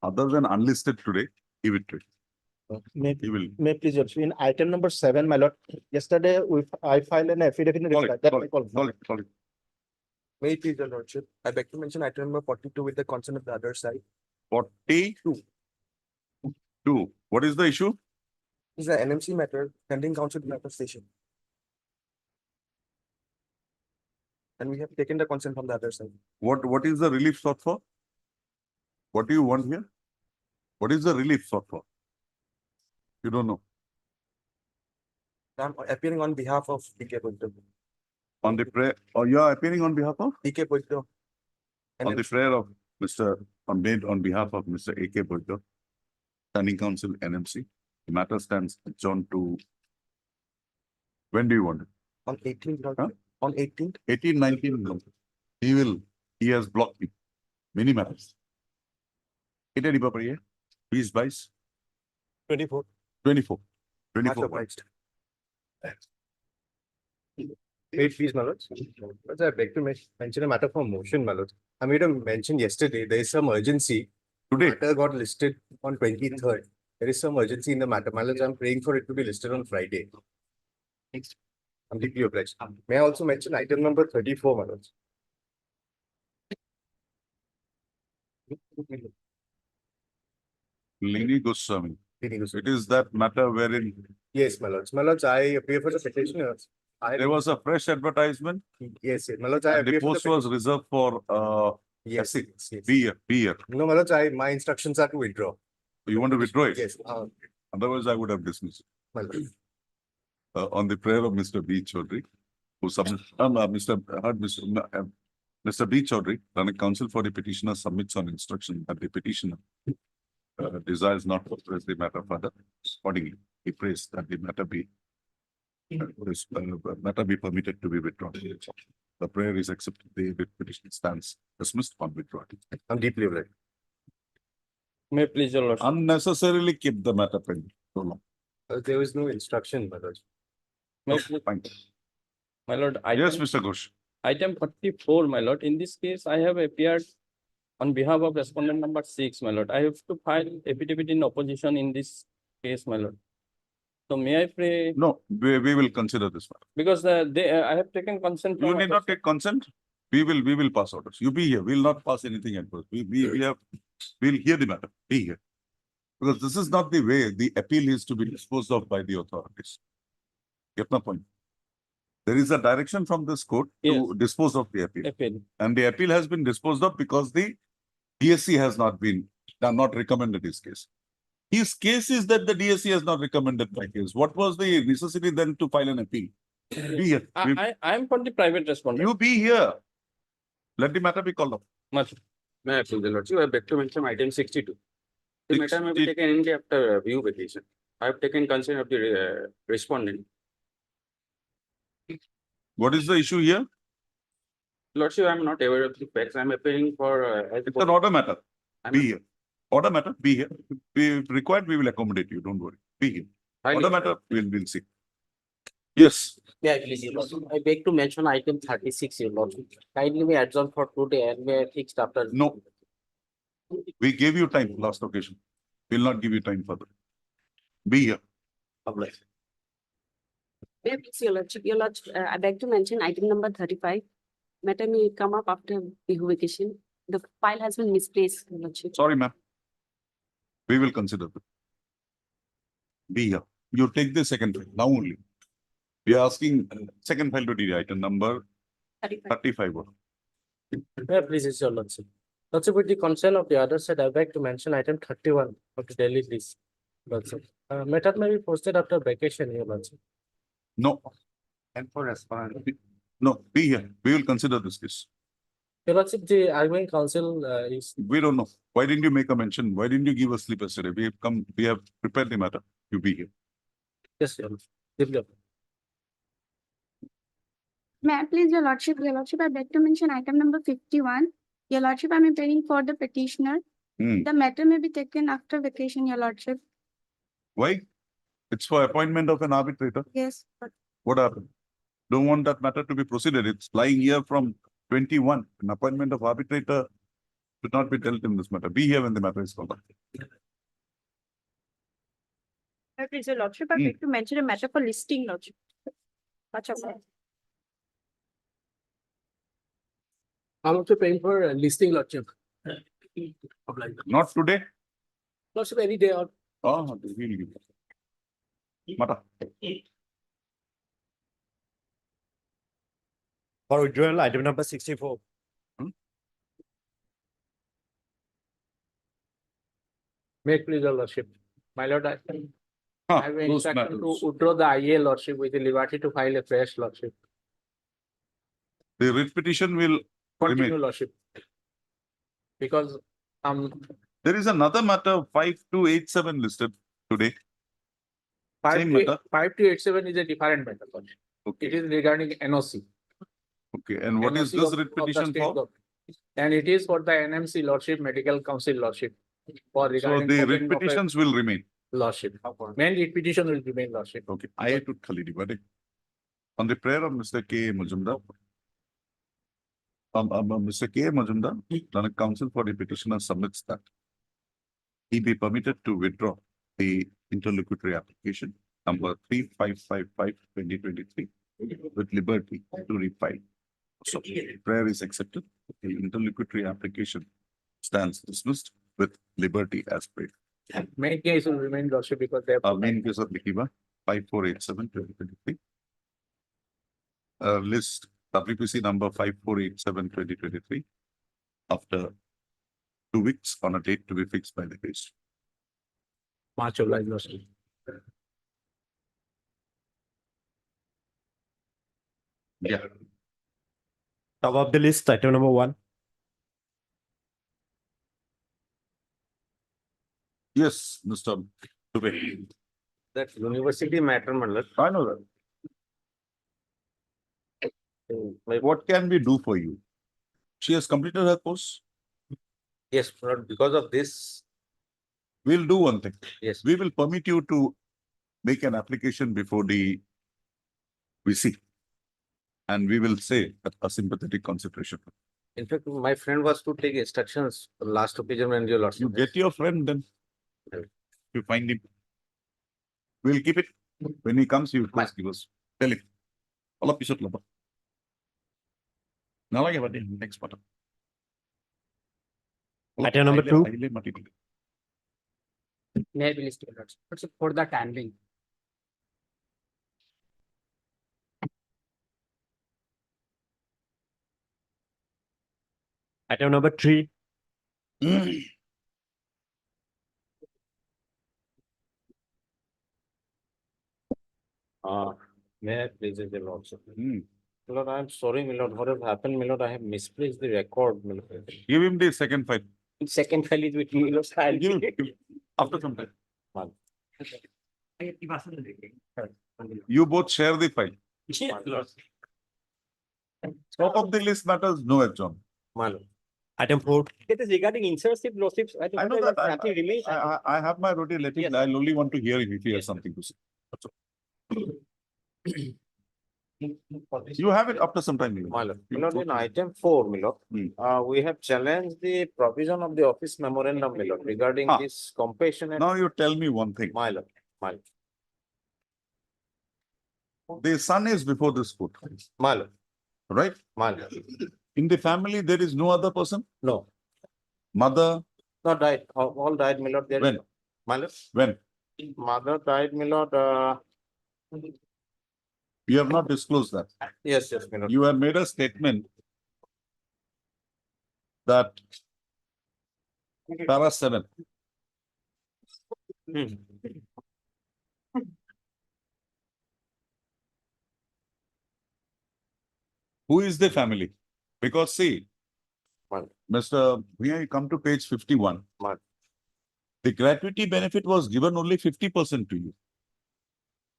Other than unlisted today, give it to him. He will. May please, Your Lordship, in item number 7, my lord, yesterday I filed an affidavit in Call reply. it, That call I it, call. call it, call it. May it please, Your Lordship. I beg to mention item number 42 with the consent of the other side. 42. What is the issue? This is an NMC matter pending counsel manifestation. And we have taken the consent from the other side. What is the relief sought for? What do you want here? What is the relief sought for? You don't know. I'm appearing on behalf of DK Poito. On the prayer, or you are appearing on behalf of? DK Poito. On the prayer of made on behalf of Mr. A.K. Burger, Standing Council NMC. The matter stands adjourned to. When do you want it? On 18th. Huh? On 18th. 18, 19. No. He has blocked me. Many matters. Please, vice. 24. 24. Much 24. obliged. Wait, please, my lords. But I beg to mention a matter for motion, my lords. I made a mention yesterday, there is some urgency. Today. Matter got listed on 23rd. There is some urgency in the matter. My lords, I'm praying for it to be listed on Friday. I'm deeply obliged. May I also mention item number 34, my lords? Lini Goswami. It is that matter wherein Yes, my lords. My lords, I appear for the petitioners. there was a fresh advertisement Yes, my lords, I and the appear for post the was reserved for Yes, yes. Be here. No, my lords, my instructions are to withdraw. You want to withdraw it? Yes, Otherwise, I would have dismissed it. my lords. On the prayer of Mr. B. Chaudhary, who submits, Mr. B. Chaudhary, Running Counsel for the petitioner submits on instruction that the petitioner desires not to press the matter further. Accordingly, he prays that the matter be permitted to be withdrawn. The prayer is accepted. The petition stands dismissed on withdrawal. I'm deeply obliged. May please, Your Lordship. Unnecessarily keep the matter pending so long. There was no instruction, my lords. May Okay, please- fine. My lord, Yes, item, Mr. Ghosh. item 44, my lord. In this case, I have appeared on behalf of respondent number 6, my lord. I have to file affidavit in opposition in this case, my lord. So may I pray, No, we will consider this one. because I have taken consent. You from need others. not take consent. We will pass orders. You be here. We will not pass anything at first. We'll hear the matter. Be here. Because this is not the way the appeal is to be disposed of by the authorities. Get my point. There is a direction from this court to dispose of the appeal. Appeal. And the appeal has been disposed of because the DSC has not recommended his case. His case is that the DSC has not recommended my case. What was the necessity then to file an appeal? Be here. I am from the private respondent. You be here. Let the matter be called up. Much. May I please, the Lordship, I beg to mention item 62. The matter may be taken only after view vacation. I have taken consent of the respondent. What is the issue here? Lordship, I am not aware of the facts. I am appealing for. It's an order matter. I'm- Be here. Order matter, be here. If required, we will accommodate you. Don't worry. Be here. Order matter, we'll see. Yes. Yeah, please, Your Lordship. I beg to mention item 36, Your Lordship. Kindly may adjourn for today and may I fixed after. No. We gave you time last occasion. We'll not give you time further. Be here. May I please, Your Lordship, I beg to mention item number 35. Matter may come up after vacation. The file has been misplaced, Your Lordship. Sorry, ma'am. We will consider that. Be here. You take the second file now only. We are asking second file to the item number 35. 35. Yeah, please, Your Lordship. Lordship, with the consent of the other side, I beg to mention item 31 of the daily list. Lordship. Matter may be posted after vacation, Your Lordship. No, And for respondent. no, be here. We will consider this case. Your Lordship, the arguing council is. We don't know. Why didn't you make a mention? Why didn't you give us sleep yesterday? We have prepared the matter. You be here. Yes, Your Lordship. Deeply obliged. May I please, Your Lordship, I beg to mention item number 51. Your Lordship, I am appearing for the petitioner. Hmm. The matter may be taken after vacation, Your Lordship. Why? It's for appointment of an arbitrator. Yes, but What happened? Don't want that matter to be proceeded. It's lying here from 21. An appointment of arbitrator should not be dealt in this matter. Be here when the matter is called up. Please, your lordship, I'd Hmm. like to mention a matter for listing, lordship. Much of that. I'm also paying for listing lordship. Not today? Lordship any day or Oh, we'll give. Mata. For withdrawal, item number 64. make please, your lordship. My lord, I Huh, have those instruction to matters. withdraw the IA lordship with the liberty to file a fresh lordship. The writ petition will Continue remain. lordship. Because There is another matter, 5287 listed today. Same matter. 5287 is a different matter, lordship. Okay, It is regarding NOC. okay. And what is NOC this of- writ of the petition state for? government. And it is for the NMC lordship, medical council lordship. For So regarding the opening writ of a petitions will remain. lordship. Main writ petition will remain lordship. Okay, I took Khalidi, but on the prayer of Mr. K. Majumdar. Mr. K. Majumdar, the counsel for the petitioner submits that he be permitted to withdraw the interlocutory application number 3555/2023 with liberty to refile. So prayer is accepted. The interlocutory application stands dismissed with liberty as prayed. Main case will remain lordship because they have. Main case of Likiba, 5487/2023. List WPC number 5487/2023. After 2 weeks on a date to be fixed by the case. March of life lordship. Yeah. Top of the list, item number 1. Yes, Mr. Dubey. That university matter, my lord. I know that. What can we do for you? She has completed her course. Yes, my lord, because of this, We'll do one thing. yes, We will permit you to make an application before the VC. And we will say that a sympathetic consideration. in fact, my friend was to take instructions last occasion when your lordship. You get your friend then. You find him. We'll keep it. When he comes, you please give us. Tell him. All of you should love. Now I have a next button. Item number 2. May I be listed, lordship? Lordship, for the handling. Item number 3. May I please, the lordship? Hmm. My lord, I am sorry, my lord, what has happened, my lord, I have misplaced the record, my lord. Give him the second file. Second file is with me, lord. I'll Give him, take it. give him. After some time. You both share the file. Top of the list matters, no adjourn. My lord. Item 4. It is regarding insertive lordships. I I know think that. nothing remains. I have my routine. Let him. Yes. I'll only want to hear if he has something to say. That's all. You have it after some time. My lord, You my lord, go in to- item 4, my lord, Hmm. we have challenged the provision of the office memorandum, my lord, regarding Ah. this compassionate, Now you tell me one thing. my lord, my lord, The son is before this court, my lord, right? my lord. In the family, there is no other person? No, Mother, not died, all died, my lord, there is When? no- my lord, when? mother died, my lord, You have not disclosed that. yes, my lord. You have made a statement that para 7. Hmm. Who is the family? Because see, One. Mr. When you come to page 51. One. The gratuity benefit was given only 50% to you.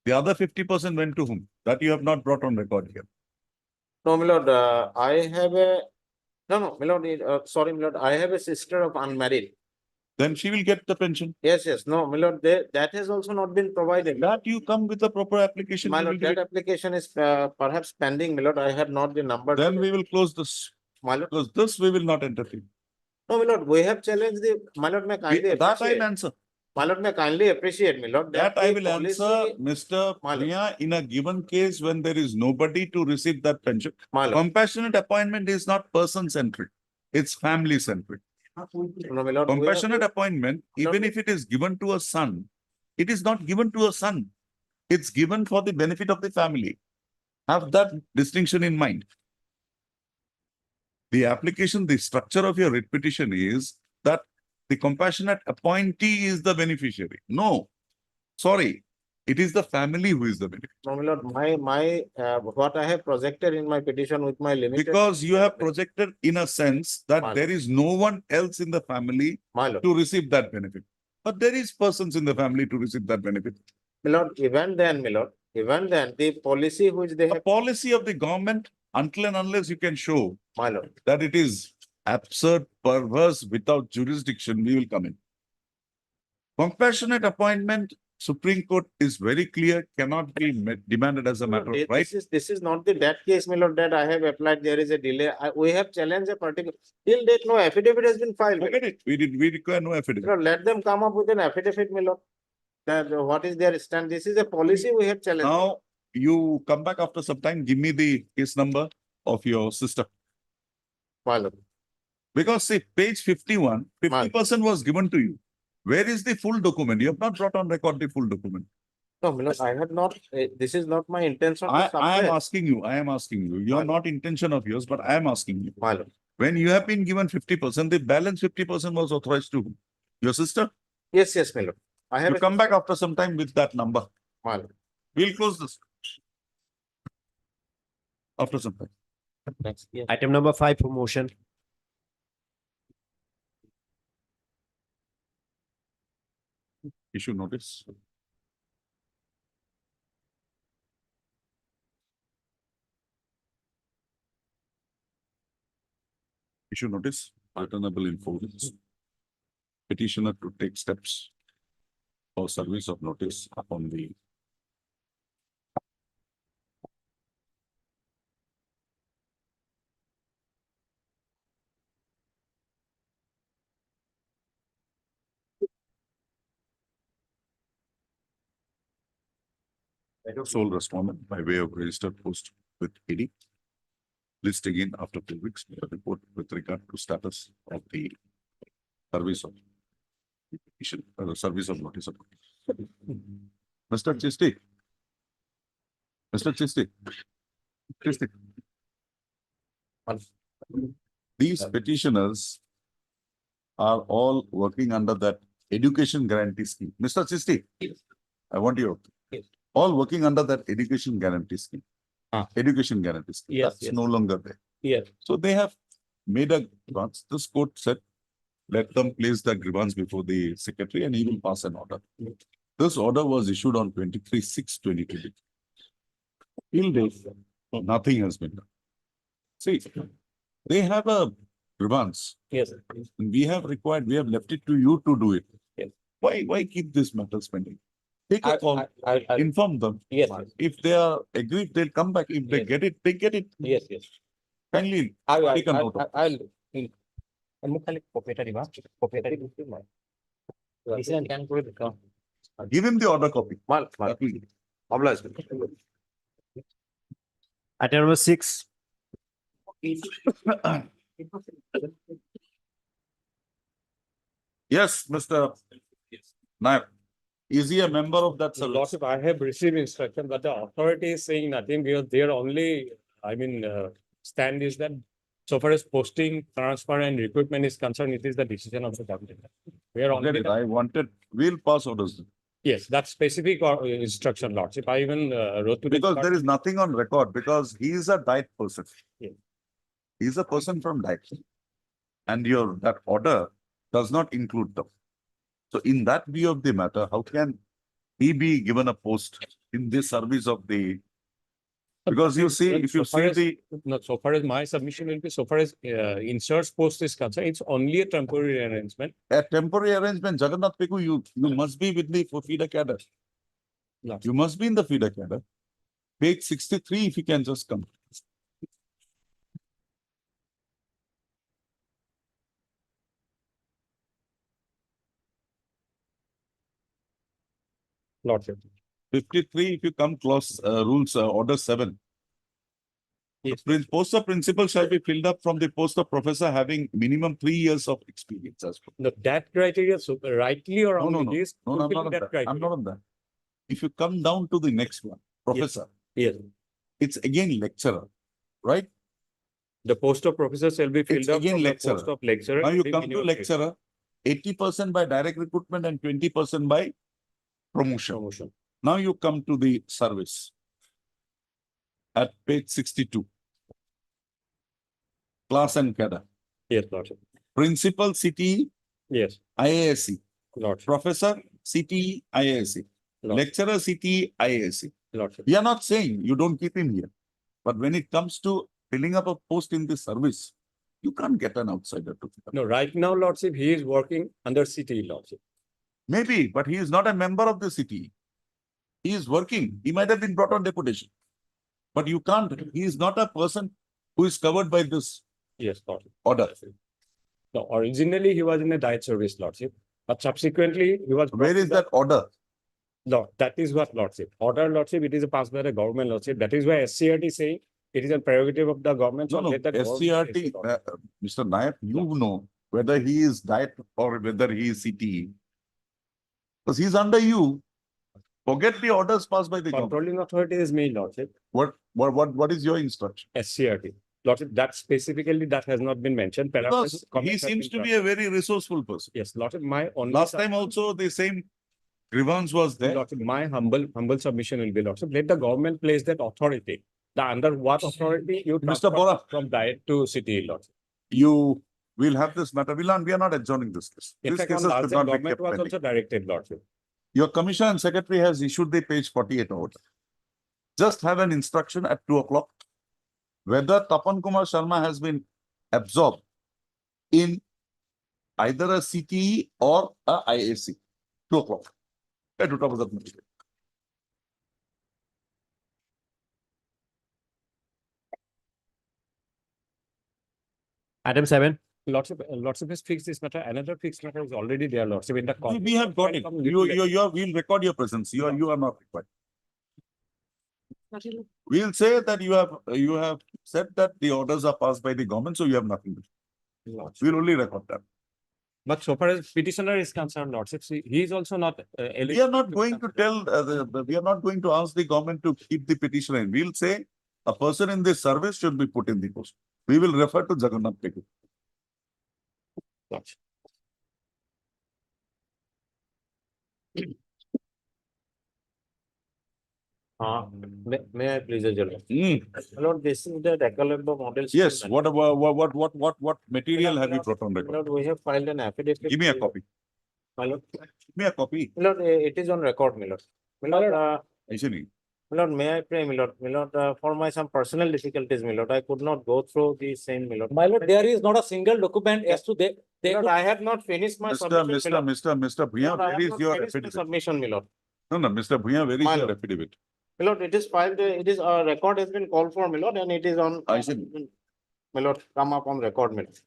The other 50% went to whom? That you have not brought on record here. No, my lord, I have a, no, my lord, sorry, my lord, I have a sister of unmarried. Then she will get the pension. Yes, no, my lord, that has also not been provided. That you come with a proper application. My we will lord, give that it. application is perhaps pending, my lord, I have not the number. Then we will close this. My lord, Because this we will not entertain. no, my lord, we have challenged the, my lord, may kindly That I'll appreciate. answer. My lord, may kindly appreciate, my lord. That I the will answer, policy- Mr. My lord. Priya, in a given case when there is nobody to receive that pension. My lord. Compassionate appointment is not person-centric, it's family-centric. No, my lord, we have- Compassionate appointment, even if it is given to a son, it is not given to a son. It's given for the benefit of the family. Have that distinction in mind. The application, the structure of your writ petition is that the compassionate appointee is the beneficiary. No, sorry, it is the family who is the beneficiary. No, my lord, what I have projected in my petition with my limited. Because you have projected in a sense My that lord. there is no one else in the family My lord, to receive that benefit. But there is persons in the family to receive that benefit. my lord, even then, my lord, even then, the policy which they A have, policy of the government, until and unless you can show my lord. that it is absurd, perverse, without jurisdiction, we will come in. Compassionate appointment, Supreme Court is very clear, cannot be demanded as a matter of right. This is not that case, my lord, that I have applied, there is a delay. We have challenged a particular, till date, no affidavit has been filed. my lord. Forget it. We require no affidavit. My lord, let them come up with an affidavit, my lord. That what is their stand? This is a policy we have challenged. Now, you come back after some time, give me the case number of your sister. My lord. Because see, page 51, Ma'am. 50% was given to you. Where is the full document? You have not brought on record the full document. No, my lord, I have not, this is not my intention to I am suppress. asking you. You are Ma'am. not intention of yours, but I am asking you. My lord. When you have been given 50%, the balance 50% was authorized to whom? Your sister? Yes, my lord. I have. You come back after some time with that number. My lord. We'll close this. After some time. Next, yeah. Item number 5 for motion. Issue notice. Issue notice, returnable in 4 weeks. Petitioner to take steps for service of notice upon the sole respondent by way of registered post with AD. List again after 2 weeks, report with regard to status of the service of petition, service of notice of. Mr. Chisti. Mr. Chisti. Chisti. These petitioners are all working under that education guarantee scheme. Mr. Chisti. I want you. Yes. All working under that education guarantee scheme. Education guarantee scheme. Yes, That's yes. no longer there. Yes. So they have made a grievance. This court said, let them place the grievance before the secretary and he will pass an order. This order was issued on 23/6/2020. Till date, nothing has been done. See, they have a grievance. Yes. And we have left it to you to do it. Yes. Why keep this matter pending? Take a call, inform them. Yes. If they are agreed, they'll come back. If they Yes. get it, they get it. Yes, yes. Kindly take a note of. I'll. Decision can go with the. Give him the order copy. My That will- oblige. Item number 6. Yes, Mr. Nayak. Is he a member of that service? Lordship, I have received instruction, but the authority is saying nothing because their only, stand is that so far as posting, transfer and recruitment is concerned, it is the decision of the government. We are Forget only, it. I wanted, we'll pass orders. yes, that specific instruction, Lordship. I even wrote to the. Because there is nothing on record, because he is a diet person. Yeah. He is a person from diet. And that order does not include them. So in that view of the matter, how can he be given a post in this service of the? Because you see, if you see the, No, so far as my submission will be, so far as inserts post is concerned, it's only a temporary arrangement. a temporary arrangement, Jagannath Peku, you must be with the feeder cadre. No. You must be in the feeder cadre. Page 63, if you can just come. Lordship. 53, if you come clause, rules, order 7. Yes. Post of principal shall be filled up from the post of professor having minimum 3 years of experience as well. No, that criteria, so rightly or No, no, wrongly, no. is No, I'm fulfilling not on that that. criteria. I'm not on that. If you come down to the next one, professor, Yes, it's again lecturer, right? the post of professor shall be filled It's up again from the lecturer. post of lecturer. Now you the come to minimum grade. lecturer, 80% by direct recruitment and 20% by promotion. Promotion. Now you come to the service at page 62. Class and cadre. Yes, Lordship. Principal CTE, Yes, IASC. Lordship. Professor CTE, IASC. Lordship. Lecturer CTE, IASC. Lordship. We are not saying you don't keep him here. But when it comes to filling up a post in the service, you can't get an outsider to fill up. No, right now, Lordship, he is working under CTE, Lordship. Maybe, but he is not a member of the CTE. He is working. He might have been brought on deputation. But you can't, he is not a person who is covered by this Yes, Lordship. order. No, originally he was in a diet service, Lordship, but subsequently he was. Where is that order? No, that is what Lordship. Order, Lordship, it is passed by the government, Lordship. That is why SCRT is saying it is a prerogative of the government. No, so no, let the government SCRT, place it on. Mr. Nayak, you know whether he is diet or whether he is CTE. Because he's under you. Forget the orders passed by the government. Controlling authority is me, Lordship, What is your instruction? SCRT. Lordship, that specifically, that has not been mentioned. Because he seems to be a very resourceful person. Yes, Lordship, my only. Last time also the same grievance was there. Lordship, my humble submission will be, Lordship, let the government place that authority. The under what authority you Mr. transfer Bora. from diet to city, Lordship. You will have this matter. We are not adjourning this case. In This fact, on cases last should day, not be government kept was pending. also directed, Lordship. Your commissioner and secretary has issued the page 48 order. Just have an instruction at 2 o'clock whether Tapan Kumar Sharma has been absorbed in either a CTE or a IAC. 2 o'clock. At 2 o'clock. Item 7. Lordship has fixed this matter. Another fixed matter is already there, Lordship. In the We have got it. We'll record your presence. You are not required. We'll say that you have said that the orders are passed by the government, so you have nothing to do. We'll only record that. But so far as petitioner is concerned, Lordship, see, he is also not. We are not going to tell, we are not going to ask the government to keep the petitioner in. We'll say a person in this service should be put in the post. We will refer to Jagannath Pegu. Lordship. May I please adjourn? Lord, this is the Recollector model. Yes, scheme. what material have you brought on record? Lord, we have filed an affidavit. Give me a copy. My lord, Give me a copy. Lord, it is on record, my lord. My lord, Actually, my lord, may I pray, my lord? My lord, for my some personal difficulties, my lord, I could not go through the same, my lord. My lord, there is not a single document as to they My lord, I have not finished my submission, my lord. Mr. Bhuya, Lord, I where have is not your finished my affidavit? submission, my lord. No, Mr. Bhuya, where is My your lord. affidavit? My lord, it is filed, it is, record has been called for, my lord, and it is on. I see. My lord, come up on record, my lord.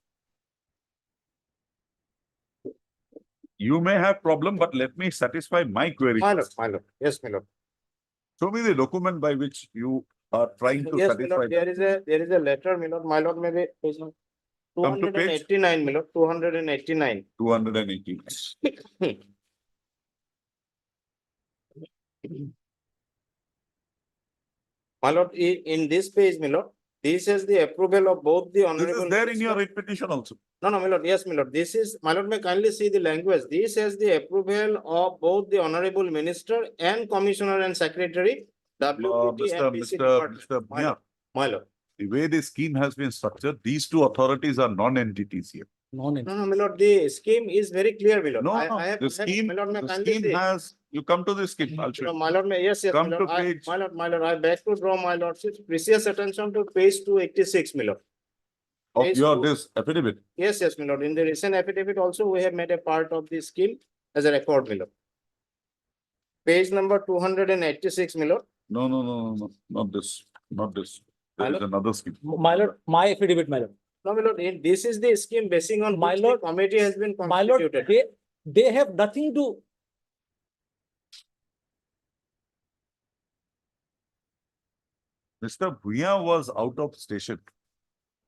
You may have problem, but let me satisfy my query. My lord, yes, my lord. Show me the document by which you are trying to Yes, my satisfy. lord, there is a letter, my lord, maybe. Two Come to hundred page. and 89, my lord, 289. 218. My lord, in this page, my lord, this is the approval of both the This honorable. is there in your minister- writ petition also. No, my lord, yes, my lord, this is, my lord, may kindly see the language. This is the approval of both the honorable minister and commissioner and secretary. WPT and PC department. Mr. My Bhuya, lord, my lord. the way the scheme has been structured, these two authorities are non-entities here. No, my lord, the scheme is very clear, my lord. No, I no, have- the scheme, my lord, may the kindly scheme see. has, you come to the scheme, I'll show No, you. my lord, yes, my Come lord. to page. My lord, I beg to draw my lordship's precious attention to page 286, my lord. Of page your, two. this affidavit. Yes, my lord. In the recent affidavit also, we have made a part of the scheme as a record, my lord. Page number 286, my lord. No, not this, not this. There is Hello? another scheme. My lord, my affidavit, my lord. No, my lord, this is the scheme basing on My which the lord- committee has been My lord, constituted. they have nothing to. Mr. Bhuya was out of station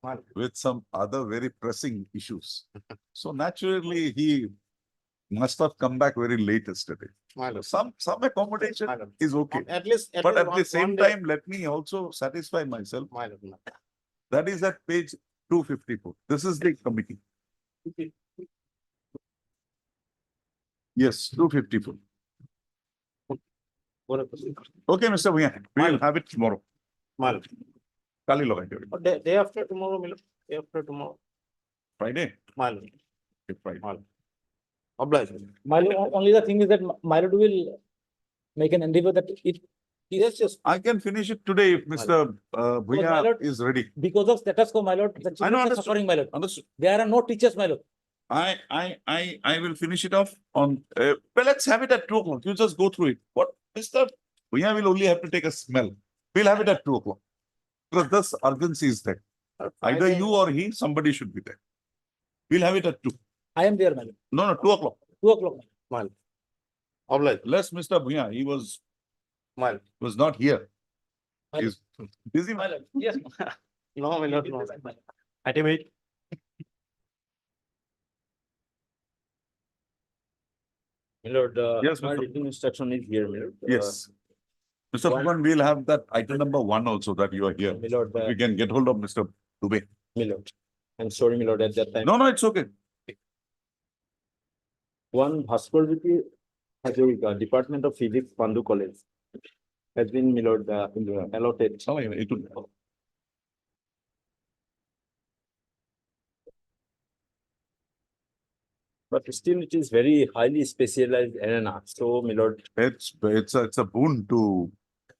My with some other very pressing issues. So naturally, he must have come back very late yesterday. lord. Some accommodation My lord. is okay. At least. But at the one same day- time, let me also satisfy myself. My lord, no. That is at page 254. This is the committee. Yes, 254. Okay, Mr. Bhuya, we will have it tomorrow. My lord. Kali logai debi. Day after tomorrow, my lord. Day after tomorrow. Friday. My lord. Okay, Friday. My lord. Obliged. Only the thing is that Mylord will make an endeavor that it, Yes. I can finish it today if Mr. Bhuya Lord. is ready. because of status quo, Mylord, the I know, children are understood. suffering, Mylord. Understood. There are no teachers, Mylord. I will finish it off on, well, let's have it at 2 o'clock. You just go through it. What, Mr. Bhuya will only have to take a smell. We'll have it at 2 o'clock. Because this urgency is there. Either you or he, somebody should be there. We'll have it at 2. I am there, Mylord. No, 2 o'clock. 2 o'clock. My lord. Obliged. Less Mr. Bhuya, he was My lord. not here. My He's busy. Mylord, yes. No, my lord, no. Item 8. Lord, Yes, my Mr. written instruction is here, my lord. Yes. Mr. one- Fukan, we'll have that item number 1 also that you are here. My lord, We can get hold of Mr. Dubey. my lord. I'm sorry, my lord, at that time. No, it's okay. One Bhaskarjyoti Hazarika, Department of Physics, Pandu College, has been, my lord, allotted. Sorry, it will. But still it is very highly specialized arena. So, my lord, It's a boon to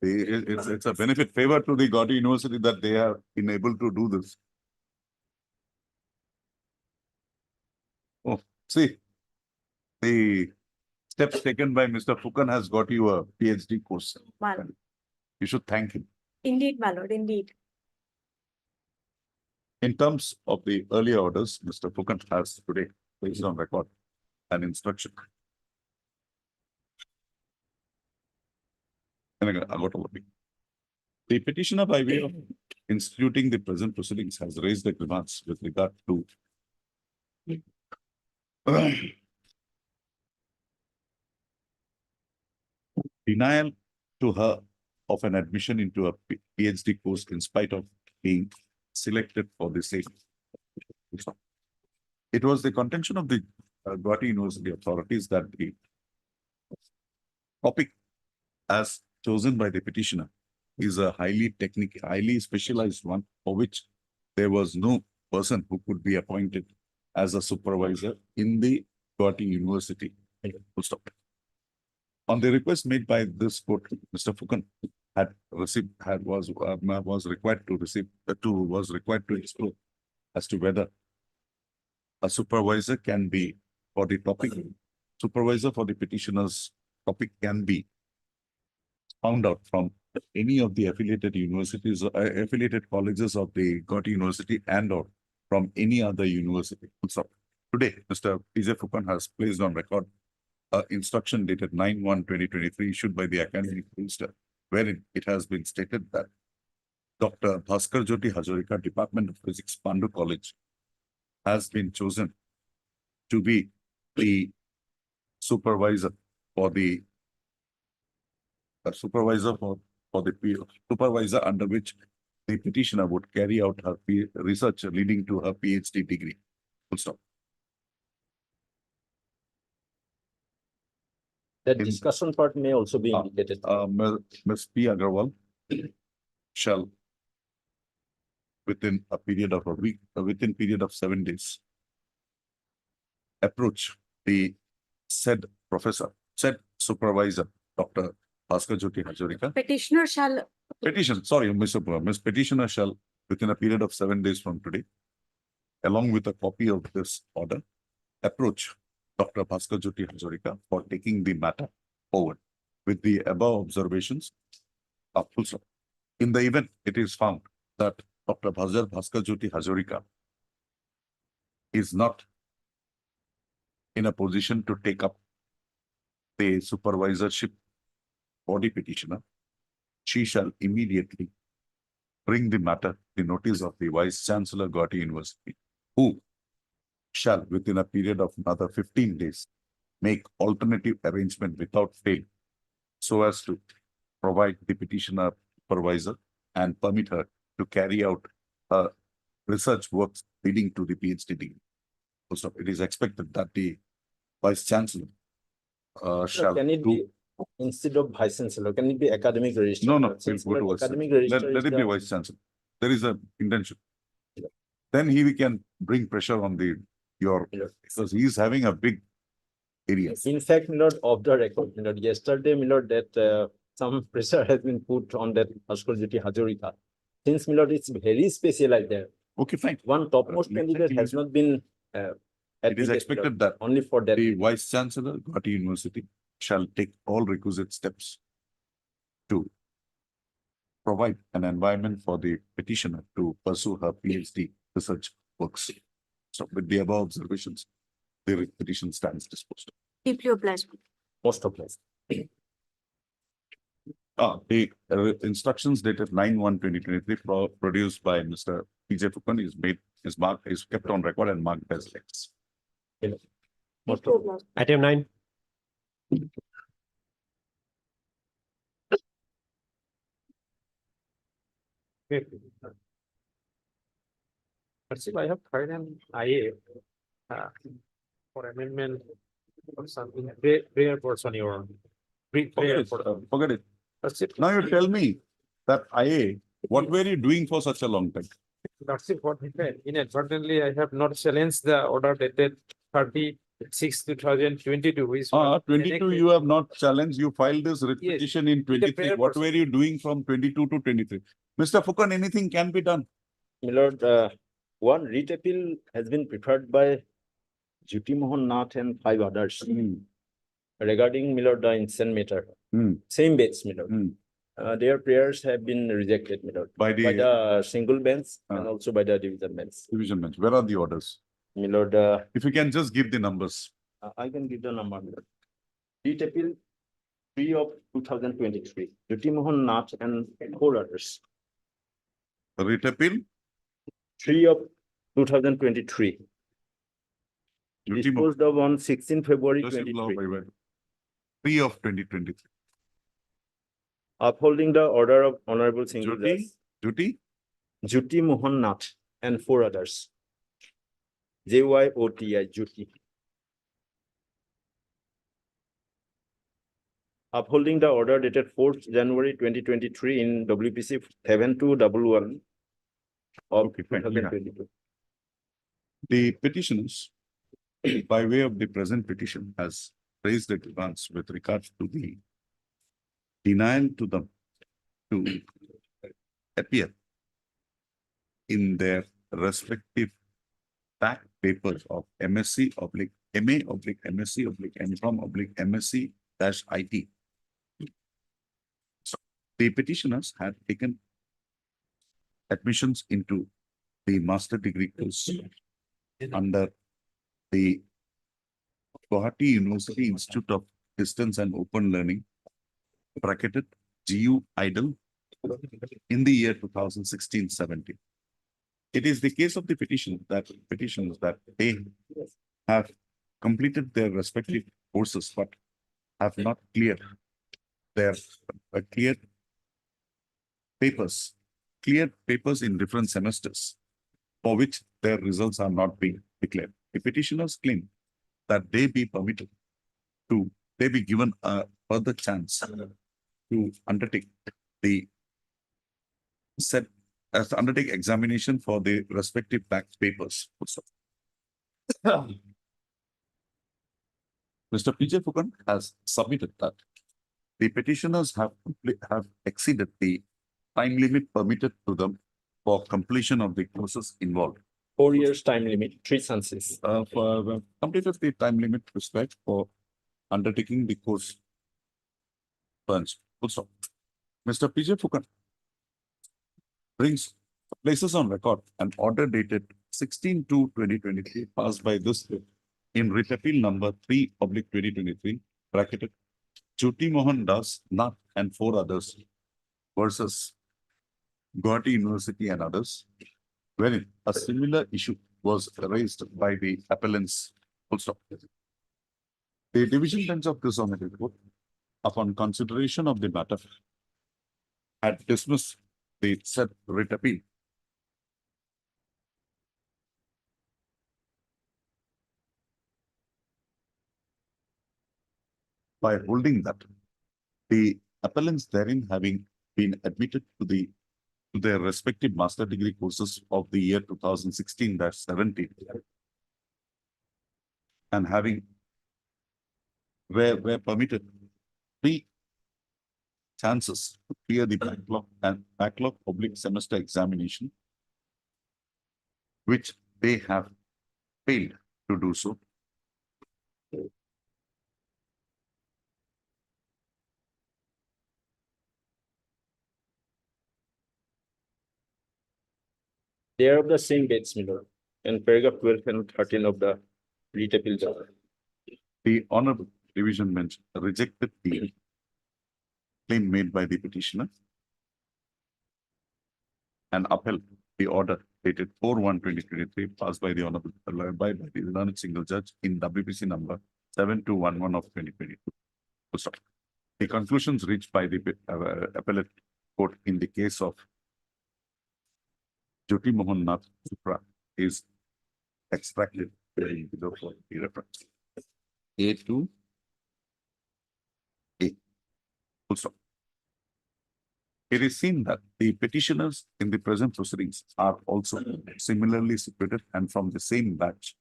it's a benefit favor to the Gaudiya University that they have been able to do this. Oh, see, the steps taken by Mr. Fukan has got you a PhD course. My lord. You should thank him. Indeed, my lord, indeed. In terms of the earlier orders, Mr. Fukan has today placed on record an instruction. I got over it. The petitioner, by way of instituting the present proceedings, has raised a grievance with regard to denial to her of an admission into a PhD course in spite of being selected for the same. It was the contention of the Guwahati University authorities that the topic as chosen by the petitioner is a highly specialized one for which there was no person who could be appointed as a supervisor in the Guwahati University. Full stop. On the request made by this court, Mr. Fukan was required to explore as to whether a supervisor can be for the topic, supervisor for the petitioner's topic can be found out from any of the affiliated universities, affiliated colleges of the Guwahati University and or from any other university. So today, Mr. P.J. Fukan has placed on record instruction dated 9/1/2023 issued by the academic minister, wherein it has been stated that Dr. Bhaskarjyoti Hazarika, Department of Physics, Pandu College, has been chosen to be the supervisor for the supervisor under which the petitioner would carry out her research leading to her PhD degree. Full stop. that In- discussion part may also be indicated. Ms. P. Agarwal shall, within a period of a week, within period of 7 days, approach the said professor, said supervisor, Dr. Bhaskarjyoti Hazarika. Petitioner shall Petition, sorry, Ms. Petitioner shall, within a period of 7 days from today, along with a copy of this order, approach Dr. Bhaskarjyoti Hazarika for taking the matter forward with the above observations. Full stop. In the event it is found that Dr. Bhaskarjyoti Hazarika is not in a position to take up the supervisorship for the petitioner, she shall immediately bring the matter, the notice of the Vice Chancellor Gauhati University, who shall within a period of another 15 days make alternative arrangement without fail so as to provide the petitioner supervisor and permit her to carry out research works leading to the PhD degree. So it is expected that the Vice Chancellor shall Can it do. be, instead of Vice Chancellor, can it be academic registrar? No, no, we'll Since go to Vice academic Chancellor. registrar Let is it be the- Vice Chancellor. There is a intention. Then we can bring pressure on your, because he is having a big area. In fact, my lord, of the record, my lord, yesterday, my lord, that some pressure has been put on that Bhaskar Jyoti Hazarika. Since, my lord, it's very specialized there. Okay, fine. One topmost Let- candidate has not been It is admitted, my expected lord, that only for that. the Vice Chancellor Gauhati University shall take all requisite steps to provide an environment for the petitioner to pursue her PhD research works. So with the above observations, the petition stands disposed. Deeply obliged. Most of us. The instructions dated 9/1/2023 produced by Mr. PJ Fukan is marked, is kept on record and marked as X. Most of us. Item 9. Perceive, I have tried an IA for amendment or something, prayer person your. Forget it. That's it. Now you tell me that IA, what were you doing for such a long time? That's it, what happened. Inadvertently, I have not challenged the order dated 30/6/2022, which. was 22, enacted. you have not challenged, you filed this writ Yes. petition in 23. prayer What person. were you doing from 22 to 23? Mr. Fukan, anything can be done. My lord, one writ appeal has been preferred by Jyoti Mohan Nath and 5 others regarding, my lord, the instant matter. Hmm. Same bench, my lord. Hmm. Their prayers have been rejected, my lord, By by the the single bench and Ah. also by the division bench. division bench. Where are the orders? My lord, If you can just give the numbers. I can give the number, my lord. Writ appeal 3 of 2023, Jyoti Mohan Nath and 4 others. Writ appeal, 3 of 2023. Jyoti Disposed of on 16 February Joseph Law 23. by word. 3 of 2023. Upholding the order of Honorable Single Jyoti? Judge Duty, Jyoti Mohan Nath and 4 others. JYOTI, Jyoti. Upholding the order dated 4th January 2023 in WPC 7211 of Okay, fine. 2022. the petitioners, by way of the present petition, has raised a grievance with regard to the denial to them to appear in their respective back papers of MSc/MA/MSc/MCom/MSc-IT. So the petitioners had taken admissions into the master degree course under the Guwahati University Institute of Distance and Open Learning, bracketed GU Idle, in the year 2016-17. It is the case of the petitioners that they have completed their respective courses, but have not cleared their cleared papers in different semesters, for which their results are not being declared. The petitioners claim that they be given a further chance to undertake examination for the respective back papers. Mr. PJ Fukan has submitted that the petitioners have exceeded the time limit permitted to them for completion of the courses involved. 4 years time limit, 3 chances. For completed the time limit prescribed for undertaking the course. Punch. Full stop. Mr. PJ Fukan places on record an order dated 16/2/2023 passed by this court in writ appeal number 3/2023, bracketed Jyoti Mohan Das, Nath and 4 others versus Guwahati University and others, wherein a similar issue was raised by the appellants. Full stop. The division bench of this honorable court, upon consideration of the matter, had dismissed the said writ appeal. By holding that the appellants therein having been admitted to their respective master degree courses of the year 2016-17 and having were permitted 3 chances to clear the backlog public semester examination, which they have failed to do so. They are of the same base, my lord, in paragraph 12 and 13 of the writ appeal. The Honorable Division Bench rejected the claim made by the petitioner and upheld the order dated 4/1/2023 passed by the Honorable by the Learned Single Judge in WPC number 7211 of 2022. Full stop. The conclusions reached by the appellate court in the case of Jyoti Mohan Nath Supra is extracted below for the reference. A to A. Full stop. It is seen that the petitioners in the present proceedings are also similarly situated and from the same batch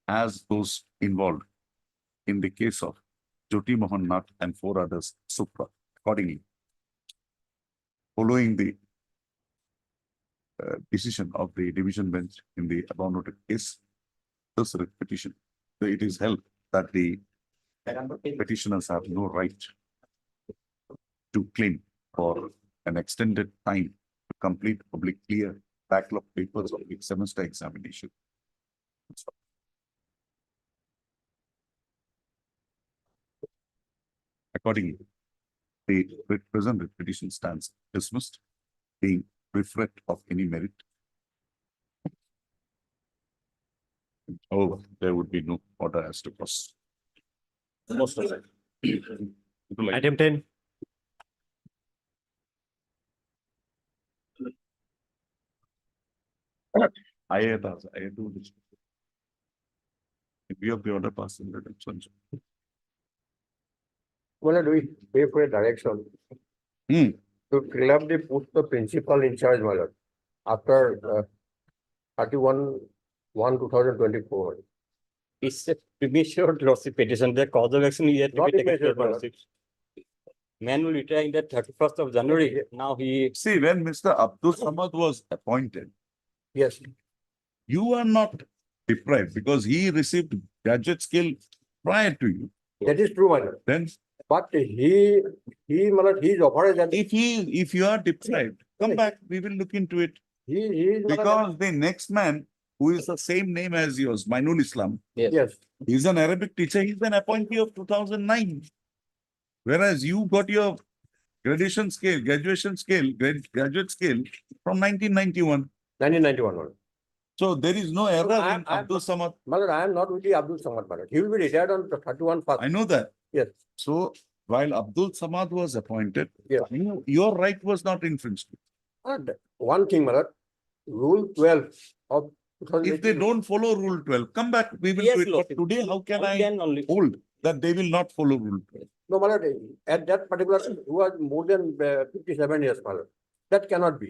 as those involved in the case of Jyoti Mohan Nath and 4 others Supra. Accordingly, following the decision of the division bench in the above noted case, this petition, it is held that the petitioners have no right to claim for an extended time to complete public clear backlog papers of the semester examination. Accordingly, the present petition stands dismissed, being reflect of any merit. However, there would be no order as to proceed. Most of it. Item 10. I had to. If you have the order passing, let it. Well, do we pay for a direction? To fill up the post the principal in charge, my lord, after 31/1/2024. It's a premature lawsuit petition. The cause of action is yet to Not be taken. premature, to lawsuit. Man will retire in the 31st of January. Now he See, when Mr. Abdul Samad was appointed, Yes, you are not deprived because he received graduate skill prior to you. that is true, my lord. Then But my lord, his offer is that if you are deprived, come back, we will look into it. he is. Because the next man, who is the same name as yours, Mainul Islam, Yes, he's an Arabic teacher, he's an appointee of 2009. Whereas you got your graduation scale, graduate scale from 1991. 1991, my lord. So there is no error I'm- in Abdul Samad. My lord, I am not with the Abdul Samad, my lord. He will be retired on 31 first. I know that. Yes. So while Abdul Samad was appointed, Yeah. your right was not infringed. And one thing, my lord, Rule 12 of 2018. If they don't follow Rule 12, come back, we will Yes, do it. Lord. But today, how can I can only. hold that they will not follow Rule 12? No, my lord, at that particular, who was more than 57 years, my lord. That cannot be.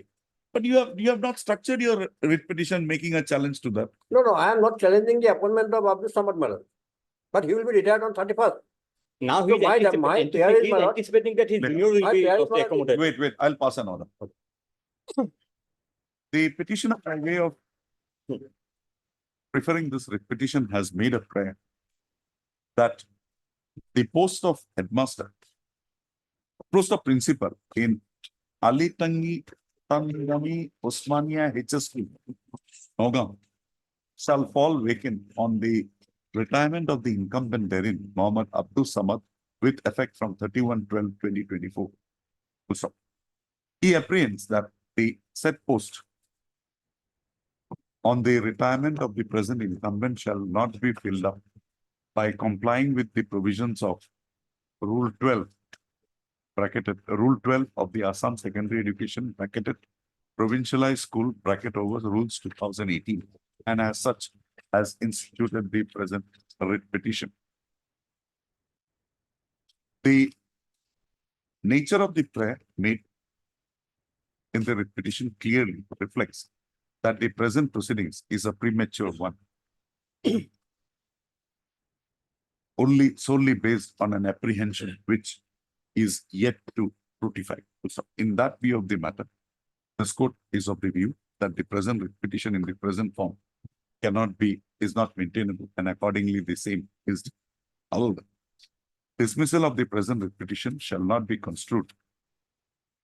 But you have not structured your writ petition making a challenge to that. No, I am not challenging the appointment of Abdul Samad, my lord. But he will be retired on 31st. Now So he's my- anticipating, my theory is, he's my lord- anticipating that his Let- renewal will My be theory is, my lord, accommodated. Wait, I'll pass an order. The petitioner, by way of preferring this writ petition, has made a prayer that the post of headmaster, post of principal in Ali Tangami Osmania HS2, Nogam, shall fall vacant on the retirement of the incumbent therein, Mohammed Abdul Samad, with effect from 31/12/2024. Full stop. He apprehends that the said post on the retirement of the present incumbent shall not be filled up by complying with the provisions of Rule 12, bracketed, Rule 12 of the Assam Secondary Education, bracketed, Provincialized School, bracket over Rules 2018, and as such has instituted the present writ petition. The nature of the prayer made in the writ petition clearly reflects that the present proceedings is a premature one, only solely based on an apprehension which is yet to fructify. So in that view of the matter, this court is of the view that the present writ petition in the present form is not maintainable, and accordingly the same is allowed. Dismissal of the present writ petition shall not be construed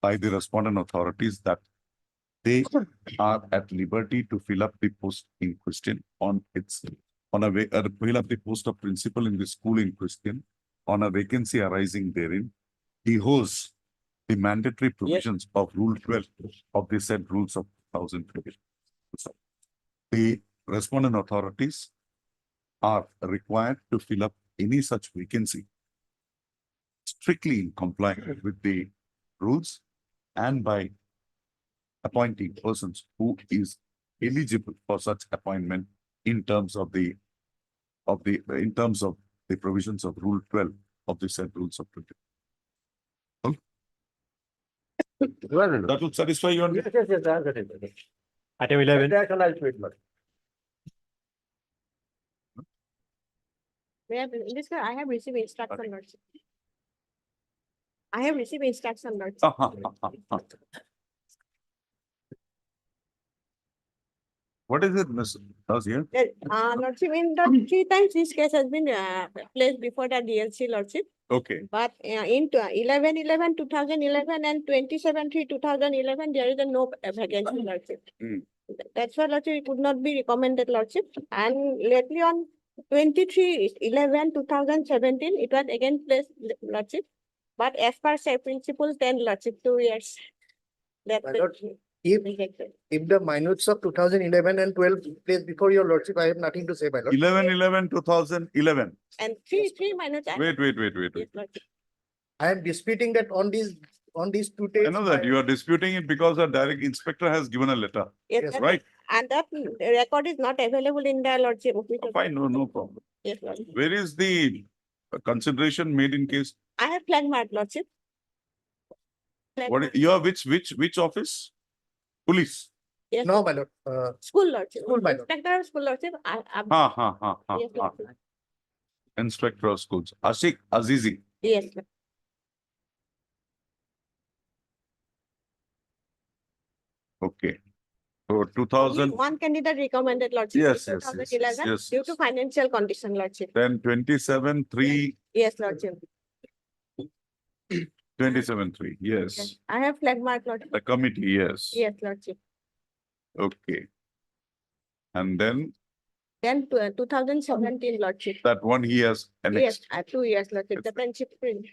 by the respondent authorities that they are at liberty to fill up the post in question fill up the post of principal in the school in question on a vacancy arising therein, behoves the mandatory provisions of Rule 12 of the said rules of 2020. The respondent authorities are required to fill up any such vacancy strictly in compliance with the rules and by appointing persons who is eligible for such appointment in terms of the provisions of Rule 12 of the said rules of 20. That will satisfy you. Yes, I got it. Item 11. In this case, I have received instruction, Lordship. I have received instruction, Lordship. What is it, Miss Nazir? Lordship, in the 3 times this case has been placed before the DLC, Lordship. Okay. But in 11/11/2011 and 27/3/2011, there is a no vacancy, Lordship. That's why, Lordship, it would not be recommended, Lordship. And lately on 23/11/2017, it was again placed, Lordship. But as per say principle 10, Lordship, 2 years. That's My lord, if the minutes of 2011 and 12 placed before your lordship, I have nothing to say, my lord. 11/11/2011. And three minutes. Wait. Yes, Lordship. I am disputing that on these 2 days. I know that you are disputing it because the direct inspector has given a letter, Yes, that- right? And that record is not available in the Lordship. Fine, no problem. Yes, Lordship. Where is the consideration made in case? I have flag mark, Lordship. Flag What, mark. you are which office? Police. Yes, No, my lord. School, Lordship. School, my lord. Inspector of School, Lordship. Yes, Ha. Lordship. Inspector of schools, Ashik Azizi. Yes, Lord. Okay. So Only 2000, one candidate recommended, Lordship. Yes, in yes, 2011 yes. Due to financial condition, Lordship. then 27/3, Yes, Lordship. 27/3, yes. I have flag mark, Lordship. The committee, yes. Yes, Lordship. Okay. And then Then 2017, Lordship. that one he has Yes, annexed. 2 years, Lordship. The friendship print.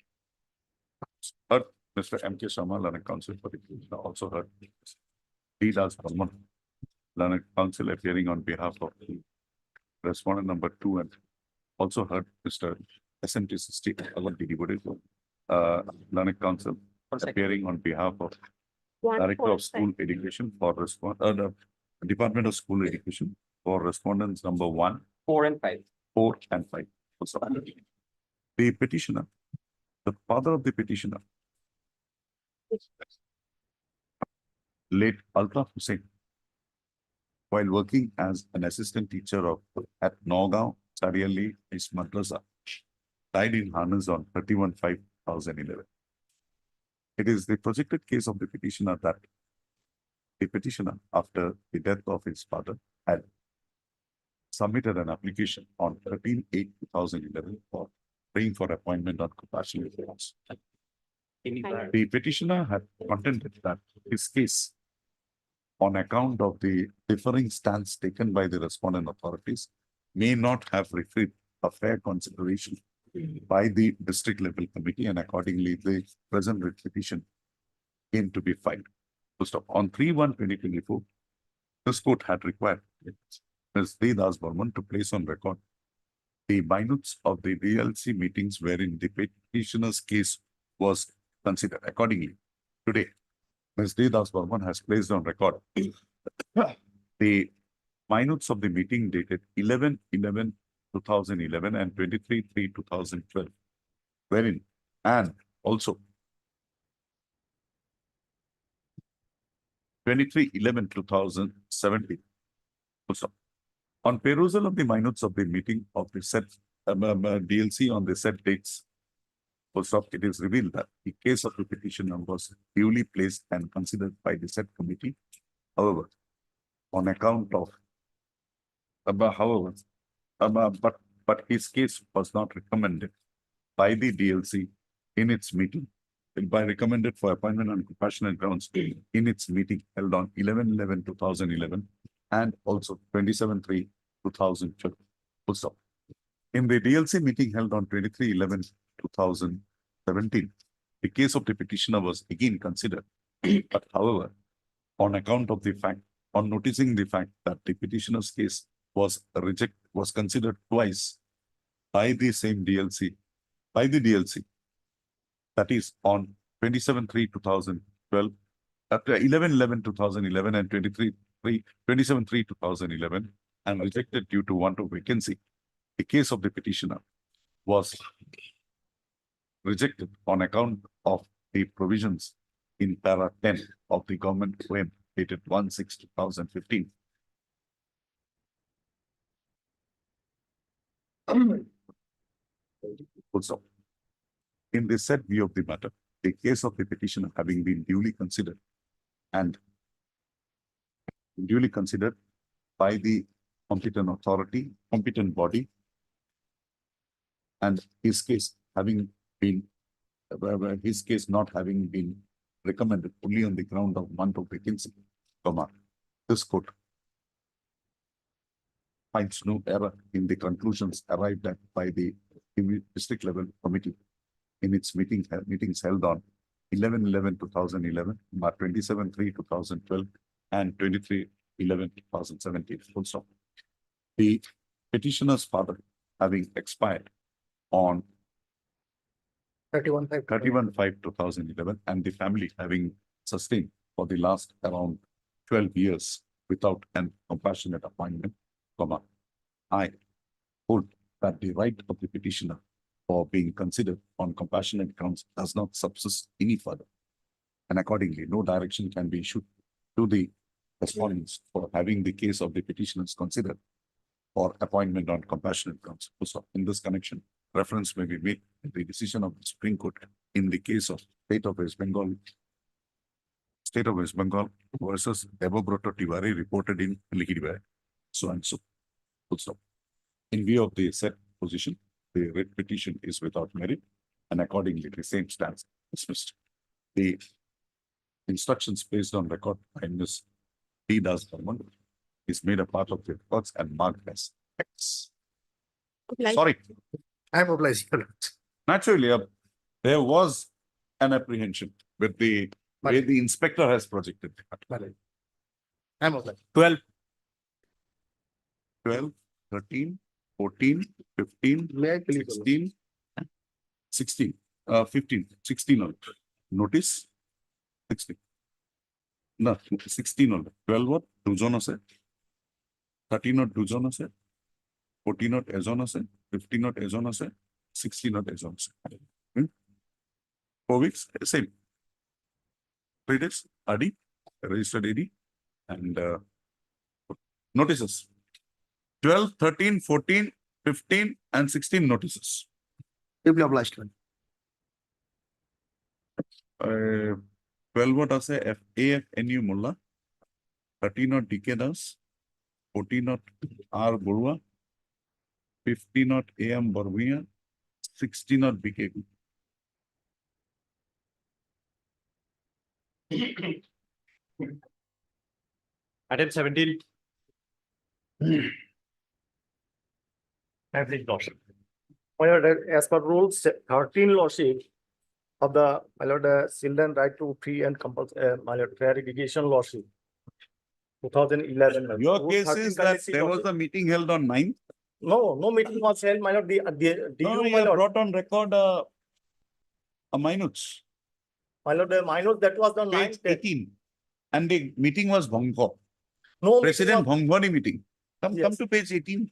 Heard Mr. M.K. Sharma, Learned Counsel for the also heard. He does Burman, Learned Counsel appearing on behalf of the respondent number 2, and also heard Mr. SMT 60, Learned Counsel appearing on behalf of Director of School Education for the Department of School Education for respondents number 1, 4 and 5. 4 and 5. Also, the petitioner, the father of the petitioner, late Altaf Hussain, while working as an assistant teacher at Nagaon, Chariali East Madrasa, died in harness on 31/5/2011. It is the projected case of the petitioner that the petitioner, after the death of his father, had submitted an application on 13/8/2011 for praying for appointment on compassionate grounds. The petitioner had contended that his case, on account of the differing stance taken by the respondent authorities, may not have received a fair consideration by the district level committee, and accordingly the present writ petition came to be filed. Full stop. On 3/1/2024, this court had required Ms. D. Das Burman to place on record the minutes of the DLC meetings wherein the petitioner's case was considered. Accordingly, today, Ms. D. Das Burman has placed on record the minutes of the meeting dated 11/11/2011 and 23/3/2012, wherein, and also 23/11/2017. Also, on perusal of the minutes of the meeting of the said DLC on the said dates, also, it is revealed that the case of the petitioner was duly placed and considered by the said committee. However, on account of, but his case was not recommended by the DLC in its meeting, by recommended for appointment on compassionate grounds in its meeting held on 11/11/2011 and also 27/3/2012. Full stop. In the DLC meeting held on 23/11/2017, the case of the petitioner was again considered, but however, on account of the fact, on noticing the fact that the petitioner's case was considered twice by the same DLC, by the DLC, that is on 27/3/2012, after 11/11/2011 and 27/3/2011, and rejected due to want of vacancy. The case of the petitioner was rejected on account of the provisions in para 10 of the government OM dated 1/6/2015. Full stop. In the said view of the matter, the case of the petitioner having been duly considered by the competent authority, competent body, and his case not having been recommended only on the ground of want of vacancy, this court finds no error in the conclusions arrived at by the district level committee in its meetings held on 11/11/2011, 27/3/2012, and 23/11/2017. Full stop. The petitioner's father having expired on 31/5/2011, and the family having sustained for the last around 12 years without an compassionate appointment, I hold that the right of the petitioner for being considered on compassionate grounds does not subsist any further, and accordingly, no direction can be issued to the respondents for having the case of the petitioners considered for appointment on compassionate grounds. So, in this connection, reference may be made to the decision of the Supreme Court in the case of State of West Bengal versus Devobroto Tiwari reported in Lihidiwai, so and so. Full stop. In view of the said position, the writ petition is without merit, and accordingly the same stands dismissed. The instructions based on record by Ms. D. Das Burman is made a part of the records and marked as X. Sorry, I'm obliging. naturally, there was an apprehension with the way the inspector has projected. I'm obliging. 12, 13, 14, 15, May I please? 16, 15, 16 on notice, 16. No, 16 on 12 what? Dujon আছে, 13 not Dujon আছে, 14 not Ezon আছে, 15 not Ezon আছে, 16 not Ezon আছে. 4 weeks, same. 3 days, AD, registered AD, and notices. 12, 13, 14, 15, and 16 notices. Obliged. 12 what আছে AFNU Mulla, 13 not DK Das, 14 not R Burua, 15 not AM Barbuya, 16 not BK. Item 17. Lordship. As per rules 13, Lordship, of the, my lord, children right to free and compulsory, my lord, fair education lawsuit. 2011. my lord. Your Vote case 13 is kindly that see there was lawsuit. a meeting held on 9th. No meeting was held, my lord, the, No, you, you my have lord, brought on record a minutes, my lord, the minus that was the page 9th. 18. And the meeting was Bhongko, No meeting President was, Bhongwani meeting. Come Yes. to page 18,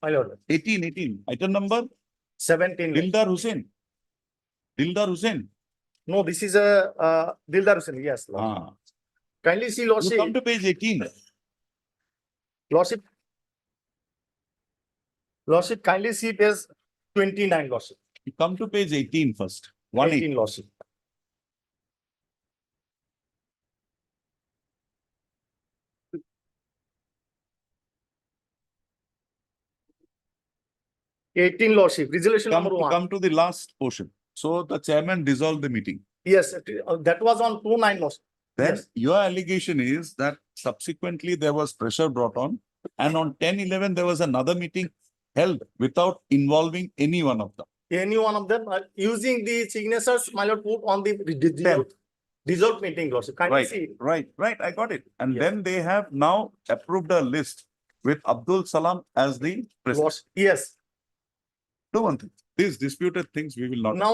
my lord, 18. Item number 17. Dildar Hussain. Dildar Hussain. No, this is a, Dildar Hussain, yes, lord. Ah, Kindly see you come lordship, to page 18. lordship. Lordship, kindly see page 29, lordship, You come to page 18 first. 18. 18, lordship. Eighteen lordship, resolution number one. Come to the last portion. So the chairman dissolved the meeting. Yes, that was on 2/9 lordship. Then Yes. your allegation is that subsequently there was pressure brought on, and on 10/11 there was another meeting held without involving any one of them. Any one of them using the signatures, my lord, put on the dissolved meeting lordship. Kindly see. Right. I got it. And Yes. then they have now approved a list with Abdul Salam as the president. Lordship. Yes. Do one thing. These disputed things we will not. No,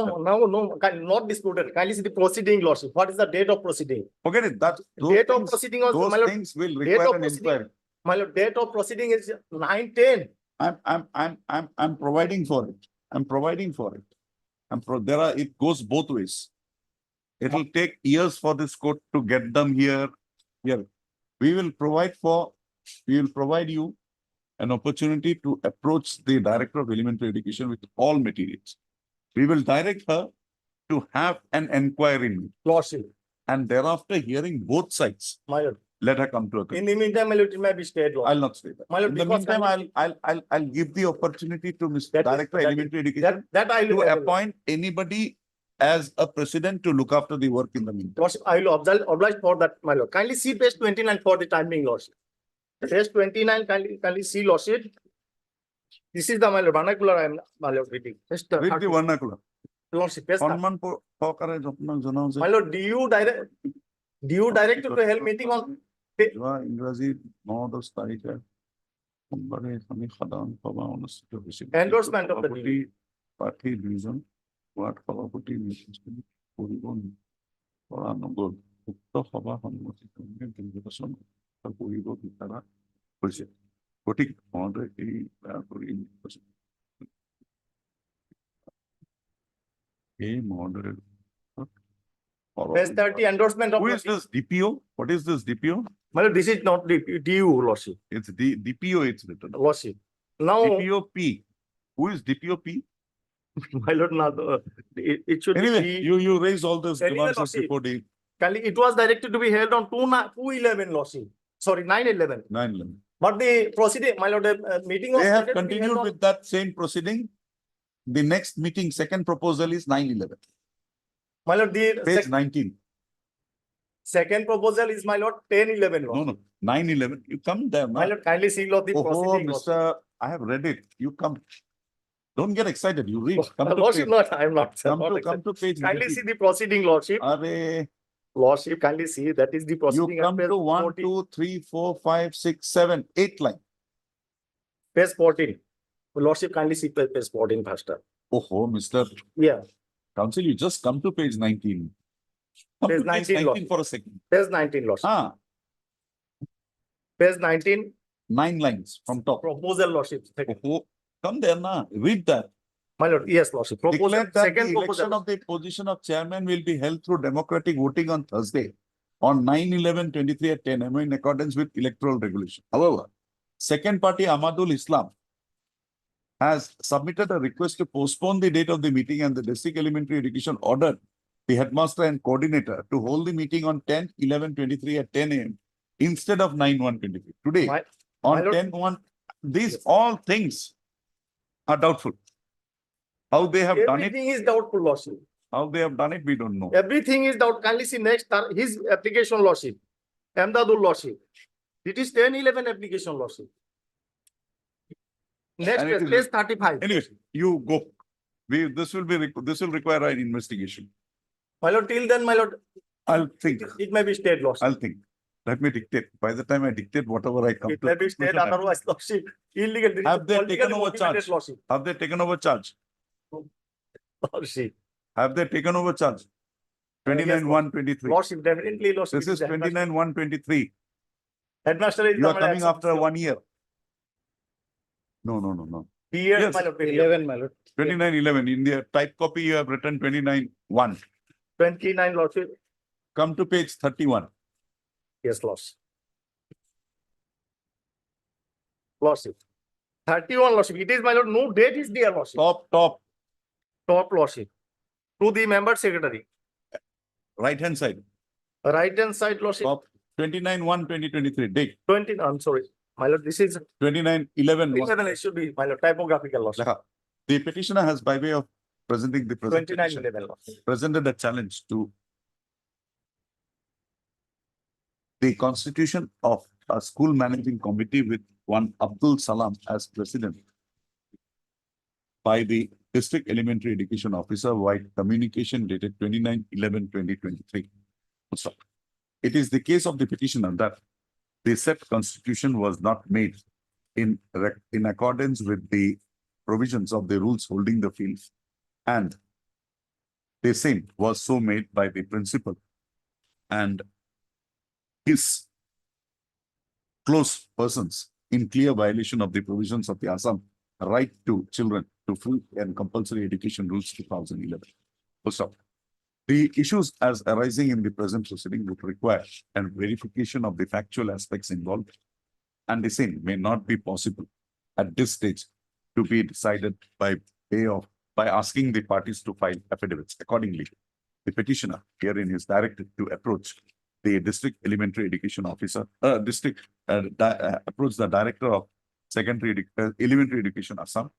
accept. not disputed. Kindly see the proceeding lordship. What is the date of proceeding? Forget it. That Date of proceeding also, my those lord, things will date require of an proceeding. inquiry. My lord, date of proceeding is 9/10. I'm providing for it. It goes both ways. It will take years for this court to get them here. We will provide you an opportunity to approach the Director of Elementary Education with all materials. We will direct her to have an inquiry Lordship, and thereafter hearing both sides, my lord. let her come to a In conclusion. the meantime, my lord, it may be stayed lord. I'll not say that. My lord, In the because meantime, I'll give the opportunity to Mr. That is- Director that is- Elementary Education That I to will, appoint anybody as a president to look after the work in the meantime. lordship, I will oblige for that, my lord. Kindly see page 29 for the timing, lordship. Page 29, kindly see, lordship. This is the, my lord, vernacular I am, my lord, reading. Just, Read the vernacular. lordship, page সম্মান সহকাৰে আপোনাক জনাও যে my lord, do you direct to held meeting on যোৱা ইংৰাজী 9-10 তাৰিখে সোমবাৰে আমি সাধাৰণ সভা অনুষ্ঠিত হৈছিল। Endorsement of the সভাপতি প্ৰাৰ্থী দুইজন ৱাৰ্ড সভাপতি নিৰ্বাচন কৰিব পৰা নগল। উক্ত সভা সন্মতিক্ৰমে নিৰ্বাচন কৰিব বিচৰা হৈছে। গতিকে মহোদয় এই কৰি নিৰ্বাচন এই মহোদয়ৰ page 30 endorsement of. Who is this DPO? What is this DPO? My lord, this is not the DU, lordship, It's DPO, it's written. lordship. Now, DPOP. Who is DPOP? my lord, now, it should Anyway, be. you raise all those Anyway, grievances Lordship. before the Kindly, it was directed to be held on 2/11, lordship. Sorry, 9/11. 9/11. But the proceeding, my lord, meeting was. They have scheduled to be held continued on- with that same proceeding. The next meeting, second proposal is 9/11, My lord, the page 19. second proposal is, my lord, 10/11. lord. No, 9/11. You come there, My lord, kindly see lord the Oh, proceeding. Mr. I have read it. You come. Don't get excited. You read. Come to Lordship, page. not, I am not. sir, Come not to accept- page. Kindly 19. see the proceeding, lordship. Arre, Lordship, kindly see, that is the you proceeding. at come page to 1, 14. 2, 3, 4, 5, 6, 7, 8 line. Page 14. Lordship, kindly see page 14 faster. Oh, Mr. Yeah, Council, you just come to page 19. Come Page to page 19, 19 for a second. page 19, lordship. Page 19, 9 lines from top. proposal, lordship. Oh, come there now. Read that. My lord, yes, lordship. Proposal, Declare that the second election proposal. of the position of chairman will be held through democratic voting on Thursday on 9/11/23 at 10 AM in accordance with electoral regulation. However, second party Ahmadul Islam has submitted a request to postpone the date of the meeting, and the district elementary education ordered the headmaster and coordinator to hold the meeting on 10/11/23 at 10 AM instead of 9/1/23. Today, My on lord- 10/1, these all things are doubtful. How they have done it, Everything is doubtful, lordship. how they have done it, we don't know. Everything is doubt. Kindly see next, his application, lordship. Ahmedabad, lordship. It is 10/11 application, lordship. Next, And it is- page 35. Anyway, you go. This will require an investigation. My lord, till then, my lord, I'll think, it may be state lordship. I'll think. Let me dictate. By the time I dictate whatever I come It to. may be state conclusion, I- otherwise lordship, illegal. This is Have they politically taken over motivated charge? Lordship. Have they taken over charge? Lordship. Have they taken over charge? 29-1-23. Lordship, definitely lordship. This is the headmaster. 29-1-23. Headmaster is. You are the coming action. after 1 year. No. Years, Yes. my lord. 11, my lord. 29-11. In the type copy, you have written 29-1. 29 lordship. Come to page 31. Yes, lordship. Lordship. 31 lordship. It is, my lord, no date is there, lordship. Top, Top lordship. To the member secretary. right hand side. Right hand side lordship. Top 29-1-2023. Date 20, I'm sorry. My lord, this is 29-11. 11, it should be, my lord, typographical lordship. The petitioner has, by way of presenting the 29, presentation, 11 lordship. presented a challenge to the constitution of a school managing committee with one Abdul Salam as president by the district elementary education officer by communication dated 29-11-2023. So, it is the case of the petitioner that the said constitution was not made in accordance with the provisions of the rules holding the field, and the same was so made by the principal and his close persons in clear violation of the provisions of the Assam Right to Children to Free and Compulsory Education Rules 2011. Full stop. The issues as arising in the present proceeding would require a verification of the factual aspects involved, and the same may not be possible at this stage to be decided by asking the parties to file affidavits. Accordingly, the petitioner herein is directed to approach the district elementary education officer, approach the director of elementary education Assam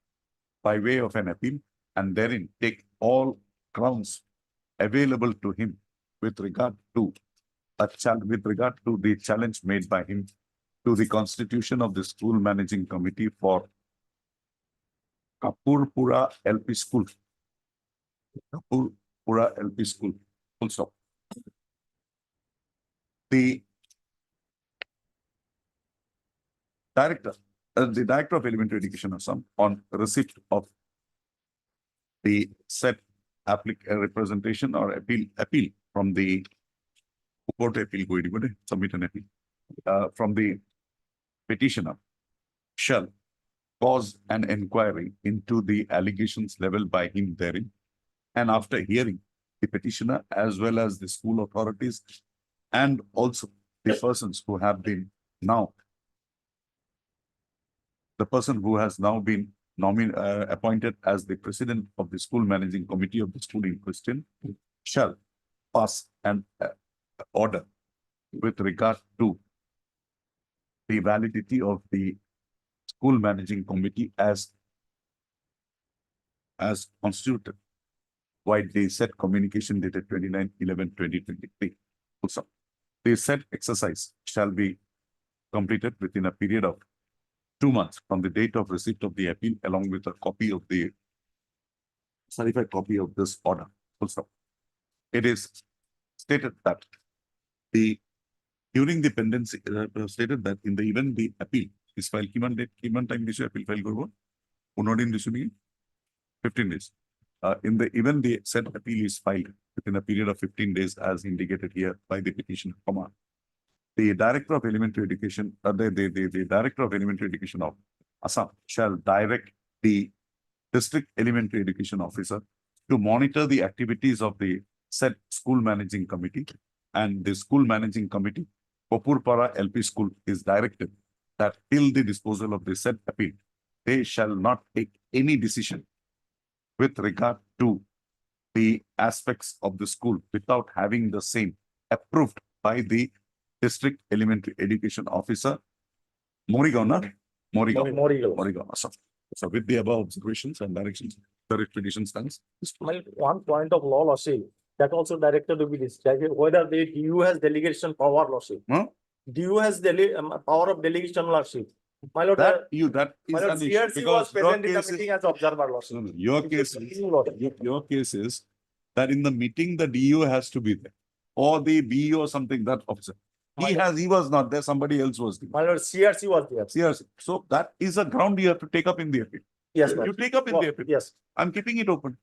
by way of an appeal, and therein take all grounds available to him with regard to the challenge made by him to the constitution of the school managing committee for Kapurpura LP School. Kapurpura LP School. Full stop. The director of elementary education Assam, on receipt of the said representation or appeal from the submit an appeal from the petitioner, shall cause an inquiry into the allegations leveled by him therein, and after hearing the petitioner as well as the school authorities and also the persons who have been now, the person who has now been appointed as the president of the school managing committee of the school in question, shall pass an order with regard to the validity of the school managing committee as constituted by the said communication dated 29-11-2023. Also, the said exercise shall be completed within a period of 2 months from the date of receipt of the appeal, along with a copy of the certified copy of this order. Full stop. It is stated that during the pendency, stated that in the event the appeal is filed, given time this appeal file go 15 days. In the event the said appeal is filed within a period of 15 days, as indicated here by the petitioner, the director of elementary education, the director of elementary education of Assam shall direct the district elementary education officer to monitor the activities of the said school managing committee, and the school managing committee, Kapurpara LP School, is directed that till the disposal of the said appeal, they shall not take any decision with regard to the aspects of the school without having the same approved by the district elementary education officer, Morigaon. Assam. So with the above observations and directions, the petition stands. Well, one point of law, lordship, that also directed to be decided whether the DU has delegation power, lordship. Huh? DU has power of delegation, lordship. My lord, That is my lord, an issue, CRC was because present in the meeting as observer, lordship. your case is that in the meeting, the DO has to be there. Or the BO or something, that officer. He was not there, somebody else was there. My lord, CRC was there. Yes, so that is a ground you have to take up in the appeal. Yes, You lord. take up in the appeal. Yes, I'm keeping it open.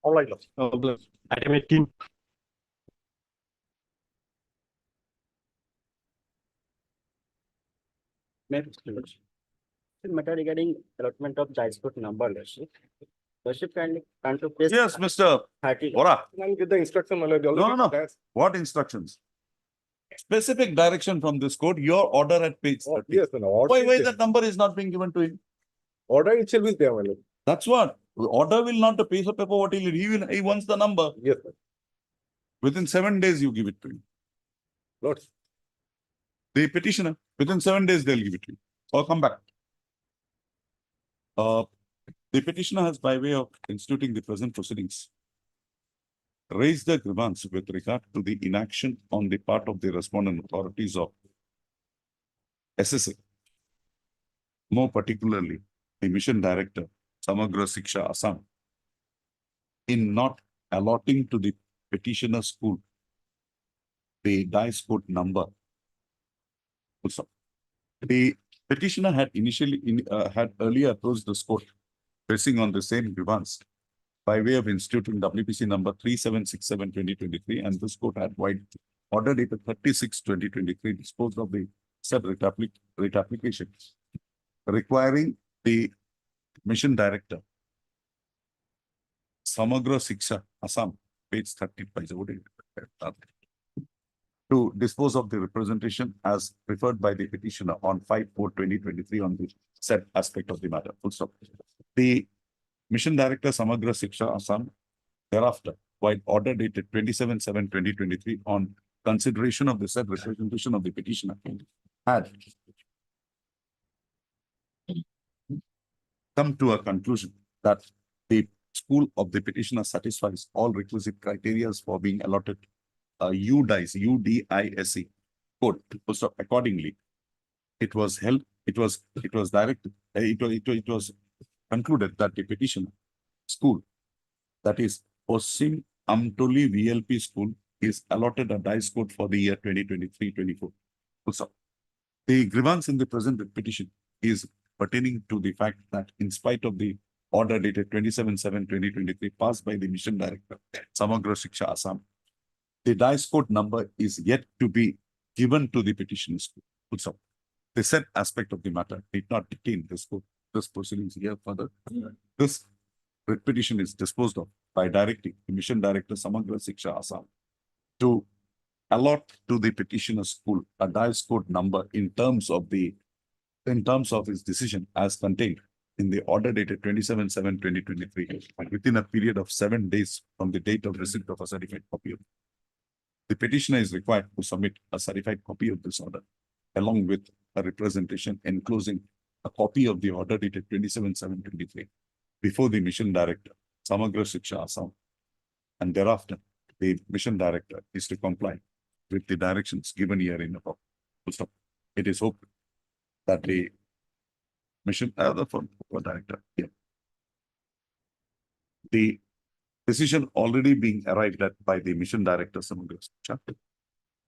all right, lord. Item 18. Matter regarding allotment of dice code number, Lordship. Lordship kindly come to page Yes, Mr. 30. Ora, Can get the instruction, my lord. no. What instructions? Specific direction from this code, your order at page 30. Yes, my lord. Why that number is not being given to him? Order itself is there, my lord. That's what. Order will not, the piece of paper, what he wants the number. Yes, sir. Within 7 days, you give it to him. Lord. The petitioner, within 7 days, they'll give it to you. Or come back. The petitioner has, by way of instituting the present proceedings, raised the grievance with regard to the inaction on the part of the respondent authorities of SSA. More particularly, the mission director, Samagra Siksha Assam, in not allotting to the petitioner school the dice code number. Also, the petitioner had had earlier approached the court pressing on the same grievance by way of instituting WPC number 3767/2023, and this court had order dated 36/2023 disposed of the said writ application, requiring the mission director, Samagra Siksha Assam, page 35, to dispose of the representation as referred by the petitioner on 5/4/2023 on the said aspect of the matter. Full stop. The mission director, Samagra Siksha Assam, thereafter, while order dated 27/7/2023 on consideration of the said representation of the petitioner, had come to a conclusion that the school of the petitioner satisfies all requisite criteria for being allotted a UDICE code. So accordingly, it was concluded that the petitioner school, that is Osim Amtoli VLP school, is allotted a dice code for the year 2023-24. Also, the grievance in the present petition is pertaining to the fact that in spite of the order dated 27/7/2023 passed by the mission director, Samagra Siksha Assam, the dice code number is yet to be given to the petitioner school. Also, the said aspect of the matter did not detain this proceedings here further. This petition is disposed of by directing the mission director, Samagra Siksha Assam, to allot to the petitioner school a dice code number in terms of his decision as contained in the order dated 27/7/2023 within a period of 7 days from the date of receipt of a certified copy of it. The petitioner is required to submit a certified copy of this order along with a representation enclosing a copy of the order dated 27/7/23 before the mission director, Samagra Siksha Assam, and thereafter the mission director is to comply with the directions given here in above. It is hoped that the mission director, the decision already being arrived at by the mission director, Samagra Siksha,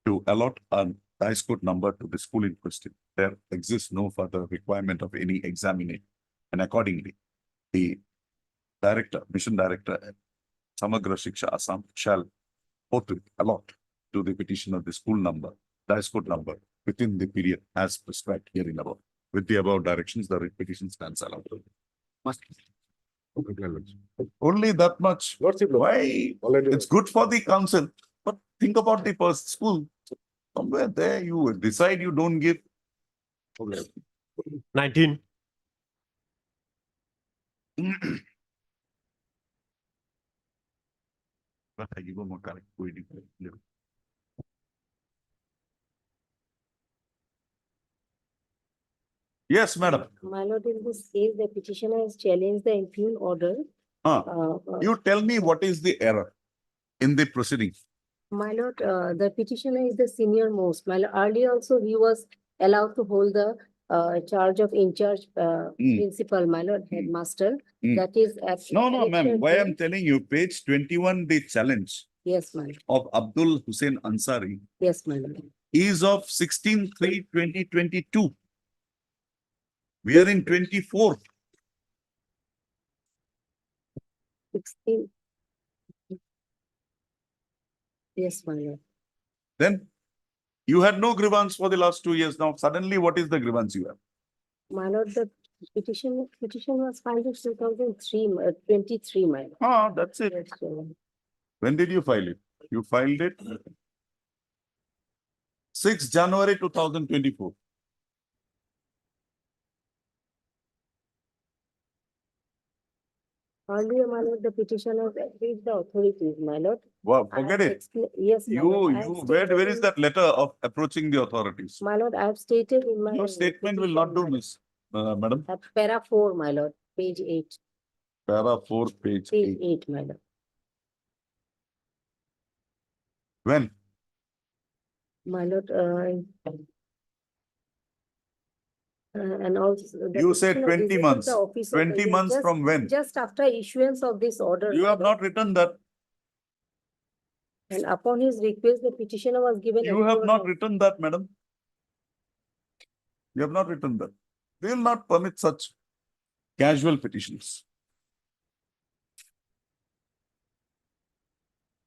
to allot a dice code number to the school in question. There exists no further requirement of any examination, and accordingly, the mission director, Samagra Siksha Assam, shall forthwith allot to the petitioner the school number, dice code number within the period as prescribed here in above. With the above directions, the petition stands allowed. Only that much. Why? It's good for the council, but think about the first school. Somewhere there you decide you don't give. 19. But I give them a correct wording. Yes, madam. My lord, in this case, the petitioner has challenged the impugned order. You tell me what is the error in the proceedings. My lord, the petitioner is the senior most. My lord, earlier also he was allowed to hold the charge of in-charge, Mm. principal, my lord, headmaster, Mm. that is at. No, ma'am, corrected why I'm date. telling you, page 21, the challenge Yes, my lord. of Abdul Hussain Ansari Yes, my lord. is of 16/3/2022. We are in 24. 16. Yes, my lord. Then you had no grievance for the last 2 years. Now suddenly what is the grievance you have? My lord, the petition was filed in 2003, 23, my lord. Ah, that's it. Yes, my lord. When did you file it? You filed it 6 January 2024. Earlier, my lord, the petition was with the authorities, my lord. Wow, I forget have it. Yes, my lord. I have Where stated is in- that letter of approaching the authorities? My lord, I have stated in my. Your statement will not do, petition, miss, madam. At para 4, my lord, page 8, Para 4, page page 8. 8, my lord. When? My lord, and also. the You said petitioner 20 visited months. the office of 20 the- months just- from when? Just after issuance of this order. You my have lord. not written that. And upon his request, the petitioner was given. You have assurance not of- written that, madam. You have not written that. They will not permit such casual petitions.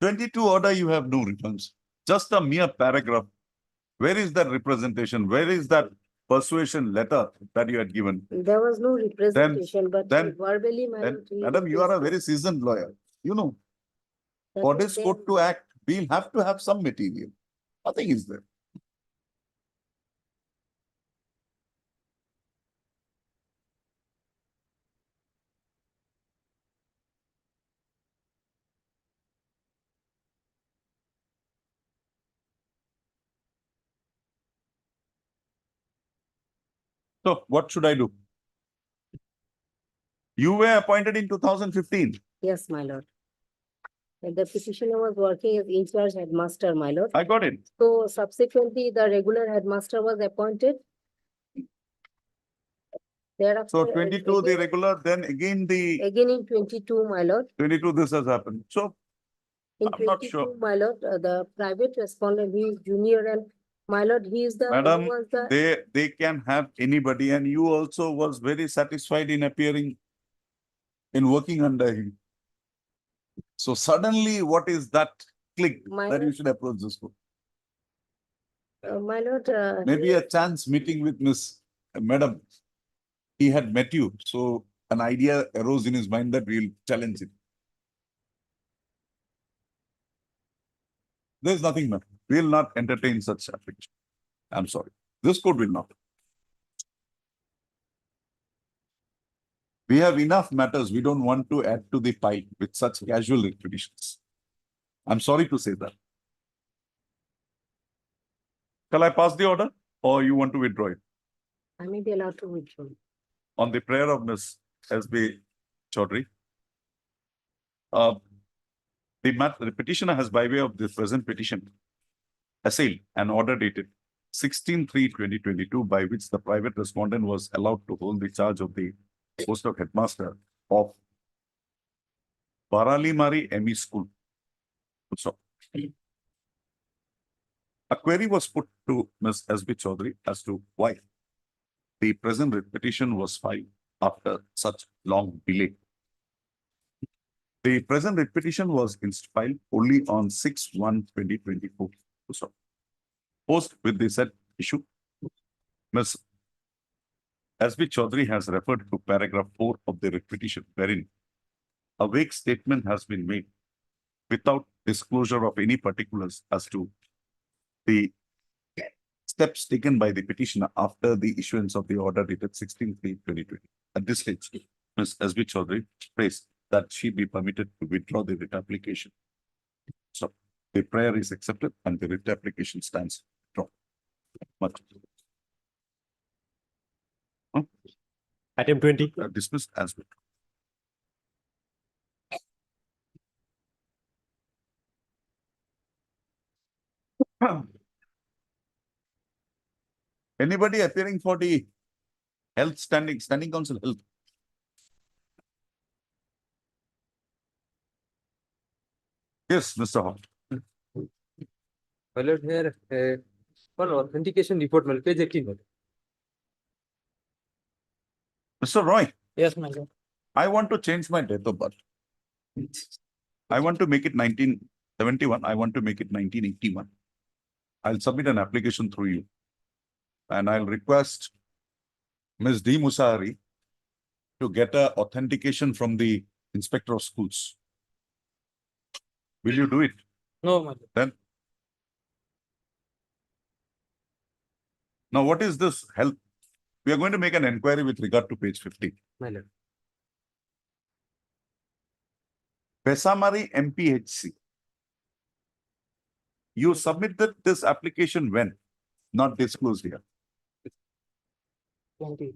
22 order, you have no returns. Just a mere paragraph. Where is that representation? Where is that persuasion letter that you had given? There was no representation, but then- verbally, my Then, lord. he madam, you are a requested very seasoned lawyer. You know, that for was this there. court to act, we'll have to have some material. Nothing is there. So what should I do? You were appointed in 2015. Yes, my lord. And the petitioner was working as in-charge headmaster, my lord. I got it. So subsequently, the regular headmaster was appointed. Thereafter. So 22, the again- regular, then again the Again in 22, my lord. 22, this has happened. So In I'm not sure. 22, my lord, the private respondent, he is junior, and my lord, he is the. he Madam, was the- they can have anybody, and you also was very satisfied in appearing in working under him. So suddenly, what is that click My that you lord- should approach this court? My lord. Maybe a chance meeting with Miss Madam. He had met you, so an idea arose in his mind that we'll challenge it. There's nothing, ma'am. We'll not entertain such application. I'm sorry. This court will not. We have enough matters. We don't want to add to the pile with such casual repetitions. I'm sorry to say that. Shall I pass the order or you want to withdraw it? I may be allowed to withdraw. On the prayer of Ms. S.B. Chaudhary. The petitioner has, by way of the present petition, assailed an order dated 16/3/2022, by which the private respondent was allowed to hold the charge of the post of headmaster of Paralimari ME School. So, a query was put to Ms. S.B. Chaudhary as to why the present petition was filed after such long delay. The present petition was filed only on 6/1/2024. So, post with the said issue, Ms. S.B. Chaudhary has referred to paragraph 4 of the petition, wherein a vague statement has been made without disclosure of any particulars as to the steps taken by the petitioner after the issuance of the order dated 16/3/2020. At this stage, Ms. S.B. Chaudhary prays that she be permitted to withdraw the writ application. So the prayer is accepted and the writ application stands withdrawn. Much. Item 20. Dismissed as withdrawn. Anybody appearing for the Health standing council, health. Yes, Mr. Hall. My lord, here, for authentication report, my lord, page 18. my lord. Mr. Roy, Yes, my lord. I want to change my date of birth. I want to make it 1971. I want to make it 1981. I'll submit an application through you. And I'll request Ms. D. Musari to get a authentication from the inspector of schools. Will you do it? No, my lord. Then? Now, what is this health? We are going to make an inquiry with regard to page 50. My lord. Pesamari MPHC. You submitted this application when? Not disclosed here. 20.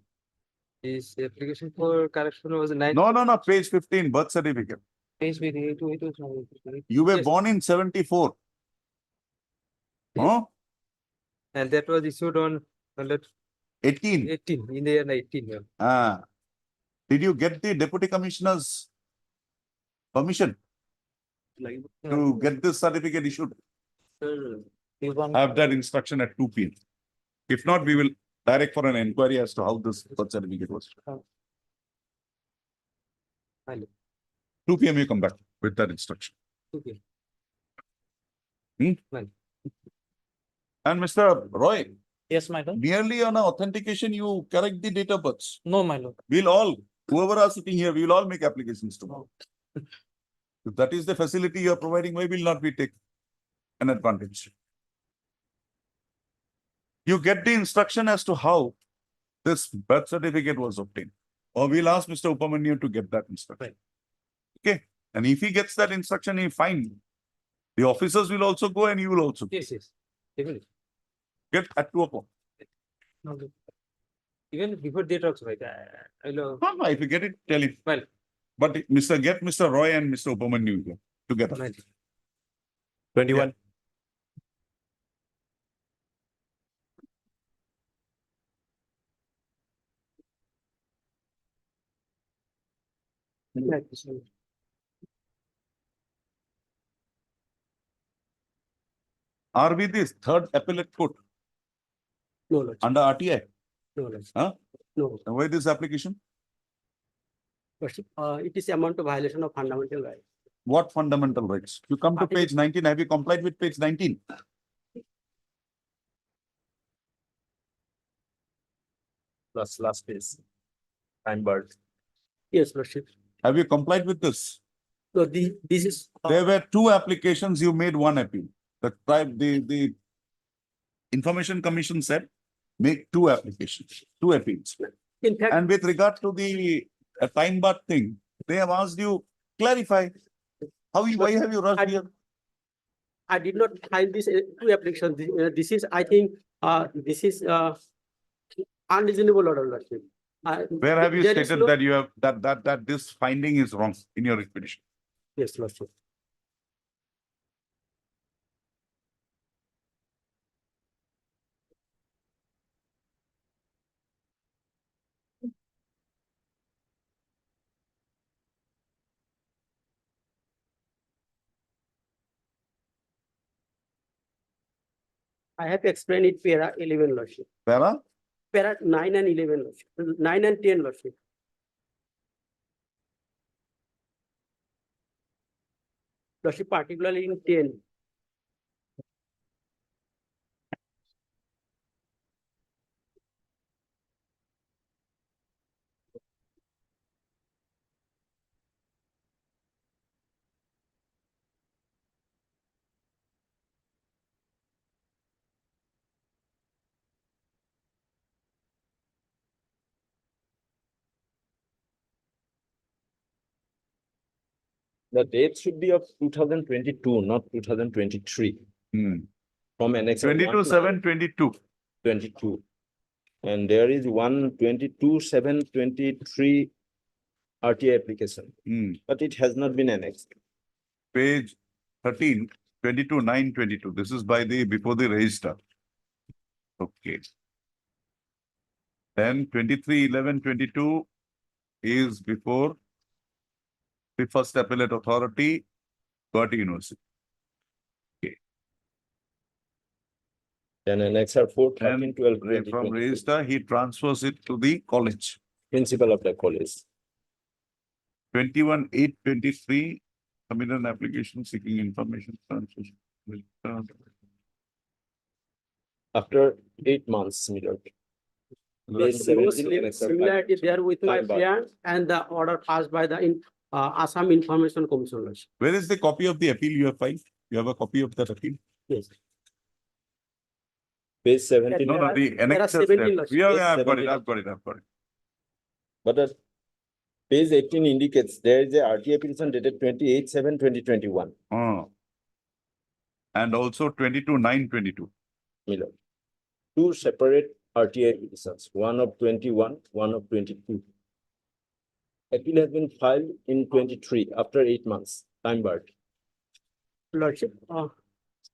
This application for correction was 9. No, page 15, birth certificate. Page with 8. You were Yes. born in 74. Huh? And that was issued on, my lord, 18. 18, in the year 19. yeah. Ah. Did you get the deputy commissioner's permission to get this certificate issued? I have that instruction at 2 p.m. If not, we will direct for an inquiry as to how this birth certificate was. 2 p.m. you come back with that instruction. Okay. And Mr. Roy, Yes, my lord. merely on an authentication, you correct the date of birth. No, my lord. We'll all, whoever are sitting here, we will all make applications tomorrow. If that is the facility you are providing, why will not we take an advantage? You get the instruction as to how this birth certificate was obtained. Or we'll ask Mr. Upamanyu to get that instruction. Okay. And if he gets that instruction, he fine. The officers will also go and you will also go. Yes, yes. Definitely. Get at 2 o'clock. No, no. Even before they talk, right? I know. No, if you get it, tell him. Well. But get Mr. Roy and Mr. Upamanyu here together. 21. Are we the third appellate court No, Lord. under RTI? No, Lord. Huh? No. And why this application? Worship, it is amount of violation of fundamental rights. What fundamental rights? You come to page 19. Have you complied with page 19? Last page. Time bird. Yes, Lordship. Have you complied with this? So this is. There were 2 applications. You made 1 appeal. The Information Commission said make 2 applications, 2 appeals. In fact, And with regard to the time bar thing, they have asked you clarify. Why have you rushed here? I did not file this 2 applications. This is, I think, this is unreasonable order, Lordship. Where have you there is stated no- that you have that this finding is wrong in your petition? Yes, Lordship. I have explained it para 11, Lordship. Para? Para 9 and 11, Lordship. 9 and 10, Lordship. Lordship, particularly in 10. The date should be of 2022, not 2023. From annex 22/7/22. 22. And there is 1/22/7/23 RTA application, but it has not been annexed. Page 13, 22/9/22. This is by the before the registrar. Okay. Then 23/11/22 is before the first appellate authority, Guwahati University. Then annexure 4, And 13, 12, from 20, register, he transfers it to the college. principal of the college. 21/8/23, submit an application seeking information. After 8 months, my lord. Page 17, annexure 5. Similarity there with my Time bar. friend and the order passed by the Assam Information Commission. Lordship. Where is the copy of the appeal you have filed? You have a copy of that appeal? Yes. Page 17. No, no, the There are annexes. 17 laws. Yeah, Yes, yeah, I've got it, 17. I've got it, I've got it. But the page 18 indicates there is a RTA petition dated 28/7/2021. And also 22/9/22. My lord. Two separate RTA petitions, one of 21, one of 22. Appeal has been filed in 23 after 8 months, time barred. Lordship,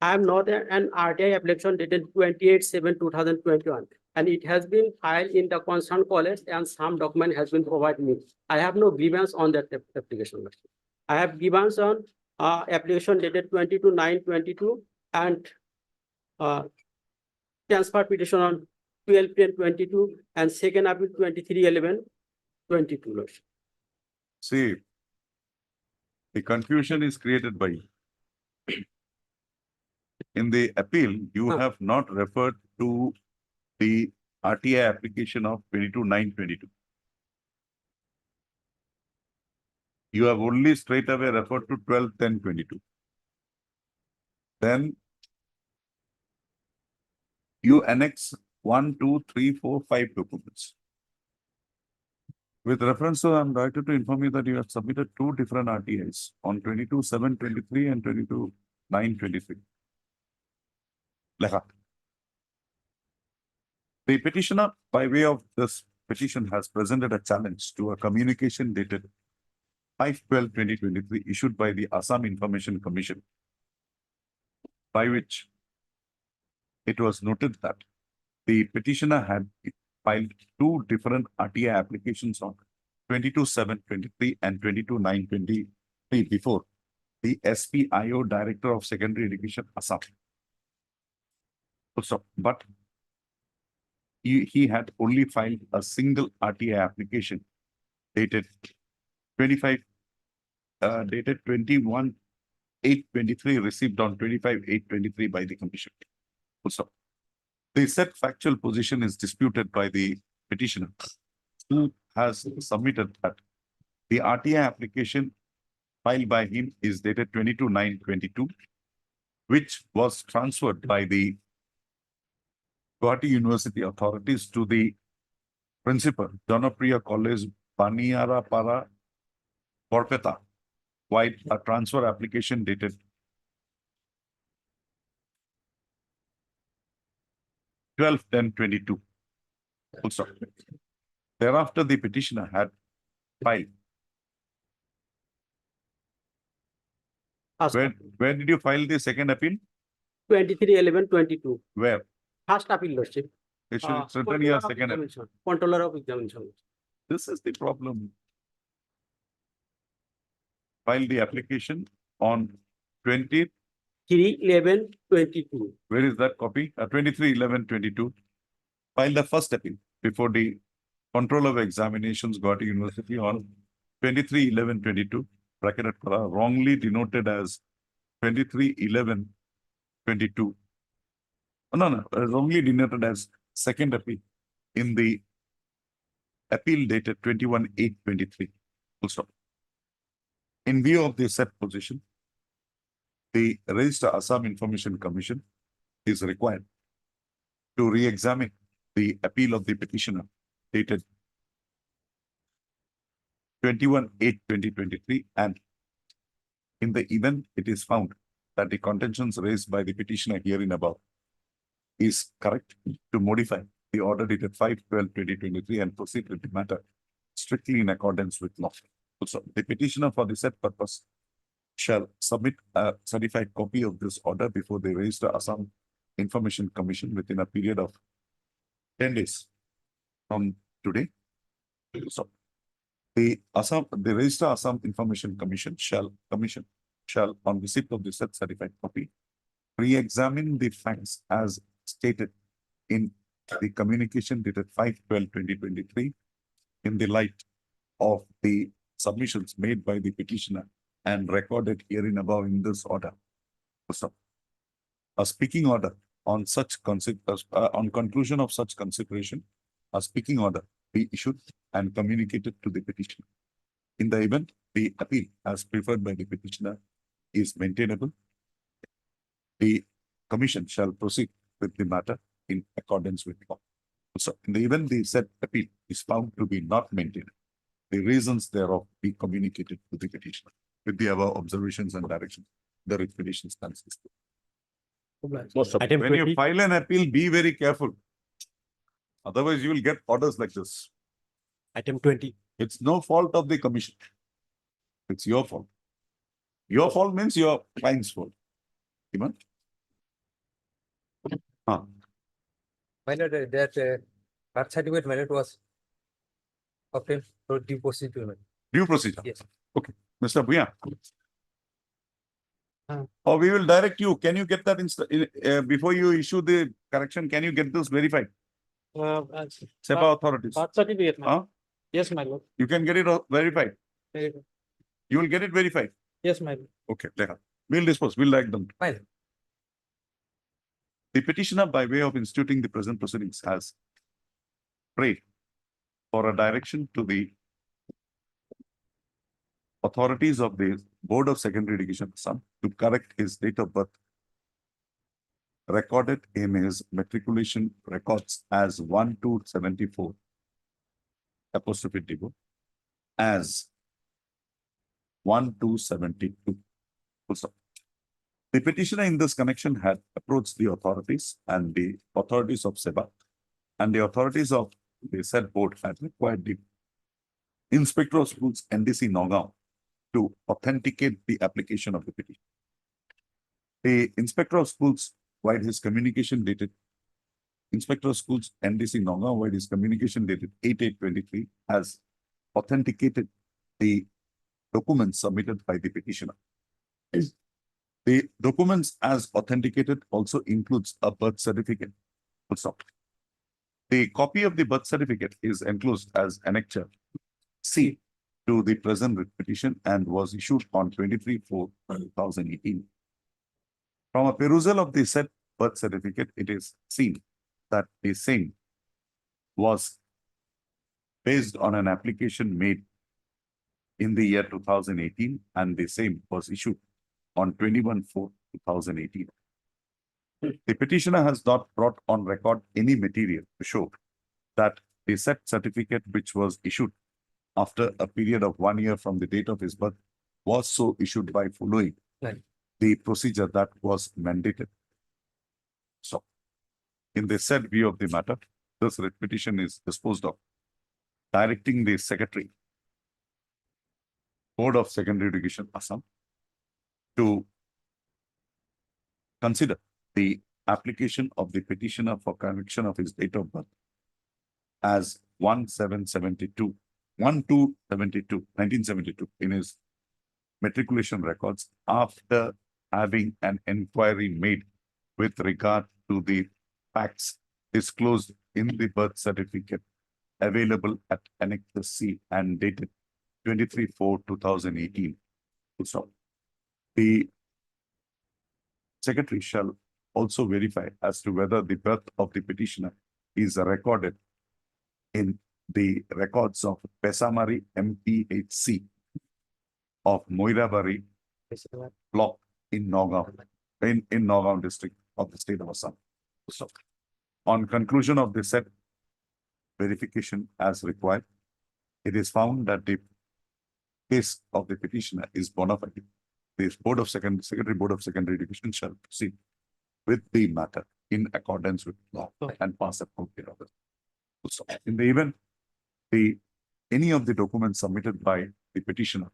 I am not an RTI application dated 28/7/2021, and it has been filed in the concerned college and some document has been provided me. I have no grievance on that application. Lordship. I have grievance on application dated 22/9/22 and transfer petition on 12/10/22 and second appeal 23/11/22. Lordship. See, the confusion is created by you. In the appeal, you have not referred to the RTI application of 22/9/22. You have only straight away referred to 12/10/22. Then you annex 1, 2, 3, 4, 5 documents. With reference to, I'm directed to inform you that you have submitted 2 different RTIs on 22/7/23 and 22/9/23. Lekha. The petitioner, by way of this petition, has presented a challenge to a communication dated 5/12/2023 issued by the Assam Information Commission, by which it was noted that the petitioner had filed 2 different RTI applications on 22/7/23 and 22/9/23 before the SPIO Director of Secondary Education, Assam. So, but he had only filed a single RTI application dated 21/8/23, received on 25/8/23 by the Commission. So, the said factual position is disputed by the petitioner, who has submitted that the RTI application filed by him is dated 22/9/22, which was transferred by the Guwahati University authorities to the principal, Jonapriya College, Baniarapara, Borpeta, while a transfer application dated 12/10/22. Full stop. Thereafter, the petitioner had filed. Where did you file the second appeal? 23/11/22. Where? First appeal, Lordship. It's written here, second appeal. Controller of examination. This is the problem. File the application on 20th. 3/11/22. Where is that copy? 23/11/22. File the first appeal before the Control of Examinations, Guwahati University, on 23/11/22, bracketed wrongly denoted as 23/11/22. No, wrongly denoted as second appeal in the appeal dated 21/8/23. Full stop. In view of the said position, the Register Assam Information Commission is required to re-examine the appeal of the petitioner dated 21/8/2023, and in the event it is found that the contentions raised by the petitioner herein above is correct, to modify the order dated 5/12/2023 and proceed with the matter strictly in accordance with law. Also, the petitioner for the said purpose shall submit a certified copy of this order before the Register Assam Information Commission within a period of 10 days from today. So the Register Assam Information Commission shall on receipt of the said certified copy re-examine the facts as stated in the communication dated 5/12/2023 in the light of the submissions made by the petitioner and recorded herein above in this order. So, a speaking order on such on conclusion of such consideration, a speaking order be issued and communicated to the petitioner. In the event the appeal as preferred by the petitioner is maintainable, the commission shall proceed with the matter in accordance with law. So, in the event the said appeal is found to be not maintained, the reasons thereof be communicated to the petitioner. With the above observations and directions, the writ petition stands. Most of Item When you 20, file an appeal, be very careful. Otherwise, you will get orders like this. item 20, It's no fault of the commission. It's your fault. Your fault means your client's fault. Iman? My lord, that birth certificate, my lord, was obtained through due procedure. Due procedure. Yes. Okay, Mr. Bhuya. Uh. Or we will direct you. Can you get that before you issue the correction? Can you get this verified? SEPA authorities. Birth certificate, my Huh? lord. Yes, my lord. You can get it verified. Very good. You will get it verified. Yes, my lord. Okay, there. We'll dispose. We'll direct them. Fine. The petitioner, by way of instituting the present proceedings, has prayed for a direction to the authorities of the Board of Secondary Education Assam to correct his date of birth recorded in his matriculation records as 1/2/74 apostrophe Divo as 1/2/72. Full stop. The petitioner in this connection had approached the authorities and the authorities of SEBA and the authorities of the said board had required the Inspector of Schools NDC Nagaon to authenticate the application of the petition. The Inspector of Schools, while his communication dated, Inspector of Schools NDC Nagaon, while his communication dated 8/8/23, has authenticated the documents submitted by the petitioner. The documents as authenticated also includes a birth certificate. Full stop. The copy of the birth certificate is enclosed as Annexure C to the present writ petition and was issued on 23/4/2018. From a perusal of the said birth certificate, it is seen that the same was based on an application made in the year 2018 and the same was issued on 21/4/2018. The petitioner has not brought on record any material to show that the said certificate, which was issued after a period of 1 year from the date of his birth, was so issued by following the procedure that was mandated. So, in the said view of the matter, this writ petition is disposed of, directing the Secretary, Board of Secondary Education Assam, to consider the application of the petitioner for correction of his date of birth as 1972 in his matriculation records after having an inquiry made with regard to the facts disclosed in the birth certificate available at Annex C and dated 23/4/2018. So, the Secretary shall also verify as to whether the birth of the petitioner is recorded in the records of Pesamari MPHC of Moirabari block in Nagaon, in Nagaon district of the state of Assam. So, on conclusion of the said verification as required, it is found that the case of the petitioner is bona fide. The Secretary Board of Secondary Education shall proceed with the matter in accordance with law and pass a copy of it. So, in the event any of the documents submitted by the petitioner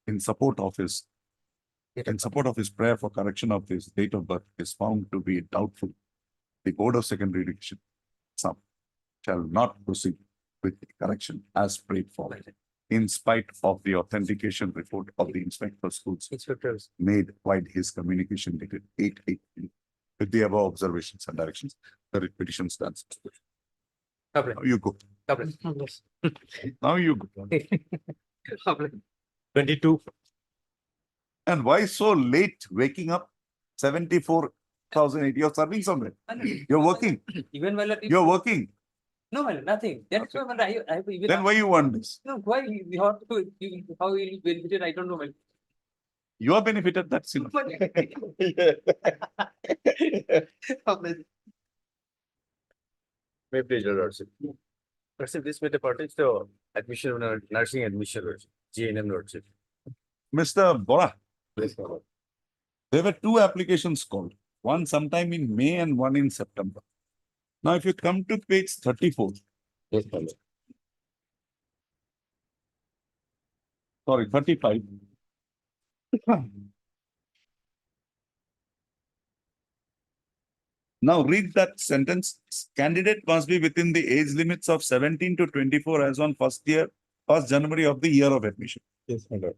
in support of his prayer for correction of his date of birth is found to be doubtful, the Board of Secondary Education shall not proceed with the correction as prayed for, in spite of the authentication report of the inspector of schools Inspectors. made while his communication dated 8/8. With the above observations and directions, the writ petition stands. Now you go. Now you go. 22. And why so late waking up? 74,008. You're serving somewhere. You're working. Even my lord, You're working. no, my lord, nothing. That's why my lord, I have even. Then why you want this? No, why we have to, how we will benefit it, I don't know. my lord. You are benefited. That's enough. May please, your lordship. Lordship, this matter pertains to admission of nursing admission, lordship, GNM lordship. Mr. Bora, Please, my lord. there were two applications called, one sometime in May and one in September. Now, if you come to page 34, Yes, my lord. sorry, 35. Now read that sentence. Candidate must be within the age limits of 17 to 24 as on first January of the year of admission. Yes, my lord.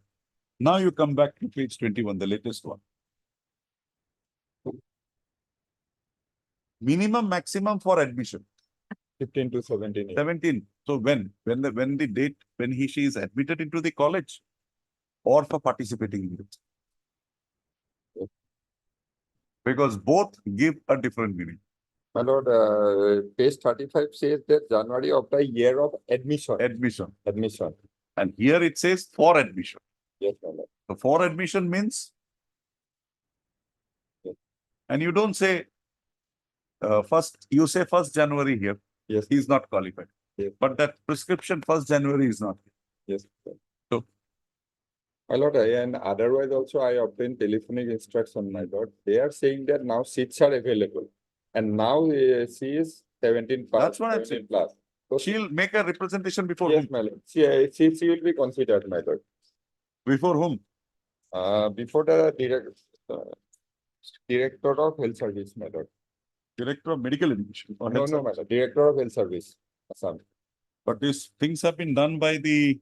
Now you come back to page 21, the latest one. Minimum, maximum for admission, 15 to 17. 17. So when the date, when she is admitted into the college or for participating in it? Because both give a different meaning. My lord, page 35 says that January of the year of admission. Admission. Admission. And here it says for admission. Yes, my lord. So for admission means, Yes. and you don't say you say 1st January here. Yes. He is not qualified. Yes. But that prescription 1st January is not. Yes. Sir. So, my lord, and otherwise also I obtained telephonic instruction, my lord. They are saying that now seats are available. And now she is 17 plus. That's what I'm 17 saying. plus. So she'll make a representation before yes, whom? my lord. She will be considered, my lord. Before whom? Before the director of health service, my lord. Director of Medical Education. Or No, Health no, my Service. lord. Director of health service. Assam. But these things have been done by the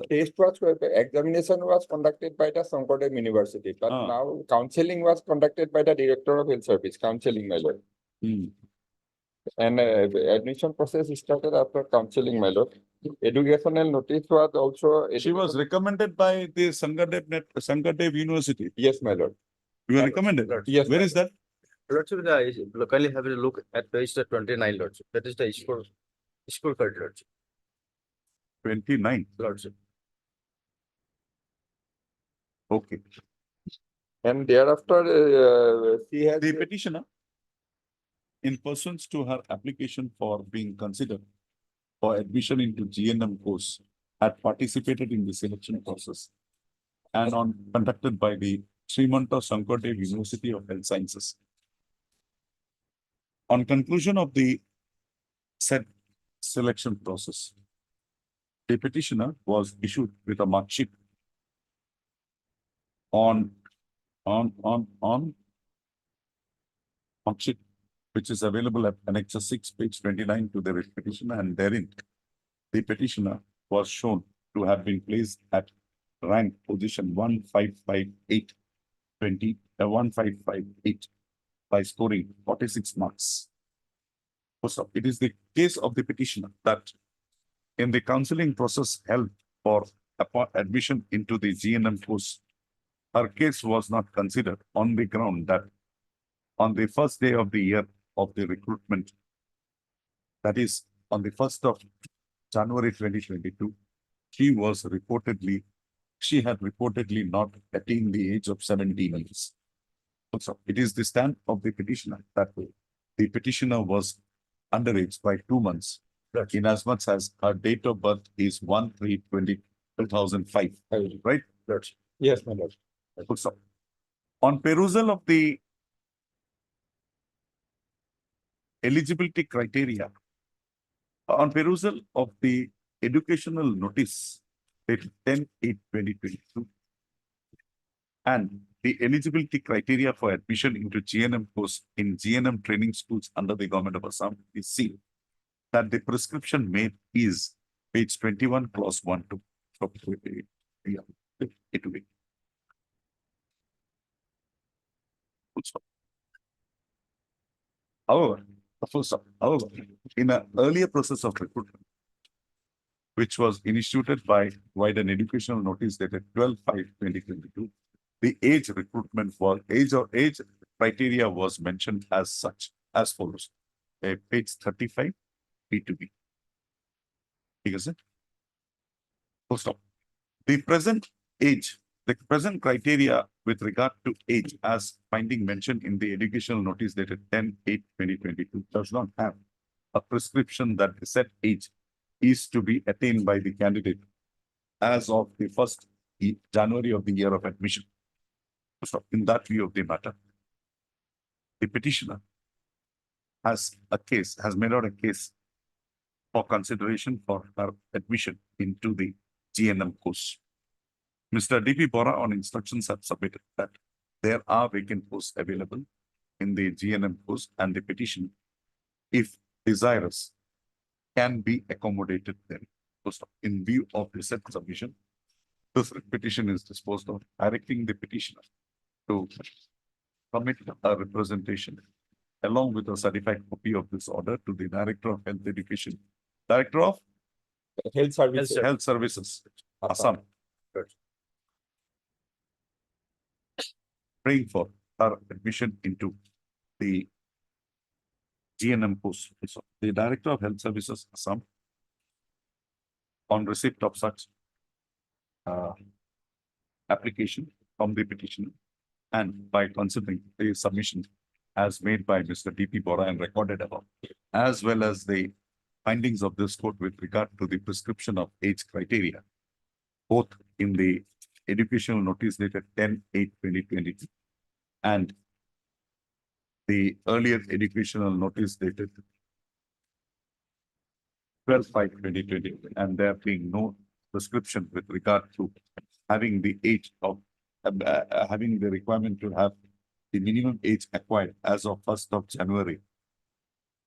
Examination was conducted by the Sankodev University, but Ah. now counseling was conducted by the Director of Health Service, counseling, my lord. And admission process started after counseling, my lord. Educational notice was also. she was recommended by the Sankadev University. Yes, my lord. You are recommended? Yes, Where my is that? Lordship, locally have a look at page 29, lordship. That is the school card, lordship. 29. Lordship. Okay. And thereafter, she has. The petitioner, in pursuance to her application for being considered for admission into GNM course, had participated in the selection process and conducted by the Srimanta Sankadev University of Health Sciences. On conclusion of the said selection process, the petitioner was issued with a mark sheet on mark sheet, which is available at Annex 6, page 29 to the writ petition, and therein the petitioner was shown to have been placed at rank position 1558 by scoring 46 marks. So it is the case of the petitioner that in the counseling process held for admission into the GNM course, her case was not considered on the ground that on the first day of the year of the recruitment, that is on the 1st of January 2022, she had reportedly not attained the age of 17 years. So it is the stand of the petitioner that the petitioner was underage by 2 months, inasmuch as her date of birth is 1/3/2005, right? Yes, my lord. So, on perusal of the eligibility criteria, on perusal of the educational notice dated 10/8/2022 and the eligibility criteria for admission into GNM course in GNM training schools under the government of Assam is seen that the prescription made is page 21, clause 1, 2. So, yeah, it will be. Full stop. However, full stop. However, in an earlier process of recruitment, which was initiated by an educational notice dated 12/5/2022, the age recruitment was age criteria was mentioned as such as follows. Page 35, P2B. Is it? Full stop. The present age, the present criteria with regard to age as finding mentioned in the educational notice dated 10/8/2022 does not have a prescription that the set age is to be attained by the candidate as of the 1st January of the year of admission. So in that view of the matter, the petitioner has made out a case for consideration for her admission into the GNM course. Mr. D.P. Bora on instructions have submitted that there are vacant posts available in the GNM course and the petition, if desirous, can be accommodated then. In view of the said submission, this petition is disposed of, directing the petitioner to submit a representation along with a certified copy of this order to the Director of Health Education, Director of Health Services. Health Services, Assam. Praying for her admission into the GNM course. So the Director of Health Services, Assam, on receipt of such application from the petitioner and by considering the submission as made by Mr. D.P. Bora and recorded above, as well as the findings of this court with regard to the prescription of age criteria, both in the educational notice dated 10/8/2022 and the earlier educational notice dated 12/5/2020, and there being no prescription with regard to having the age of having the requirement to have the minimum age acquired as of 1st of January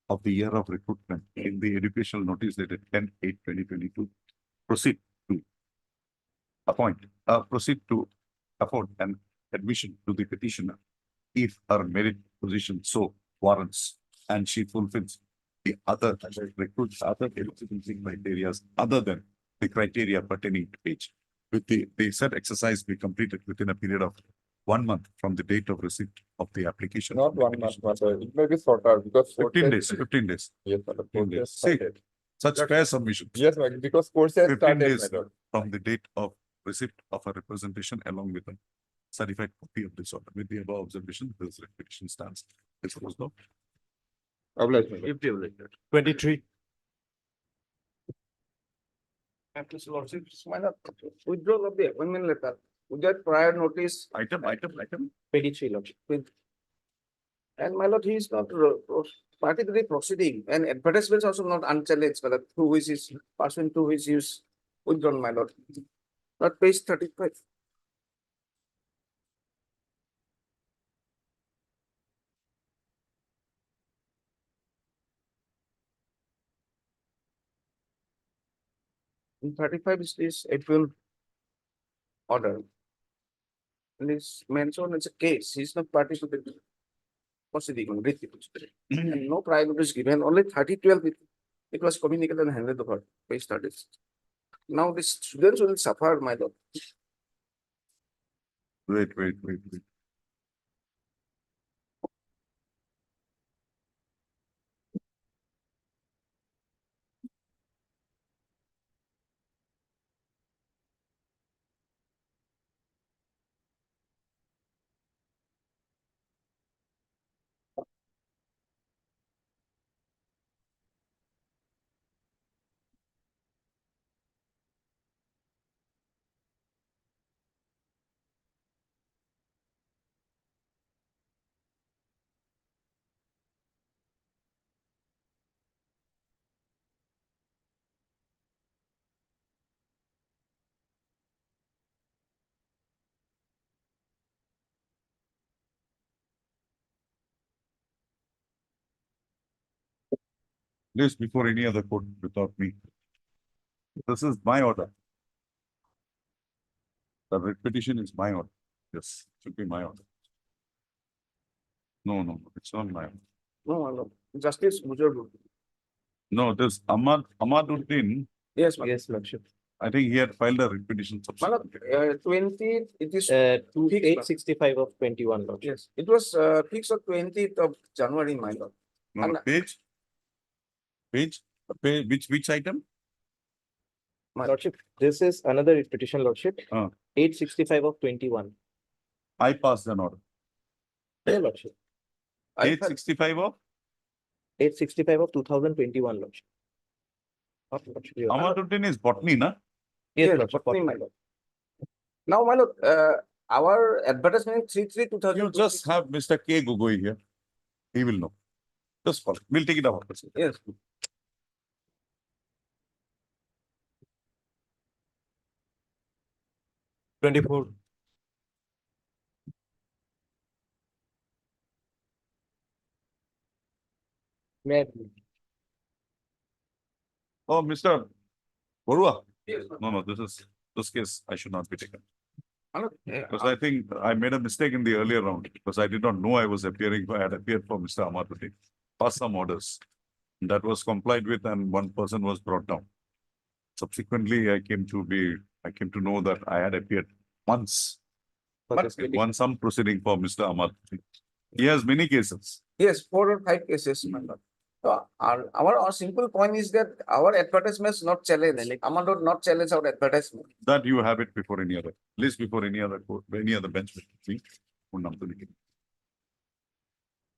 of the year of recruitment in the educational notice dated 10/8/2022, proceed to afford an admission to the petitioner if her merit position so warrants and she fulfills the other eligibility criteria other than the criteria pertaining to age. With the said exercise be completed within a period of 1 month from the date of receipt of the application. Not 1 month, but it may be shorter because. 15 days, 15 days. Yes, sir, the 15 court days. has See, started. such fair submissions. Yes, ma'am, because course has 15 started, days my lord. from the date of receipt of a representation along with a certified copy of this order. With the above observation, this petition stands. It's closed now. Obliged, my lord. 23. Withdrawal of the appointment letter without prior notice Item. 23, Lordship. And my lord, he is not party to the proceeding and advertisements also not unchallenged, my lord, through which is pursuant to which is withdrawn, my lord. Not page 35. In 35 is this April order. And it's mentioned as a case, he's not party to the proceeding, and no prior notice given, only 30/12 it was communicated and handed over, page 30. Now the students will suffer, my lord. Wait. This before any other court without me. This is my order. The writ petition is my order. Yes, it should be my order. No, it's not my order. No, my lord. Justice Mujur. No, this Ahmaduddin, Yes, my lord. Yes, Lordship. I think he had filed a writ petition. My lord, subsequently. 20, it is, Two Fixed, eight ma'am. 65 of 21, Lordship. yes, it was fixed on 20th of January, my lord. No, and- page, which item? Lordship, this is another petition, Lordship. 865 of 21. I passed an order. Yeah, Lordship. I Page 65 of 865 of 2021, Lordship. Not Lordship, your- Ahmaduddin is botany, na? Yes, Yes, Lordship. botany, my lord. Now, my lord, our advertisement 3/3/2000. You just have Mr. K. Gogoi here. He will know. Just follow. We'll take it out. Yes. Twenty-four. May I- Oh, Mr. Borua. Yes, No, this case I should not be taken. my lord, Because I think I made a mistake in the earlier round because I did not know I was appearing. I had appeared for Mr. Ahmaduddin. Passed some orders. That was complied with and one person was brought down. Subsequently, I came to know that I had appeared once. for this petition. Won some proceeding for Mr. Ahmaduddin. He has many cases. Yes, 4 or 5 cases, my lord. So our simple point is that our advertisements not challenge, Amount not challenge our advertisement. That you have it before any other, list before any other court, any other bench. See?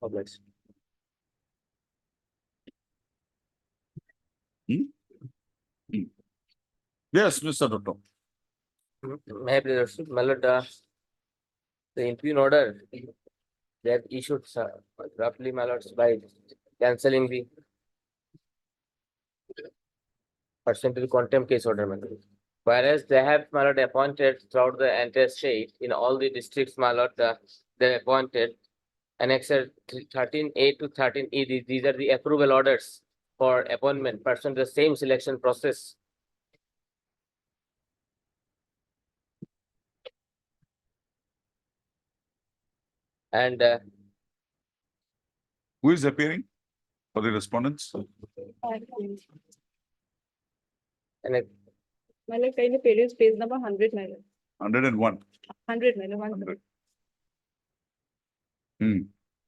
Obliged. Yes, Mr. Dotto. May I please, Lordship, my lord, the interim order that issued roughly, my lords, by cancelling the pursuant to the contempt case order, my lord. Whereas they have, my lord, appointed throughout the entire state, in all the districts, my lord, they appointed annexed 13A to 13E. These are the approval orders for appointment pursuant to the same selection process. And Who is appearing for the respondents? and it- My lord, kindly produce page number 100, my lord. 101. 100, my lord, 100.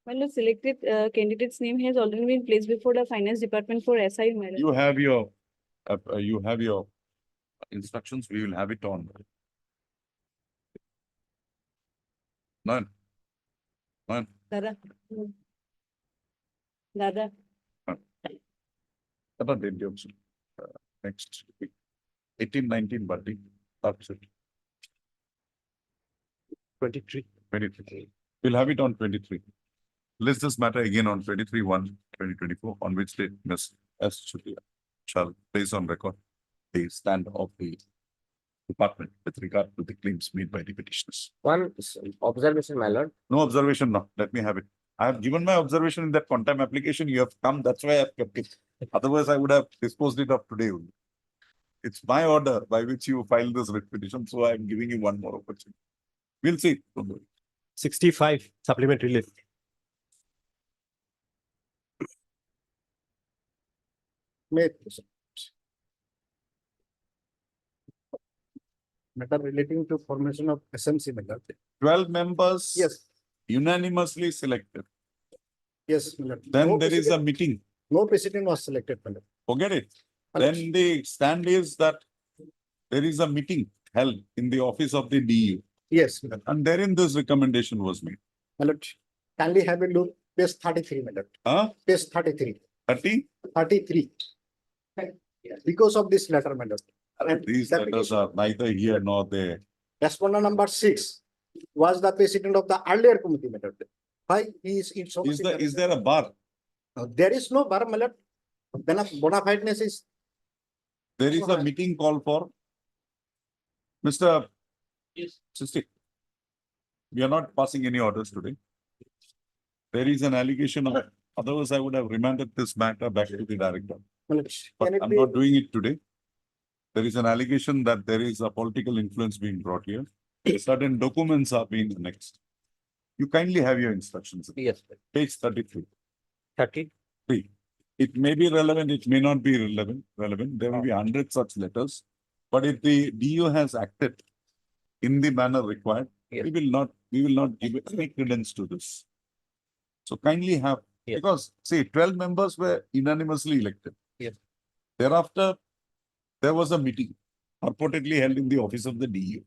My lord, selected candidate's name has already been placed before the finance department for SI, my lord. You have your instructions. We will have it on. None. Dada. Dada. About the option. Next week. 18-19 Bati. That's it. 23. 23. We'll have it on 23. List this matter again on 23/1/2024, on which date Ms. S. Chutia shall place on record the stand of the department with regard to the claims made by the petitioners. one observation, my lord. No observation now. Let me have it. I have given my observation in that contempt application. You have come. That's why I have kept it. Otherwise, I would have disposed it of today only. It's my order by which you filed this writ petition, so I am giving you one more opportunity. We'll see. Don't worry. 65 supplementary list. Matter relating to formation of SMC matter. 12 members. Yes, Unanimously selected. yes. my lord. Then No there is a precedent- meeting. No precedent was selected, my lord. Forget it. My lord. Then the stand is that there is a meeting held in the office of the DU. Yes, my lord. And therein this recommendation was made. My lord, kindly have a look, page 33, my lord. Page 33, 30? 33. Because of this letter, my lord. And These the letters are neither here nor there. respondent number 6 was the president of the earlier committee, my lord. Why he is in so much. Is there a bar? There is no bar, my lord. Bona fideness is. There is a meeting called for. Mr. Sisti, we are not passing any orders today. There is an allegation of Otherwise, I would have remanded this matter back to the director. Can But it I'm be, not doing it today. There is an allegation that there is a political influence being brought here. Certain documents are being annexed. You kindly have your instructions. Yes, Page 33. 30. It may be relevant, it may not be relevant. There will be 100 such letters. But if the DO has acted in the manner required, Yes. we will not give any credence to this. So kindly have, Yes. because see, 12 members were unanimously elected. Yes. Thereafter, there was a meeting purportedly held in the office of the DO.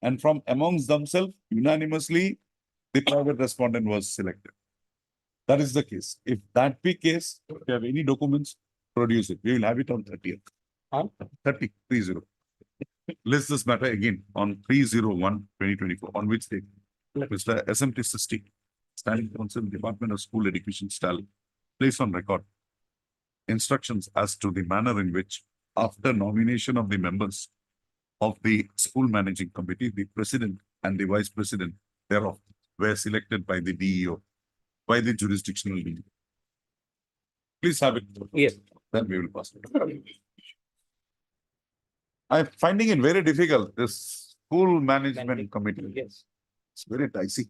And from amongst themselves, unanimously, the private respondent was selected. That is the case. If that be case, if you have any documents, produce it. We will have it on 30th. On? 30. List this matter again on 3/01/2024, on which day Mr. SMT 60, Standing Council, Department of School Education, shall place on record instructions as to the manner in which, after nomination of the members of the school managing committee, the president and the vice president thereof were selected by the DEO, by the jurisdictional DEO. Please have it. Yes. Then we will pass it. I'm finding it very difficult, this school management committee. Yes. It's very dicey.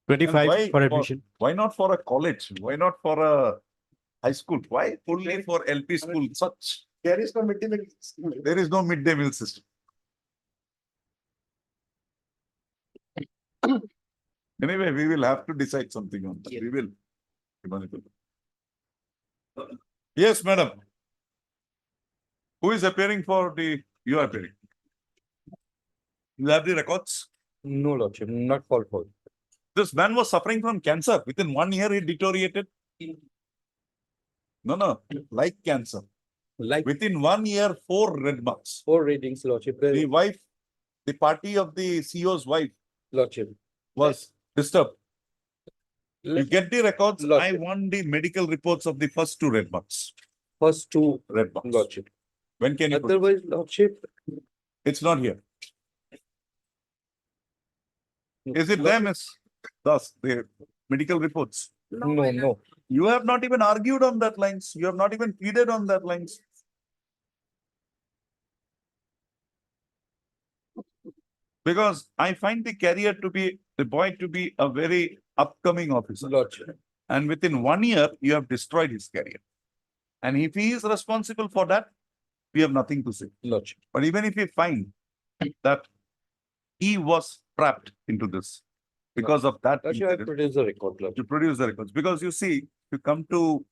25 why- for for- admission. Why not for a college? Why not for a high school? Why only for LP school? Such, There is no midday meal. there is no midday meal system. Anyway, we will have to decide something on that. Yes. We will. Yes, madam. Who is appearing for the, you are appearing? You have the records? No, Lordship, not called for. This man was suffering from cancer. Within 1 year, he deteriorated. No, like cancer. Like Within 1 year, 4 red marks. 4 readings, Lordship. The wife, the party of the CEO's wife Lordship. was disturbed. You Let- get the records. I Lordship. want the medical reports of the first 2 red marks. First 2, Red marks. Lordship. When can you? put it? Otherwise, Lordship. It's not here. Is it there, Miss? Thus, the medical reports. No. You have not even argued on that lines. You have not even pleaded on that lines. Because I find the carrier to be, the boy to be a very upcoming officer. Lordship. And within 1 year, you have destroyed his career. And if he is responsible for that, we have nothing to say. Lordship. But even if we find that he was trapped into this because of that, Lordship, I incident, produce the record, Lordship. to produce the records. Because you see, you come to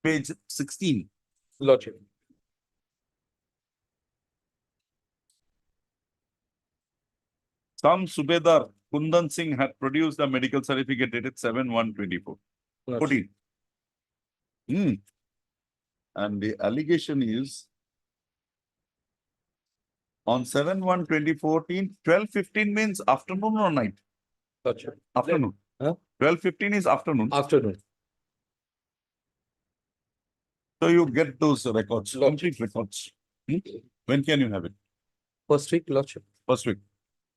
page 16, Lordship. some Subedar Kundan Singh had produced a medical certificate dated 7/1/24. Lordship. 14. And the allegation is on 7/1/2014, 12:15 means afternoon or night? Lordship. Afternoon. Huh? 12:15 is afternoon. Afternoon. So you get those records, Lord. complete records. When can you have it? First week, Lordship. First week.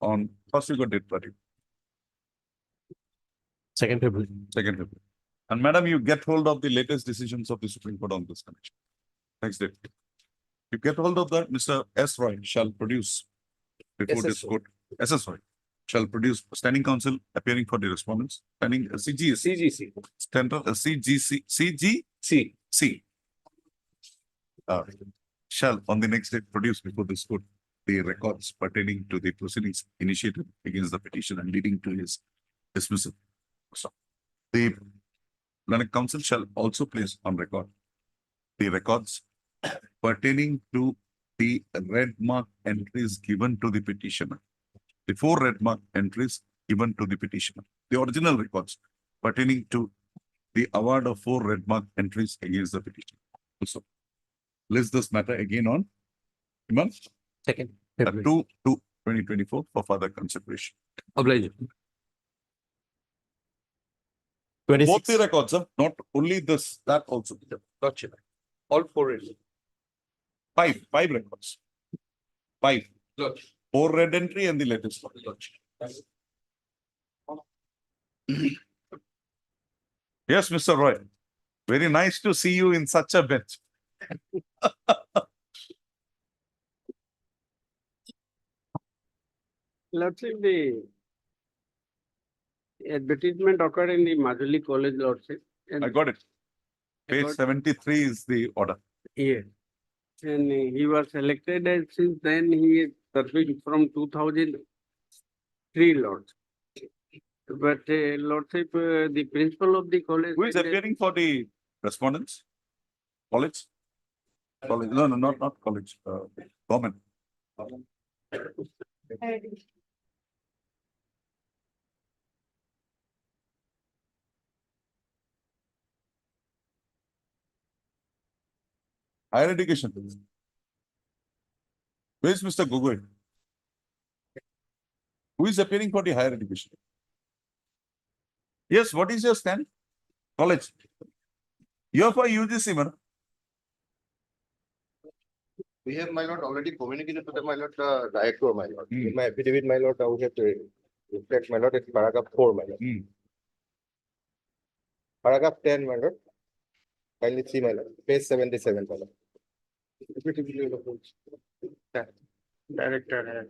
On first week or date 30, 2nd February. 2nd February. And madam, you get hold of the latest decisions of the Supreme Court on this connection. Next date. You get hold of that, Mr. S. Roy shall produce before this SS Roy. court. SS Roy shall produce standing counsel appearing for the respondents, standing CGS, CGC. central CGC, C. CGC. Shall on the next day produce before this court the records pertaining to the proceedings initiated against the petition and leading to his dismissal. So, the learned counsel shall also place on record the records pertaining to the red mark entries given to the petitioner. The 4 red mark entries given to the petitioner. The original records pertaining to the award of 4 red mark entries against the petitioner. Also, list this matter again on month 2nd February. 2/2/2024 for further consideration. Oblige. Both 26. the records, not only this, that also. Lordship. All 4 readings. 5 records. 5. Lordship. 4 red entry and the latest one. Lordship. Yes, Mr. Roy. Very nice to see you in such a bench. Lordship, the advertisement occurred in the Majuli College, Lordship. And I got it. Page about- 73 is the order. Yeah. And he was selected and since then he is serving from 2003, Lordship. But Lordship, the principal of the college. Who is appearing for the respondents? College? College, no, not college, government. Higher education. Where is Mr. Gogoi? Who is appearing for the higher education? Yes, what is your stand? College. You are for UGC, man. We have, my lord, already communicated to the, my lord, director, my lord. Hmm. In my affidavit, my lord, we have to reflect, my lord, it's paragraph 4, my lord. Hmm. Paragraph 10, my lord. Kindly see, my lord, page 77, my lord. Director.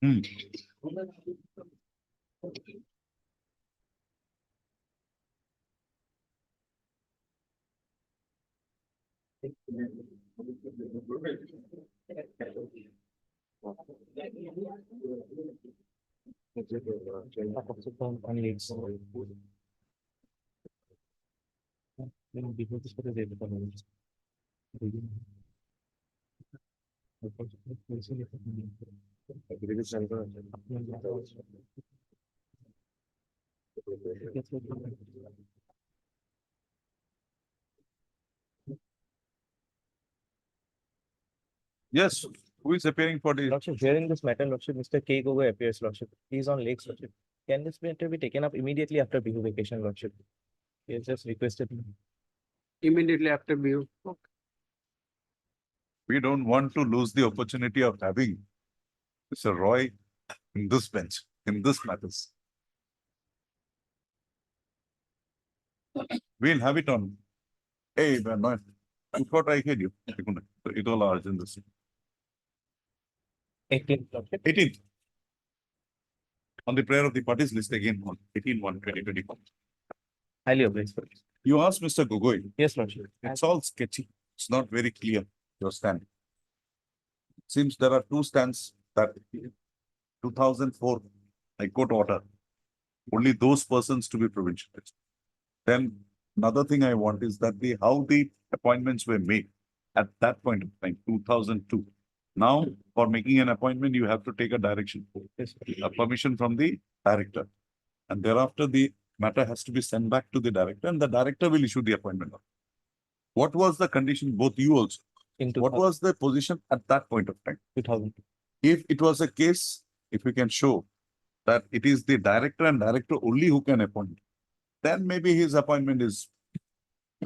Hmm. Yes, who is appearing for the? Lordship, hearing this matter, Lordship, Mr. K. Gogoi appears, Lordship. He is on lakes, Lordship. Can this matter be taken up immediately after Bihu vacation, Lordship? He has just requested me. Immediately after view. We don't want to lose the opportunity of having Mr. Roy in this bench, in this matters. We'll have it on. Hey, man, no, I thought I heard you. It all ours in this. 18th, Lordship. 18th. On the prayer of the parties list again on 18/1/2024. Highly obliged, Lordship. You asked Mr. Gogoi. Yes, Lordship. It's all sketchy. It's not very clear, your stand. Seems there are two stands that 2004, High Court order, only those persons to be provincialized. Then another thing I want is that how the appointments were made at that point of time, 2002. Now, for making an appointment, you have to take a direction, a permission from the director. And thereafter, the matter has to be sent back to the director and the director will issue the appointment. What was the condition, both you also? What was the position at that point of time? 2002. If it was a case, if you can show that it is the director and director only who can appoint, then maybe his appointment is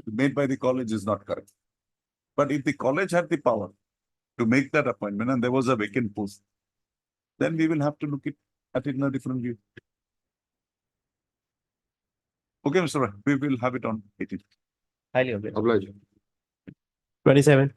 made by the college is not correct. But if the college had the power to make that appointment and there was a vacant post, then we will have to look at it in a different view. Okay, Mr. Rai, we will have it on 18th. Highly obliged. Obliged. 27.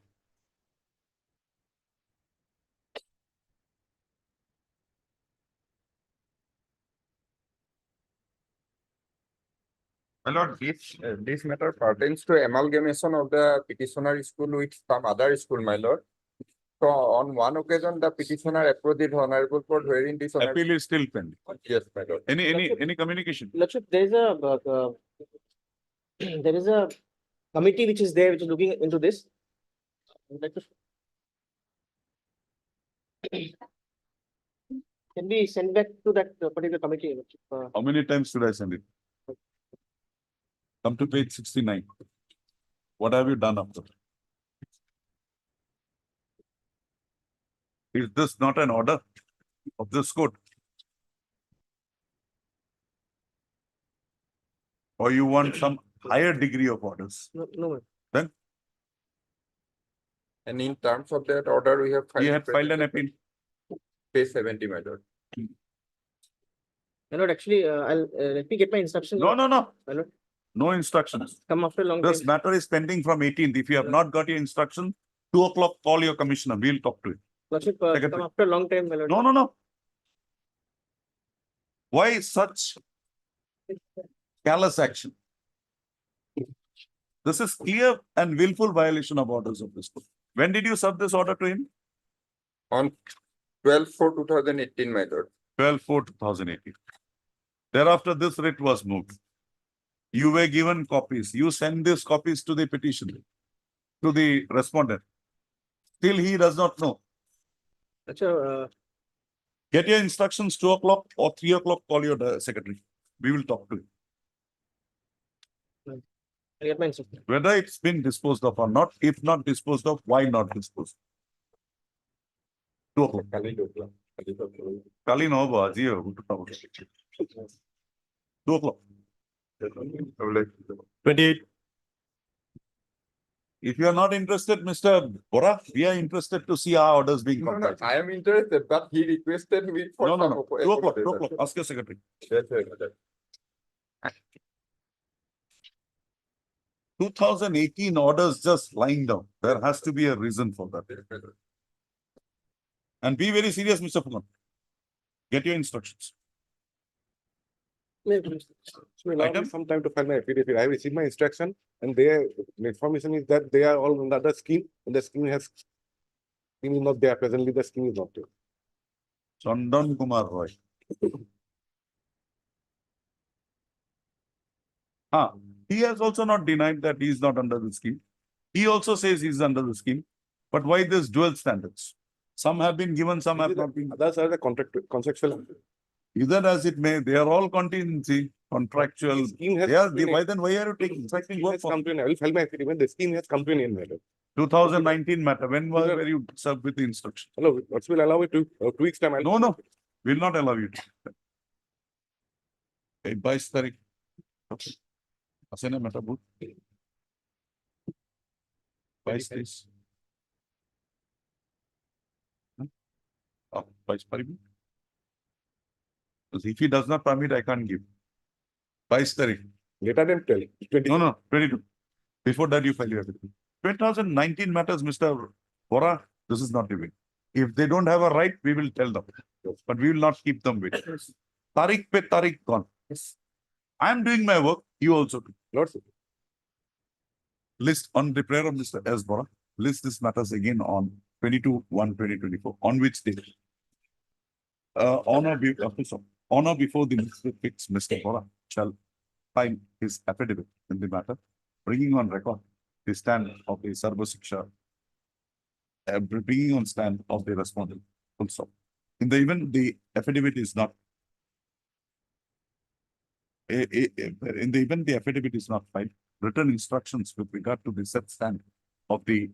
My lord, this matter pertains to amalgamation of the petitioner school with some other school, my lord. So on one occasion, the petitioner approached the honorable court wherein this. Appeal is still pending. Yes, my lord. Any communication? Lordship, there is a committee which is there, which is looking into this. Can we send back to that particular committee? How many times should I send it? Come to page 69. What have you done after? Is this not an order of this court? Or you want some higher degree of orders? No. Then And in terms of that order, we have he had filed an appeal. Page 70, my lord. My lord, actually, let me get my instructions. No, no, no. My lord, No instructions. come after a long This time. matter is pending from 18th. If you have not got your instruction, 2 o'clock, call your commissioner. We'll talk to him. Lordship, Secretary. come after a long time, my lord. No, no, no. Why such callous action? This is clear and willful violation of orders of this court. When did you serve this order to him? On 12/4/2018, my lord. 12/4/2018. Thereafter, this writ was moved. You were given copies. You send these copies to the petitioner, to the respondent. Still, he does not know. Achha, Get your instructions 2 o'clock or 3 o'clock, call your secretary. We will talk to him. I'll get my instructions. Whether it's been disposed of or not, if not disposed of, why not disposed? 2 o'clock. Kali no ba, ji, 2 o'clock. 28. If you are not interested, Mr. Bora, we are interested to see our orders being No, no, compared. I am interested, but he requested me for. No, no, some no. oppo- 2 o'clock, 2 accommodation. o'clock. Ask your secretary. Yes, sir. 2018 orders just lying down. There has to be a reason for that. And be very serious, Mr. Fuman. Get your instructions. So allow me Item? some time to file my affidavit. I have received my instruction and their information is that they are all under the scheme and the scheme is not there. Presently, the scheme is not there. Chandan Kumar Roy. He has also not denied that he is not under the scheme. He also says he is under the scheme. But why this dual standards? Some have been given, some have not been. Others are the contractual. Either as it may, they are all contingency, contractual. Scheme has. They are, come to an why end. then why are you taking expecting Scheme work has for come to an end. I will file my affidavit. The scheme has come to an end, madam. 2019 matter? When were you served with the instruction? Hello, what will allow me to 2 weeks time? No, no, will not allow you to. 22 तारीख. Asena matter book. 22 days. 22 permit. If he does not permit, I can't give. 22 तारीख. Later than 20. No, no, 22. Before that, you file your everything. 2019 matters, Mr. Bora, this is not the way. If they don't have a right, we will tell them. But we will not keep them waiting. Tariq pe Tariq gone. I am doing my work, you also do. Lord, sir. List on the prayer of Mr. S. Bora, list these matters again on 22/1/2024. On which day? Honor before the fix, Mr. Bora shall file his affidavit in the matter, bringing on record the stand of the Sarva Siksha, bringing on stand of the respondent. Full stop. In the event the affidavit is not, in the event the affidavit is not filed, written instructions with regard to the set stand of the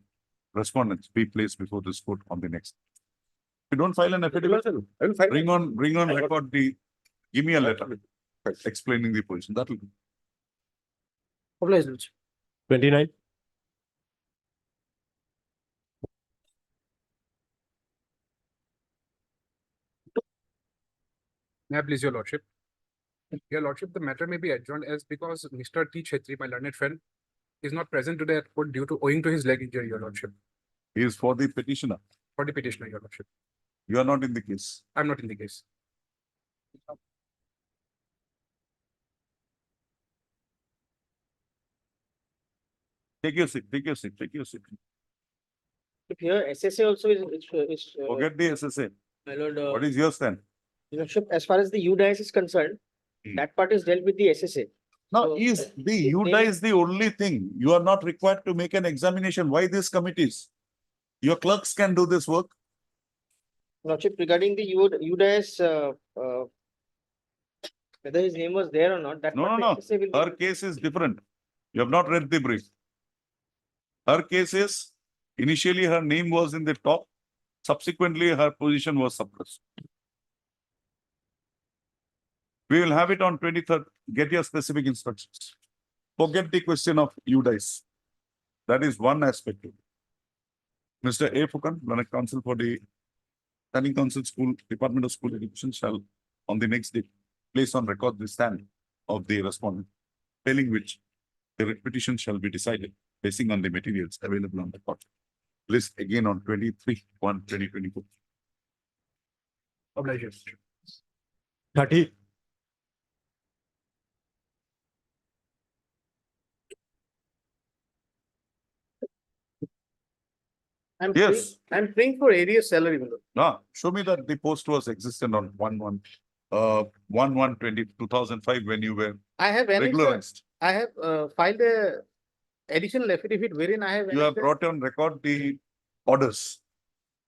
respondents be placed before this court on the next. If you don't file an affidavit, I will file. bring on record the, give me a letter explaining the position. That will be. Obliged, Lordship. 29. May I please, your lordship? Your lordship, the matter may be adjourned as because Mr. T. Chetri, my learned friend, is not present today at court due to owing to his leg injury, your lordship, He is for the petitioner. for the petitioner, your lordship. You are not in the case. I'm not in the case. Take your seat, take your seat, take your seat. Here, SSA also is. Forget the SSA. My lord, What is your stand? Your lordship, as far as the UDIS is concerned, that part is dealt with the SSA. Now, So, is the if UDA they- is the only thing. You are not required to make an examination. Why these committees? Your clerks can do this work. Lordship, regarding the UDIS, whether his name was there or not, that No, part no, the SSA will. Her case is different. You have not read the brief. Her case is, initially her name was in the top, subsequently her position was suppressed. We will have it on 23rd. Get your specific instructions. Forget the question of UDIS. That is one aspect. Mr. A. Fukan, Learned Counsel for the Standing Council School, Department of School Education shall on the next day place on record the stand of the respondent, failing which the writ petition shall be decided basing on the materials available on the court. List again on 23/1/2024. Obligations. 30. Yes. I'm paying for area salary. my lord. No, show me that the post was existent on 1/1/2005 when you were I have annexed, regularized. I have filed a additional affidavit wherein I have. You have annexed brought on record the orders.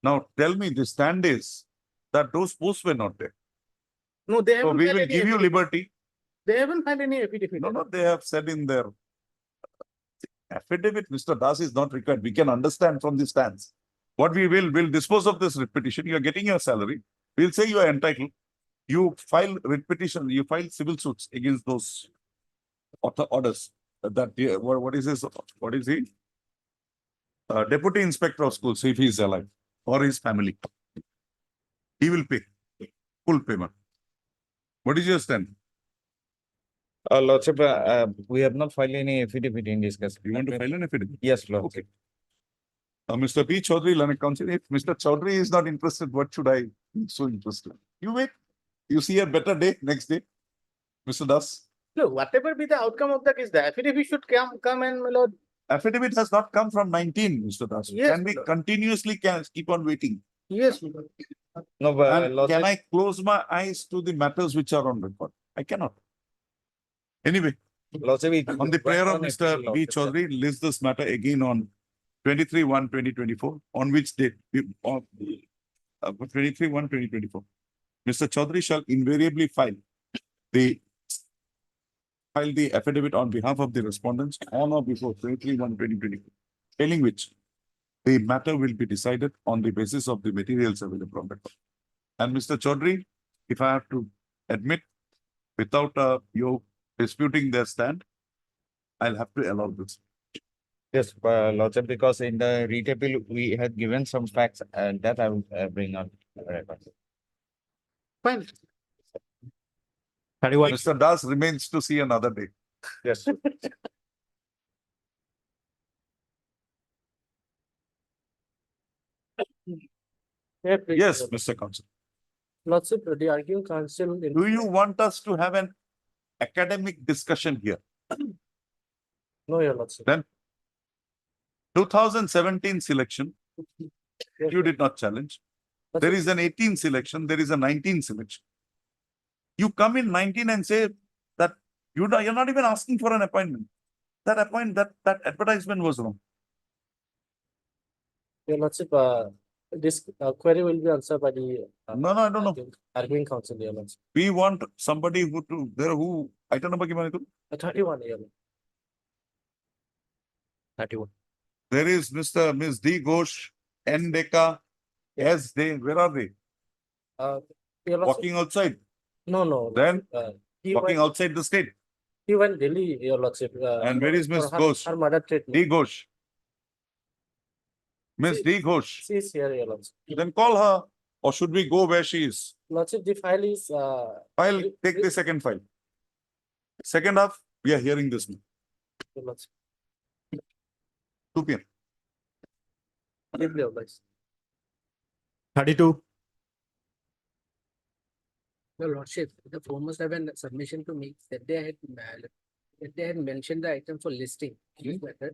Now tell me the stand is that those posts were not there. No, they So haven't. we filed will any give you affidavit. liberty. They haven't filed any affidavit. No, no, they have said in their affidavit, Mr. Das is not required. We can understand from the stands. What we will dispose of this writ petition. You are getting your salary. We'll say you are entitled. You file writ petition, you file civil suits against those orders. That, what is this? What is he? Deputy Inspector of Schools, if he is alive, or his family. He will pay full payment. What is your stand? Lordship, we have not filed any affidavit in this case. You want to file an affidavit? Yes, Lord. Okay. Mr. P. Chaudhary, Learned Council, if Mr. Chaudhary is not interested, what should I be so interested? You wait. You see a better day next day. Mr. Das. No, whatever be the outcome of the case, the affidavit should come and, my lord. Affidavit has not come from 19, Mr. Das. Yes, Can we Lord. continuously keep on waiting? Yes, my lord. No, but And Lordship, can I close my eyes to the matters which are on record? I cannot. Anyway, Lordship, it on the prayer of went on Mr. appeal, B. Lordship. Chaudhary, list this matter again on 23/1/2024, on which date? 23/1/2024. Mr. Chaudhary shall invariably file the affidavit on behalf of the respondents on or before 23/1/2024, failing which the matter will be decided on the basis of the materials available on record. And Mr. Chaudhary, if I have to admit, without you disputing their stand, I'll have to allow this. Yes, Lordship, because in the writ appeal, we had given some facts and that I will bring on record. Fine. 31. Mr. Das remains to see another day. Yes. Yes, Mr. Counsel. Lordship, the arguing counsel. Do you want us to have an academic discussion here? No, your lordship. Then 2017 selection, you did not challenge. There is an 18 selection, there is a 19 selection. You come in 19 and say that you're not even asking for an appointment. That advertisement was wrong. Your lordship, this query will be answered by the. No, I don't know. Arguing counsel, your lordship. We want somebody who item number ki mane tu? 31, your lordship. 31. There is Ms. D. Ghosh, N. Deka, S. Day. Where are they? Your lordship. Walking outside. No. Then He walking went, outside the state. he went Delhi, your lordship. And where is Ms. for Ghosh? Her mother treatment. D. Ghosh. Ms. D. Ghosh. She is here, your lordship. Then call her. Or should we go where she is? Lordship, the file is, File, take the second file. Second half, we are hearing this now. your lordship. 2 p.m. Deeply obliged. 32. Your lordship, the foremost have a submission to make that they had mentioned the item for listing. This matter.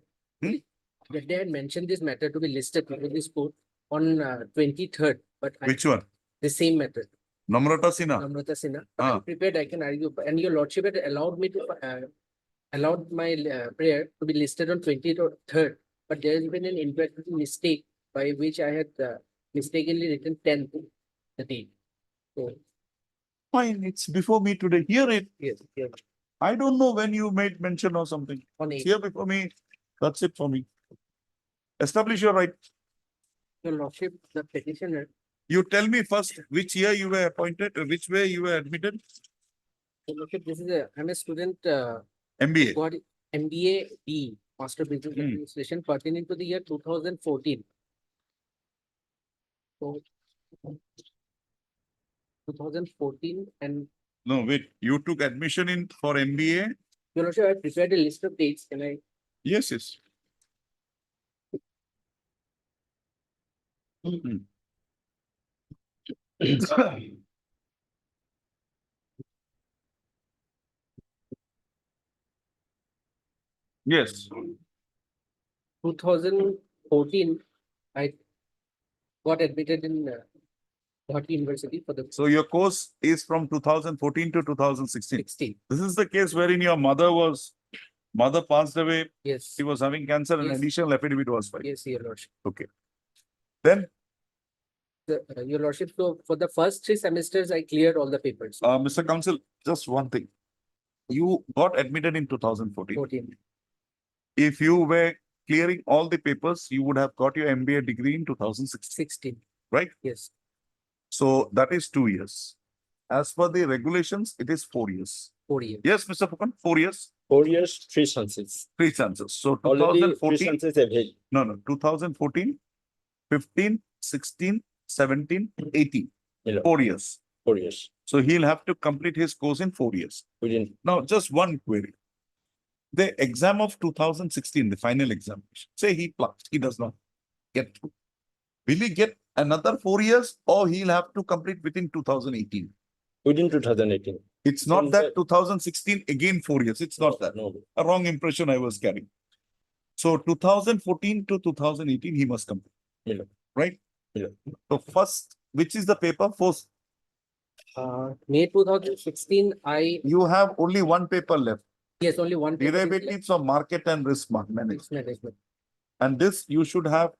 That they had mentioned this matter to be listed with this court on 23rd, but Which one? the same matter. Namrata Sinha. Namrata Sinha. Ah. I'm prepared, I can argue, and your lordship had allowed me to allowed my prayer to be listed on 23rd, but there has been an inadvertent mistake by which I had mistakenly written 10th the date. So Fine, it's before me today. Hear it. yes, I don't know when you made mention or something. on It's 8th. here before me. That's it for me. Establish your right. Your lordship, the petitioner. You tell me first which year you were appointed, which way you were admitted. Your lordship, this is I'm a student. MBA. Got MBA B, Master Business Administration, pertaining to the year 2014. So 2014 and No, wait, you took admission in for MBA? Your Lordship, I prepared a list of dates. Can I? Yes, yes. Hmm. Yes, 2014, I got admitted in Guwahati University for the so your course is from 2014 to 2016. 16. This is the case wherein your mother passed away, Yes, she was having cancer and Yes. additional affidavit was filed. yes, Your Lordship. Okay. Then, Your Lordship, so for the first 3 semesters, I cleared all the papers. Mr. Counsel, just one thing. You got admitted in 2014. 14. If you were clearing all the papers, you would have got your MBA degree in 2016, 16. right? Yes, So that is 2 years. As per the regulations, it is 4 years. 4 years. Yes, Mr. Fukan, 4 years, 4 years, 3 chances. 3 chances. So Already 3 2014, chances available. no, 2014, 15, 16, 17, 18, Yeah. 4 years. 4 years. So he'll have to complete his course in 4 years. Within Now, just one query. The exam of 2016, the final examination, say he plucked, he does not get through. Will he get another 4 years or he'll have to complete within 2018? within 2018. It's not From that the- 2016 again 4 years. It's not that. No. A wrong impression I was carrying. So 2014 to 2018, he must complete. Yeah. Right? Yeah. So first, which is the paper? First, May 2016, you have only one paper left. yes, only one. paper is left. Derivatives of market and risk management. Risk management. And this you should have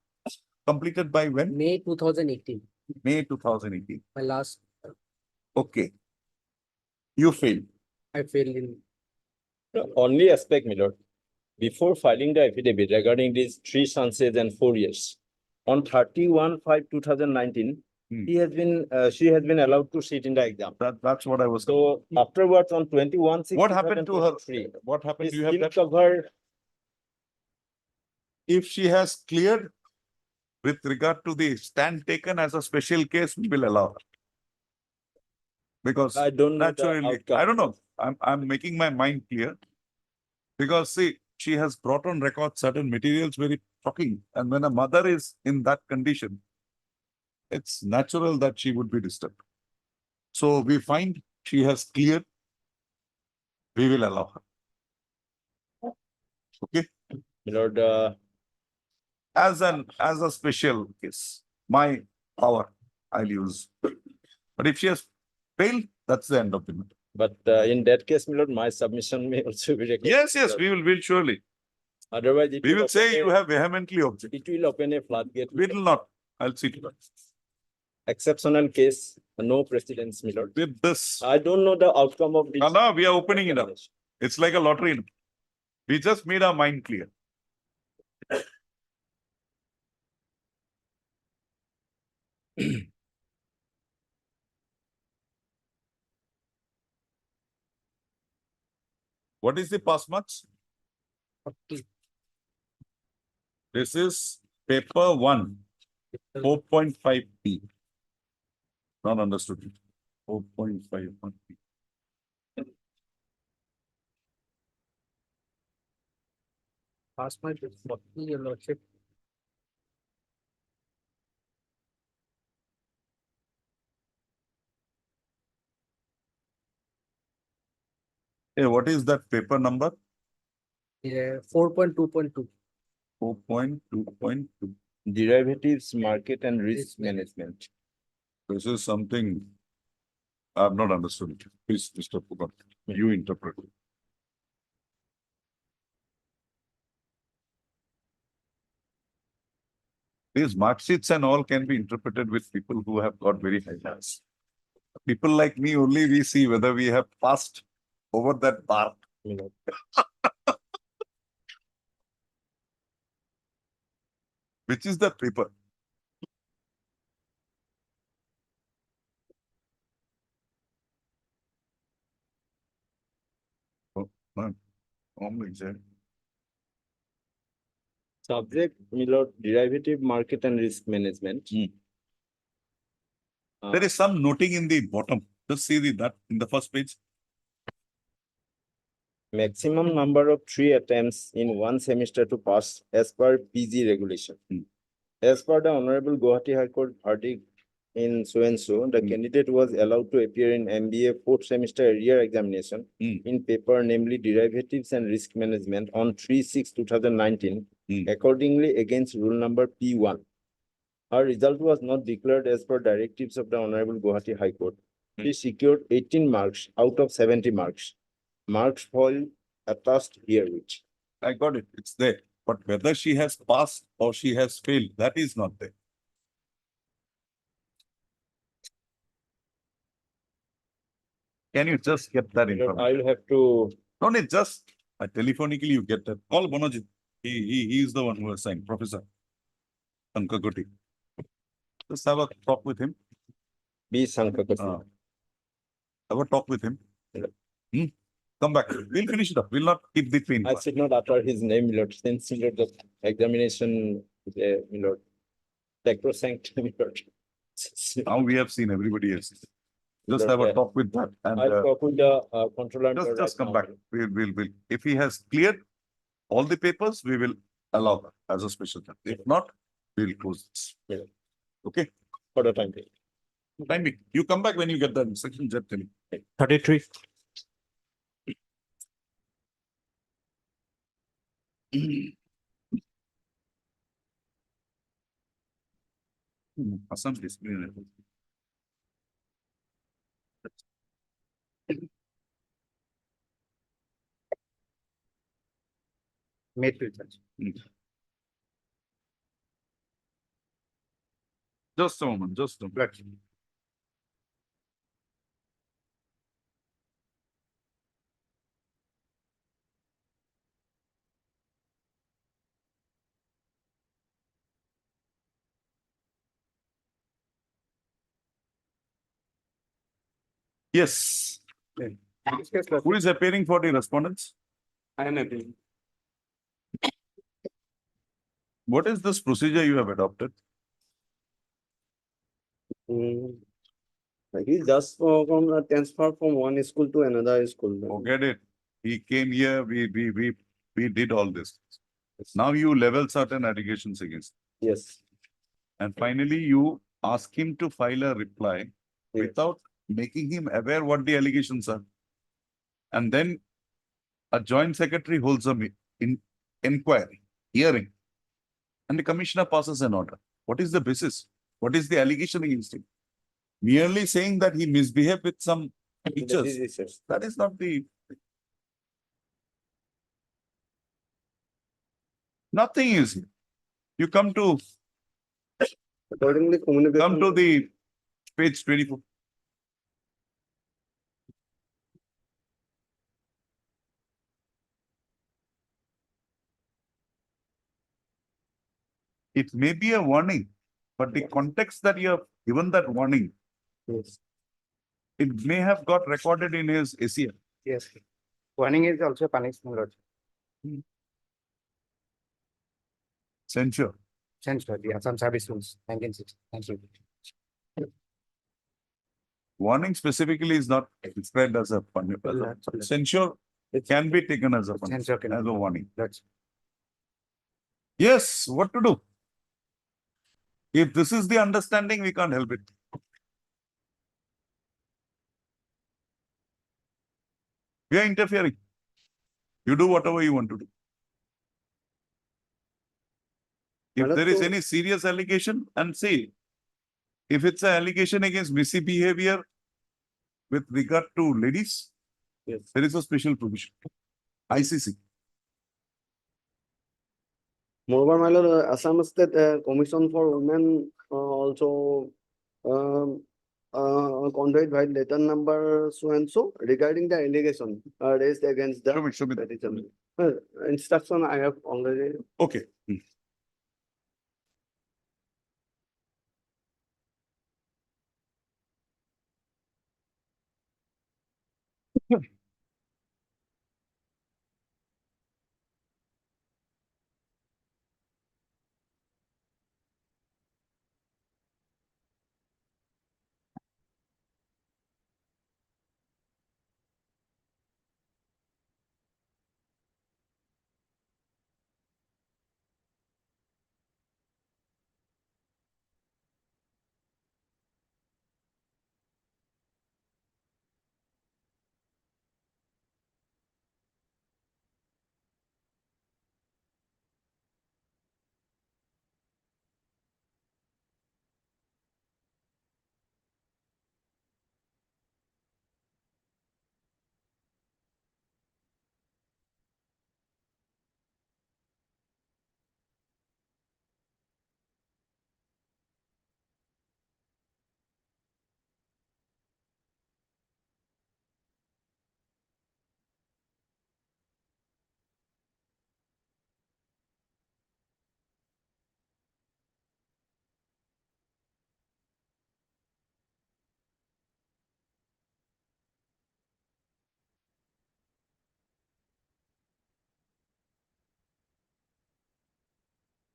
completed by when? May 2018, May 2018. my last, Okay. You failed. I failed in. The only aspect, my lord, before filing the affidavit regarding these 3 chances and 4 years, on 31/5/2019, Hmm. she has been allowed to sit in the exam. That's what I was. So afterwards, on 21/6. What happened to her? What happened? Do you have that? Cover If she has cleared with regard to the stand taken as a special case, we will allow her. Because I don't know the naturally, outcome. I don't know. I'm making my mind clear. Because see, she has brought on record certain materials very shocking. And when a mother is in that condition, it's natural that she would be disturbed. So we find she has cleared. We will allow her. Okay? My lord, As a special case, my power I'll use. But if she has failed, that's the end of the matter. but in that case, my lord, my submission may also be required. Yes, we'll surely. Otherwise, it We will say open you a- have vehemently objected. It will open a floodgate. We will not. I'll see to that. Exceptional case, no precedence, my lord. With this, I don't know the outcome of this. no, we are opening it up. It's like a lottery. We just made our mind clear. What is the pass marks? 40. This is paper 1, 4.5p. Not understood. 4.51p. Pass my 40, Your Lordship. Hey, what is that paper number? Yeah, 4.2.2. 4.2.2. Derivatives, market and risk Risk management. This is something I have not understood. It. Please, Mr. Pugan, you interpret. These mark sheets and all can be interpreted with people who have got very high marks. People like me, only we see whether we have passed over that bar. My lord. Which is the paper? Oh, no. Only exam. Subject, my lord, derivative, market and risk management. Hmm. There is some noting in the bottom. Just see that in the first page. Maximum number of 3 attempts in one semester to pass as per PG regulation. As per the Honorable Guwahati High Court verdict in so and so, the candidate was allowed to appear in MBA 4th semester arrear examination in paper namely derivatives and risk management on 3/6/2019, accordingly against rule number P1. Her result was not declared as per directives of the Honorable Guwahati High Court. She secured 18 marks out of 70 marks. Marks fall attached herewith. I got it. It's there. But whether she has passed or she has failed, that is not there. Can you just get that information? I will have to. No need, just telephonically you get that. Call Manoj. He is the one who has signed, Professor Sankakoti. Just have a talk with him. B. Sankakoti. Have a talk with him. Come back. We'll finish it up. We'll not keep the train. I should not utter his name, my lord, since my lord, the examination, my lord, sacrosanct, my lord. Now we have seen everybody else. Just have a talk with that and I'll talk with the controller. just come back. We'll. If he has cleared all the papers, we will allow that as a special time. If not, we'll close this. Yeah. Okay. For the time being. Timing. You come back when you get the instruction. Just tell me. 33. Assam Disciplinary. Made to judge. Just a moment. Just a moment. Yes. Who is appearing for the respondents? I am appealing. What is this procedure you have adopted? He just from transfer from one school to another school. Forget it. He came here, we did all this. Now you level certain allegations against. Yes. And finally, you ask him to file a reply without making him aware what the allegations are. And then a joint secretary holds a inquiry, hearing, and the commissioner passes an order. What is the basis? What is the allegation against him? Merely saying that he misbehaved with some teachers. That is not the. Nothing is here. You come to Accordingly, communication. come to the page 24. It may be a warning, but the context that you have given that warning, Yes. it may have got recorded in his ACL. Yes. Warning is also punishment, Lord. Censure. Censure, the Assam Service Rules, 1960. Thank you. Warning specifically is not described as a punishment. Censure can be taken as a punishment, Censure can as be. a warning. That's Yes, what to do? If this is the understanding, we can't help it. We are interfering. You do whatever you want to do. If there is any serious allegation, and say, if it's an allegation against misbehavior with regard to ladies, Yes. there is a special provision. ICC. Moreover, my lord, Assam State Commission for Women also conveyed by letter number so and so regarding the allegation raised against the Show me that. petition. Instruction I have already. Okay.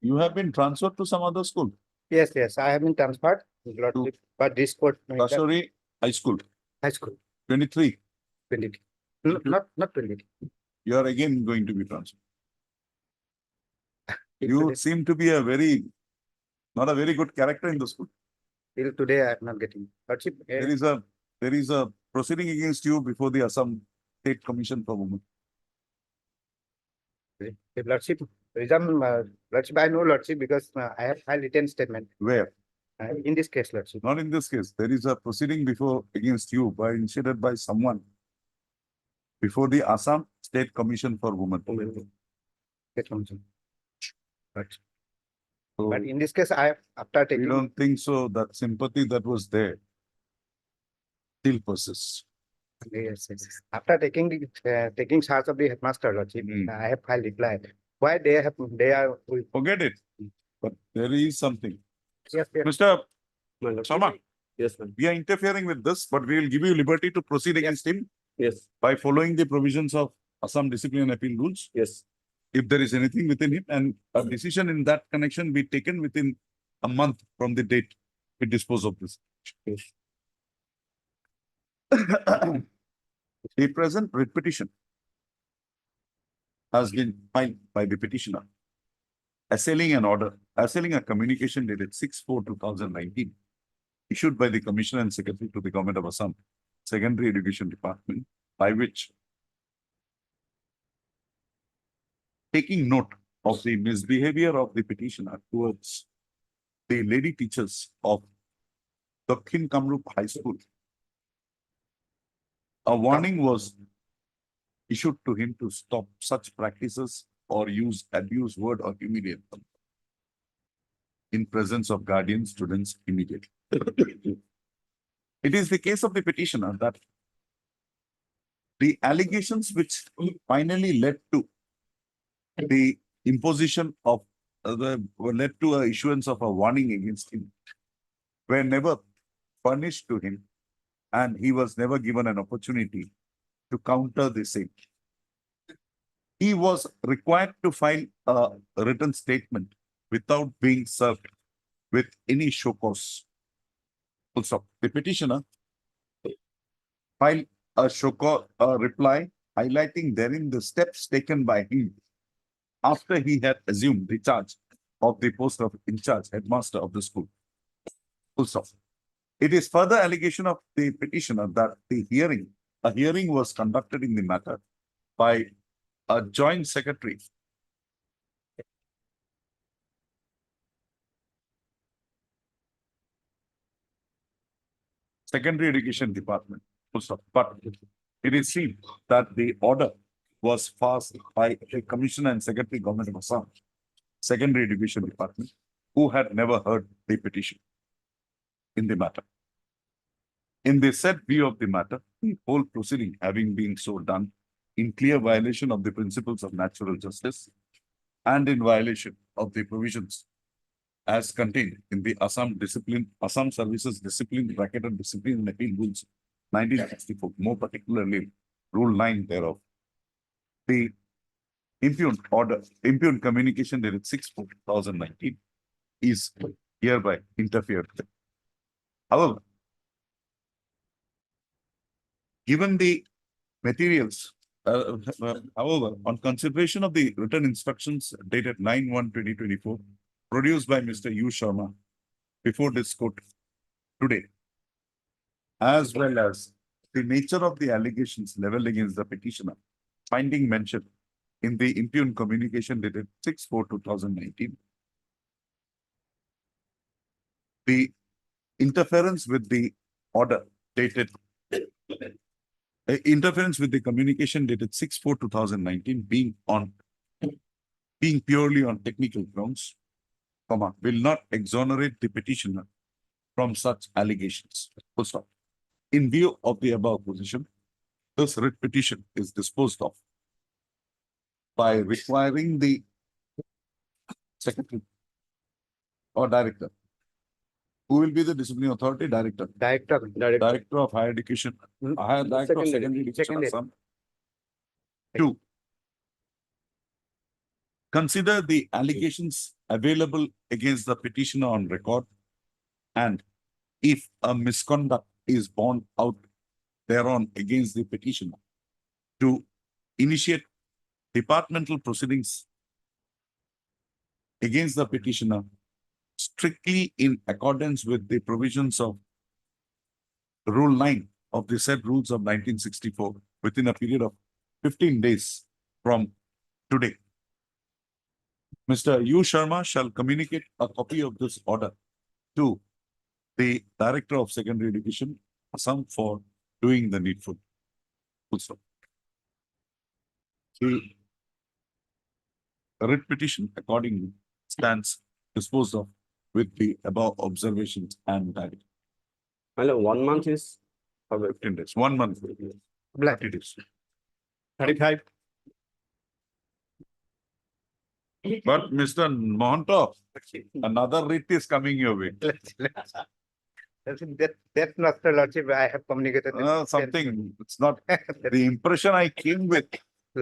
You have been transferred to some other school, Yes, yes, I have been transferred, Lordship, but this court, Kashori High School, high school, 23. 20. No, not 20. You are again going to be transferred. Till You today- seem to be not a very good character in the school. Till today, I am not getting. Lordship, There is a proceeding against you before the Assam State Commission for Women. Lordship, reason, Lordship, I know Lordship because I have filed written statement Where? in this case, Lordship. Not in this case. There is a proceeding against you initiated by someone before the Assam State Commission for Women. State Commission. But So in this case, I have, after you taking, don't think so that sympathy that was there still persists. yes, yes. After taking charge of the headmaster, Lordship, I have filed reply. Why they are, Forget it. But there is something. yes, yes. Mr. My lord. Sharma, Yes, ma'am. we are interfering with this, but we will give you liberty to proceed against him Yes, by following the provisions of Assam Disciplinary Appeal Rules. yes. If there is anything within him, and a decision in that connection be taken within a month from the date we dispose of this. Yes. The present writ petition has been filed by the petitioner assailing a communication dated 6/4/2019 issued by the Commissioner and Secretary to the Government of Assam Secondary Education Department, by which, taking note of the misbehavior of the petitioner towards the lady teachers of Dakshin Kamrup High School, a warning was issued to him to stop such practices or use abuse, word, or humiliate them in presence of guardians, students immediately. It is the case of the petitioner that the allegations which finally led to the imposition of led to a issuance of a warning against him were never furnished to him, and he was never given an opportunity to counter the same. He was required to file a written statement without being served with any show cause. Also, the petitioner filed a reply highlighting therein the steps taken by him after he had assumed the charge of the post of in charge headmaster of the school. Also, it is further allegation of the petitioner that a hearing was conducted in the matter by a joint secretary Secondary Education Department. But it is seen that the order was passed by the Commissioner and Secretary Government of Assam Secondary Education Department, who had never heard the petition in the matter. In the said view of the matter, the whole proceeding having been so done in clear violation of the principles of natural justice and in violation of the provisions as contained in the Assam Services Discipline Bracketed Discipline and Appeal Rules 1964, more particularly Rule 9 thereof. The impugned communication dated 6/4/2019 is hereby interfered with. However, given the materials, however, on consideration of the written instructions dated 9/1/2024, produced by Mr. U. Sharma before this court today, as well as the nature of the allegations leveled against the petitioner, finding mentioned in the impugned communication dated 6/4/2019, the interference with the order dated interference with the communication dated 6/4/2019 being purely on technical grounds, will not exonerate the petitioner from such allegations. Full stop. In view of the above position, this writ petition is disposed of by requiring the secretary or director. Who will be the disciplinary authority? Director. Director of Higher Education. Director of Secondary Education. Assam. To consider the allegations available against the petitioner on record, and if a misconduct is borne out thereon against the petitioner, to initiate departmental proceedings against the petitioner strictly in accordance with the provisions of Rule 9 of the said rules of 1964 within a period of 15 days from today. Mr. U. Sharma shall communicate a copy of this order to the Director of Secondary Education, Assam, for doing the needful. Full stop. The writ petition accordingly stands disposed of with the above observations and directive. Well, 1 month is 15 days, 1 month, 30 days. 35. But Mr. Mohanto, another writ is coming your way. That's not the lordship. I have communicated. Something, it's not the impression I came with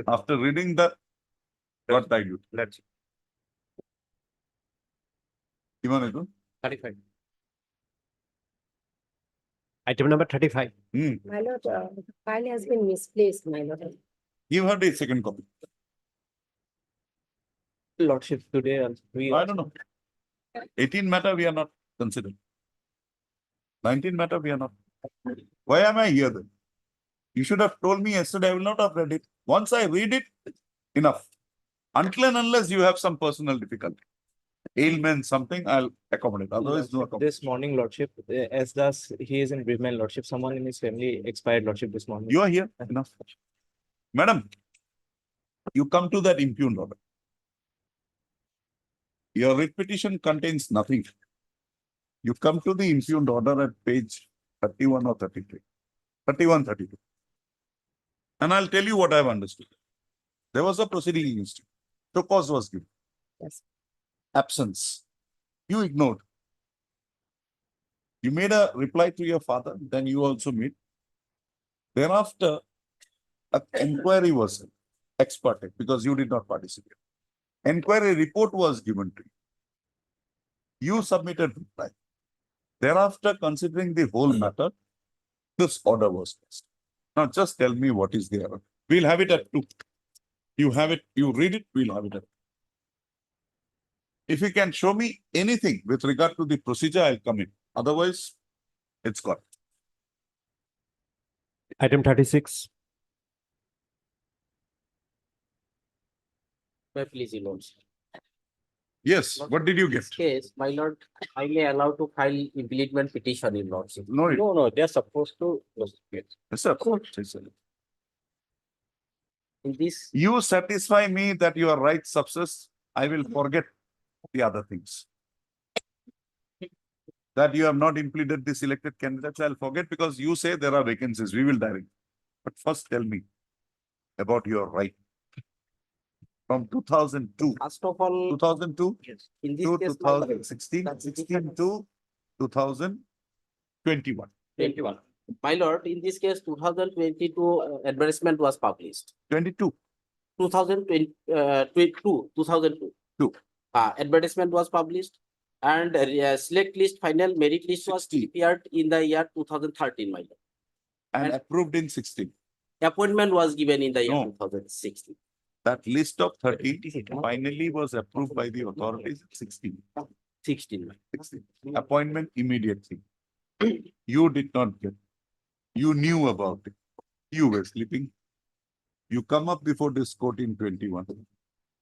after reading that. What I do. Lordship. Even 35. Item number 35. My lord, the file has been misplaced, my lord. Give her the second copy. Lordship, today we. I don't know. 18 matter we are not considering. 19 matter we are not. Why am I here then? You should have told me yesterday. I will not have read it. Once I read it, enough. Until and unless you have some personal difficulty, ailment, something, I'll accommodate. Otherwise, no accommodation. This morning, Lordship, as does he is in bereavement, Lordship, someone in his family expired, Lordship, this morning. You are here. Enough. Madam, you come to that impugned order. Your writ petition contains nothing. You come to the impugned order at page 31 or 33. 31, 32. And I'll tell you what I've understood. There was a proceeding against you. So cause was given. Yes. Absence. You ignored. You made a reply to your father, then you also made. Thereafter, an inquiry was held, ex parte, because you did not participate. Inquiry report was given to you. You submitted reply. Thereafter, considering the whole matter, this order was passed. Now, just tell me what is the error. We'll have it at 2. You have it, you read it, we'll have it at 2. If you can show me anything with regard to the procedure, I'll come in. Otherwise, it's gone. Item 36. Please, Your Lordship. Yes, what did you get? In this case, my lord, I may allow to file impleadment petition in Lordship. No, No, they are supposed to. yes, sir. Yes, sir. In this, You satisfy me that your rights subsist, I will forget the other things. That you have not implemented the selected candidates, I'll forget because you say there are vacancies, we will direct. But first tell me about your right. From 2002, first of all, 2002 yes, in this to case, my lord, 2016, that's 16 to 2021. 21. My lord, in this case, 2022 advertisement was published. 22. 2002. Two. Advertisement was published and select list, final merit list was 16. prepared in the year 2013, my lord. And And- approved in 16. Appointment was given in the year No. 2016. That list of 30 finally was approved by the authorities in 16. 16. 16. Appointment immediately. You did not get. You knew about it. You were sleeping. You come up before this court in 21.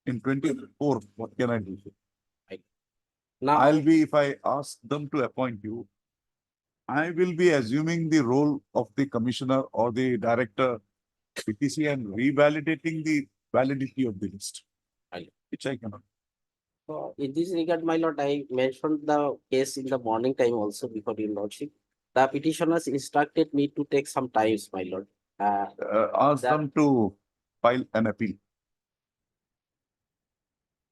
In 24, what can I do? Now, I'll be, if I ask them to appoint you, I will be assuming the role of the commissioner or the director, PTC, and revalidating the validity of the list, which I cannot. in this regard, my lord, I mentioned the case in the morning time also before your lordship. The petitioners instructed me to take some times, my lord. Ask That- them to file an appeal.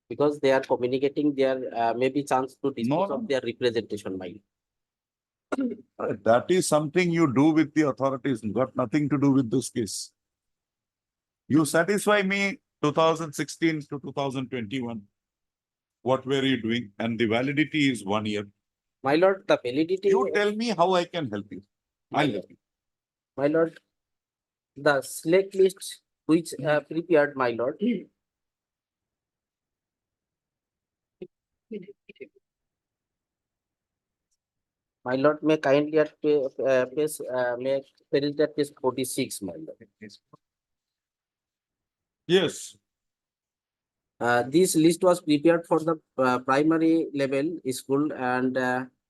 Because they are communicating their maybe chance to dispose No. of their representation, my lord. That is something you do with the authorities, got nothing to do with this case. You satisfy me 2016 to 2021. What were you doing? And the validity is 1 year. My lord, the validity. You tell me how I can help you. I'll help you. My lord, the select list which prepared, my lord. My lord, may kindly at page, may read at page 46, my lord. Yes. This list was prepared for the primary level school, and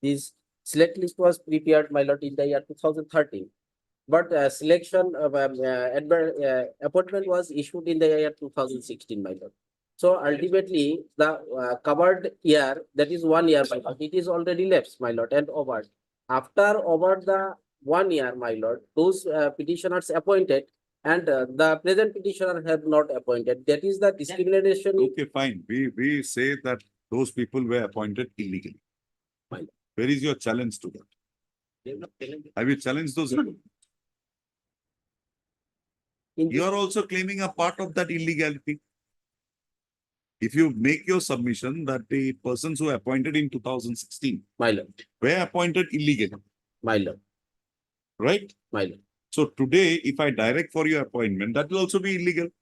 this select list was prepared, my lord, in the year 2013. But selection of appointment was issued in the year 2016, my lord. So ultimately, the covered year, that is 1 year, my lord, it is already lapsed, my lord, and over. After over the 1 year, my lord, those petitioners appointed, and the present petitioner have not appointed. That is the discrimination. Okay, fine. We say that those people were appointed illegally. Fine. Where is your challenge to that? Have you challenged those people? You are also claiming a part of that illegality. If you make your submission that the persons who were appointed in 2016 My lord, were appointed illegally, my lord, right? my lord, So today, if I direct for your appointment, that will also be illegal.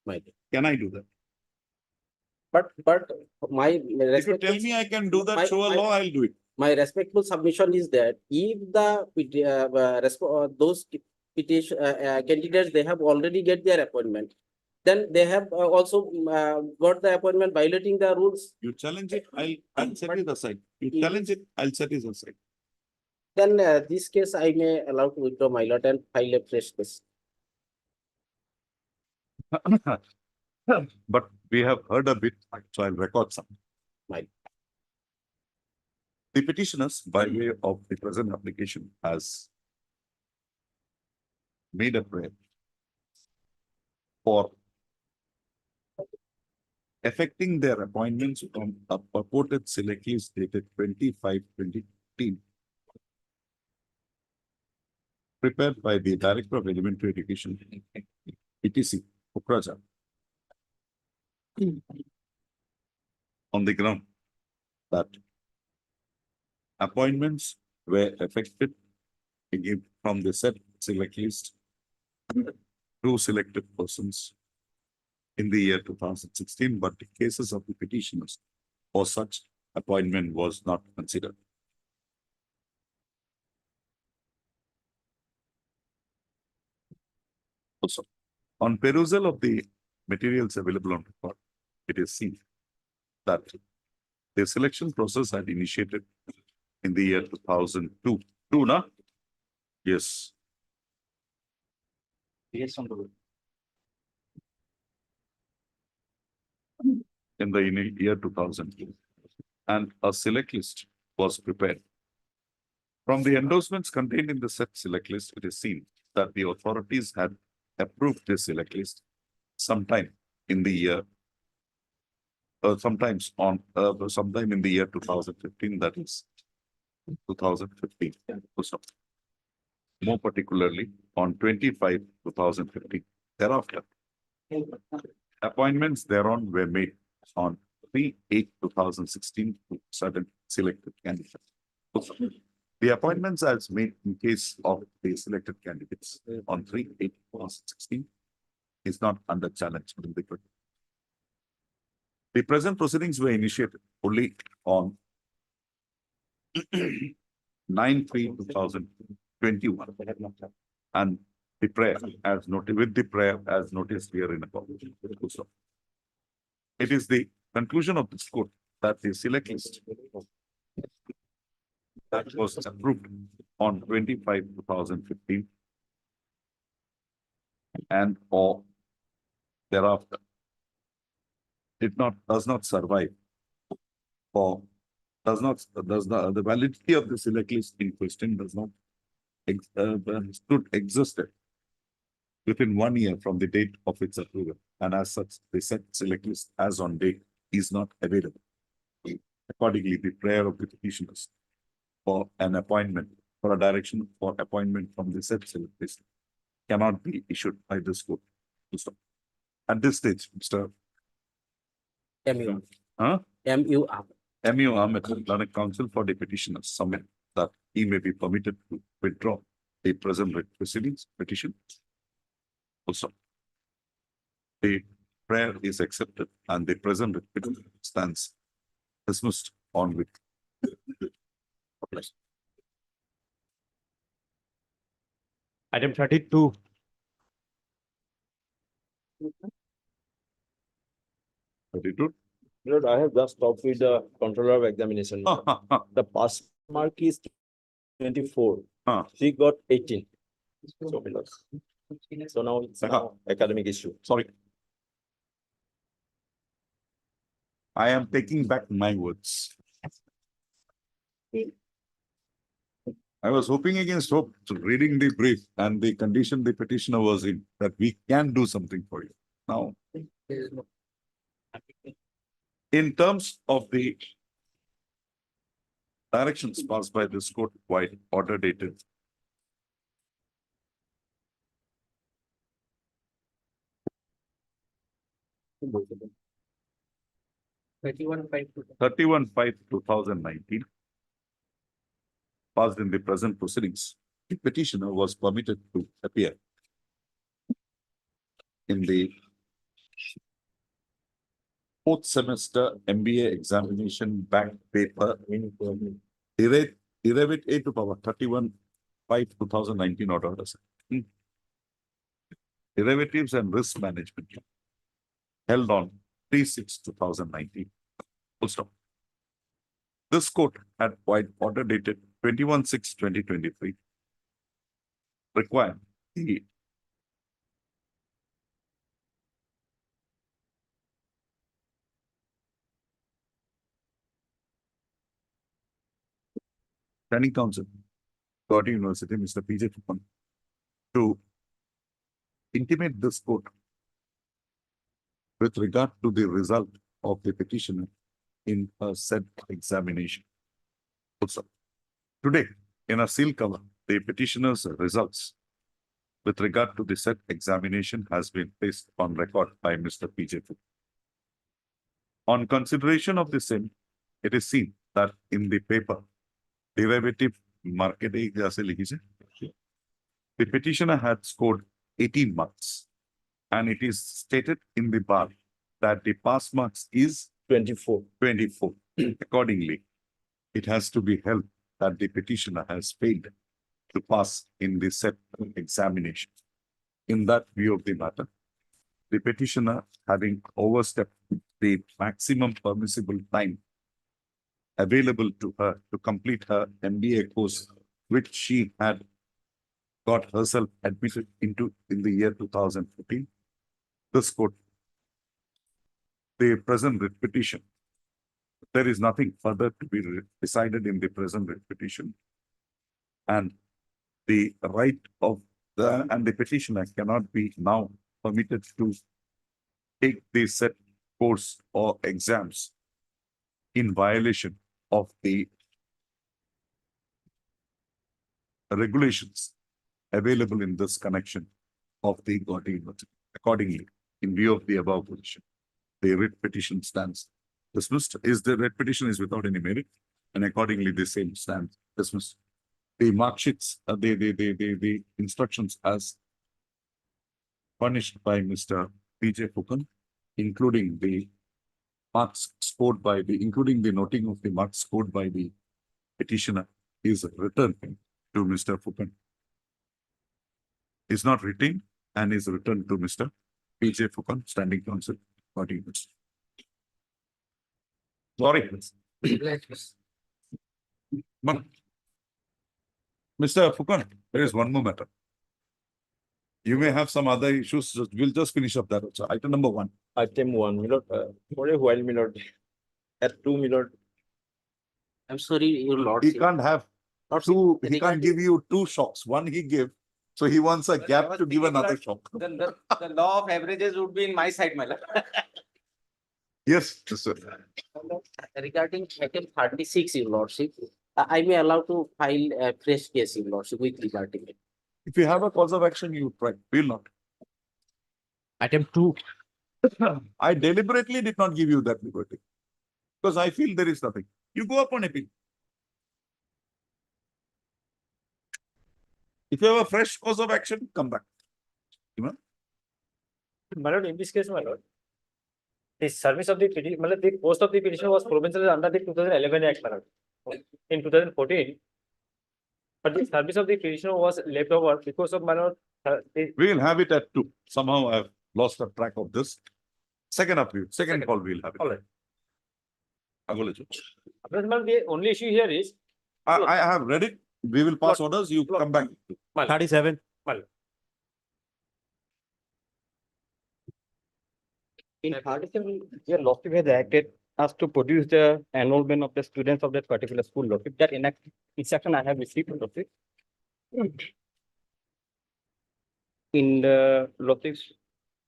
my lord. Can I do that? But my If you tell me I can do that, show a law, I'll do it. my respectful submission is that if the those petition candidates, they have already get their appointment, then they have also got the appointment violating the rules. You challenge it, I'll set it aside. You challenge it, I'll set it aside. Then this case I may allow to withdraw, my lord, and file a fresh case. But we have heard a bit, so I'll record some. Right. The petitioners, by way of the present application, has made a prayer for affecting their appointments from a purported select list dated 25/2015, prepared by the Director of Elementary Education, etc., Upraja, on the ground that appointments were affected again from the said select list to selected persons in the year 2016, but the cases of the petitioners for such appointment was not considered. Also, on perusal of the materials available on record, it is seen that the selection process had initiated in the year 2002. Na? Yes. Yes, on the way. In the year 2002, and a select list was prepared. From the endorsements contained in the said select list, it is seen that the authorities had approved this select list sometime in the year, sometime in the year 2015, that is 2015. Also, more particularly on 25/2015. Thereafter, appointments thereon were made on 3/8/2016 to certain selected candidates. Also, the appointments as made in case of the selected candidates on 3/8/2016 is not under challenge in the court. The present proceedings were initiated only on 9/3/2021, and the prayer as noted with the prayer as noticed here in above. Also, it is the conclusion of this court that the select list that was approved on 25/2015 and or thereafter does not survive or the validity of the select list in question does not existed within 1 year from the date of its approval, and as such the said select list as on date is not available. Accordingly, the prayer of the petitioners for an appointment, for a direction for appointment from the said select list cannot be issued by this court. at this stage, Mr. MU. Huh? MU. MU Ahmed, Learned Counsel for the petitioner, submit that he may be permitted to withdraw the present writ proceedings petition. Also, the prayer is accepted and the present writ petition stands dismissed on with. Item 32. Attitude. Lord, I have just talked with the controller of examination. The pass mark is 24. She got 18. So, my lord. So now it's now academic issue. Sorry. I am taking back my words. I was hoping against hope, to reading the brief and the condition the petitioner was in, that we can do something for you. Now, in terms of the directions passed by this court, quite order dated. Thirty-one five 2019. Passed in the present proceedings, the petitioner was permitted to appear in the fourth semester MBA examination back paper derived A to power 31/5/2019 order. Derivatives and risk management held on 3/6/2019. Full stop. This court had quite order dated 21/6/2023 required the Standing Counsel, Guwahati University, Mr. PJ Fupan, to intimate this court with regard to the result of the petitioner in a said examination. Also, today, in a seal cover, the petitioner's results with regard to the said examination has been placed on record by Mr. PJ Fupan. On consideration of the same, it is seen that in the paper, derivative market, the petitioner had scored 18 marks, and it is stated in the bar that the pass marks is 24. Accordingly, it has to be held that the petitioner has failed to pass in the said examination. In that view of the matter, the petitioner, having overstepped the maximum permissible time available to her to complete her MBA course, which she had got herself admitted into in the year 2015. This court, the present writ petition, there is nothing further to be decided in the present writ petition. And the right of the petitioner cannot be now permitted to take the said course or exams in violation of the regulations available in this connection of the Guwahati University. Accordingly, in view of the above position, the writ petition stands dismissed. The writ petition is without any merit, and accordingly the same stands dismissed. The mark sheets, the instructions as furnished by Mr. PJ Fupan, including the marks scored by including the noting of the marks scored by the petitioner, is returned to Mr. Fupan. Is not retained and is returned to Mr. PJ Fupan, Standing Counsel. Sorry. Mr. Fukan, there is one more matter. You may have some other issues. We'll just finish up that. So item number 1. Item 1, for a while, my lord. At 2, my lord. I'm sorry, your He lordship. can't have two, he can't give you 2 shocks. One he gave, so he wants a gap to give another shock. The law of averages would be in my side, my lord. Yes, sir. Regarding item 36, your lordship, I may allow to file a fresh case, your lordship, with regard to it. If you have a cause of action, you try. Will not. Item 2. I deliberately did not give you that liberty because I feel there is nothing. You go up on appeal. If you have a fresh cause of action, come back. My lord, in this case, my lord, the service of the petition, the post of the petition was provincial under the 2011 Act, my lord. In 2014, but the service of the petition was left over because of, my lord, the We will have it at 2. Somehow I have lost the track of this. Second appeal, second call we will have it. all right. Agolaju. But, my lord, the only issue here is, I have read it. We will pass orders. You come back. my lord, 37. In 37, your lordship has acted as to produce the enrollment of the students of that particular school, lordship. That instruction I have received, lordship. In the lordships,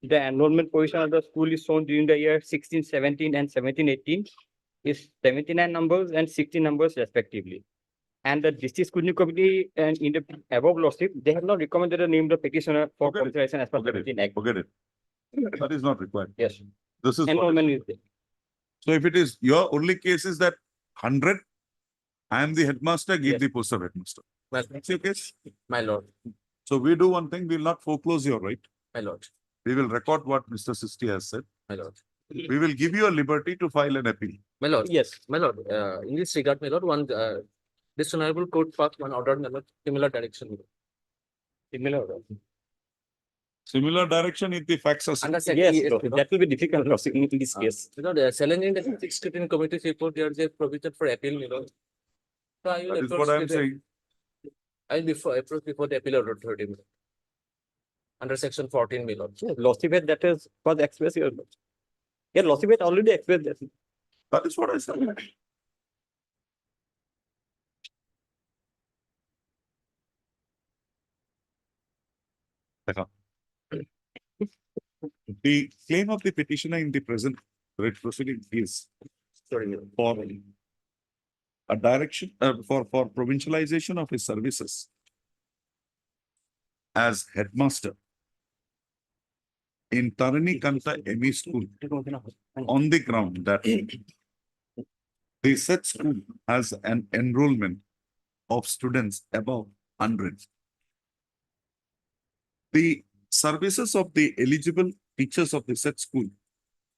the enrollment position of the school is shown during the year 16, 17 and 17, 18 is 79 numbers and 60 numbers respectively. And the district scrutiny committee and in the above lordship, they have not recommended the name of the petitioner for Forget it. consideration as per Forget it. 17 Act. Forget it. That is not required. Yes, This is. enrollment is there. So if it is your only case is that 100, I am the headmaster, give Yes. the post of headmaster. That's your case. My lord, So we do one thing, we will not foreclose your right. my lord, We will record what Mr. Sisti has said. my lord. We will give you a liberty to file an appeal. My lord, Yes. my lord, in this regard, my lord, this honorable court passed one order, my lord, similar direction. Similar. Similar direction if the facts are. Under section Yes, yes, lordship, that will be difficult, lordship, in this case. challenging the district scrutiny committee's report, there is a provision for appeal, my lord. So I will That is approach what I am the- saying. I will approach before the appeal authority. my lord. Under section 14, my lord. Lordship had that is was expressed here. Yeah, lordship had already expressed that. That is what I said. The claim of the petitioner in the present writ proceeding is Sorry, my lord. for a direction, for provincialization of his services as headmaster in Tarani Kanta ME school on the ground that the said school has an enrollment of students above 100. The services of the eligible teachers of the said school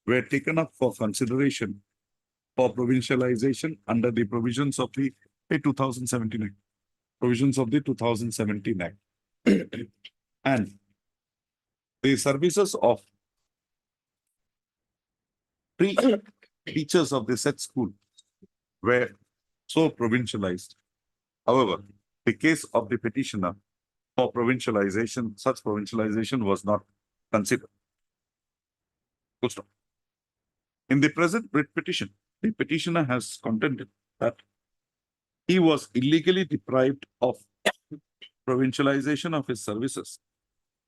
were taken up for consideration for provincialization under the provisions of the 2017 Act. Provisions of the 2017 Act. And the services of three teachers of the said school were so provincialized. However, the case of the petitioner for provincialization, such provincialization was not considered. Full stop. In the present writ petition, the petitioner has contended that he was illegally deprived of provincialization of his services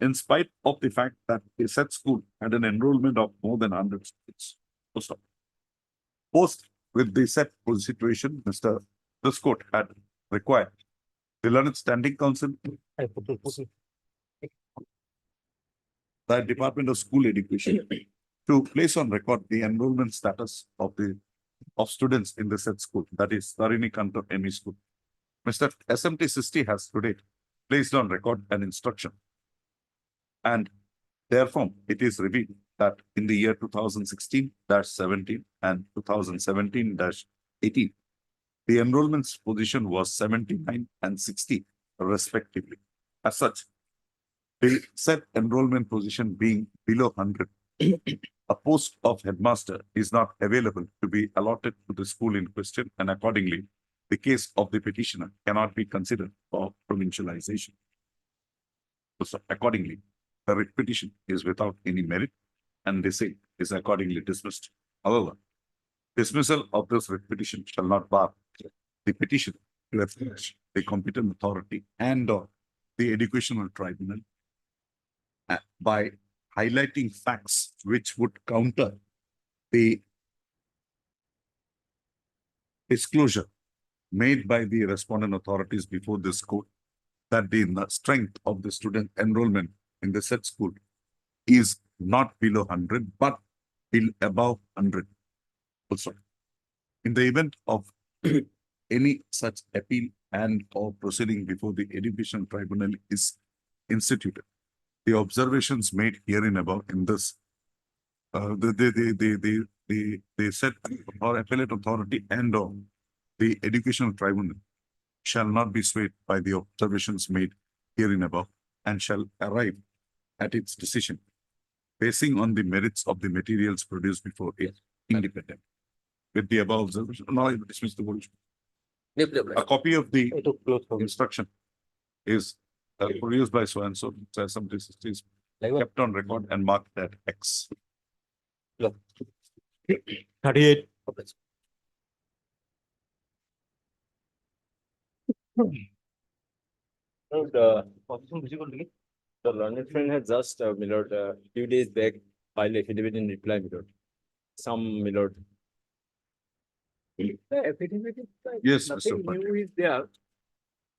in spite of the fact that the said school had an enrollment of more than 100 students. Full stop. Post with the said situation, this court had required the learned standing council, the Department of School Education, to place on record the enrollment status of students in the said school, that is Tarini Kanta ME school. Mr. SMT Sisti has today placed on record an instruction. And therefore, it is revealed that in the year 2016-17 and 2017-18, the enrollment's position was 79 and 60 respectively. As such, the said enrollment position being below 100, a post of headmaster is not available to be allotted to the school in question, and accordingly, the case of the petitioner cannot be considered for provincialization. So accordingly, the writ petition is without any merit, and the same is accordingly dismissed. However, dismissal of this writ petition shall not bar the petition to approach the competent authority and/or the educational tribunal by highlighting facts which would counter the disclosure made by the respondent authorities before this court that the strength of the student enrollment in the said school is not below 100, but above 100 also. In the event of any such appeal and or proceeding before the education tribunal is instituted, the observations made herein above in this, they said or appellate authority and or the educational tribunal shall not be swayed by the observations made herein above and shall arrive at its decision basing on the merits of the materials produced before it independent. With the above observation, now I dismiss the whole. A copy of the instruction is produced by so and so, some is kept on record and marked at X. 38. The learned friend has just, my lord, few days back, filed affidavit in reply, my lord. Some, my lord. The affidavit is like Yes, nothing Mr. new is there.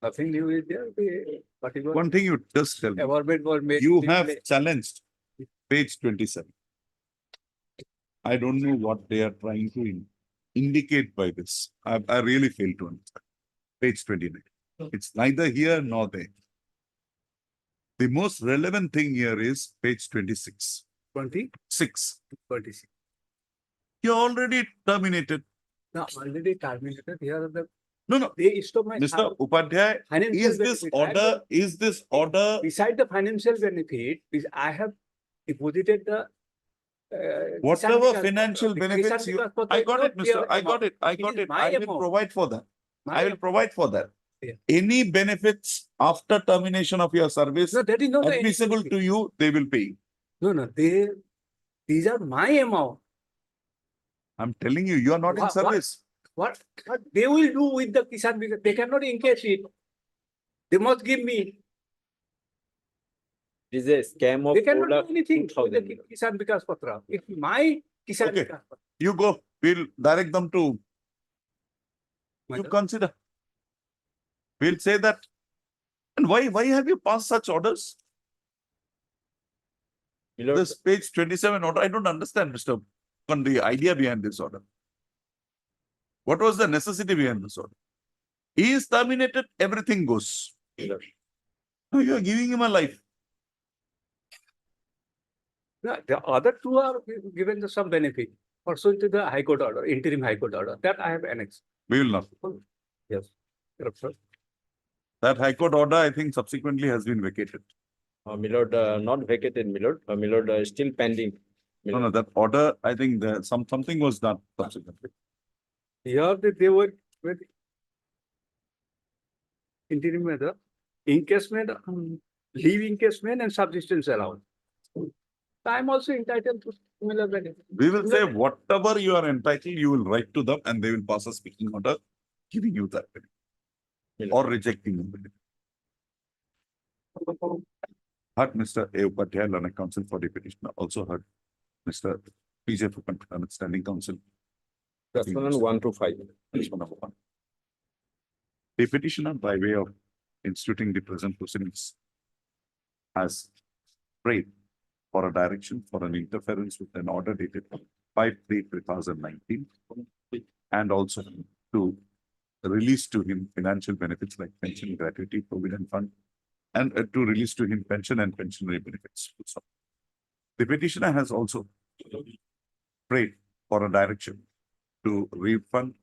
Nothing new is there. Particular One thing you just tell me, amendment was made. you have challenged page 27. I don't know what they are trying to indicate by this. I really fail to understand. Page 29. It's neither here nor there. The most relevant thing here is page 26. 26. You already terminated. No, already terminated. Here are the. No. They stop my. Mr. Upadhyay, Financial is this benefit. order, Beside the financial benefit, I have deposited the. whatever financial benefits you, I got it, Mr. I got it. I will provide for that. I will provide for that. Yeah. Any benefits after termination of your service No, that is not the admissible to you, they will pay. No, these are my amount. I'm telling you, you are not in service. What they will do with the Kisan because they cannot encash it. They must give me. It is a scam of They cannot do anything with the 4,000. Kisan Vikas Patra. It's my Kisan Okay. Vikas Patra. You go, we'll direct them to, you Madam. consider. We'll say that. And why have you passed such orders? My lord, This page 27 order, I don't understand, Mr. On the idea behind this order. What was the necessity behind this order? He is terminated, everything goes. Now you are giving him a life. No, the other two are given the some benefit pursuant to the High Court order, interim High Court order. That I have annexed. We will not. Yes. Correct, sir. That High Court order, I think subsequently has been vacated. my lord, not vacated, my lord. My lord, still pending. No, that order, I think something was done subsequently. Here they were with interim method, encashment, leave encashment and subsistence allowance. I am also entitled to similar benefit. We will say whatever you are entitled, you will write to them and they will pass a speaking order giving you that benefit or rejecting the benefit. Heard Mr. A. Upadhyay, Learned Counsel for the petitioner, also heard Mr. P.J. Fukan, Standing Counsel. Respondent 1 to 5. Petitioner number 1. The petitioner, by way of instituting the present proceedings, has prayed for a direction for an interference with an order dated 5/3/2019 and also to release to him financial benefits like pension, gratuity, provident fund, and to release to him pension and pensionary benefits. The petitioner has also prayed for a direction to refund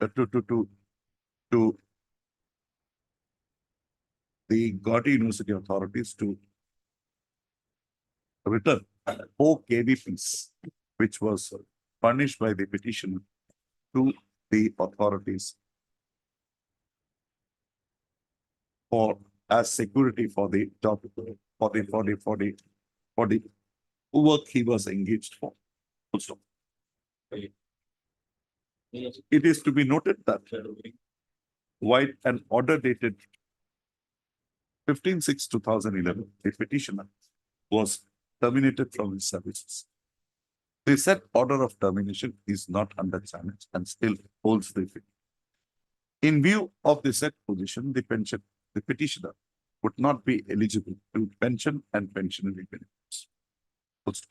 to the Guwahati University authorities to return 4 kVps, which was furnished by the petitioner to the authorities for as security for the job, for the work he was engaged for. Also, it is to be noted that while an order dated 15/6/2011, the petitioner was terminated from his services. The said order of termination is not under challenge and still holds the effect. In view of the said position, the petitioner would not be eligible to pension and pensionary benefits. Full stop.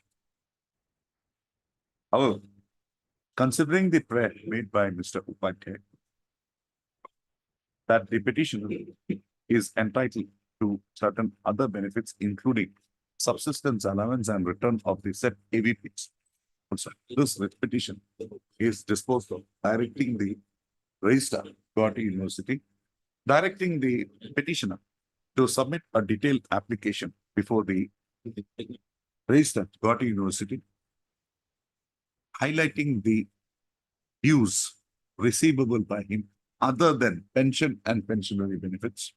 However, considering the prayer made by Mr. Upadhyay that the petitioner is entitled to certain other benefits, including subsistence allowance and return of the said AVPs. Also, this petition is disposed of directing the registrar, Guwahati University, directing the petitioner to submit a detailed application before the registrar, Guwahati University, highlighting the dues receivable by him other than pension and pensionary benefits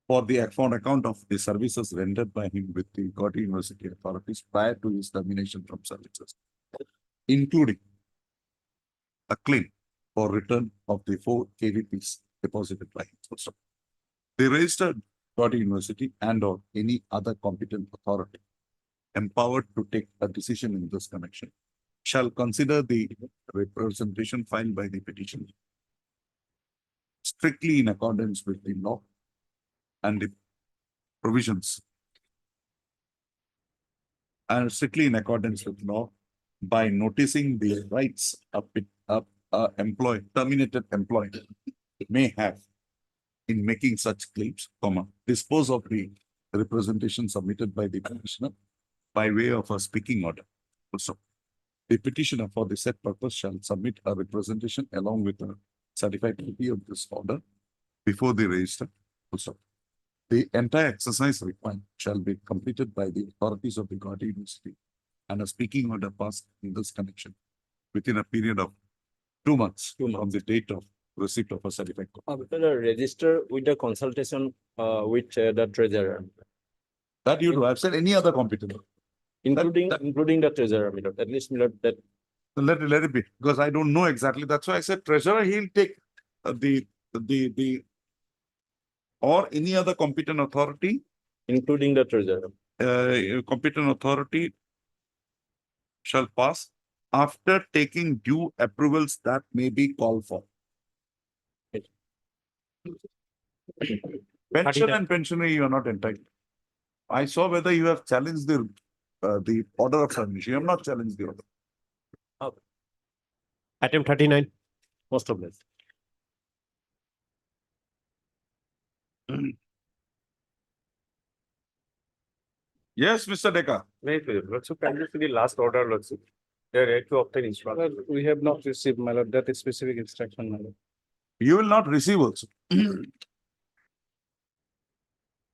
for the on account of the services rendered by him with the Guwahati University authorities prior to his termination from services, including a claim for return of the 4 KVPs deposited by him. Also, the registered Guwahati University and or any other competent authority empowered to take a decision in this connection shall consider the representation filed by the petitioner strictly in accordance with the law and the provisions, and strictly in accordance with law by noticing the rights of terminated employee may have in making such claims, dispose of the representation submitted by the petitioner by way of a speaking order. Also, the petitioner for the said purpose shall submit a representation along with a certified copy of this order before the register. Also, the entire exercise required shall be completed by the authorities of the Guwahati University and a speaking order passed in this connection within a period of 2 months from the date of receipt of a certified copy. Register with the consultation with the treasurer, That you do. I've said any other competent. including the treasurer, my lord. At least, my lord, that Let it be, because I don't know exactly. That's why I said treasurer, he'll take the or any other competent authority, including the treasurer. competent authority shall pass after taking due approvals that may be called for. Pension and pensionary, you are not entitled. I saw whether you have challenged the order of submission. You have not challenged the order. Item 39, most of this. Yes, Mr. Deka. Lordship, can you see the last order, Lordship? They are ready to obtain instruction. We have not received, my lord, that is specific instruction, my lord. You will not receive also.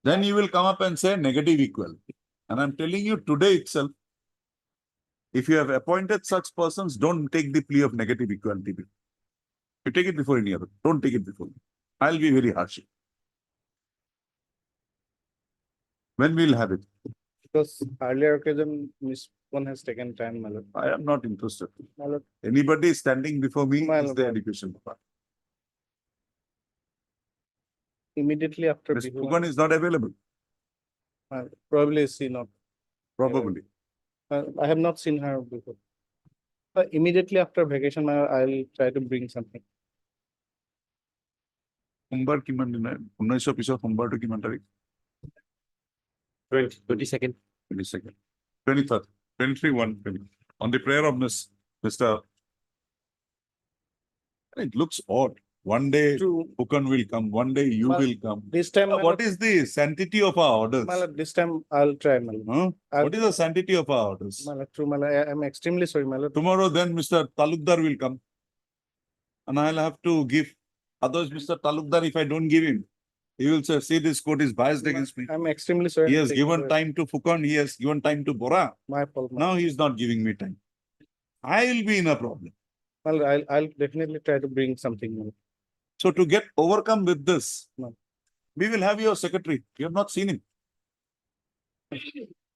Then you will come up and say negative equal. And I'm telling you today itself, if you have appointed such persons, don't take the plea of negative equality. You take it before any other. Don't take it before me. I'll be very harsh. When we'll have it? Because earlier occasion, Miss one has taken time, my lord. I am not interested. My lord, Anybody standing before me My is lord. the education department. immediately after. Ms. Bihu, Pugan is not available, Probably she not. probably. I have not seen her before. Immediately after vacation, my lord, I'll try to bring something. সোমবাৰ কিমান দিন 1900 পিছত সোমবাৰটো কিমান তাৰিখ 22nd. 22nd, 23rd, 23, 1, 20. On the prayer of Mr. It looks odd. One day True. Pukan will come, one day you Ma- will come. This time, my What lord, is the sanctity of our orders? my lord, this time I'll try, my lord. Huh? I'll- What is the sanctity of our orders? My lord, true, my lord, I'm extremely sorry, my lord. Tomorrow then Mr. Talukdar will come. And I'll have to give, otherwise Mr. Talukdar, if I don't give him, he will say, see, this court is biased against me. I'm extremely sorry. He I'm has taking given the- time to Fukan, he has given time to Bora. My fault, my Now he is not giving me time. I will be in a problem. lord. I'll definitely try to bring something, my lord. So to get overcome with this, No. we will have your secretary. You have not seen him.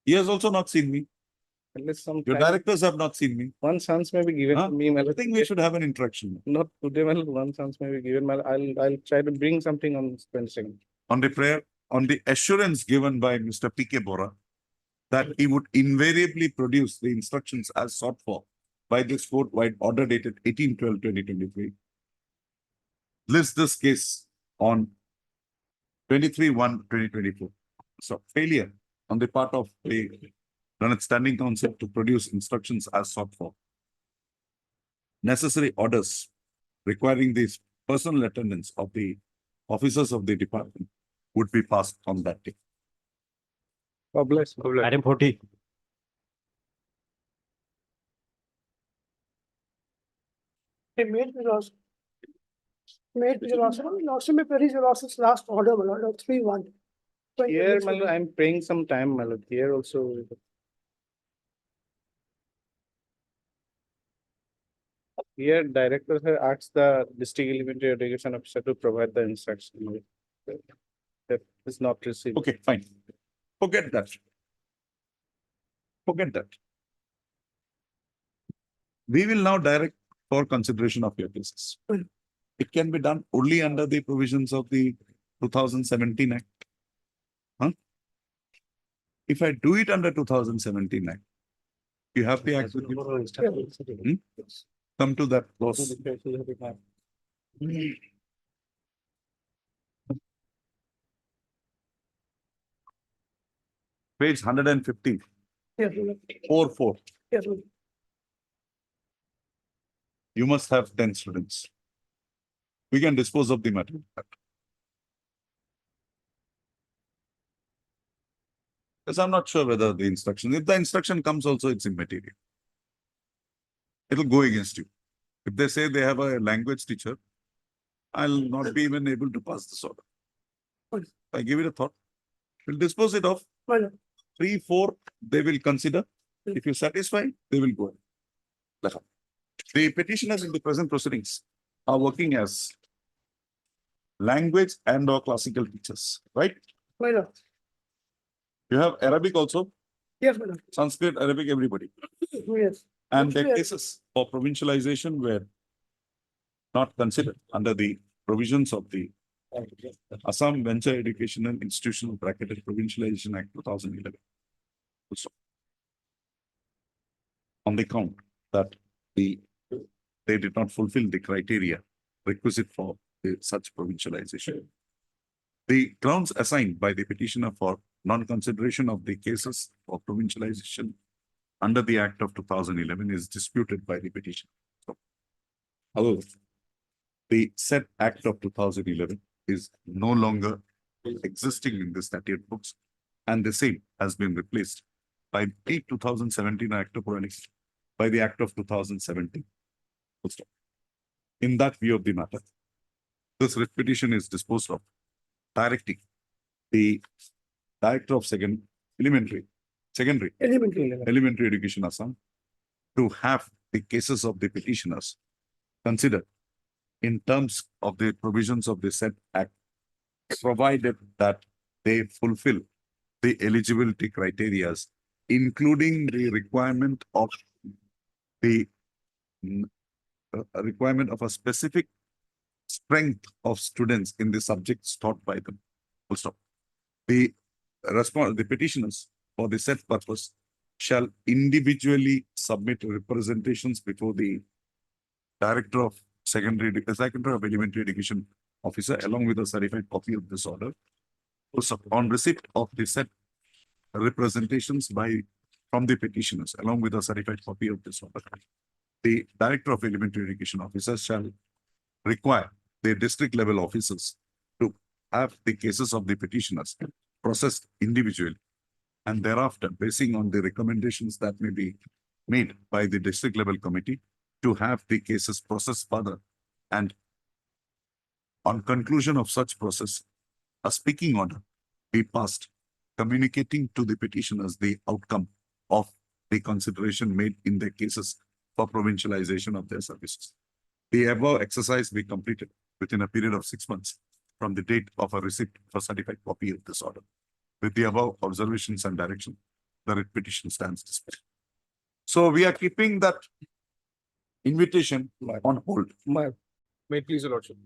He has also not seen me. At least some Your time. directors have not seen me. One chance may be given Huh? to me, my I lord. think we should have an interaction. Not today, my lord. One chance may be given, my lord. I'll try to bring something on 22nd. On the prayer, on the assurance given by Mr. P.K. Bora that he would invariably produce the instructions as sought for by this court-wide order dated 18/12/2023. List this case on 23/1/2024. So failure on the part of the Learned Standing Council to produce instructions as sought for. Necessary orders requiring the personal attendance of the officers of the department would be passed on that day. Publish. Item 40. Lordship may perish your lordship's last order, my lord, of 3-1. Here, my lord, I'm praying some time, my lord. Here also. Here, director has asked the district elementary education officer to provide the instruction. That is not received. Okay, fine. Forget that. Forget that. We will now direct for consideration of your cases. It can be done only under the provisions of the 2017 Act. Huh? If I do it under 2017 Act, you have the act with you. Come to that clause. Page 150, 4-4. You must have 10 students. We can dispose of the matter. Because I'm not sure whether the instruction, if the instruction comes also, it's immaterial. It'll go against you. If they say they have a language teacher, I'll not be even able to pass this order. I give it a thought. We'll dispose it off. 3, 4, they will consider. If you're satisfied, they will go ahead. The petitioners in the present proceedings are working as language and or classical teachers, right? You have Arabic also, Yes, my lord. Sanskrit, Arabic, everybody. Yes. And their Yes. cases for provincialization were not considered under the provisions of the Assam Venture Educational Institutional Bracketed Provincialization Act 2011. Also, on the count that they did not fulfill the criteria requisite for such provincialization. The grounds assigned by the petitioner for non-consideration of the cases for provincialization under the Act of 2011 is disputed by the petitioner. However, the said Act of 2011 is no longer existing in the statute books, and the same has been replaced by the 2017 Act of Procedural by the Act of 2017. In that view of the matter, this writ petition is disposed of, directing the Director of Elementary Education Assam to have the cases of the petitioners considered in terms of the provisions of the said Act, provided that they fulfill the eligibility criteria, including the requirement of a specific strength of students in the subjects taught by them. Full stop. The petitioners for the said purpose shall individually submit representations before the Director of Elementary Education Officer along with a certified copy of this order. Also, on receipt of the said representations from the petitioners along with a certified copy of this order, the Director of Elementary Education Officer shall require the district level officers to have the cases of the petitioners processed individually, and thereafter, basing on the recommendations that may be made by the district level committee, to have the cases processed further, and on conclusion of such process, a speaking order be passed, communicating to the petitioners the outcome of the consideration made in their cases for provincialization of their services. The above exercise be completed within a period of 6 months from the date of a receipt for certified copy of this order. With the above observations and direction, the writ petition stands dismissed. So we are keeping that invitation on hold. May it please your lordship.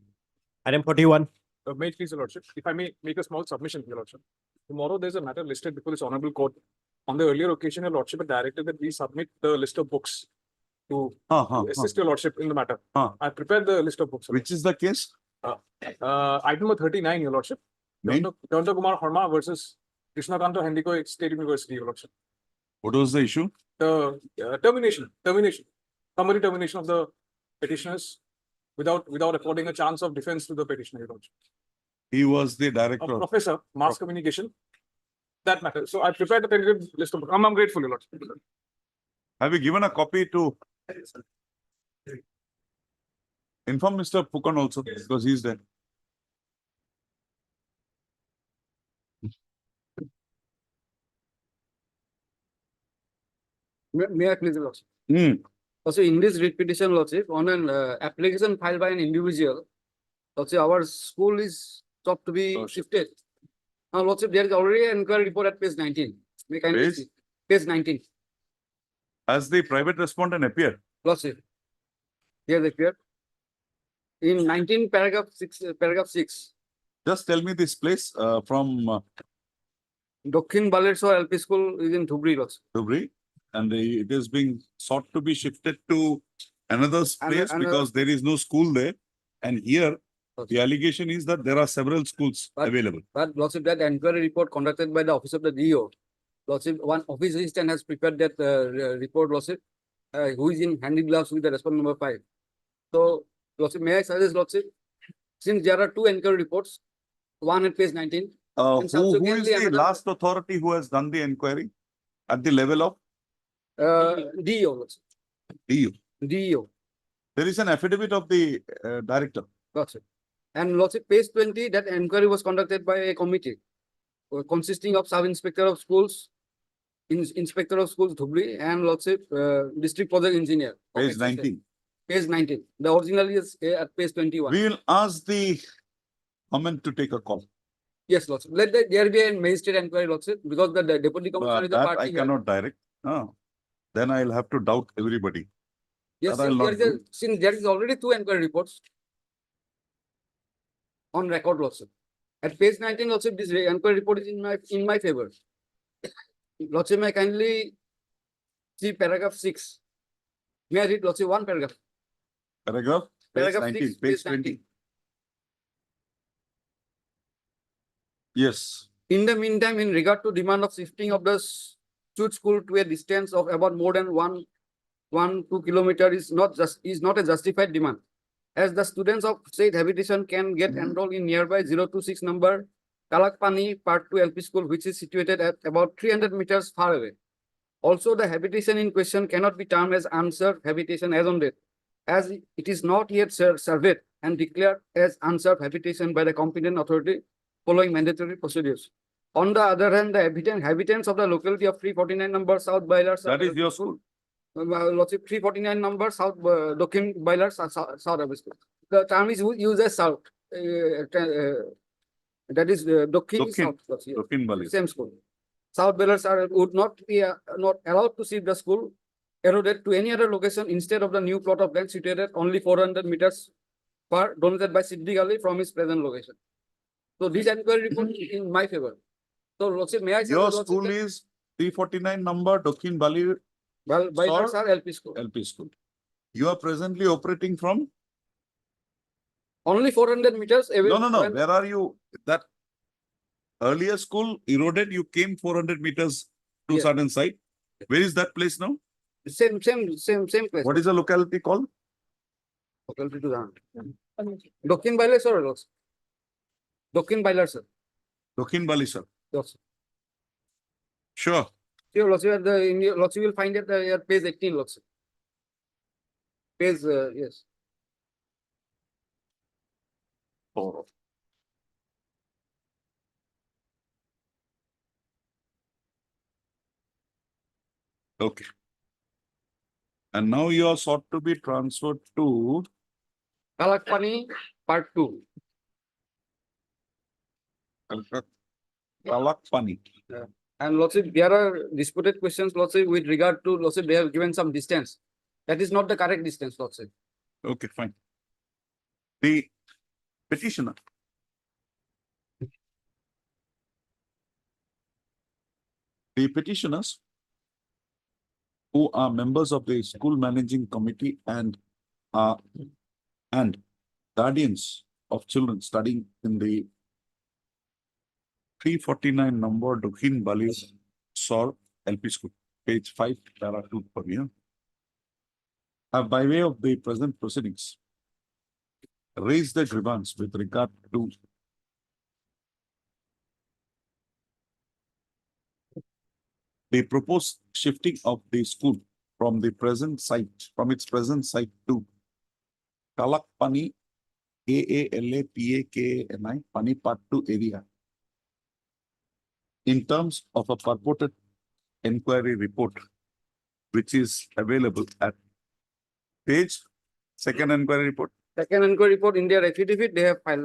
Item 41. May it please your lordship. If I may make a small submission, your lordship. Tomorrow there's a matter listed before this honorable court. On the earlier occasion, your lordship had directed that we submit the list of books to assist your lordship in the matter. I prepared the list of books. Which is the case? Item number 39, your lordship. Name? Dr. Kumar Harma versus Krishnakanta Handiko State University, Your Lordship. What was the issue? The termination, summary termination of the petitioners without affording a chance of defense to the petitioner, Your Lordship. He was the A director. professor, mass communication, that matter. So I prepared the tentative list of, I'm grateful, Your Lordship. Have you given a copy to inform Mr. Pukan also, because he's there. May I please, Lordship? Hmm. Also, in this writ petition, Lordship, on an application filed by an individual, Lordship, our school is thought to be shifted. Now, Lordship, there is already an inquiry report at page 19. May I kindly Page? see? Page 19, Has the private respondent appeared? Lordship. Here they appear. In 19 paragraph 6. Just tell me this place from Dokhin Baleshwar LP School is in Dhubri, Lordship. Dhubri, and it is being sought to be shifted to another place because there is no school there. And here, the allegation is that there are several schools available. But Lordship, that inquiry report conducted by the office of the DO, Lordship, one office assistant has prepared that report, Lordship, who is in handy gloves with the respondent number 5. So, Lordship, may I suggest, Lordship, since there are 2 inquiry reports, one at page 19. Who and is subsequently the another- last authority who has done the inquiry at the level of DO, Lordship. DU? DO, There is an affidavit of the director. Lordship. And Lordship, page 20, that inquiry was conducted by a committee consisting of sub-inspector of schools, inspector of schools, Dhubri, and Lordship, district project engineer. Page 19. Page 19. The original is at page 21. We will ask the government to take a call. Yes, Lordship. Let there be a magistrate inquiry, Lordship, because the deputy commissioner is the That party I here. cannot direct. Then I'll have to doubt everybody. Yes, that I'll not do. since there is already 2 inquiry reports on record, Lordship. At page 19, Lordship, this inquiry report is in my favor. Lordship, may I kindly see paragraph 6. May I read, Lordship, one paragraph? Paragraph? Page Paragraph 19, 6, page page 19. 20. Yes. In the meantime, in regard to demand of shifting of the Chut school to a distance of about more than 2 kilometers is not a justified demand, as the students of said habitation can get enrolled in nearby 026 number Kalakpani Part 2 LP school, which is situated at about 300 meters far away. Also, the habitation in question cannot be termed as unserved habitation as on date, as it is not yet surveyed and declared as unserved habitation by the competent authority following mandatory procedures. On the other hand, the inhabitants of the locality of 349 number South Bailar. That is your school. Lordship, 349 number South Dokhin Bailar, South Abbey School. The term is used as South. That is Dokhin South. Lordship. Dokhin Bali. Same school. South Bailers would not be not allowed to shift the school eroded to any other location instead of the new plot of land situated only 400 meters far, donated by Siddiq Ali from his present location. So this inquiry report is in my favor. So Lordship, may I say Your Lordship, school that- is 349 number Dokhin Bali Bailars are LP school. LP school. You are presently operating from? Only 400 meters away. No. when- Where are you? That earlier school eroded, you came 400 meters to Yes. certain site. Where is that place now? Same place. What is the locality called? Locality to the Dokhin Bailar, sir. Lordship. Dokhin Bailar, sir. Dokhin Bali, sir. Yes. Sure. Sure, Lordship, Lordship, you will find it at page 18, Lordship. Page, yes. Oh. Okay. And now you are sought to be transferred to Kalakpani Part 2. Kalakpani. And Lordship, there are disputed questions, Lordship, with regard to, Lordship, they have given some distance. That is not the correct distance, Lordship. Okay, fine. The petitioner. The petitioners who are members of the school managing committee and guardians of children studying in the 349 number Dukhin Bali Sor LP School, page 5, para 2 for me. By way of the present proceedings, raise the grievance with regard to the proposed shifting of the school from its present site to Kalakpani, KALAPAKANI, Pani Part 2 area, in terms of a purported inquiry report, which is available at page, second inquiry report. Second inquiry report in their affidavit, they have filed,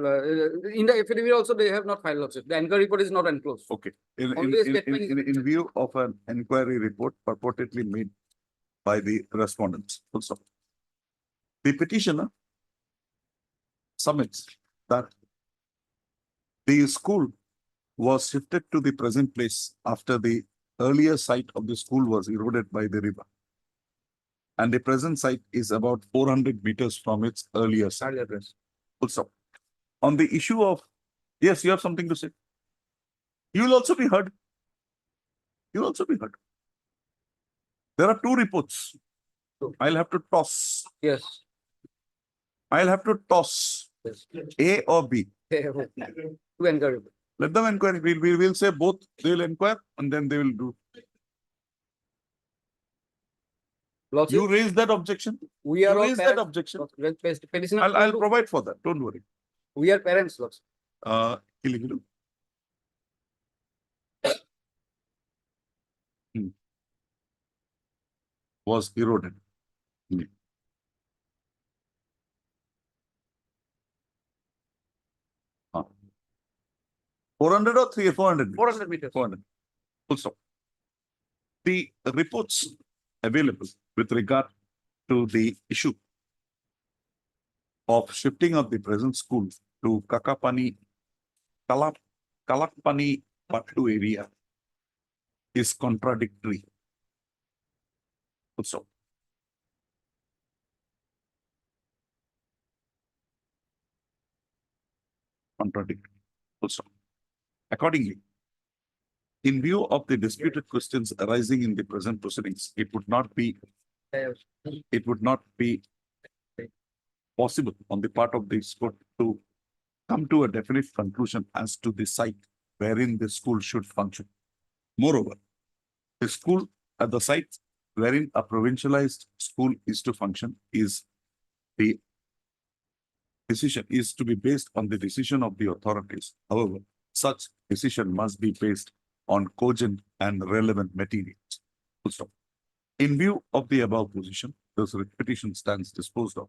in the affidavit also, they have not filed also. The inquiry report is not enclosed. Okay. Only a statement is- In view of an inquiry report purportedly made by the respondents. Full stop. The petitioner submits that the school was shifted to the present place after the earlier site of the school was eroded by the river. And the present site is about 400 meters from its earlier site. Earlier place. Full stop. On the issue of, yes, you have something to say. You will also be heard. You will also be heard. There are two reports. I'll have to toss. Yes. I'll have to toss Yes. A or B. They have two inquiry report. Let them inquire. We will say both. They will inquire and then they will do. Lordship, You raise that objection. we are You all raise that parents. objection. Petitioner. I'll provide for that. Don't worry. We are parents, Lordship. Illegal. Was eroded. 400 or 400? 400 meters. 400. Full stop. The reports available with regard to the issue of shifting of the present school to Kalakpani Part 2 area is contradictory. Full stop. Contradictory. Full stop. Accordingly, in view of the disputed questions arising in the present proceedings, it would not be possible on the part of this court to come to a definite conclusion as to the site wherein the school should function. Moreover, the school at the site wherein a provincialized school is to function is the decision is to be based on the decision of the authorities. However, such decision must be based on cogent and relevant materials. Full stop. In view of the above position, this petition stands disposed of,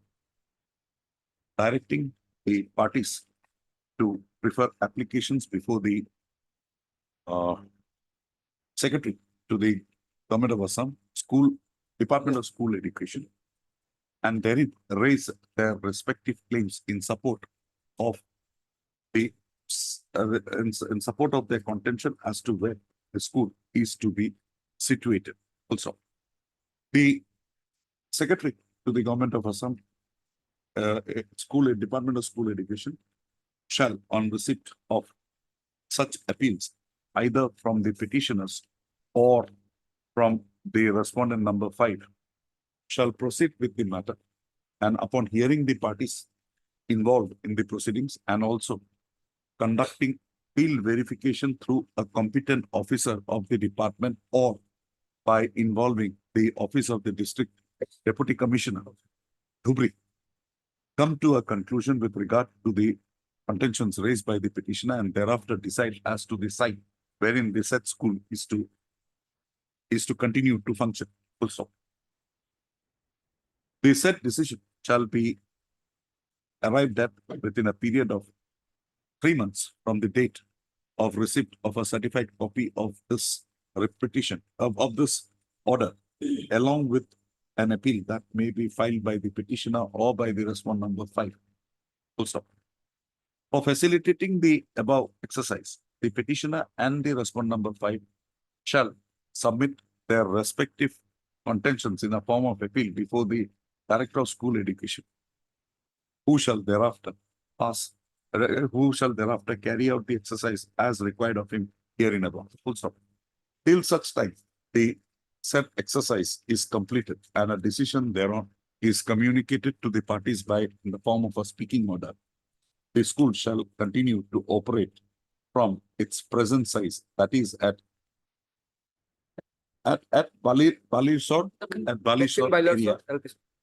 directing the parties to prefer applications before the Secretary to the Government of Assam Department of School Education, and therein raise their respective claims in support of the in support of their contention as to where the school is to be situated. Also, the Secretary to the Government of Assam Department of School Education shall, on receipt of such appeals, either from the petitioners or from the respondent number 5, shall proceed with the matter, and upon hearing the parties involved in the proceedings and also conducting field verification through a competent officer of the department or by involving the office of the district deputy commissioner, Dhubri, come to a conclusion with regard to the contentions raised by the petitioner and thereafter decide as to the site wherein the said school is to continue to function. Full stop. The said decision shall be arrived at within a period of 3 months from the date of receipt of a certified copy of this petition of this order, along with an appeal that may be filed by the petitioner or by the respondent number 5. Full stop. For facilitating the above exercise, the petitioner and the respondent number 5 shall submit their respective contentions in a form of appeal before the Director of School Education, who shall thereafter pass who shall thereafter carry out the exercise as required of him herein above. Full stop. Till such time, the said exercise is completed and a decision thereon is communicated to the parties by in the form of a speaking order. The school shall continue to operate from its present size, that is at Balishore area,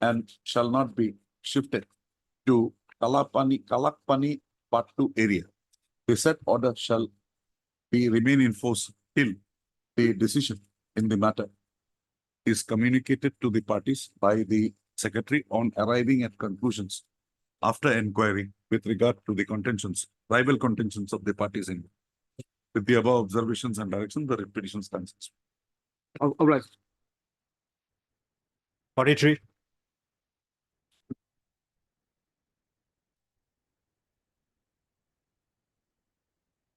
and shall not be shifted to Kalakpani Part 2 area. The said order shall remain in force till the decision in the matter is communicated to the parties by the secretary on arriving at conclusions after inquiry with regard to the rival contentions of the parties in. With the above observations and directions, the petition stands. Obliged. 43.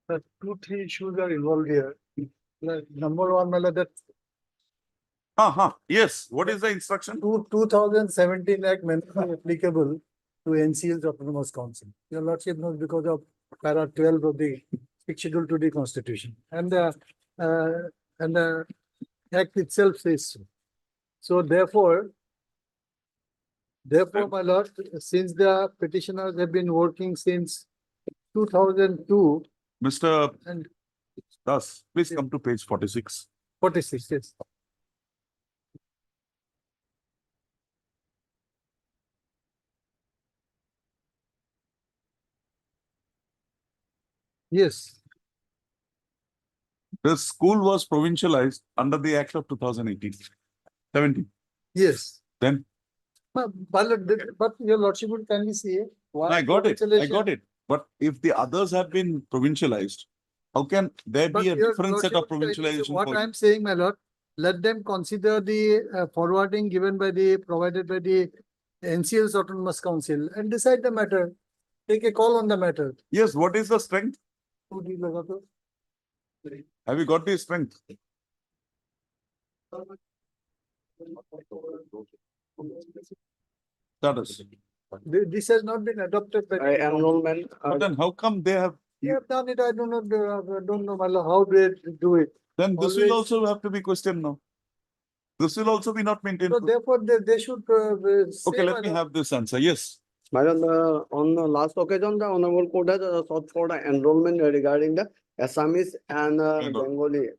The 2-3 issues are involved here. Number one, that Yes, what is the instruction? 2017 Act may not be applicable to NCL's Autonomous Council. Your Lordship knows because of para 12 of the Schedule to the Constitution. And the Act itself says so. So therefore, my lord, since the petitioners have been working since 2002 Mr. and Das, please come to page 46. 46, yes. Yes. The school was provincialized under the Act of 2018. 17. Yes. Then? But your Lordship would kindly say why I got it. I provincialization- got it. But if the others have been provincialized, how can there But be a your different set of Lordship would kindly say provincialization? what for- I'm saying, my lord, let them consider the forwarding provided by the NCL's Autonomous Council and decide the matter. Take a call on the matter. Yes, what is the strength? Have you got the strength? Status. This has not been adopted by. Enrollment. But then how come they have? They have done it. I don't know, my lord, how they do it. Then this Always- will also have to be questioned now. This will also be not maintained. So therefore, they should. Okay, let me have this answer. Yes. Madam, on the last occasion, the Honorable Court has sought for the enrollment regarding the Assamese and Bengali.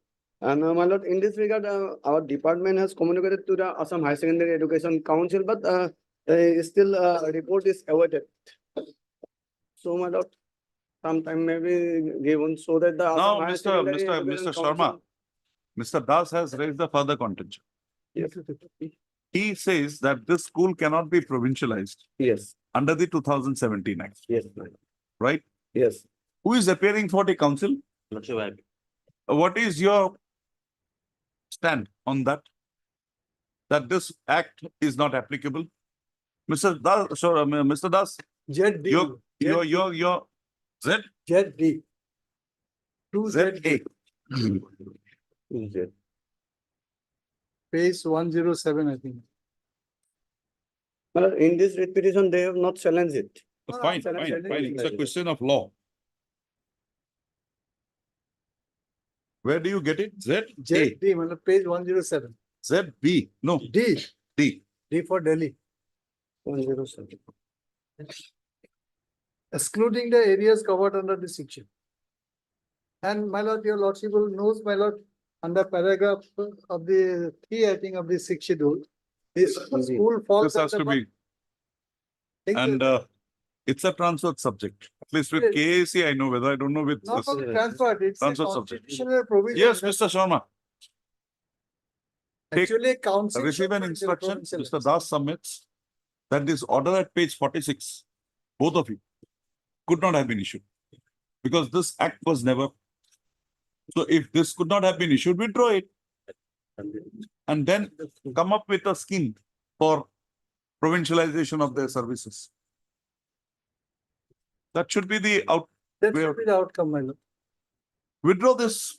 And my lord, in this regard, our department has communicated to the Assam High Secondary Education Council, but still report is awaited. So my lord, sometime maybe given so that the Now, Assam High Mr. Secondary Mr. Education Mr. Sharma, Council- Mr. Das has raised the further contention. Yes. He says that this school cannot be provincialized Yes. under the 2017 Act, Yes. right? Yes. Who is appearing for the council? What is your stand on that? That this act is not applicable? Mr. Das, sorry, Mr. Das, ZD. your Z? ZD. ZA. Page 107, I think. Well, in this petition, they have not challenged it. Fine. challenge It's a question of law. Where do you get it? ZA. ZD, page 107. ZB. No. D. D. D for Delhi. 107. Excluding the areas covered under this section. And my lord, your lordship will knows, my lord, under paragraph of the 3, I think, of the 6th schedule, this school falls. This has to under be, one- and it's a transferred subject. At least with Yes. KAC, I know whether I don't know with Not this. only transferred, it's a Transfer subject. constitutional provision. Yes, that Mr. Sharma, take- Actually, council. receive should an not instruction, provincialize. Mr. Das submits that this order at page 46, both of you, could not have been issued. Because this act was never. So if this could not have been issued, withdraw it. And then come up with a scheme for provincialization of their services. That should be the That where- should be the outcome, my lord. withdraw this.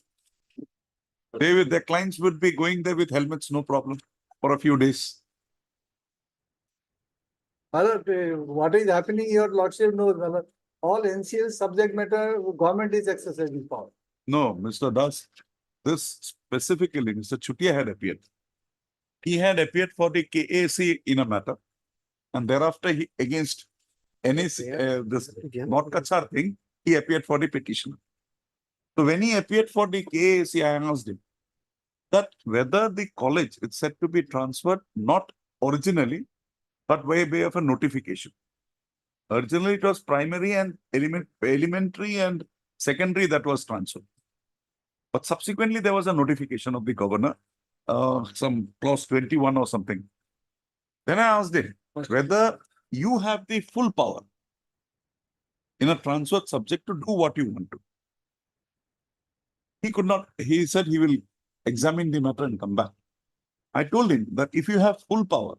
Their clients would be going there with helmets, no problem, for a few days. My lord, what is happening, your lordship knows, my lord. all NCL subject matter, government is exercising power. No, Mr. Das, this specifically, Mr. Chutia had appeared. He had appeared for the KAC in a matter. And thereafter, he against NAC, this not Kachar thing, he appeared for the petition. So when he appeared for the KAC, I asked him that whether the college is said to be transferred, not originally, but by way of a notification. Originally, it was primary and elementary and secondary that was transferred. But subsequently, there was a notification of the governor, some clause 21 or something. Then I asked him whether you have the full power in a transfer subject to do what you want to. He could not, he said he will examine the matter and come back. I told him that if you have full power,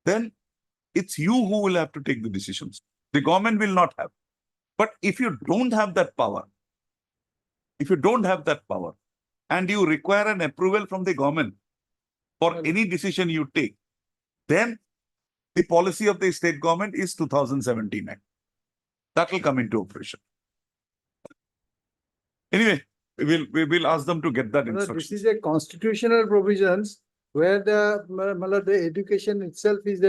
then it's you who will have to take the decisions. The government will not have. But if you don't have that power, and you require an approval from the government for any decision you take, then the policy of the state government is 2017 Act. That will come into operation. Anyway, we will ask them to get that instruction. This is a constitutional provisions where the education itself is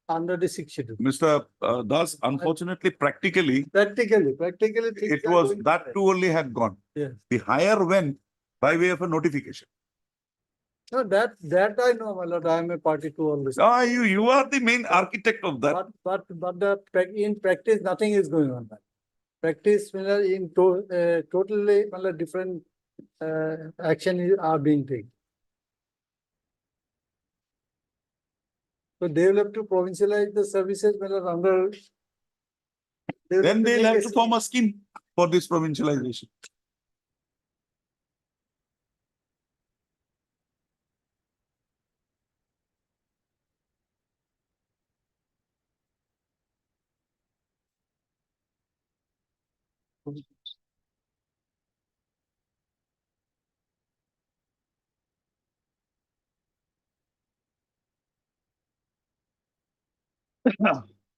under the 62. Mr. Das, unfortunately, practically, Practically. it was that too only had gone. Yes. The higher went by way of a notification. No, that I know, my lord. I am a party to all this. You are the main architect of that. But in practice, nothing is going on. Practice, in totally different action are being taken. So they will have to provincialize the services under. Then they'll have to form a scheme for this provincialization.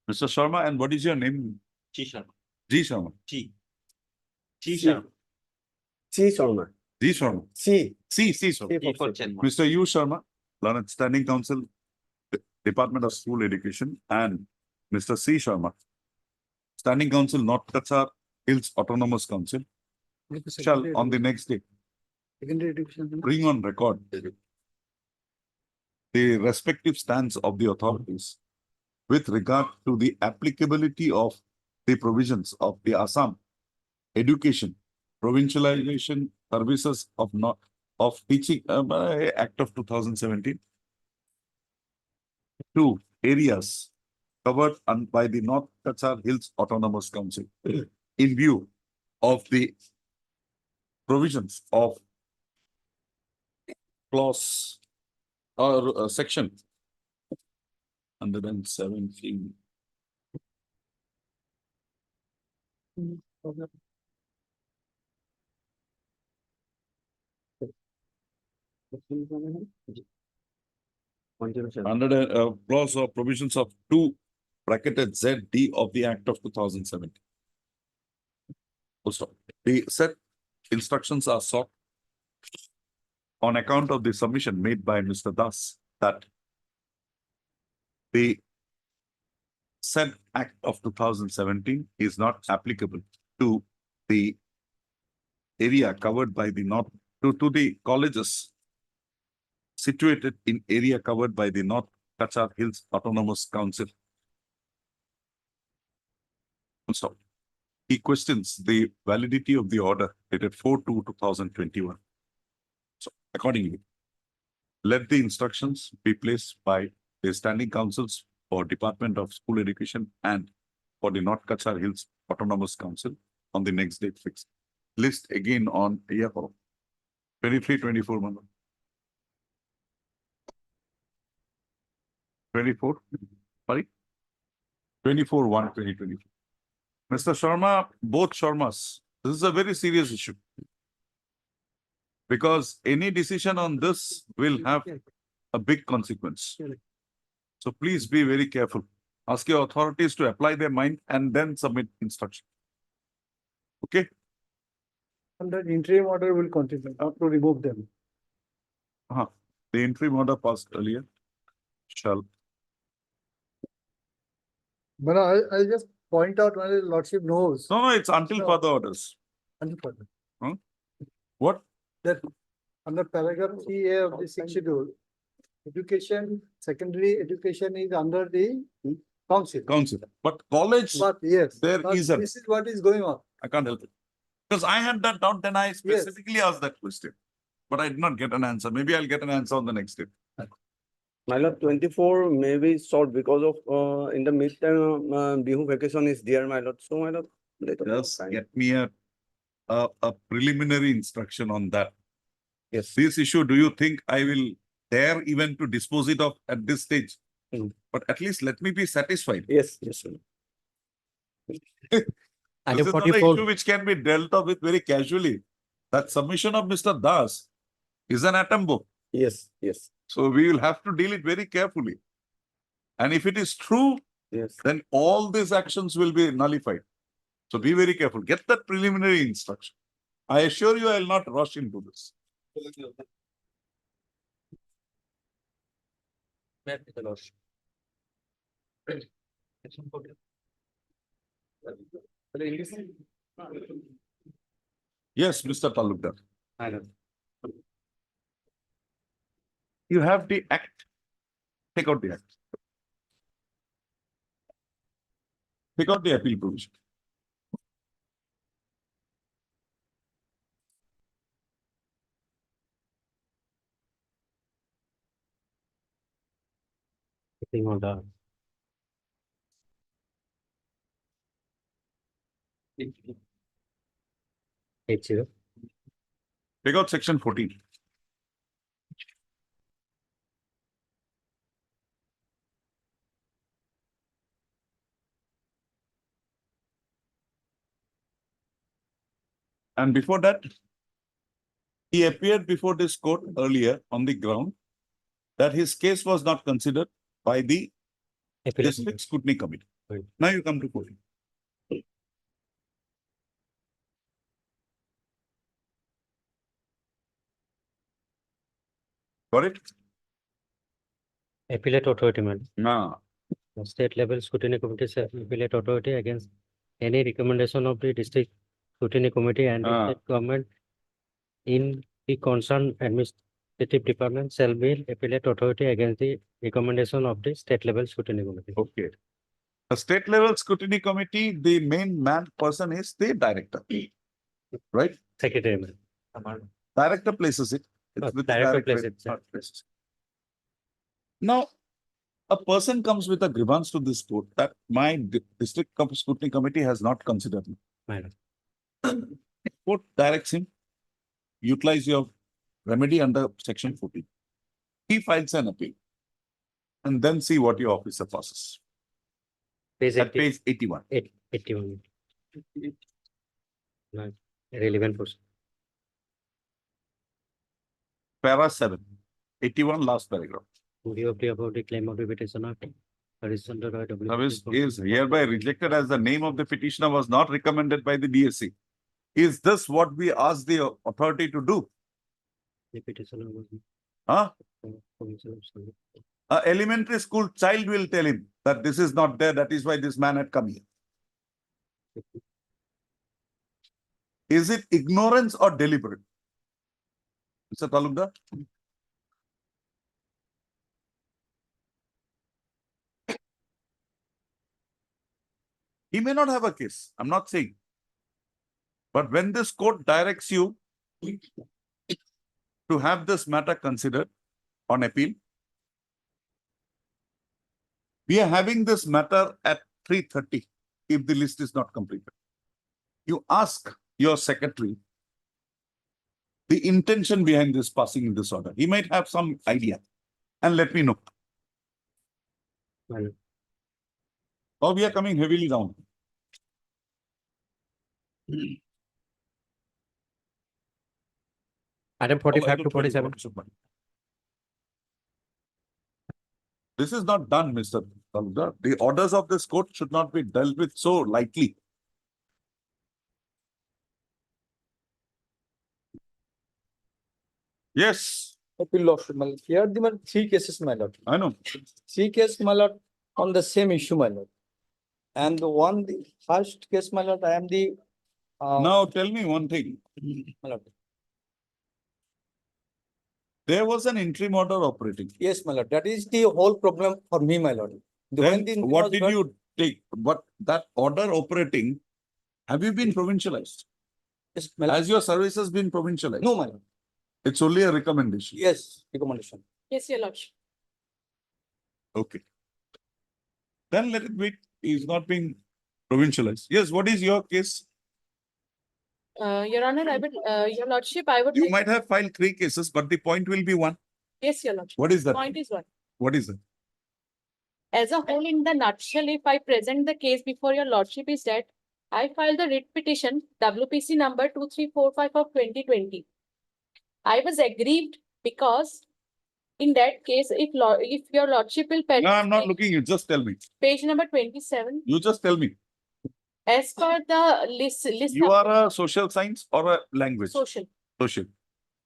Mr. Sharma, and what is your name? G Sharma. G. Sharma. G Sharma. C. Sharma. G. Sharma. C. Sharma. E for Chenma. Mr. U. Sharma, Learned Standing Council, Department of School Education, and Mr. C. Sharma, Standing Council, North Kachar Hills Autonomous Council, shall on the next day bring on record the respective stance of the authorities with regard to the applicability of the provisions of the Assam Education Provincialization Services of Teaching Act of 2017 to areas covered by the North Kachar Hills Autonomous Council in view of the provisions of clause or section 117. Under the clause or provisions of 2 bracketed ZD of the Act of 2017. Full stop. The said instructions are sought on account of the submission made by Mr. Das that the said Act of 2017 is not applicable to the area covered by the North, to the colleges situated in area covered by the North Kachar Hills Autonomous Council. Stop. He questions the validity of the order dated 4/2/2021. So accordingly, let the instructions be placed by the standing councils for Department of School Education and for the North Kachar Hills Autonomous Council on the next date fixed. List again on 23-24 month. 24, sorry, 24/1/2024. Mr. Sharma, both Sharmas, this is a very serious issue. Because any decision on this will have a big consequence. So please be very careful. Ask your authorities to apply their mind and then submit instruction. Okay? And the interim order will continue, not to remove them. The interim order passed earlier. Shall. But I just point out when the lordship knows. No, it's until No. further orders. What? That under paragraph 3A of the sixth schedule, education, secondary education is under the council. Council. But college, But yes, there but is a- this is what is going on. I can't help it. Because I had that doubt, then I specifically asked that question. But I did not get an answer. Maybe I'll get an answer on the next day. My lord, 24 may be solved because of, in the midterm, Bihu vacation is there, my lord. So, my lord. let us Just sign. get me a preliminary instruction on that. Yes. This issue, do you think I will dare even to dispose it of at this stage? But at least let me be satisfied. Yes, yes, sir. This is not an issue which can be dealt with very casually. That submission of Mr. Das is an atom bomb. Yes, yes, So we will have to deal it very carefully. And if it is true, yes. then all these actions will be nullified. So be very careful. Get that preliminary instruction. I assure you I will not rush into this. Yes, Mr. Talukdar. You have the act. Take out the act. Take out the appeal provision. On the H0. Take out section 14. And before that, he appeared before this court earlier on the ground that his case was not considered by the District Scrutiny Committee. Right. Now you come to 14. Got it? Appellate authority, madam. No. The state level scrutiny committee shall appellate authority against any recommendation of the district scrutiny committee and the state government in the concerned administrative department shall be appellate authority against the recommendation of the state level scrutiny committee. Okay. The state level scrutiny committee, the main person is the director. Right? Secretary, madam. Director places it. It's with the Director places it, sir. not places. Now, a person comes with a grievance to this court that my district scrutiny committee has not considered me. Madam. Court directs him, utilize your remedy under section 14. He files an appeal and then see what your officer passes. Page At 80, page 81. 81. No, relevant portion. Para 7. 81 last paragraph. View of the above the claim of the petition of horizontal right of Service is hereby rejected as the name of the petitioner was not recommended by the DSC. Is this what we ask the authority to do? the petitioner was Huh? provincial. An elementary school child will tell him that this is not there. That is why this man had come here. Is it ignorance or deliberate? Mr. Talukdar? He may not have a case. I'm not saying. But when this court directs you to have this matter considered on appeal, we are having this matter at 3:30 if the list is not completed. You ask your secretary the intention behind this passing this order. He might have some idea and let me know. Well, Or we are coming heavily down. Item 45 to 47. This is not done, Mr. The orders of this court should not be dealt with so lightly. Yes, Appeal lordship, my lord. Here there were three cases, my lord. I know. Three cases, my lord, on the same issue, my lord. And the first case, my lord, I am the. Now tell me one thing. My lord. There was an interim order operating. Yes, my lord. That is the whole problem for me, my lord. Then what did you take? But that order operating, have you been provincialized? Yes, my lord. Has your service has been provincialized? No, my lord. It's only a recommendation. Yes, recommendation. Yes, your lordship. Okay. Then let it be. He's not being provincialized. Yes, what is your case? Your Honor, I would, your lordship, I would. You like- might have filed 3 cases, but the point will be one. Yes, your lordship. What is that? Point is one. What is it? As a whole, in the nutshell, if I present the case before your lordship is that I filed the writ petition WPC number 2345 of 2020. I was aggrieved because in that case, if your lordship will. No, I'm not looking you. Just tell me. Page number 27. You just tell me. As per the list. You are a social science or a language? Social. Social.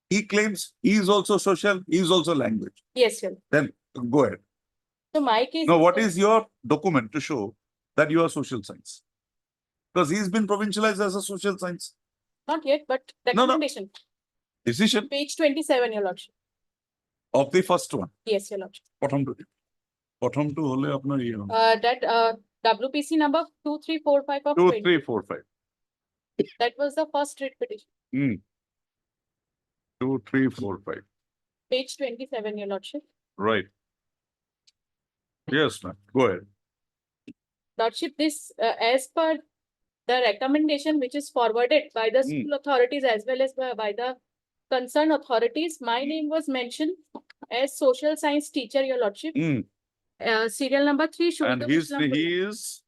He claims he is also social, he is also language. Yes, sir. Then go ahead. So my case. Now, what is your document to show that you are social science? Because he's been provincialized as a social science. Not yet, but No, no. recommendation. Decision Page 27, your lordship. of the first one. Yes, your lordship. Bottom two hole apnar ye ho. That WPC number 2345 of 20. 2345. That was the first writ petition. 2345. Page 27, your lordship. Right. Yes, ma'am. Go ahead. Lordship, this, as per the recommendation which is forwarded by the school authorities as well as by the concerned authorities, my name was mentioned as social science teacher, your lordship. Serial number 3 should. And he is.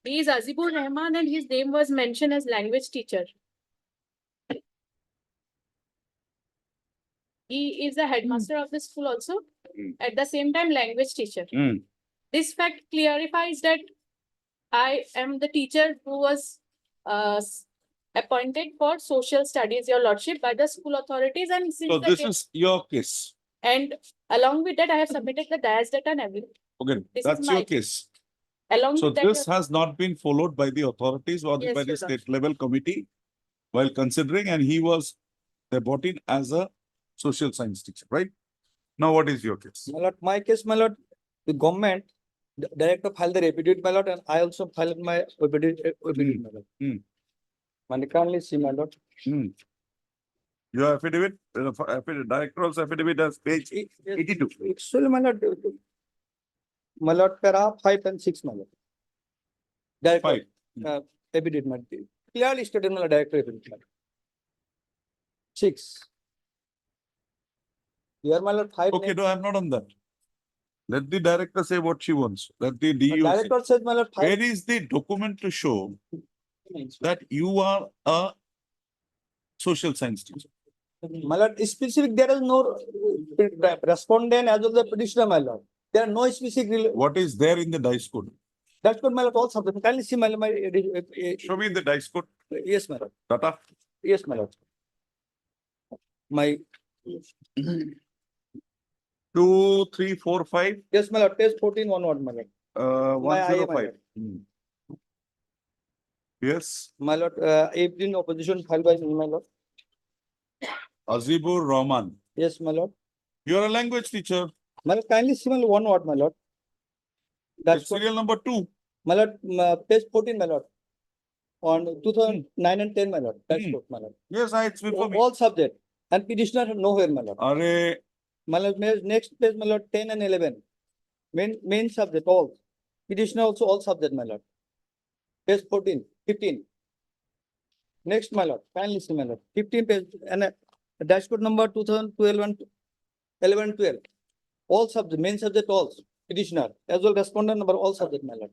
He is Azibur Rahman and his name was mentioned as language teacher. He is the headmaster of the school also. At the same time, language teacher. This fact clarifies that I am the teacher who was appointed for social studies, your lordship, by the school authorities. And since So the this case- is your case. and along with that, I have submitted the DAS data and everything. Okay, This is that's your my- case. Along So with that, this has not been followed by the authorities or Yes, by the your state level committee while considering, and he was brought in as a social science teacher, right? Now, what is your case? My lord, my case, my lord, the government, the director filed the affidavit, my lord, and I also filed my affidavit, my lord. Man, kindly see, my lord. Your affidavit, director's affidavit has page 82. Actually, my lord, para 5 and 6, my lord. Director, affidavit, my lord. Clearly stated, my lord, director affidavit, my lord. 6. Here, my lord, 5. Okay, no, I'm not on that. Let the director say what she wants. Let the DU say. Director says, my lord, 5. Where is the document to show that you are a social science teacher? My lord, specific, there is no respondent as well as the petitioner, my lord. There are no specific. What is there in the dice code? That's what my lord, all subject. Kindly see, my lord, Show me the dice code. yes, my lord. Tata. Yes, my lord. My 2, 3, 4, 5. yes, my lord, page 14 onward, my lord. My IA, my 105. lord. Yes. My lord, in opposition filed by me, my lord. Azibur Rahman. Yes, my lord. You are a language teacher. My lord, kindly see, my lord, one word, my lord. That's what, Serial number 2. my lord, page 14, my lord. On 2009 and 10, my lord. That's what, my lord. Yes, it's before me. All subject. And petitioner nowhere, my lord. Are My lord, next page, my lord, 10 and 11. Main subject, all. Petitioner also all subject, my lord. Page 14, 15. Next, my lord, kindly see, my lord. 15 page, and dashboard number 2012 and 11 and 12. All subject, main subject, all. Petitioner, as well respondent number, all subject, my lord.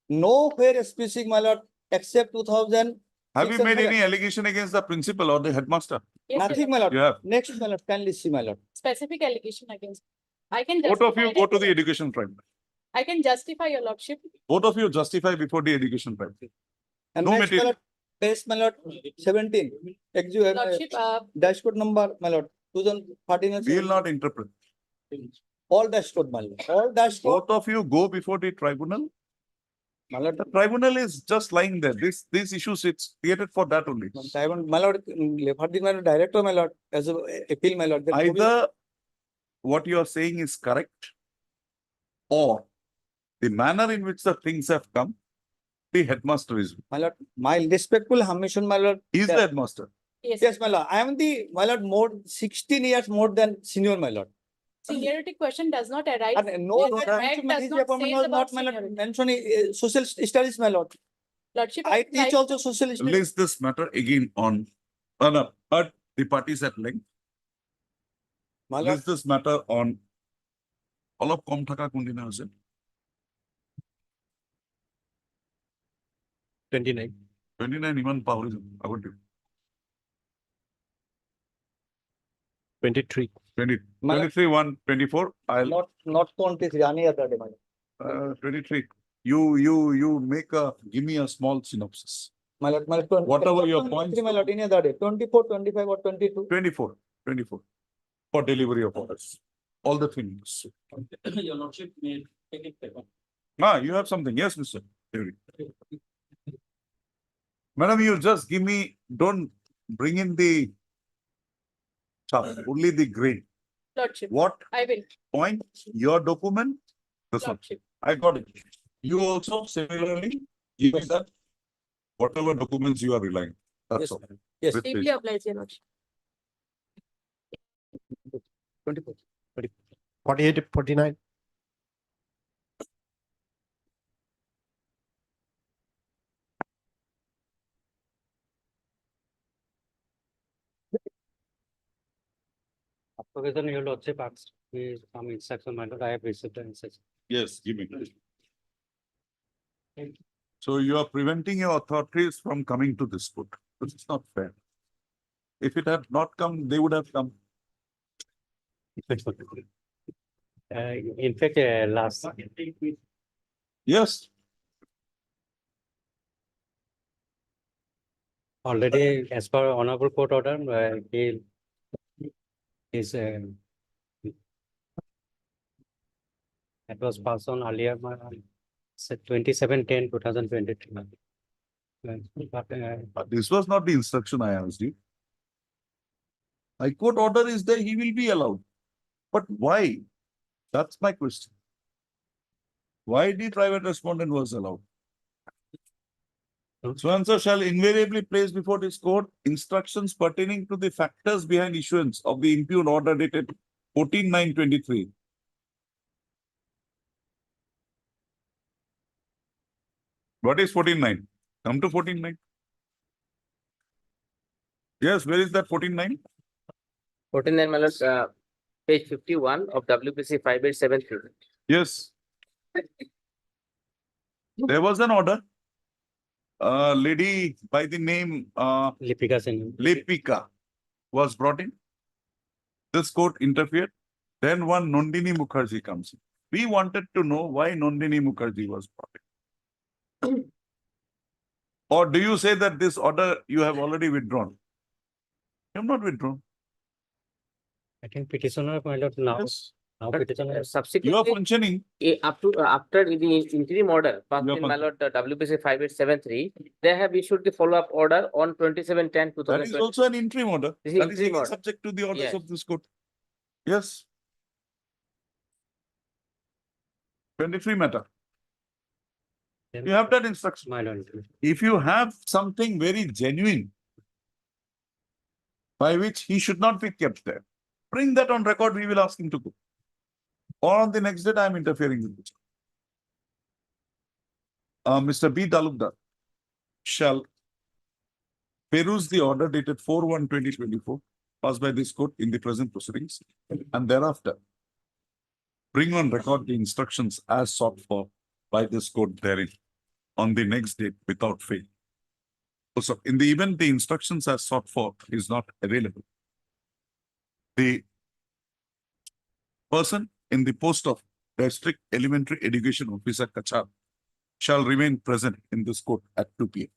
Nowhere specific, my lord, except 2000. have you made any allegation against the principal or the headmaster? Yes, Nothing, my lord. You have. Next, my lord, kindly see, my lord. specific allegation against. I can. Both of you justify go it. to the education tribunal. I can justify, your lordship. Both of you justify before the education time. And No next, my material. lord, case, my lord, 17. Lordship, Dashboard number, my lord, 2013. and We will 17. not interpret. All dashboard, my lord, all dashboard. Both of you go before the tribunal. My lord, The tribunal is just lying there. These issues, it's created for that only. my lord, my lord, director, my lord, as a appeal, my lord. that Either what you are saying is correct, or the manner in which the things have come, the headmaster is. My lord, my respectful submission, my lord. He is the headmaster. yes, Yes, my lord, I am the, my lord, more 16 years more than senior, my lord. seniority question does not arise. And no, Yes, other the act mention does his not appointment says was about not, my lord, seniority. mention social studies, my lord. Lordship, I teach also social studies. List this matter again on, at the parties at length. My lord, List this matter on. All of kom thaka kundina ase. 29. 29 iman power is about 23. 20, My lord, 23, 1, 24. I'll not 23, any other day, my lord. 23. You make give me a small synopsis. My lord, Whatever your 23, points. my lord, any other day, 24, 25 or 22. 24 for delivery of orders. All the things. Your lordship may take it back. You have something. Yes, Mr. Devi. Madam, you just give me, don't bring in the chart, only the grade. Lordship, What I will. point, your document, this one. Lordship, I got it. You also similarly give me that, whatever documents you are relying. That's Yes, all. madam. Yes. With deeply this. obliged, your lordship. 24. 48, 49. Provision, your lordship asked me some instruction, my lord, I have received the instruction. Yes, give me. So you are preventing your authorities from coming to this court. This is not fair. If it had not come, they would have come. In fact, last. Yes. Already, as per honorable court order, he is that was passed on earlier, 27/10/2023. But this was not the instruction I asked you. High court order is there, he will be allowed. But why? That's my question. Why the private respondent was allowed? So answer shall invariably place before this court instructions pertaining to the factors behind issuance of the impugned order dated 14/9/23. What is 14/9? Come to 14/9. Yes, where is that 14/9? 49, my lord, page 51 of WPC 5873. Yes. There was an order. Lady by the name Lipika Sen. Lepika was brought in. This court interfered. Then one Nandini Mukherjee comes in. We wanted to know why Nandini Mukherjee was brought in. Or do you say that this order you have already withdrawn? You have not withdrawn. I think petitioner, my lord, now. Yes. Now But, petitioner. You are subsequently, functioning. up to after the interim order passed You are in my lord, WPC 5873, they have issued the follow-up order on 27/10/2020. That is also an interim order. This is That is interim again order. subject to the orders Yes. of this court. Yes. 23 matter. You have that instruction. My lord. If you have something very genuine by which he should not be kept there, bring that on record, we will ask him to go. Or on the next day, I am interfering with this. Mr. B. Talukdar shall peruse the order dated 4/1/2024 passed by this court in the present proceedings, and thereafter bring on record the instructions as sought for by this court therein on the next date without fail. Also, in the event the instructions as sought for is not available, the person in the post of District Elementary Education Officer Kachar shall remain present in this court at 2 p.m.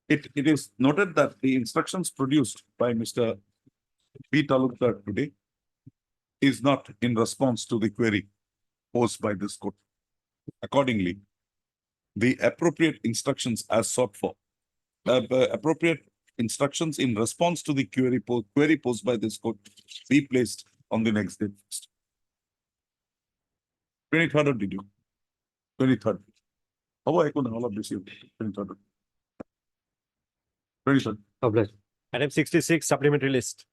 It is noted that the instructions produced by Mr. B. Talukdar today is not in response to the query posed by this court. Accordingly, the appropriate instructions as sought for, appropriate instructions in response to the query posed by this court be placed on the next day. 23rd did you? 23rd. How I could all of this? 23rd. 23rd. Item 66, supplementary list.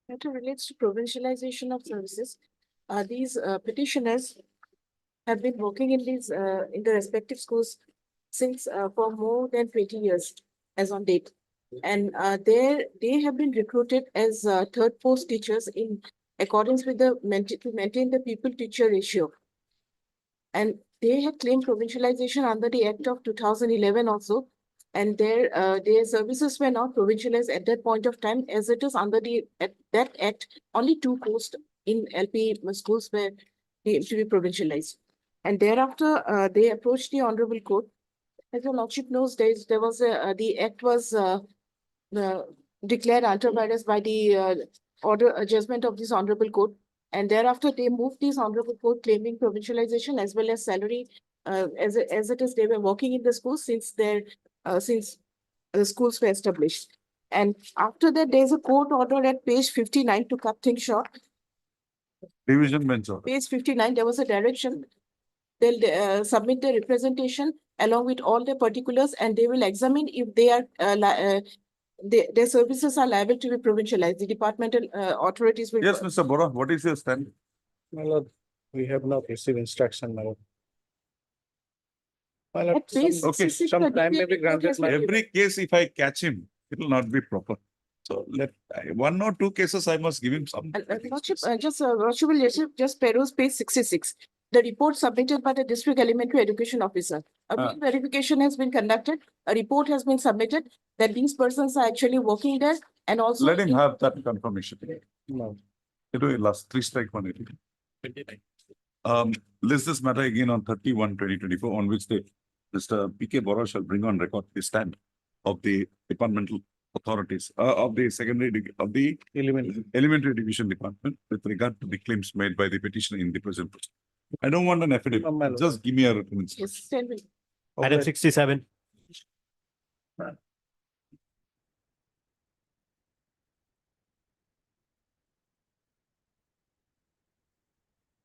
Matter relates to provincialization of services. These petitioners have been working in these in the respective schools since for more than 20 years as on date. And they have been recruited as third post teachers in accordance with the to maintain the pupil teacher ratio. And they had claimed provincialization under the Act of 2011 also. And their services were not provincialized at that point of time, as it is under that act, only 2 posts in LP schools were deemed to be provincialized. And thereafter, they approached the Honorable Court. As your Lordship knows, there was the act was declared ultra vires by the order adjustment of this Honorable Court. And thereafter, they moved this Honorable Court claiming provincialization as well as salary, as it is they were working in the schools since the schools were established. And after that, there's a court order at page 59 to cut things short. Division bench order. Page 59, there was a direction. They'll submit their representation along with all the particulars, and they will examine if they are their services are liable to be provincialized. The departmental authorities will. Yes, Mr. Bora, what is your stand? My lord, we have not received instruction, my lord. My lord, At page okay, 66, some the time may be DPA report granted, has my- been given. Every case, if I catch him, it will not be proper. So let 1 or 2 cases, I must give him some. Lordship, Lordship will just peruse page 66. The report submitted by the District Elementary Education Officer. A brief verification has been conducted. A report has been submitted that these persons are actually working there, and also. Let him have that confirmation. No. It will last 3 strike 180. List this matter again on 31/2024, on which Mr. P.K. Bora shall bring on record the stand of the departmental authorities of the elementary division department with regard to the claims made by the petitioner in the present proceeding. I don't want an affidavit. Just give me a written instruction. Yes, tell me. Item 67.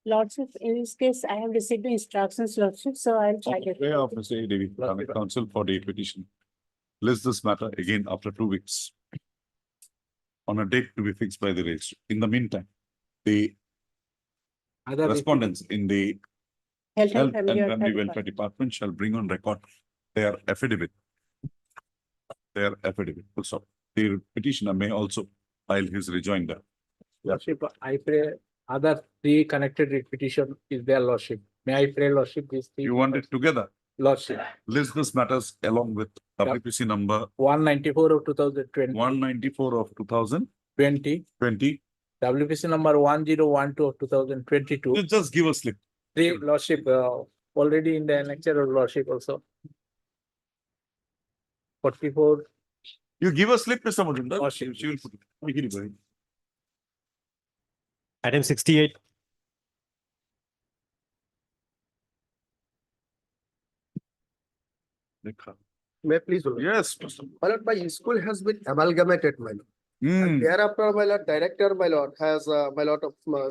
Lordship, in this case, I have received the instructions, Lordship, so I'll try it. Way of Mr. A.D.V. Counsel for the petition. List this matter again after 2 weeks on a date to be fixed by the registrar. In the meantime, the respondents in the Health Health and and Family Family Welfare Welfare Department shall bring on record their affidavit. Their affidavit, full stop. The petitioner may also file his rejoinder. Lordship, I pray other 3 connected petition is there, Lordship. May I pray, Lordship, these 3? You want it together? Lordship, List this matters along with WPC number 194 of 2020. 194 of 2020. 20, WPC number 1012 of 2022. You just give a slip. The Lordship, already in the annexure of Lordship also. 44. You give a slip, Mr. Majumdar. Lordship. She will put it. Make it going. Item 68. May I please? Yes. Mr. My lord, my school has been amalgamated, my lord. And thereafter, my lord, director, my lord, has, my lord,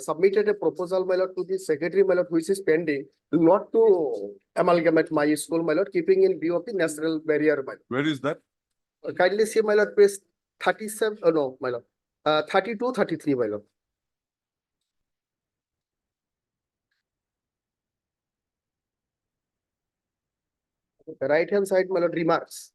submitted a proposal, my lord, to the secretary, my lord, which is pending, not to amalgamate my school, my lord, keeping in view of the natural barrier, my lord. Where is that? Kindly see, my lord, page 37, no, my lord, 32, 33, my lord. The right hand side, my lord, remarks.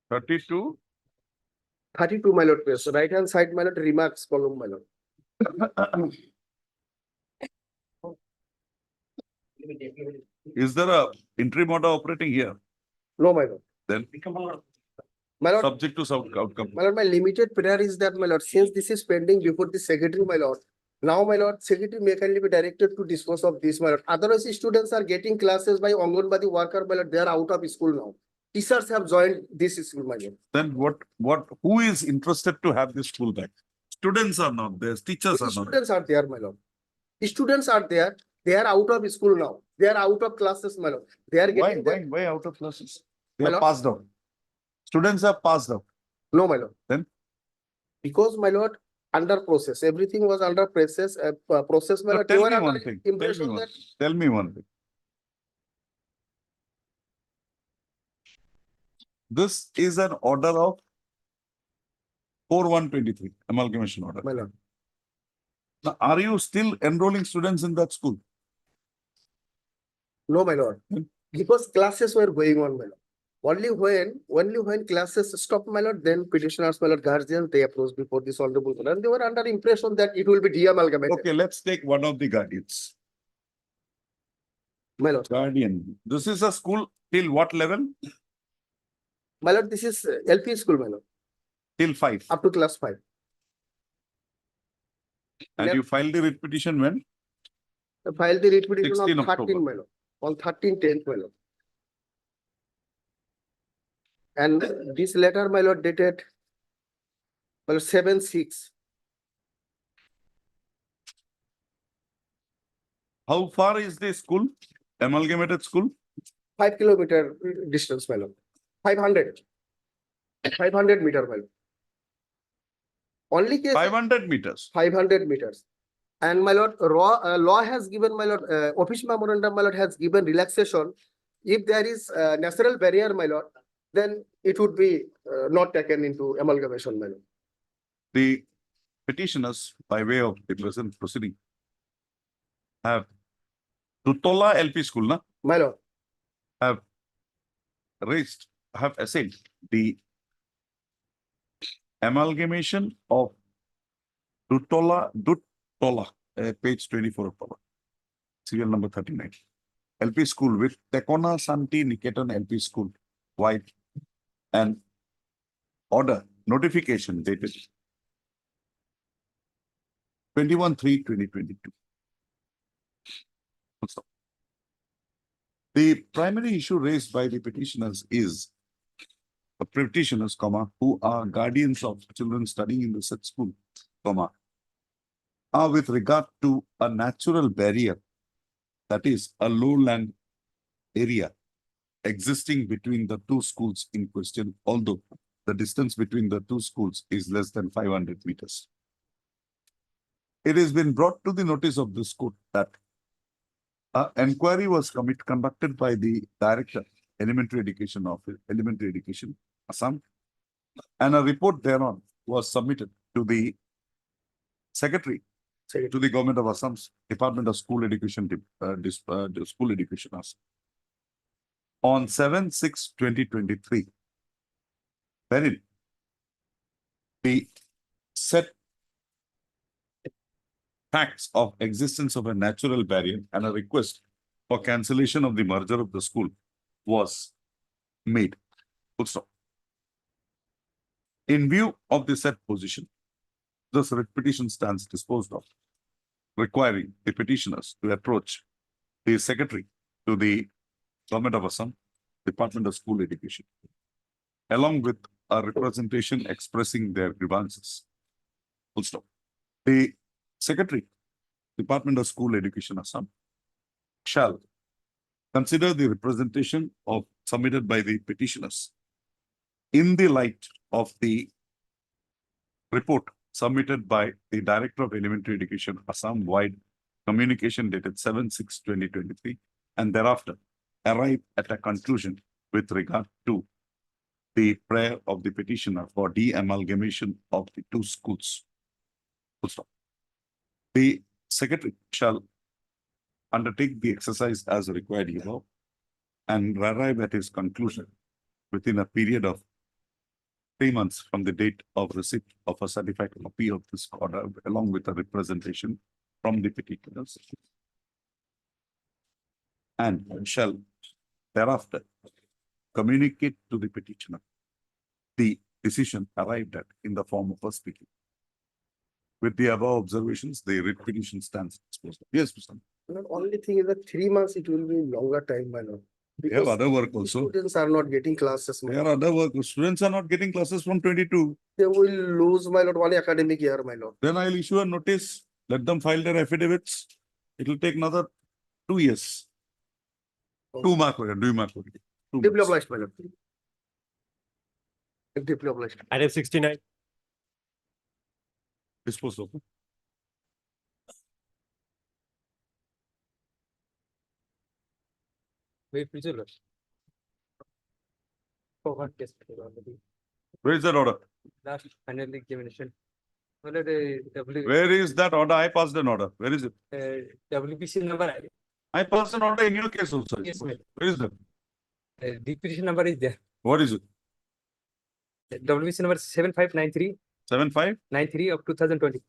(32) 32, my lord, page. Right hand side, my lord, remarks column, my lord. Is there a interim order operating here? No, my lord. Then My lord, subject to some outcome. my lord, my limited prayer is that, my lord, since this is pending before the secretary, my lord. Now, my lord, secretary may kindly be directed to dispose of this, my lord. Otherwise, the students are getting classes by Anganwadi worker, my lord. They are out of school now. Teachers have joined this school, my lord. Then who is interested to have this school back? Students are not there, teachers are not there. Students are there, my lord. Students are there. They are out of school now. They are out of classes, my lord. They are Why, getting their- why out of classes? They My are lord? passed out. Students are passed out. No, my lord. Then? Because, my lord, under process, everything was under process, process, my No, lord. They tell were me under one thing. Tell me impression one that thing. Tell me one thing. This is an order of 4/1/23, amalgamation order. my lord. Now, are you still enrolling students in that school? No, my lord. Hmm. Because classes were going on, my lord. Only when classes stopped, my lord, then petitioners, my lord, guardians, they approached before this honorable court, and they were under impression that it will be de-amalgamated. Okay, let's take one of the guardians. My lord, Guardian. This is a school till what level? my lord, this is LP school, my lord, Till 5. up to class 5. And Left- you filed the writ petition when? Filed the writ petition 16 on 13, October. my lord, on 13/10, my lord. And this letter, my lord, dated, well, 7/6. How far is the school? Amalgamated school? 5 kilometer distance, my lord. 500. 500 meter, my lord. Only case 500 meters. 500 meters. And my lord, law has given, my lord, office memorandum, my lord, has given relaxation. If there is a natural barrier, my lord, then it would be not taken into amalgamation, my lord. The petitioners, by way of the present proceeding, have Tutola LP school, na, My lord, have assailed the amalgamation of Dutola, page 24 of power, serial number 39. LP school with Tekona Santi Niketan LP school, white, and order notification dated 21/3/2022. Also, the primary issue raised by the petitioners is the petitioners, who are guardians of children studying in the said school, are with regard to a natural barrier, that is a lowland area existing between the two schools in question, although the distance between the two schools is less than 500 meters. It has been brought to the notice of this court that an inquiry was conducted by the Director, Elementary Education Office, Elementary Education, Assam, and a report thereon was submitted to the Secretary to the Government of Assam's Department of School Education, School Education, Assam, on 7/6/2023, wherein the set facts of existence of a natural barrier and a request for cancellation of the merger of the school was made. Full stop. In view of the said position, this writ petition stands disposed of, requiring the petitioners to approach the Secretary to the Government of Assam, Department of School Education, along with a representation expressing their grievances. Full stop. The Secretary, Department of School Education, Assam, shall consider the representation submitted by the petitioners in the light of the report submitted by the Director of Elementary Education, Assam wide communication dated 7/6/2023, and thereafter arrive at a conclusion with regard to the prayer of the petitioner for de-amalgamation of the two schools. Full stop. The Secretary shall undertake the exercise as required above and arrive at his conclusion within a period of 3 months from the date of receipt of a certified copy of this order, along with a representation from the petitioners. and shall thereafter communicate to the petitioner the decision arrived at in the form of a speaking. With the above observations, the writ petition stands disposed of. Yes, Mr. The only thing is that 3 months, it will be longer time, my lord. They have Because other work the also. students are not getting classes, my They are lord. other work. Students are not getting classes from 22. They will lose, my lord, 1 academic year, my lord. Then I'll issue a notice. Let them file their affidavits. It will take another 2 years. 2 mark. 2 mark. Deeply obliged, my lord. Deeply obliged. Item 69. Disposed of. Wait, Procedural. Forward test already. Where is that order? Last final examination. Already Where is that order? I passed an order. Where is it? WPC number, I passed an order in your case also. I Yes, suppose. ma'am. Where is that? the petition number is there. What is it? WPC number 7593 75? 93 of 2020.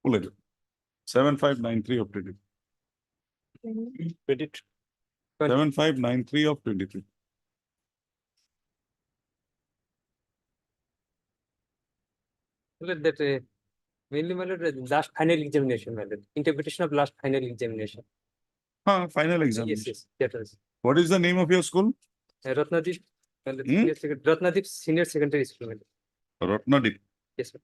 Pull it. 7593 of 23. 7593 of 23. Look at that mainly my lord, last final examination, my lord. Interpretation of last final examination. Final Yes, examination. yes, that was. What is the name of your school? Ratnadeep, Ratnadeep Senior Secondary School. my lord. Ratnadeep. Yes, sir.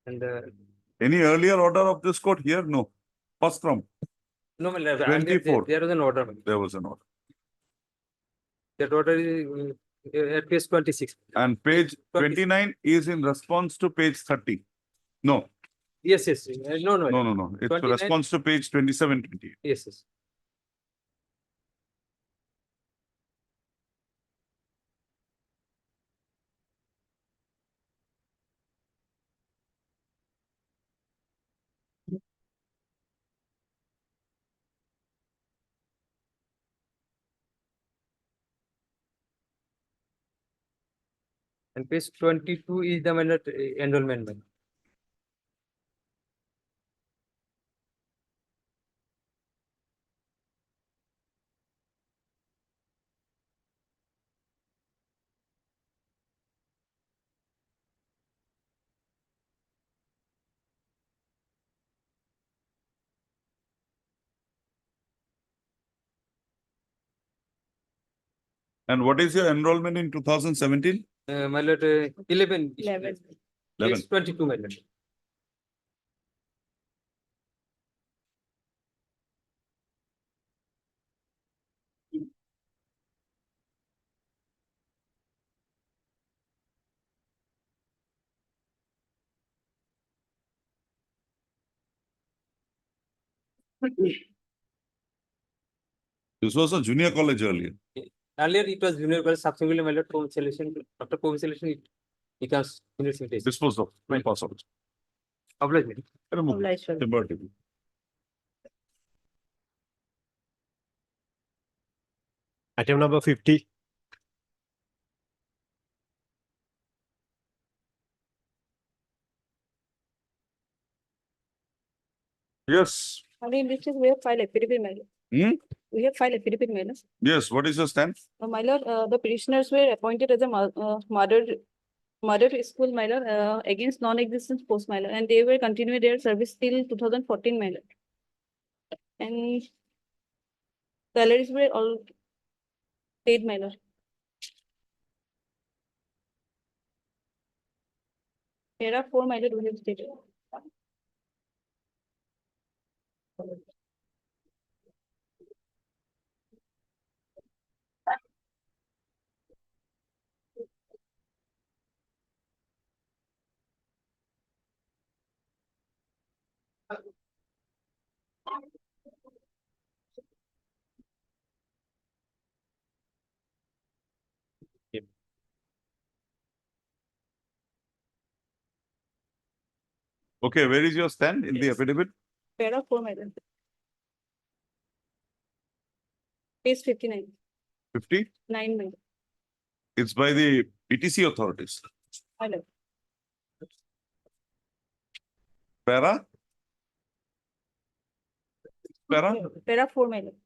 And Any earlier order of this court here? No. First from. no, my lord, 24. there was an order. my lord. There was an order. That order is at page 26. And page 20. 29 is in response to page 30. No, Yes, yes. No, no. no. It's 29. response to page 27, 28. Yes, yes. And page 22 is the my lord, enrollment. my lord. And what is your enrollment in 2017? My lord, 11. 11. Page 22, my lord. This was a junior college earlier. Earlier it was junior college, subsequently my lord, provincialization. After provincialization, it becomes university. Disposed of. Will pass out. Obliged. Remove. Obliged, sir. Liberty. Item number 50. Yes. In this case, we have filed affidavit, my lord. Hmm? We have filed affidavit, my lord. Yes. What is your stand? My lord, the petitioners were appointed as a mother school, my lord, against non-existence post, my lord, and they were continuing their service till 2014, my lord. And salaries were all paid, my lord. Here are 4, my lord, we have stated. Okay, where is your stand in the Yes. affidavit? Para 4, my lord. Page 59, 50? 9, my lord. It's by the PTC authorities. My lord. Para? Para? Para 4, my lord.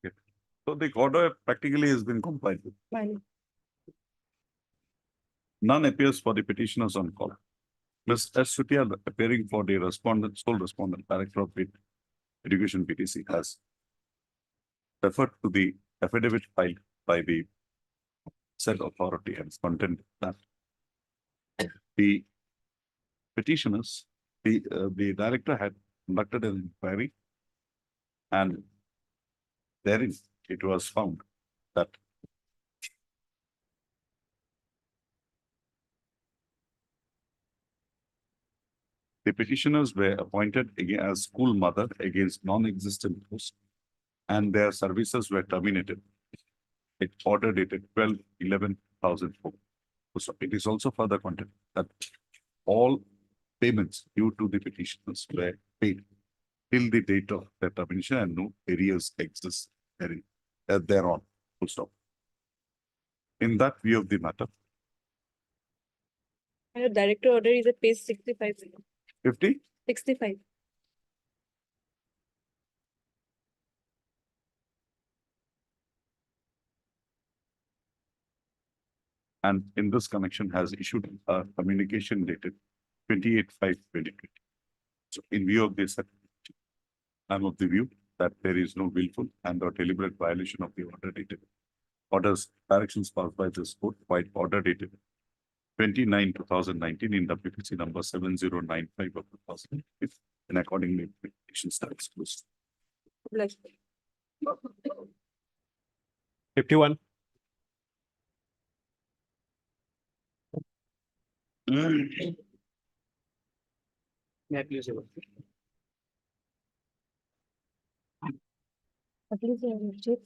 Okay. So the order practically has been complied with. My lord. None appears for the petitioners on call. Ms. S. Sutia, appearing for the respondent, sole respondent, Director of Education PTC, has referred to the affidavit filed by the said authority and content that the petitioners, the director had conducted an inquiry, and therein it was found that the petitioners were appointed as school mother against non-existent post, and their services were terminated. It order dated 12/11/2004. So it is also further content that all payments due to the petitioners were paid till the date of their termination, and no arrears exist thereon. Full stop. In that view of the matter, My lord, director order is at page 65, my lord. 50. 65. And in this connection has issued a communication dated 28/5/2020. So in view of this, I'm of the view that there is no willful and or deliberate violation of the order dated orders directions passed by this court, while order dated 29/2019 in WPC number 7095 of 2000, and accordingly petition stands closed. Bless. 51. May I please have a- Please, your lordship.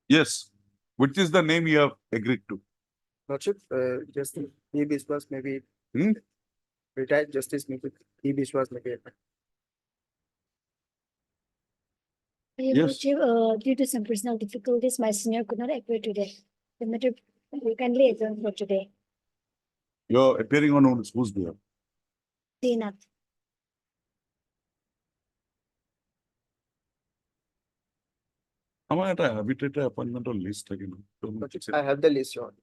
Yes, which is the name you have agreed to? Lordship, just E. Biswas maybe. Hmm? Retired Justice maybe E. Biswas maybe. Yes. Lordship, due to some personal difficulties, my senior could not appear today. The matter will kindly adjourn for today. You're appearing on whose behalf? Dinath. Am I at a arbitrator appointment or list again? I have the list, Your Honor.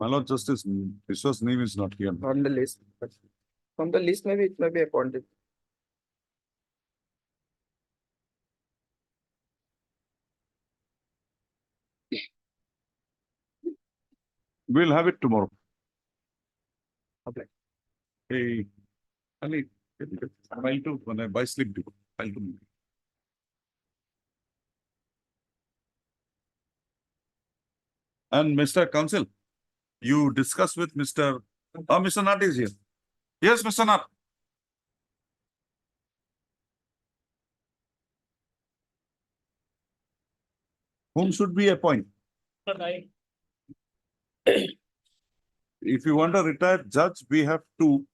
My Lord Justice, Vishwa's name is not here. On the list, but from the list maybe it may be appointed. We'll have it tomorrow. Okay. Hey, Ali, file to, when I buy slip to, file to me. And Mr. Counsel, you discuss with Mr. Mr. Nat is here. Yes, Mr. Nat. Whom should we appoint? If you want a retired judge, we have two.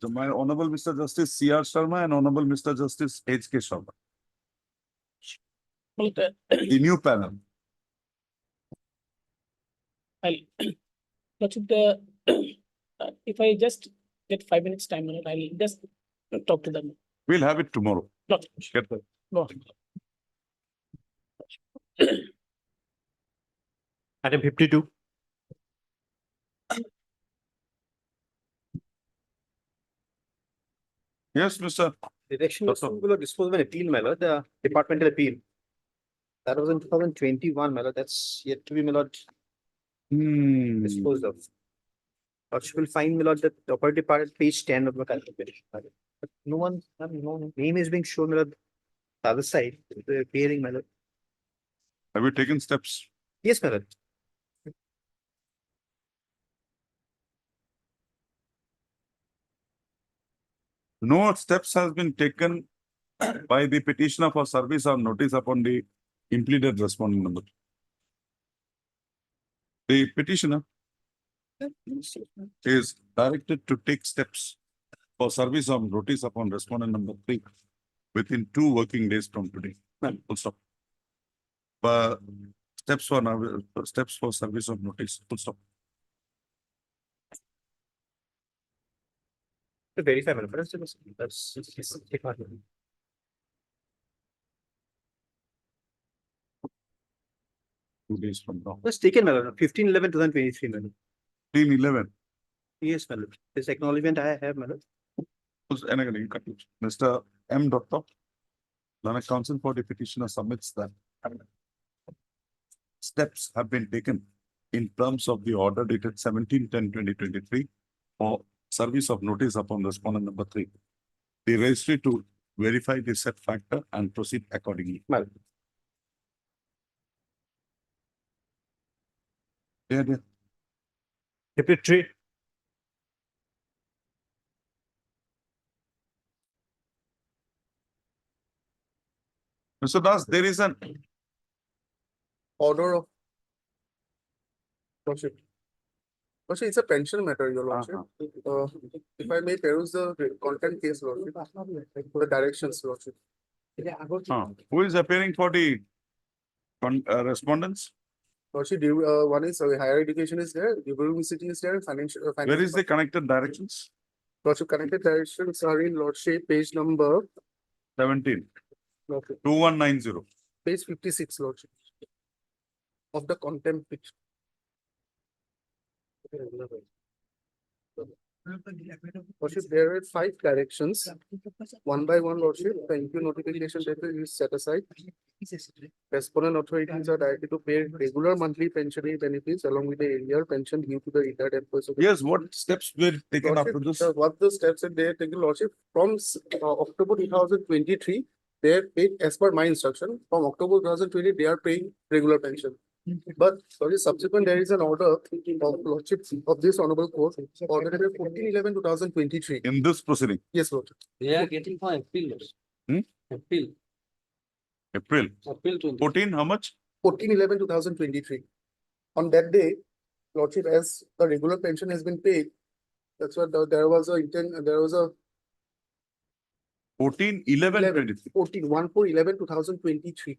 My Honorable Mr. Justice C.R. Sharma and Honorable Mr. Justice H.K. Sharma. The new panel. If I just get 5 minutes time, I'll just talk to them. We'll have it tomorrow. Get that. Item 52. Yes, Mr. Direction was to dispose of an appeal, my lord, the departmental appeal. That was in 2021, my lord. That's yet to be, my lord, disposed of. Lordship will find, my lord, that the property part at page 10 of the calculation. But no one, no name is being shown, my lord, the other side, the appearing, my lord. Have you taken steps? Yes, my lord. No steps has been taken by the petitioner for service or notice upon the implemented respondent number. The petitioner is directed to take steps for service of notice upon respondent number 3 within 2 working days from today. Full stop. But steps for service of notice. Full stop. To verify, my lord. That's 2 days from now. was taken, my lord, 15/11/2023, my lord. 15/11. Yes, my lord. This acknowledgement I have, my lord. Mr. M. Doctor, Learned Counsel for the petitioner submits that steps have been taken in terms of the order dated 17/10/2023 for service of notice upon respondent number 3. The registry to verify the said factor and proceed accordingly. Yeah. Deputy. Mr. Das, there is an Order of Lordship. Lordship, it's a pension matter, your lordship. If I may peruse the content case, lordship, the directions, lordship. who is appearing for the respondents? Lordship, one is higher education is there, university is there, financial. Where is the connected directions? Lordship, connected directions are in lordship, page number 17. Okay. 2190. Page 56, lordship. Of the contempt petition. Lordship, there are 5 directions. One by one, lordship, thank you notification data is set aside. Respondent authorities are directed to pay regular monthly pensionary benefits along with the arrear pension due to the retired employees. Yes, what steps were taken after this? What the steps that they are taken, lordship, from October 2023, they are paid as per my instruction. From October 2020, they are paying regular pension. But sorry, subsequent there is an order of lordship of this honorable court, order dated 14/11/2023. In this proceeding? Yes, lord. They are getting for appeal. Appeal. April. Appeal to 14, how much? 14/11/2023. On that day, lordship, as the regular pension has been paid, that's what there was a intent, there was a 14/11/23. 14/11/2023.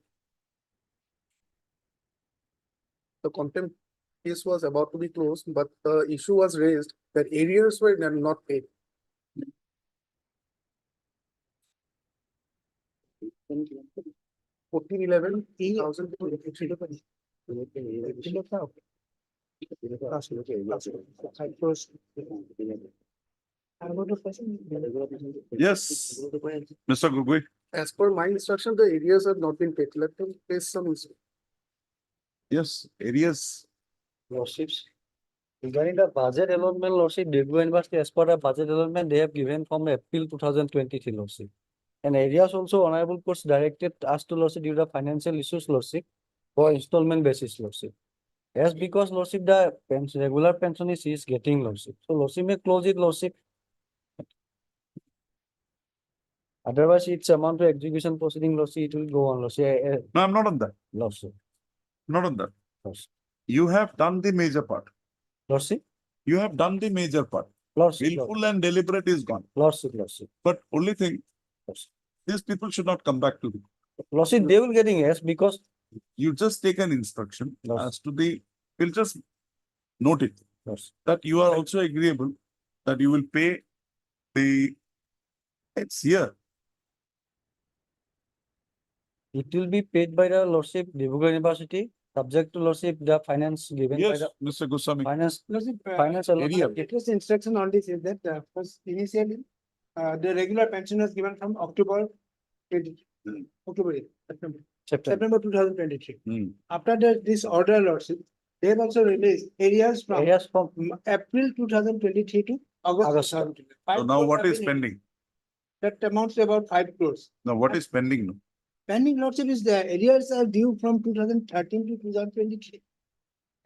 The contempt case was about to be closed, but the issue was raised that arrears were not paid. Fourteen 11/2023. Yes, Mr. Gugui. As per my instruction, the arrears have not been paid. Let them face some. Yes, areas. Lordships, Regarding the budget allotment, Lordship, Degree University, as per the budget allotment, they have given from April 2023, Lordship. And areas also honorable courts directed us to Lordship due to financial issues, Lordship, for installment basis, Lordship. Yes, because Lordship, the regular pension is getting, Lordship. So Lordship may close it, Lordship. Otherwise, its amount to execution proceeding, Lordship, it will go on, Lordship. No, I'm not on that. Lordship. Not on that. Lordship. You have done the major part. Lordship. You have done the major part. Lordship. Willful and deliberate is gone. Lordship, Lordship. But only thing, these people should not come back to you. Lordship, they will getting yes because You just take an instruction Yes. as to the, we'll just note it, yes. that you are also agreeable that you will pay the, it's here. It will be paid by the Lordship, Debrugad University, subject to Lordship, the finance given by Yes, the Mr. Goswami. finance, Lordship, finance area. allotment. latest instruction on this is that first initially, the regular pension was given from October 20, October, September, September. September 2023. Hmm. After this order, Lordship, they have also released areas from Areas from April 2023 to August. August. 2023. So now what is pending? That amounts to about 5 crores. Now what is pending now? Pending, Lordship, is the areas are due from 2013 to 2023.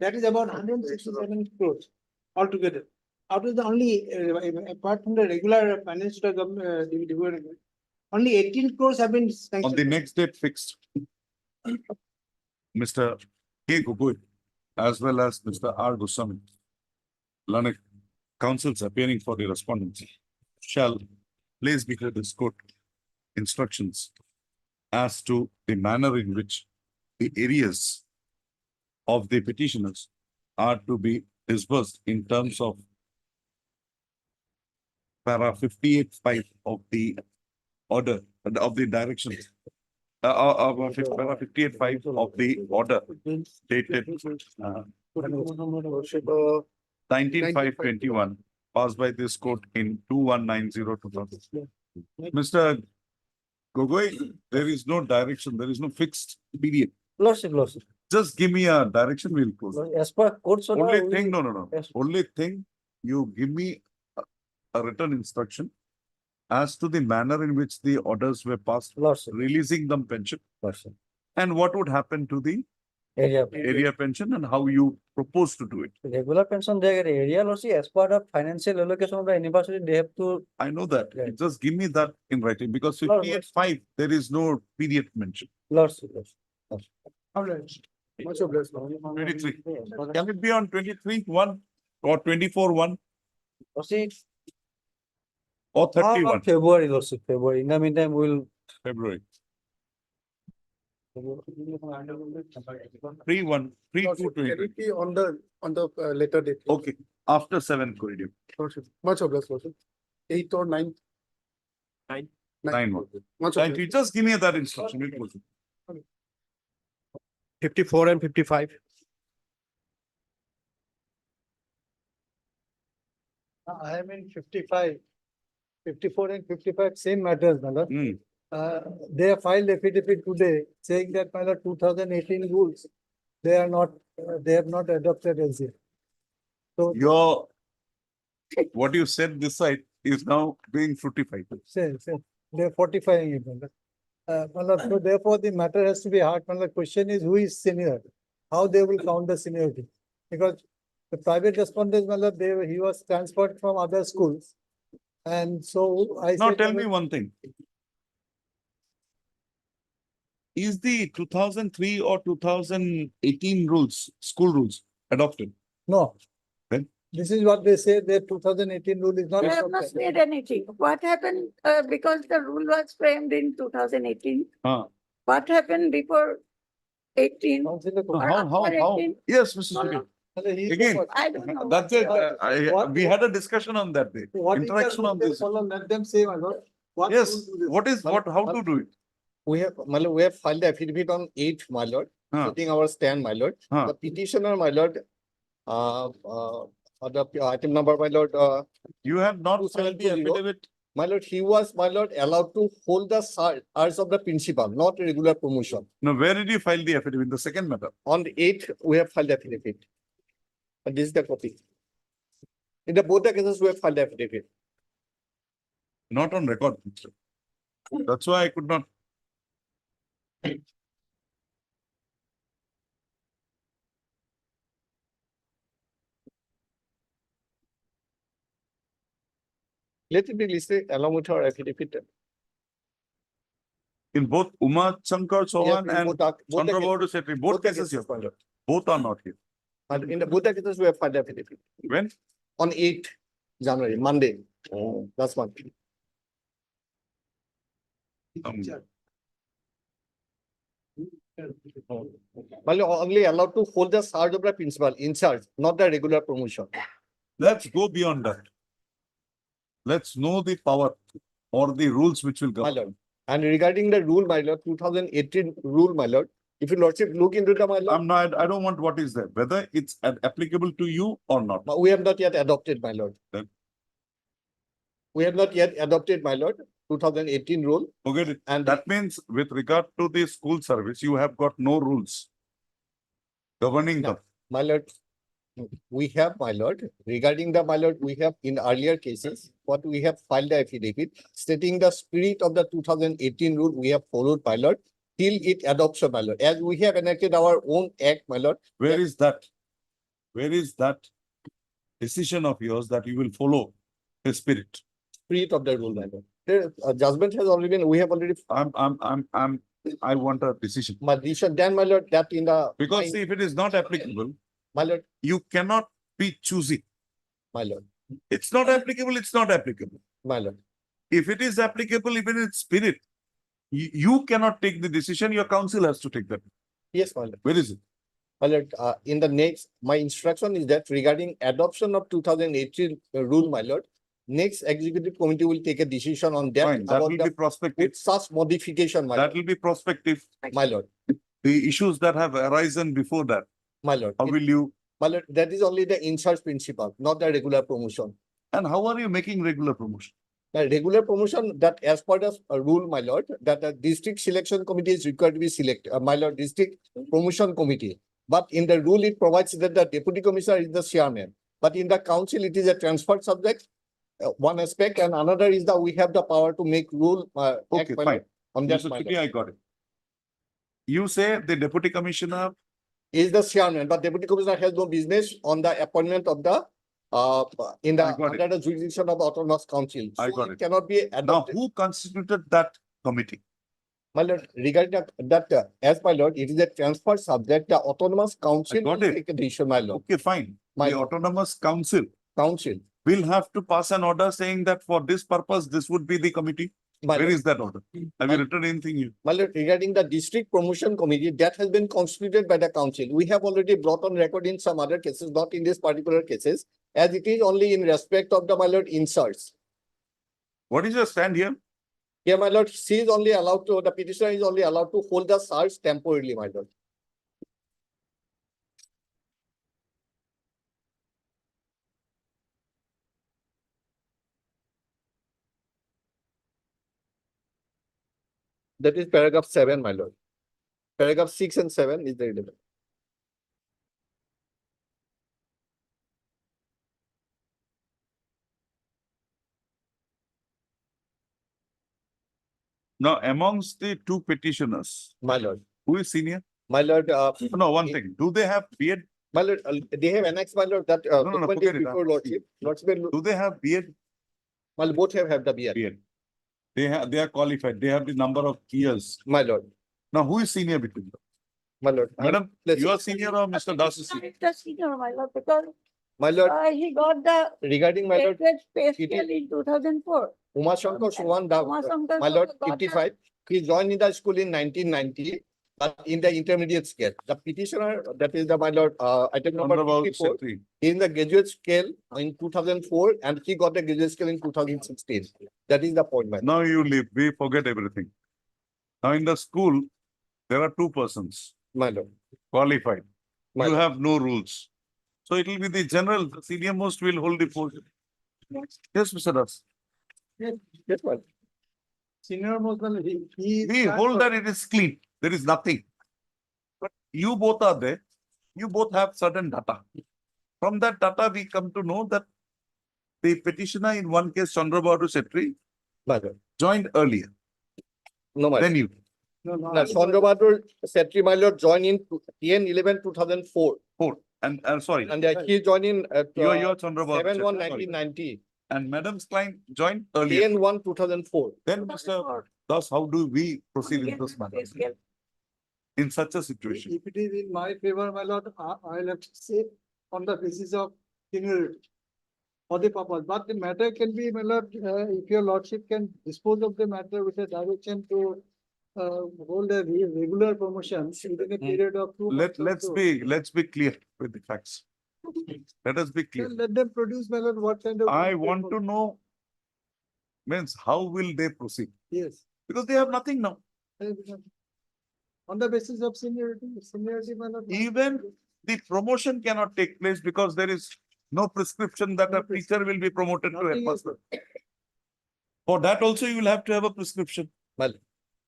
That is about 167 crores altogether. Out of the only, apart from the regular finance to the government, only 18 crores have been On the sanctioned. next date fixed, Mr. K. Gogoi, as well as Mr. R. Goswami, learned counsels appearing for the respondents, shall place before this court instructions as to the manner in which the areas of the petitioners are to be disbursed in terms of para 58(5) of the order, of the directions. Para 58(5) of the order dated 19/5/21, passed by this court in 2190/2000. Mr. Gogoi, there is no direction, there is no fixed period. Lordship, Lordship. Just give me a direction, we'll close. As per court's order. Only we- thing, no. Yes. Only thing, you give me a written instruction as to the manner in which the orders were passed, Lordship. releasing them pension, Lordship. and what would happen to the Area. area pension and how you propose to do it. Regular pension, they get area, Lordship, as part of financial allocation of the university, they have to. I know that. Right. Just give me that in writing, because Lord, 58(5), there is no period mentioned. Lordship, Lordship. All right. Much obliged. 23. Can it be on 23/1 or 24/1 Lordship. or 31 February, Lordship, February. In the meantime, we'll. February? 3/1, 3/2/23. Can it be on the later date? Okay, after 7th corridor. Lordship. Much obliged, Lordship. 8th or 9th? 9/1. Much Thank obliged. you. Just give me that instruction. We'll close it. 54 and 55. I am in 55. 54 and 55, same matters, Mother. Hmm. They have filed affidavit today saying that by the 2018 rules, they are not, they have not adopted as yet. So, Your, what you said this side is now being fructified. they're fortifying it, Mother. So therefore, the matter has to be hard. The question is, who is senior? How they will count the seniority? Because the private respondents, he was transferred from other schools. And so I Now said, tell me one thing. Is the 2003 or 2018 rules, school rules adopted? no. Then? This is what they say, their 2018 rule is not. They have not made anything. What happened, because the rule was framed in 2018? Huh. What happened before 18? Or How? after 18? Yes, Mr. Speaker. Again, I don't know. that's it. We had a discussion on that day. Interaction on this. Let them say, my lord. What Yes, rule do they- how to do it? We have filed the affidavit on 8th, my lord, Huh. taking our stand, my lord. Huh. The petitioner, my lord, the item number, my lord, You have not filed the 2720. affidavit. my lord, he was, my lord, allowed to hold the hours of the principal, not regular promotion. Now, where did you file the affidavit? The second matter. On the 8th, we have filed the affidavit. And this is the copy. In the both the cases, we have filed affidavit. Not on record. That's why I could not. Let it be listed along with our affidavit. In both Uma Shankar Chauhan Yes, in and both the- both the Chandrababu Setri, both cases cases, here. my lord. Both are not here. And in the both the cases, we have filed affidavit. When? On 8th January, Monday. Oh. Last month. Well, you're only allowed to hold the charge of the principal in charge, not the regular promotion. Let's go beyond that. Let's know the power or the rules which will My govern. lord. And regarding the rule, my lord, 2018 rule, my lord, if your lordship look into the, my lord, I'm not, I don't want what is there, whether it's applicable to you or not. we have not yet adopted, my lord. Then? We have not yet adopted, my lord, 2018 rule. Forget it. And That means with regard to the school service, you have got no rules governing them. My lord, we have, my lord, regarding the, my lord, we have in earlier cases, what we have filed the affidavit stating the spirit of the 2018 rule we have followed, my lord, till it adoption, my lord. As we have enacted our own act, my lord. Where is that? Where is that decision of yours that you will follow the spirit? Spirit of the rule, my lord. The judgment has already been, we have already. I want a decision. My decision, then, my lord, that in the. Because see, if it is not applicable, my lord, you cannot be choosy. my lord, It's not applicable, it's not applicable. my lord. If it is applicable, even in spirit, you cannot take the decision, your council has to take that. Yes, my lord. Where is it? My lord, in the next, my instruction is that regarding adoption of 2018 rule, my lord, next executive committee will take a decision on that. Fine, that about will the- be prospective. With such modification, my That lord, will be prospective. my lord, The issues that have arisen before that, my lord. how will you, My lord, that is only the in-charge principal, not the regular promotion. and how are you making regular promotion? The regular promotion that as per the rule, my lord, that the district selection committee is required to be selected, my lord, district promotion committee. But in the rule, it provides that the deputy commissioner is the chairman. But in the council, it is a transferred subject, one aspect, and another is that we have the power to make rule. Okay, act, my fine. lord, on that, Mr. my Chitty, lord. I got it. You say the deputy commissioner, Is the chairman, but deputy commissioner has no business on the appointment of the, in the, I got it. under the jurisdiction of the autonomous council. I So got it. Cannot be now adopted. who constituted that committee? My lord, regarding that, as my lord, it is a transfer subject, the autonomous council got will it. take a decision, my lord. Okay, fine. My The lord. autonomous council Council, will have to pass an order saying that for this purpose, this would be the committee. my Where lord. is that order? Have you written anything here? My lord, regarding the district promotion committee, that has been constituted by the council. We have already brought on record in some other cases, not in this particular cases, as it is only in respect of the, my lord, inserts. What is your stand here? Yeah, my lord, she is only allowed to, the petitioner is only allowed to hold the charge temporarily, my lord. That is paragraph 7, my lord. Paragraph 6 and 7 is the relevant. Now, amongst the two petitioners, My lord, who is senior? my lord, No, one thing. Do they have beard? my lord, they have annexed, my lord, that, no, document forget is it. before lordship. Lordship, Do they have beard? my lord, both have the beard. Beard. They are qualified. They have the number of years. My lord, Now, who is senior between them? my lord. Madam, let's- you are senior or Mr. Das is senior? The senior, my lord, because My lord, he got the regarding my lord, pay it scale in 2004. Uma Shankar Suman, my lord, 55, he joined in the school in 1990, but in the intermediate scale. The petitioner, that is the, my lord, item number Honorable 54, Secretary. in the graduate scale in 2004, and he got the graduate scale in 2016. That is the point, my lord. Now you leave. We forget everything. Now in the school, there are two persons My lord. qualified. My You lord. have no rules. So it will be the general, the senior most will hold the post. Yes, Mr. Das. Yes, my lord. Senior most, We hold that it is clean. There is nothing. But you both are there. You both have certain data. From that data, we come to know that the petitioner in one case, Chandrababu Shetty, My lord. joined earlier. No, my Then lord. you. No, Chandrababu Shetty, my lord, joined in 10/11/2004. And sorry, And he joined in at you're Chandrababu. 7/1/1990. And Madam's client joined earlier. 10/1/2004. Then, Mr. Das, how do we proceed in this matter? In such a situation? If it is in my favor, my lord, I'll have to say on the basis of seniority for the purpose, but the matter can be, my lord, if your lordship can dispose of the matter with a direction to hold a regular promotions within a period of 2 months. or so. Let's be clear with the facts. Let us be clear. Then let them produce, my lord, what kind of. I want to know, means how will they proceed? Yes. Because they have nothing now. On the basis of seniority, my lord. Even the promotion cannot take place because there is no prescription that a teacher will be promoted to Nothing is headmaster. For that also you will have to have a prescription. Well,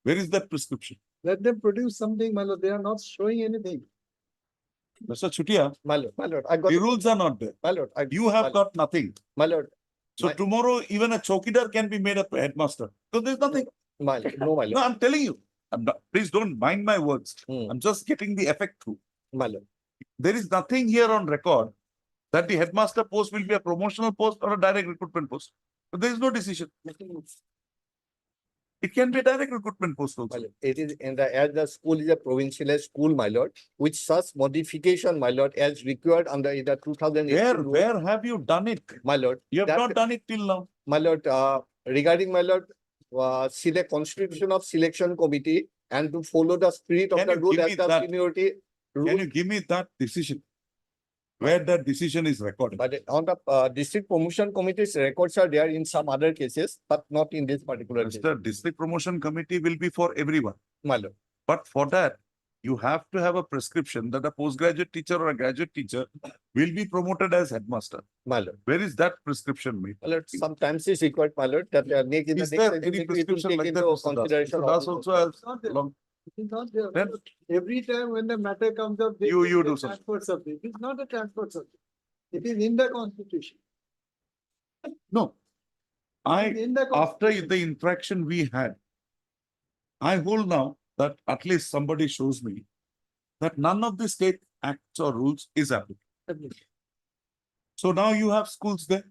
where is that prescription? Let them produce something, my lord. They are not showing anything. Mr. Chutia, my lord, I got the rules are not there. My lord, You have got nothing. My lord. So tomorrow even a chowkidar can be made a headmaster. So there's nothing. My lord, no, my lord. No, I'm telling you. Please don't mind my words. I'm just getting the effect through. My lord. There is nothing here on record that the headmaster post will be a promotional post or a direct recruitment post. So there is no decision. It can be a direct recruitment post also. My lord, it is in the, as the school is a provincialized school, my lord, with such modification, my lord, as required under the 2008. Where have you done it? My lord. You have not done it till now. My lord, regarding my lord, select constitution of selection committee and to follow the spirit of Can the you rule give as me the that? seniority rule. Can you give me that decision? Where that decision is recorded? But on the district promotion committee's records are there in some other cases, but not in this particular case. The district promotion committee will be for everyone. My lord. But for that, you have to have a prescription that a postgraduate teacher or a graduate teacher will be promoted as headmaster. My lord. Where is that prescription made? My lord, sometimes it's required, my lord, that Is there any prescription like that, Mr. Das? consideration. Mr. Das also has long. It is not there. Then- Every time when the matter comes up, they You take do a something. transfer subject. It's not a transfer subject. It is in the constitution. No. In the After the interaction we had, I hold now that at least somebody shows me that none of the state acts or rules is applicable. So now you have schools there.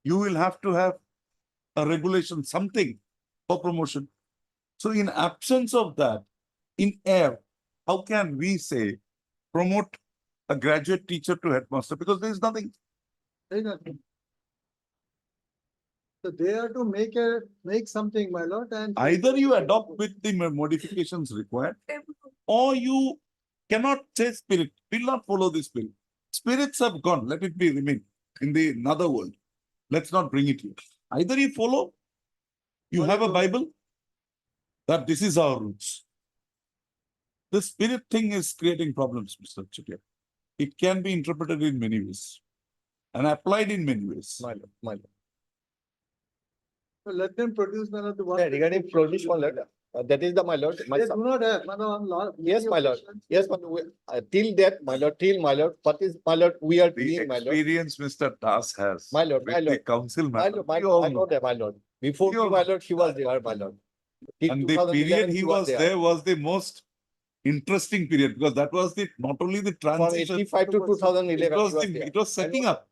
You will have to have a regulation, something for promotion. So in absence of that, in air, how can we say promote a graduate teacher to headmaster? Because there is nothing. There is nothing. So they are to make something, my lord, and. Either you adopt with the modifications required, or you cannot say spirit, will not follow the spirit. Spirits have gone, let it be remain in the another world. Let's not bring it here. Either you follow, you have a Bible, that this is our roots. The spirit thing is creating problems, Mr. Chutia. It can be interpreted in many ways and applied in many ways. My lord, my lord. So let them produce, my lord, the one. Yeah, regarding produce, my lord, that is the, my lord. They do not have, my lord, on law. Yes, my lord. Yes, but till that, my lord, till my lord, what is, my lord, we are The doing, my lord. experience Mr. Das has My lord, my with the lord. council My matter. lord, my you all lord, I know that, my lord. Before, You all my know. lord, he was there, my lord. Till And the 2011, period he was there was the most interesting period because that was the not only the From transition. 85 to 2011. It was setting up.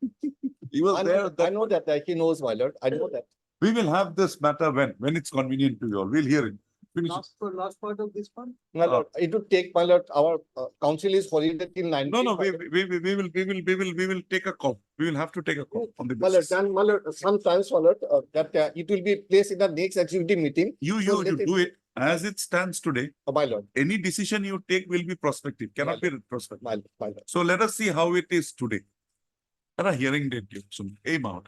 He was I there. know, I know that, he knows, my lord, I know that. We will have this matter when it's convenient to you all. We'll hear it. Finish it. Last part of this one. My lord, it would take, my lord, our council is holiday till 19. No, we will take a call. We will have to take a call on the My lord, basis. then, my lord, sometimes, my lord, that it will be placed in the next executive meeting. You let do it as it stands today. My lord. Any decision you take will be prospective, cannot be retrospective. My lord. So let us see how it is today. At a hearing date, soon. Aim out.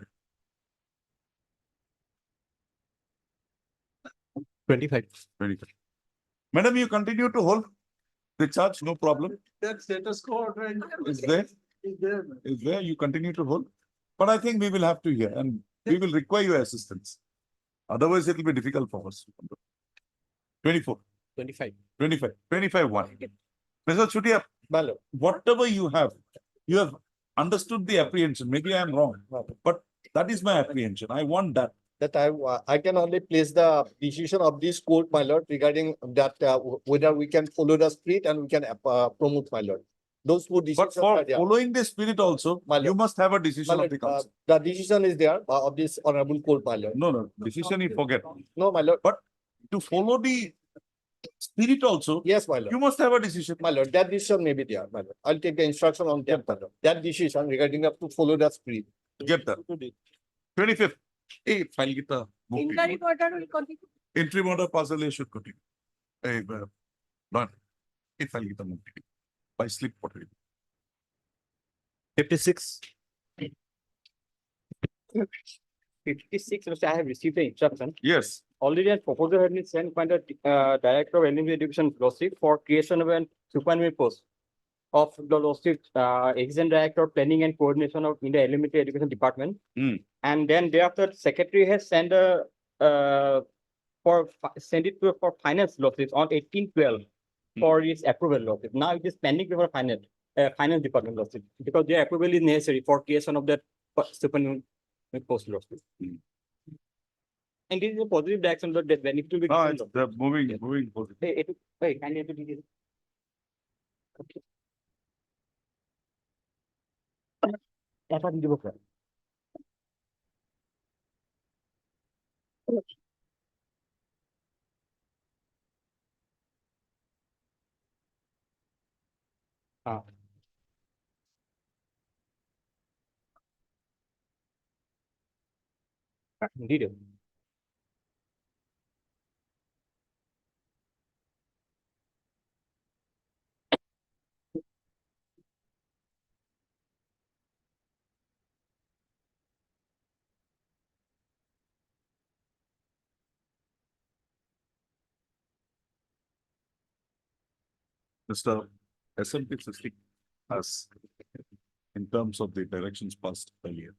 25. Madam, you continue to hold the charge, no problem. That status quo, right? Is there? Is there. Is there? You continue to hold. But I think we will have to hear and we will require your assistance. Otherwise, it will be difficult for us. 24. 25. 25 1. Mr. Chutia, My lord. whatever you have understood the apprehension. Maybe I am wrong, but That is my apprehension. I want that. That I can only place the decision of this court, my lord, regarding that, whether we can follow the spirit and we can promote, my lord. Those two But decisions for are there. following the spirit also, My you lord. must have a My decision of lord, the council. the decision is there of this honorable court, my lord. No, decision you forget. No, my lord. But to follow the spirit also, Yes, my lord. you must have a decision. My lord, that decision may be there, my lord. I'll take the instruction on that, my lord. That decision regarding up to follow the spirit. Get that. 25th. Hey, file kita. Interim order will continue. Interim order parcel should continue. Hey, done. Hey, file kita mukti. By slip pottery. 56. 56, which I have received the instruction. Yes. Already a proposal has been sent by the Director of Elementary Education Lordship for creation of a supernumerary post of the Lordship Executive Director Planning and Coordination of in the Elementary Education Department. And then thereafter, Secretary has sent a send it to for Finance Lordship on 18/12 for its approval Lordship. Now it is pending before Finance Department Lordship because their approval is necessary for creation of that supernumerary post Lordship. And this is a positive direction, but the benefit will be. They're moving positive. Hey, can you do this? Okay. Apa di buka? Ah. Indeed. Mr. SMP system has, in terms of the directions passed earlier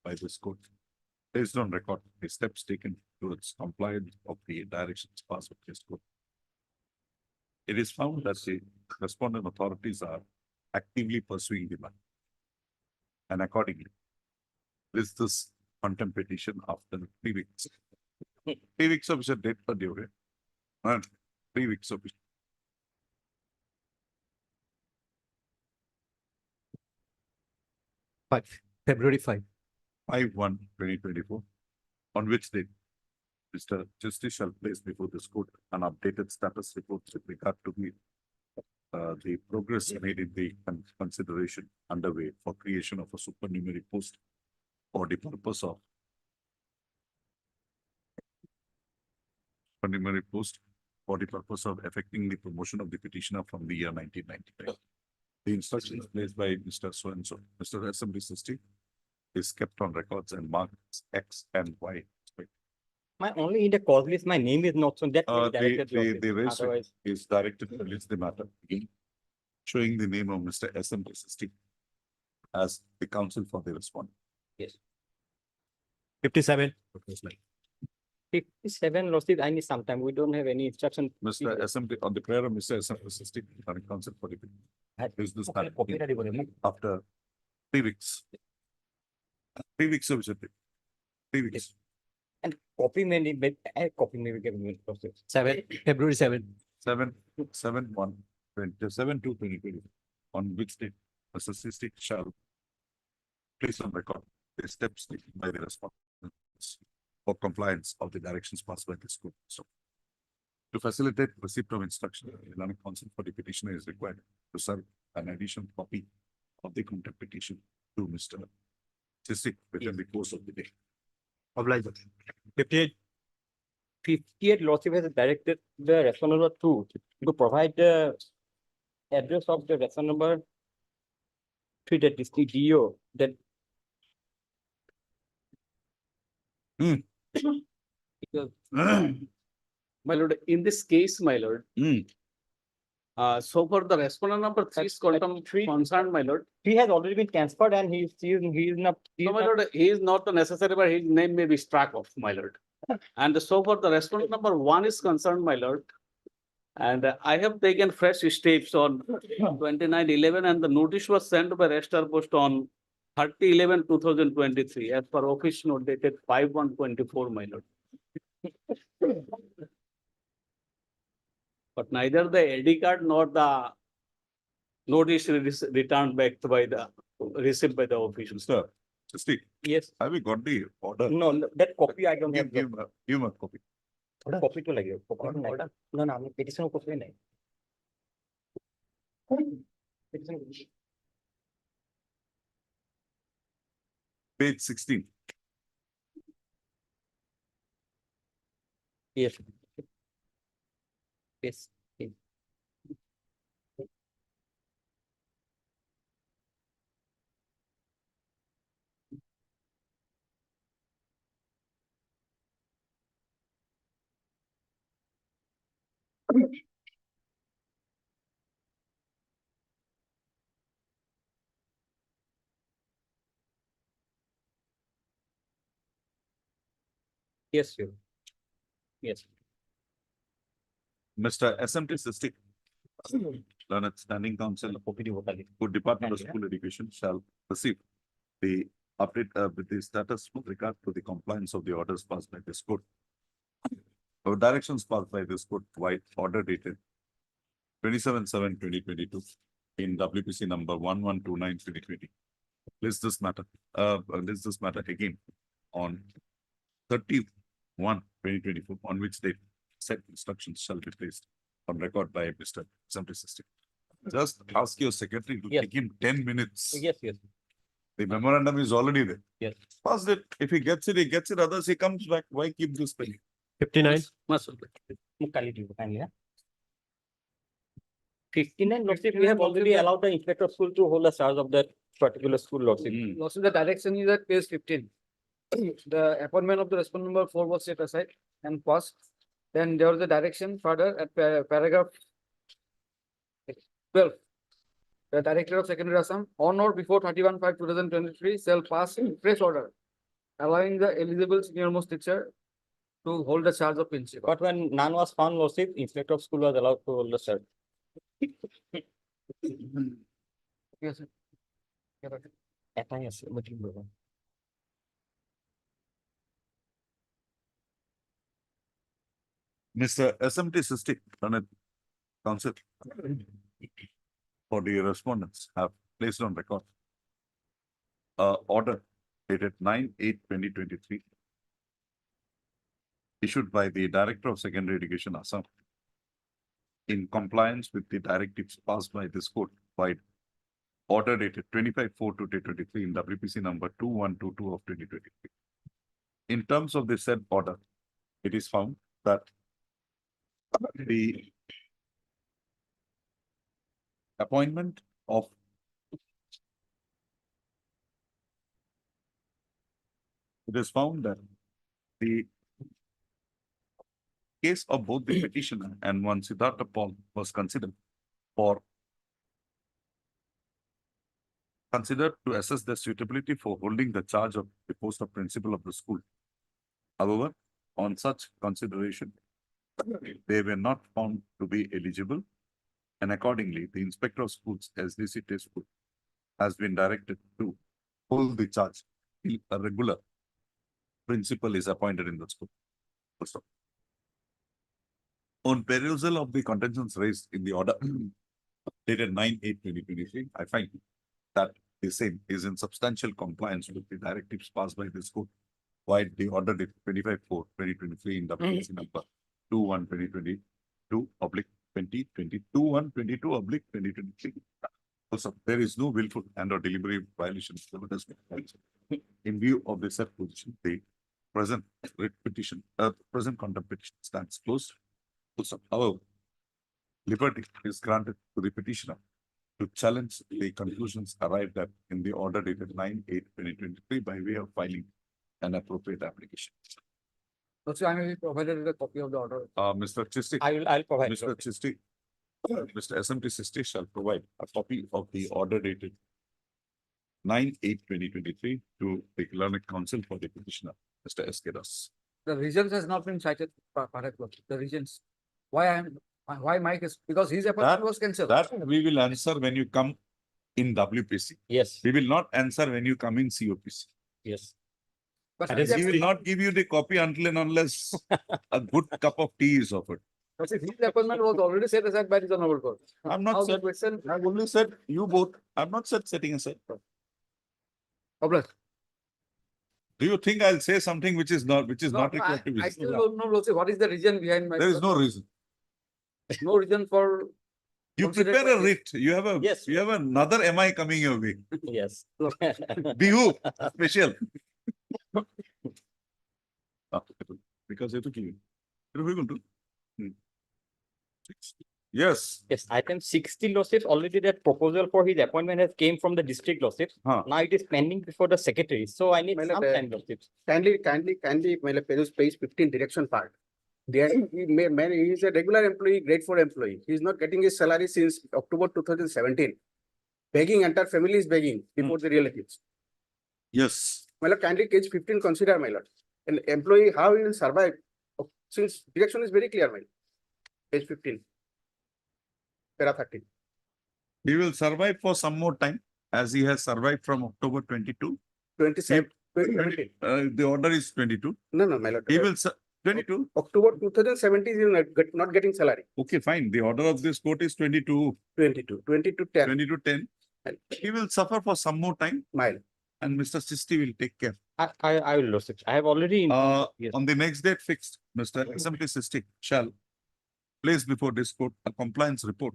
by this court, based on record, the steps taken towards compliance of the directions passed with this court. It is found that the respondent authorities are actively pursuing the matter. And accordingly, this contempt petition after 3 weeks. 3 weeks of date for due, and 3 weeks of February 5. 5/1/2024, on which date Mr. Justice shall place before this court an updated status report with regard to the progress made in the consideration underway for creation of a supernumerary post for the purpose of supernumerary post for the purpose of effecting the promotion of the petitioner from the year 1995. The instructions placed by Mr. So-and-so, Mr. Assembly System, is kept on records and marks X and Y. My only in the cause list, my name is not so that. The rest is directed to list the matter, showing the name of Mr. Assembly System as the counsel for the respondent. Yes. 57. 57 losses, I need some time. We don't have any instruction. Mr. Assembly, on the prayer of Mr. Assembly System, current counsel for the is this matter after 3 weeks. 3 weeks of visit. 3 weeks. And copy maybe given. 7. February 7. 7/1/2020, on which date Mr. System shall place on record the steps taken by the respondents for compliance of the directions passed by the school. So, to facilitate receipt of instruction, Electronic counsel for the petitioner is required to serve an additional copy of the contempt petition to Mr. Chisik within the course of the day. Obliged. 58 lawsuit has directed the respondent to provide the address of the respondent to the district DO that. Because, my lord, in this case, my lord. So for the respondent number 3 is concerned, my lord. He has already been transferred and he is not. No, my lord, he is not necessary, but his name may be struck off, my lord. And so for the respondent number 1 is concerned, my lord. And I have taken fresh steps on 29/11 and the notice was sent by register post on 30/11/2023, as per office note dated 5/1/24, my lord. But neither the LD card nor the notice returned back by the, received by the official. Sir, Steve, Yes. have we got the order? No, that copy I don't have. Give me a copy. Copy to lagay. Copy to lagay. No, no, আমি petition copy নাই. Page 16. Yes. Yes. Yes. Yes, sir. Yes. Mr. SMT Sisty, Learned Standing Council, good Department of School Education shall receive the update with the status with regard to the compliance of the orders passed by this court. Our directions passed by this court by order dated 27/7/2022 in WPC number 1129/2020. List this matter again on 30/1/2024, on which date said instructions shall be placed on record by Mr. SMT System. Just ask your secretary to Yes. take him 10 minutes. Yes, yes. The memorandum is already there. Yes. Pass it. If he gets it, he gets it. Others, he comes back. Why keep this pending? 59. Kindly, 59, Lordship, we have already allowed the inspector of school to hold the charge of that particular school, Lordship. Also, the direction is at page 15. The appointment of the respondent number 4 was set aside and passed. Then there was a direction further at paragraph 12. The Director of Secondary Assam on or before 31/5/2023 shall pass fresh order allowing the eligible senior most teacher to hold the charge of principal. But when none was found, Lordship, inspector of school was allowed to hold the charge. Yes, sir. Mr. SMT System, Learned Council, for the respondents have placed on record order dated 9/8/2023 issued by the Director of Secondary Education Assam in compliance with the directives passed by this court by order dated 25/4/2023 in WPC number 2122 of 2023. In terms of the said order, it is found that the appointment of it is found that the case of both the petitioner and one Siddhartha Paul was considered to assess their suitability for holding the charge of the post of principal of the school. However, on such consideration, they were not found to be eligible, and accordingly, the inspector of schools, SDC test school, has been directed to hold the charge till a regular principal is appointed in the school. So, on perusal of the contentions raised in the order dated 9/8/2023, I find that the same is in substantial compliance with the directives passed by this court, while the order dated 25/4/2023 in WPC number 21/2022/2023. Also, there is no willful and or deliberate violation of the advertisement. In view of the said position, the present present contempt petition stands closed. Also, however, liberty is granted to the petitioner to challenge the conclusions arrived at in the order dated 9/8/2023 by way of filing an appropriate application. Also, I may be provided with a copy of the order. Mr. Chisti. I'll provide. Mr. Chisti, Mr. SMT Chisti shall provide a copy of the order dated 9/8/2023 to the Learned Council for the petitioner, Mr. S. K. Das. The reasons has not been cited, the reasons. Why my case, because his appointment was cancelled. That we will answer when you come in WPC. Yes, We will not answer when you come in COPC. yes. But And he will not give you the copy until and unless a good cup of tea is offered. But if his appointment was already set aside by the honorable court. I'm How not the said, question, I've only said you both. I've not said setting aside. Obliged. Do you think I'll say something which is not required to be I said? still don't know, Lordship, what is the reason behind my? There is no reason. No reason for. You considered prepare a by writ. You have a Yes. you have another MI coming your way. Yes. Bihu special. Because it took you. Yes. Yes, item 60 lawsuits, already that proposal for his appointment has came from the district lawsuits. Huh. Now it is pending before the secretary, so I need Well, some time lawsuits. Kindly, well, page 15 direction part. There, he is a regular employee, grade 4 employee. He is not getting his salary since October 2017. Begging, entire family is begging before the relatives. Yes. My lord, kindly page 15 consider, my lord. An employee, how he will survive? Since direction is very clear, my lord. Page 15. Para 30. He will survive for some more time as he has survived from October 22. 27. 2017. The order is 22. No, my lord. He will 22. October 2017 is not getting salary. Okay, fine. The order of this court is 22. 22. 10. 22-10. He will suffer for some more time. Mile. And Mr. Sisti will take care. I will lawsuits. I have already informed. Yes. On the next date fixed, Mr. SMT Sisti shall place before this court a compliance report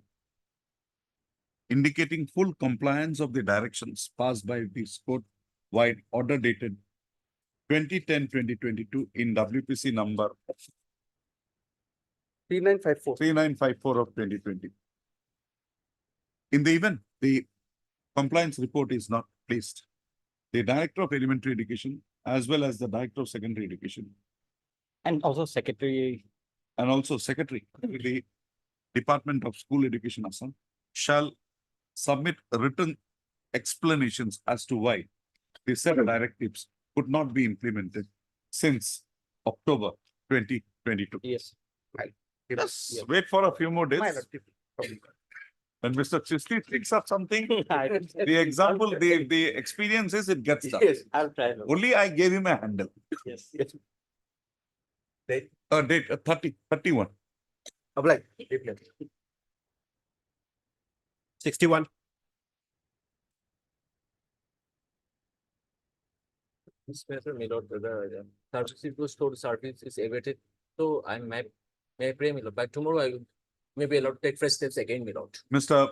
indicating full compliance of the directions passed by this court-wide order dated 2010-2022 in WPC number 3954 of 2020. In the event the compliance report is not placed, the Director of Elementary Education as well as the Director of Secondary Education And also secretary. and also Secretary to the Department of School Education Assam shall submit written explanations as to why the said directives could not be implemented since October 2022. Yes. Just wait for a few more days. When Mr. Chisti thinks of something, the example, the experience is it gets done. Yes, I'll try. Only I gave him a handle. Yes. Date 31. Apply. 61. This matter may not, the service to store service is awaited. So I may pray, my lord. By tomorrow I will maybe allowed to take fresh steps again, my lord. Mr.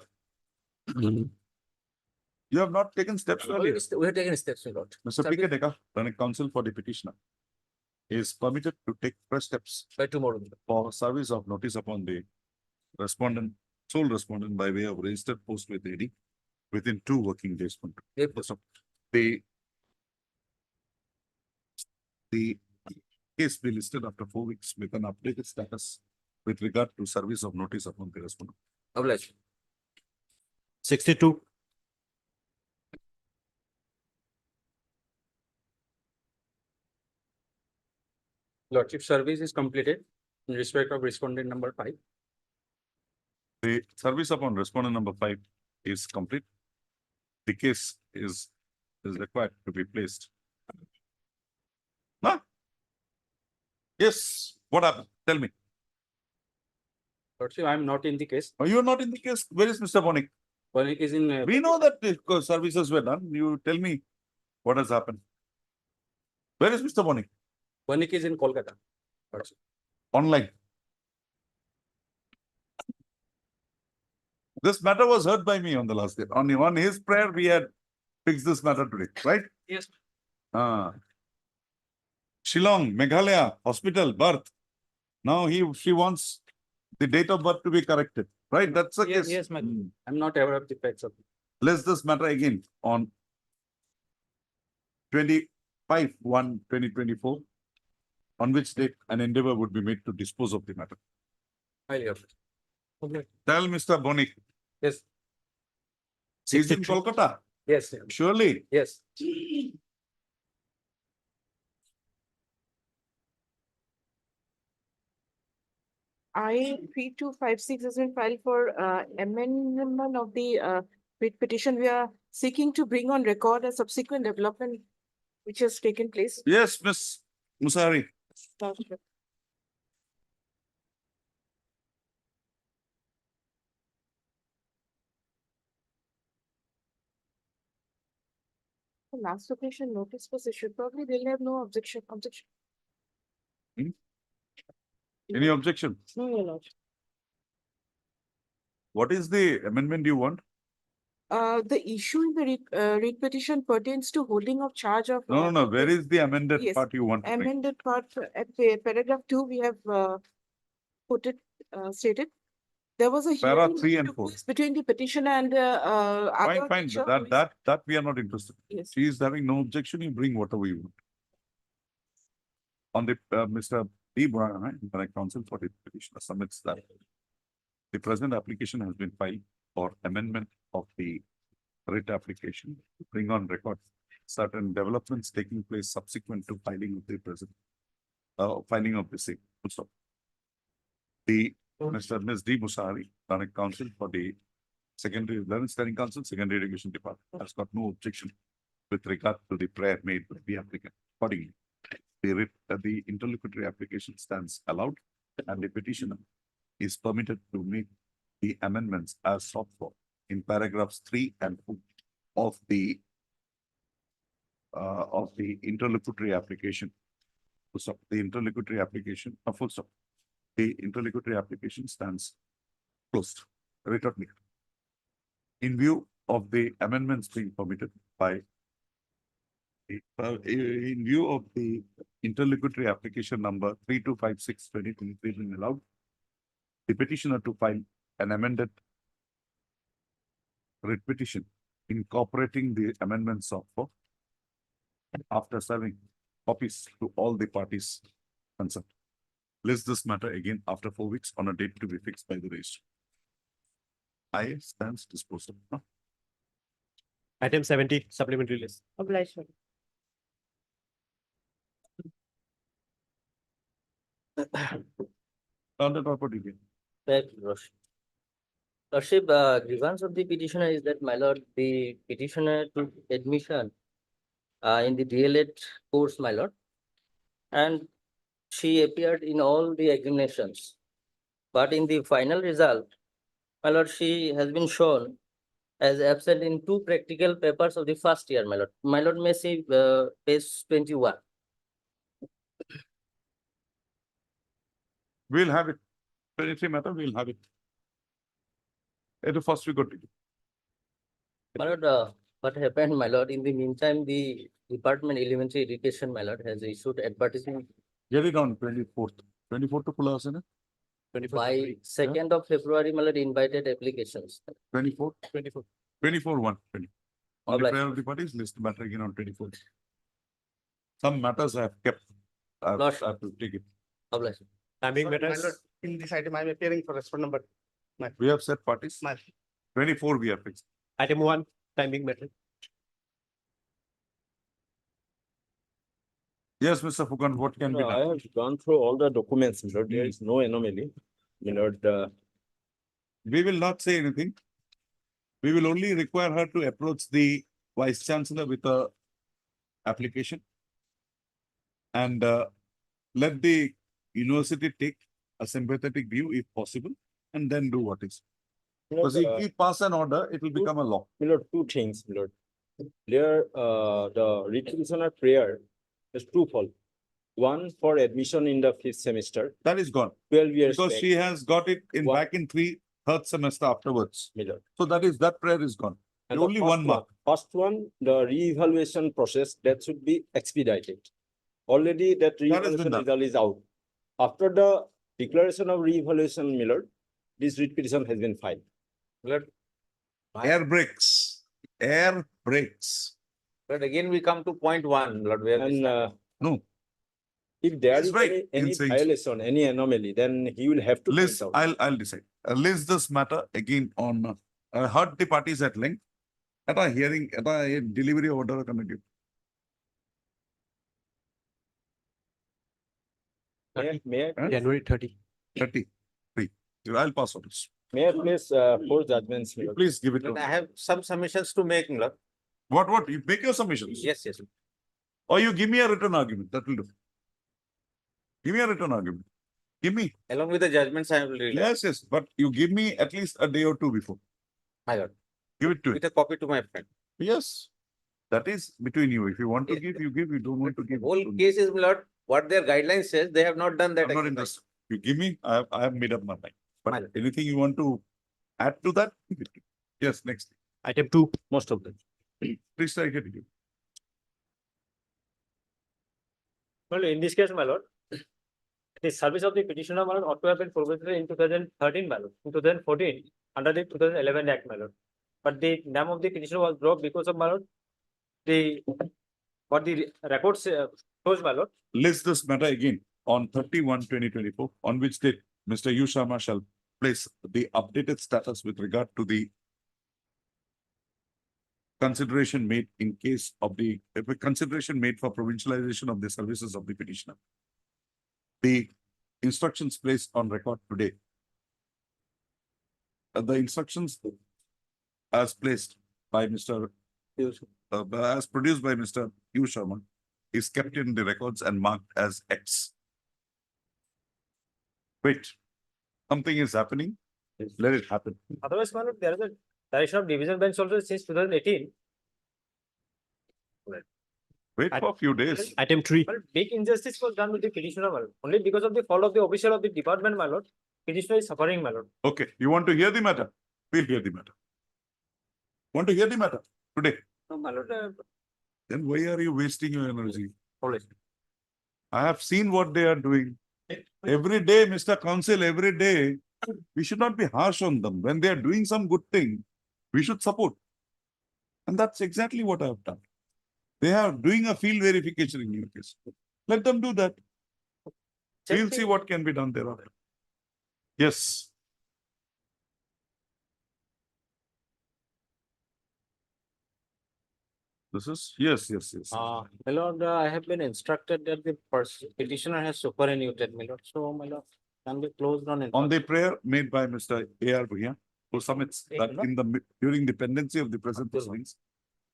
You have not taken steps earlier. We have taken steps, my lord. Mr. P.K. Deka, running counsel for the petitioner, is permitted to take fresh steps By tomorrow. for service of notice upon the respondent, sole respondent by way of registered post with AD within 2 working days from today. So the case be listed after 4 weeks with an updated status with regard to service of notice upon the respondent. Obliged. 62. Lordship service is completed in respect of respondent number 5. The service upon respondent number 5 is complete. The case is required to be placed. Huh? Yes, what happened? Tell me. Lordship, I am not in the case. Oh, you're not in the case. Where is Mr. Bonik? Bonik is in. We know that the services were done. You tell me what has happened. Where is Mr. Bonik? Bonik is in Kolkata. Lordship. Online. This matter was heard by me on the last day. On his prayer, we had fixed this matter today, right? Yes. Shillong, Meghalaya, hospital, birth. Now she wants the date of birth to be corrected, right? That's the case. Yes, madam. I'm not aware of the facts of it. Let's this matter again on 25/1/2024, on which date an endeavor would be made to dispose of the matter. Highly appreciated. Okay. Tell Mr. Bonik. Yes. He's in Kolkata. Yes. Surely. Yes. I 3256 has been filed for amendment of the writ petition, we are seeking to bring on record a subsequent development which has taken place. Yes, Miss Musari. The last occasion notice was issued, probably they'll have no objection. Any objection? No, your lordship. What is the amendment you want? The issue in the writ petition pertains to holding of charge of. No. Where is the amended Yes, part you want to bring? amended part at paragraph 2, we have put it, stated. There was a Para hearing 3 which and took 4. place between the petitioner and other Fine. teacher. That we are not interested. Yes. She is having no objection. You bring whatever you want. On the Mr. D. Brown, Direct Counsel for the petitioner submits that the present application has been filed for amendment of the writ application to bring on record certain developments taking place subsequent to filing of the present filing of the same. Full stop. The Mr. Ms. D. Musari, Direct Counsel for the Secondary Learning Studying Council, Secondary Education Department, has got no objection with regard to the prayer made by the applicant. Accordingly, the interlocutory application stands allowed, and the petitioner is permitted to make the amendments as sought for in paragraphs 3 and 4 of the interlocutory application. Full stop. The interlocutory application, full stop. The interlocutory application stands closed. Wait with me. In view of the amendments being permitted by in view of the interlocutory application number 3256/2023 being allowed, the petitioner to file an amended writ petition incorporating the amendments of after serving copies to all the parties concerned. List this matter again after 4 weeks on a date to be fixed by the registrar. I stands disposed of. Item 70, supplementary list. Obliged. On the property again. Thank you, Lordship. Lordship, grievance of the petitioner is that, my lord, the petitioner took admission in the DLED course, my lord, and she appeared in all the examinations. But in the final result, my lord, she has been shown as absent in 2 practical papers of the first year, my lord. My lord may see page 21. We'll have it. 23 matter, we'll have it. At the first we got to do. My lord, what happened, my lord, in the meantime, the Department Elementary Education, my lord, has issued advertisement. Get it on 24th. 24th to pull us in it. By 2nd of February, my lord, invited applications. 24th. 24/1. On the Obliged. prayer of the parties, list the matter again on 24th. Some matters I have kept. I Lordship. have to take it. Obliged. Timing My matters. lord, in this item, I am appearing for respondent number. We have set parties. My 24 we have fixed. Item 1, timing matter. Yes, Mr. Fukan, what can be No, I done? have gone through all the documents, my lord. There is no anomaly. My lord, We will not say anything. We will only require her to approach the Vice Chancellor with a application. And let the university take a sympathetic view if possible, and then do what is. Because if we pass an order, it will become a law. my lord, 2 things, my lord. There, the petitioner prayer is twofold. One for admission in the 5th semester, That is gone. 12 years Because back, she has got it in One- back in 3rd semester afterwards. my lord. So that prayer is gone. And the Only first 1 mark. First one, the re-evaluation process, that should be expedited. Already that That has been re-evaluation done. result is out. After the declaration of re-evaluation, my lord, this writ petition has been filed. My lord, Air brakes. Air brakes. But again, we come to point 1, Lord, where we and stand. No. if there He's is right any in saying so. violation, any anomaly, then he will have to point List, out. I'll decide. List this matter again on, heard the parties at length. At a hearing, at a delivery order committee. May I? Huh? January 30. 30. I'll pass orders. May I place four judgments? my lord? Please give it to I me. have some submissions to make, my lord. What? You make your submissions? Yes, yes. Or you give me a written argument, that will do. Give me a written argument. Give me. Along with the judgments, I will read. Yes, but you give me at least a day or two before. My lord. Give it to With it. a copy to my friend. Yes. That is between you. If you want to give, you give. You don't want to give. Whole case is, my lord, what their guidelines says, they have not done that. I'm not exercise. interested. You give me, I have made up my mind. My But lord. anything you want to add to that? Give it to me. Yes, next. Item 2, most of them. Please try it. Well, in this case, my lord, the service of the petitioner, my lord, ought to have been provisional in 2013, my lord, in 2014, under the 2011 Act, my lord. But the name of the petitioner was dropped because of, my lord, what the records shows, my lord. List this matter again on 31/2024, on which date Mr. U. Sharma shall place the updated status with regard to the consideration made in case of the consideration made for provincialization of the services of the petitioner. The instructions placed on record today. The instructions as placed by Mr. As produced by Mr. U. Sharma is kept in the records and marked as X. Wait, something is happening. Let it happen. Otherwise, my lord, there is a direction of division bench also since 2018. Wait for a few days. Item 3. Well, big injustice was done with the petitioner, my lord. Only because of the fault of the official of the department, my lord. Petitioner is suffering, my lord. Okay, you want to hear the matter? We'll hear the matter. Want to hear the matter today? No, my lord, Then why are you wasting your energy? always. I have seen what they are doing. Every day, Mr. Counsel, every day, we should not be harsh on them. When they are doing some good thing, we should support. And that's exactly what I have done. They are doing a field verification in your case. Let them do that. We'll see what can be done thereafter. Yes. This is, yes. My lord, I have been instructed that the petitioner has superannuated, my lord. So, my lord, can be closed on the prayer made by Mr. A.R. Bhuya, who submits that in the during the pendency of the present proceedings,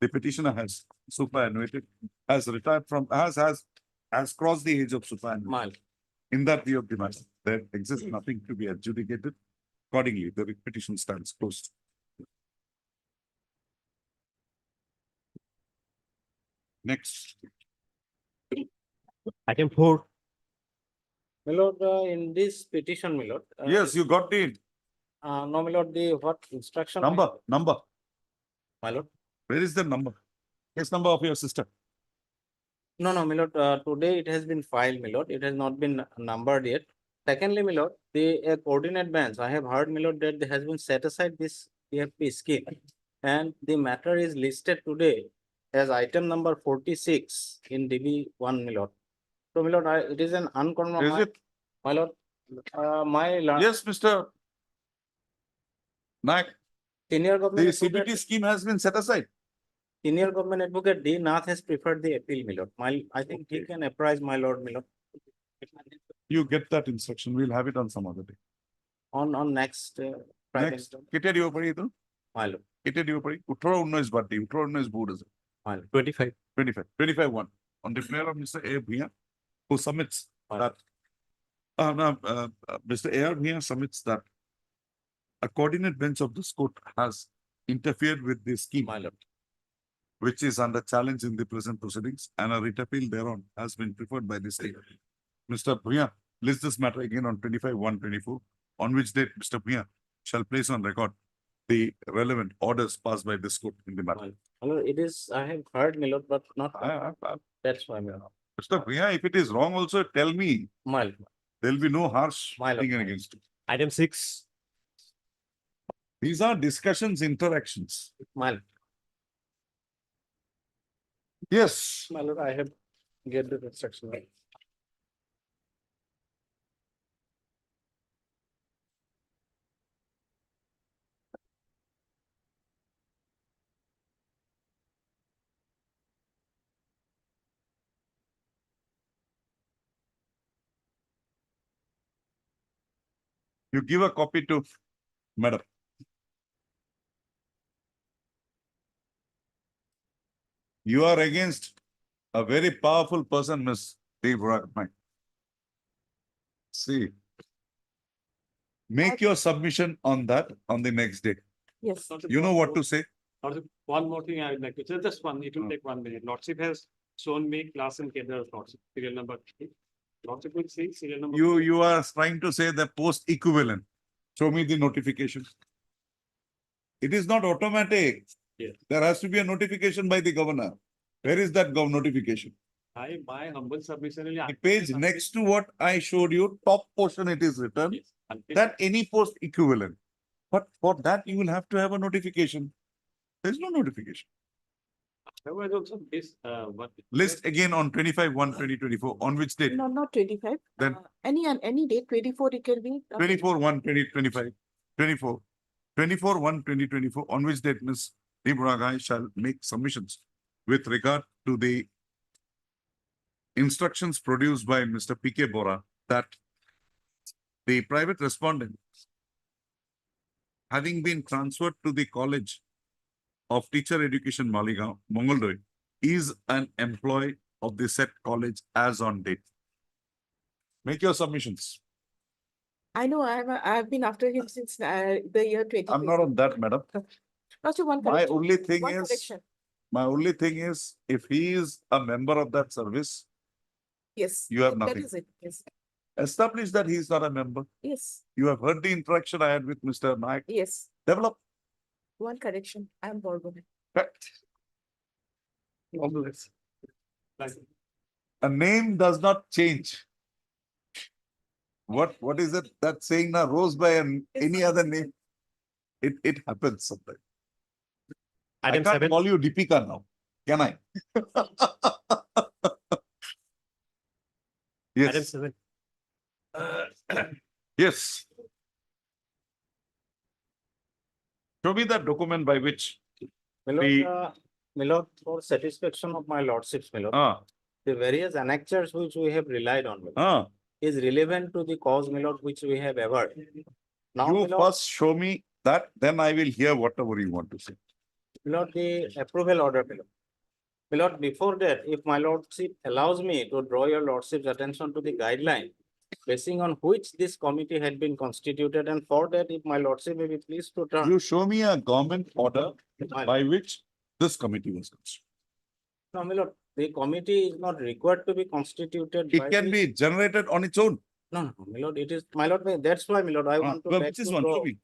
the petitioner has superannuated, has retired from, has crossed the age of superannuation. In that view of the matter, there exists nothing to be adjudicated. Accordingly, the petition stands closed. Next. Item 4. My lord, in this petition, my lord. Yes, you got the No, my lord, the what instruction? number. My lord. Where is the number? Case number of your sister. No, my lord, today it has been filed, my lord. It has not been numbered yet. Secondly, my lord, the coordinate bench, I have heard, my lord, that there has been set aside this PFP scheme. And the matter is listed today as item number 46 in DB1, my lord. So, my lord, it is an uncommon. Is it? My lord, Yes, Mr. Naik. Senior government. The CBT scheme has been set aside. Senior government advocate D. Nath has preferred the appeal, my lord. I think he can apprise my lord, my lord. You get that instruction. We'll have it on some other day. On next Friday. Next. Kite diyo pari ito? My lord. Kite diyo pari? Uttara unnois birthday. Uttara unnois board is it? My lord. 25. 25/1. On the prayer of Mr. A. Bhuya, who submits that. Mr. A. R. Bhuya submits that a coordinate bench of this court has interfered with the scheme, My lord. which is under challenge in the present proceedings, and a writ appeal thereon has been preferred by the state. Mr. Bhuya lists this matter again on 25/1/24, on which date Mr. Bhuya shall place on record the relevant orders passed by this court in the matter. My lord, it is, I have heard, my lord, but not. That's why, my lord. Mr. Bhuya, if it is wrong also, tell me. My lord. There will be no harsh My lord. thing against you. Item 6. These are discussions, interactions. My lord. Yes. My lord, I have get the instruction. You give a copy to Madam. You are against a very powerful person, Miss Deborah. See. Make your submission on that on the next day. Yes. You know what to say? One more thing I would like to say, just one, it will take 1 minute. Lordship has shown me class and cadre of Lordship, serial number 3. Lordship will see serial number. You are trying to say the post equivalent. Show me the notification. It is not automatic. Yes. There has to be a notification by the governor. Where is that notification? My humble submission. The page next to what I showed you, top portion it is written, Yes. that any post equivalent. But for that, you will have to have a notification. There is no notification. Otherwise also this, what. List again on 25/1/2024. On which date? No, not 25. Then- Any date, 24 it can be. 24/1/2025. 24. 24/1/2024. On which date Ms. Deborah shall make submissions with regard to the instructions produced by Mr. P.K. Bora that the private respondent, having been transferred to the College of Teacher Education Maligaon, Mongoldoy, is an employee of the said college as on date. Make your submissions. I know, I've been after him since the year 20. I'm not on that, madam. Not one My correction. only thing One is, correction. if he is a member of that service, Yes. you have that nothing. is it. Yes. Establish that he is not a member. Yes. You have heard the interaction I had with Mr. Naik. Yes. Develop. One correction. I'm bored with it. Correct. All the best. A name does not change. What is it that saying now rose by any other name? It happens sometimes. I Item can't 7. call you Deepika now, can I? Item Yes, 7. yes. Show me that document by which My The- lord, my lord, for satisfaction of my lordships, my lord, ah the various annexures which we have relied on, my lord, ah is relevant to the cause, my lord, which we have averred. Now, my you lord, first show me that, then I will hear whatever you want to say. my lord, the approval order, my lord. My lord, before that, if my lordship allows me to draw your lordship's attention to the guideline, basing on which this committee had been constituted, and for that, if my lordship may be pleased to turn. You show me a government order by which this committee was constituted. No, my lord, the committee is not required to be constituted. It by can the- be generated on its own. No, no, my lord, it is, my lord, that's why, my lord, I want to. Well, beg which is to one? Show draw me.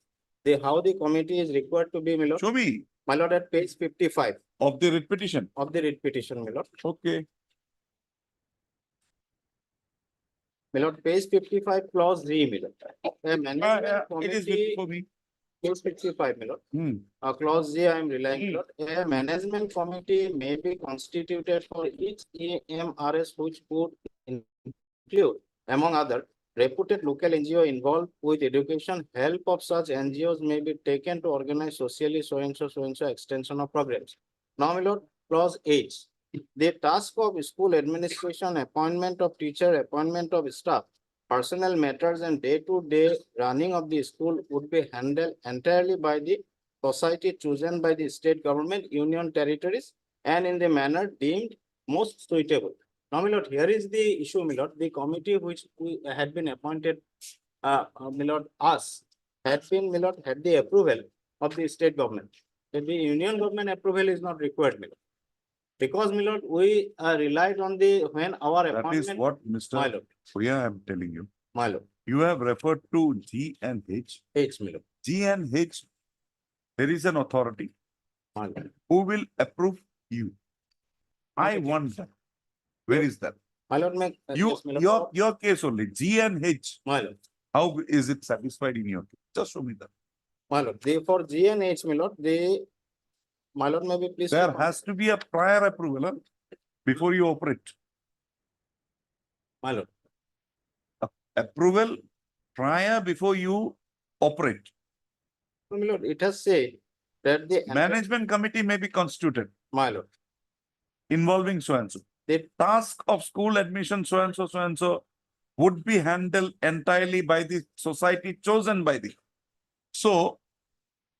how the committee is required to be, my lord. Show me My lord, at page 55 of the writ petition. of the writ petition, my lord. Okay. My lord, page 55, clause Z, my lord. A management It is committee, for me. page 55, my lord. Hmm. Clause Z, I am relying, my lord. A management committee may be constituted for each AMRS which would include, among other, reputed local NGO involved with education. Help of such NGOs may be taken to organize socially so and so extension of programs. Now, my lord, clause H. The task of school administration, appointment of teacher, appointment of staff, personal matters and day-to-day running of the school would be handled entirely by the society chosen by the state government, union territories, and in the manner deemed most suitable. Now, my lord, here is the issue, my lord. The committee which we had been appointed, my lord, us, had been, my lord, had the approval of the state government. That the union government approval is not required, my lord. Because, my lord, we relied on the, when our That is appointment. what My Mr. lord, Priya I am telling you. my lord, You have referred to G and H. H, my lord, G and H, there is an authority my lord. who will approve you. I want that. Where is that? My lord, yes, my lord. Your case only, G and H. My lord, How is it satisfied in your case? Just show me that. my lord, for G and H, my lord, my lord, may be pleased. There has to be a prior approval before you operate. My lord, Approval prior before you operate. my lord, it has said that the. Management committee may be constituted My lord, involving so and so. The task of school admission so and so would be handled entirely by the society chosen by the. So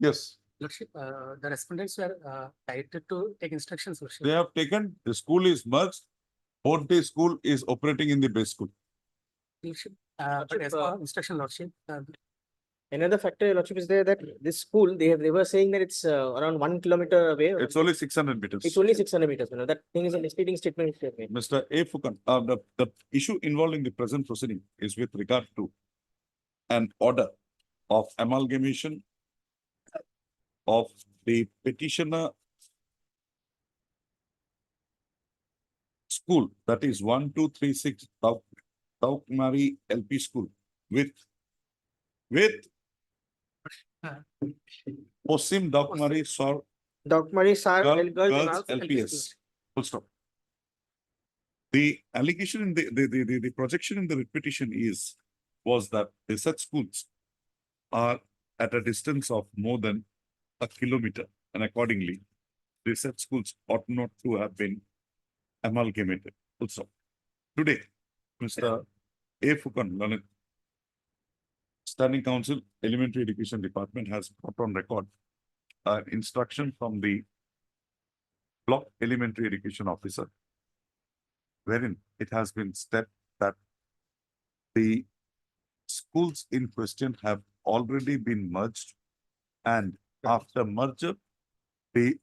Yes, Lordship, the respondents were directed to take instructions, Lordship. they have taken, the school is merged, fourth-day school is operating in the base school. Lordship, but as per instruction, Lordship, Another factor, Lordship, is there that this school, they were saying that it's around 1 kilometer away. It's only 600 meters. It's only 600 meters. That thing is a misleading statement. Mr. A. Fukan, the issue involving the present proceeding is with regard to an order of amalgamation of the petitioner school, that is 1236 Taukmari LP school with Posim Taukmari Sor Documentary Sar Girls LPS. Full stop. The allegation in the projection in the writ petition was that the such schools are at a distance of more than a kilometer, and accordingly, the such schools ought not to have been amalgamated. Full stop. Today, Mr. A. Fukan, Lalit, Standing Council, Elementary Education Department has put on record an instruction from the Block Elementary Education Officer, wherein it has been said that the schools in question have already been merged, and after merger, the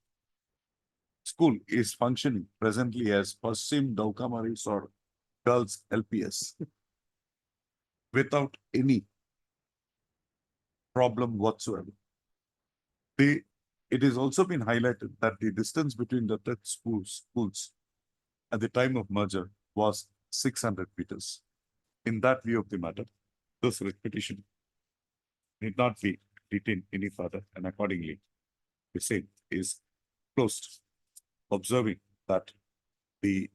school is functioning presently as Pasim Daukamaris or Girls LPS without any problem whatsoever. It has also been highlighted that the distance between the two schools at the time of merger was 600 meters. In that view of the matter, this writ petition need not be detained any further, and accordingly, the same is closed, observing that the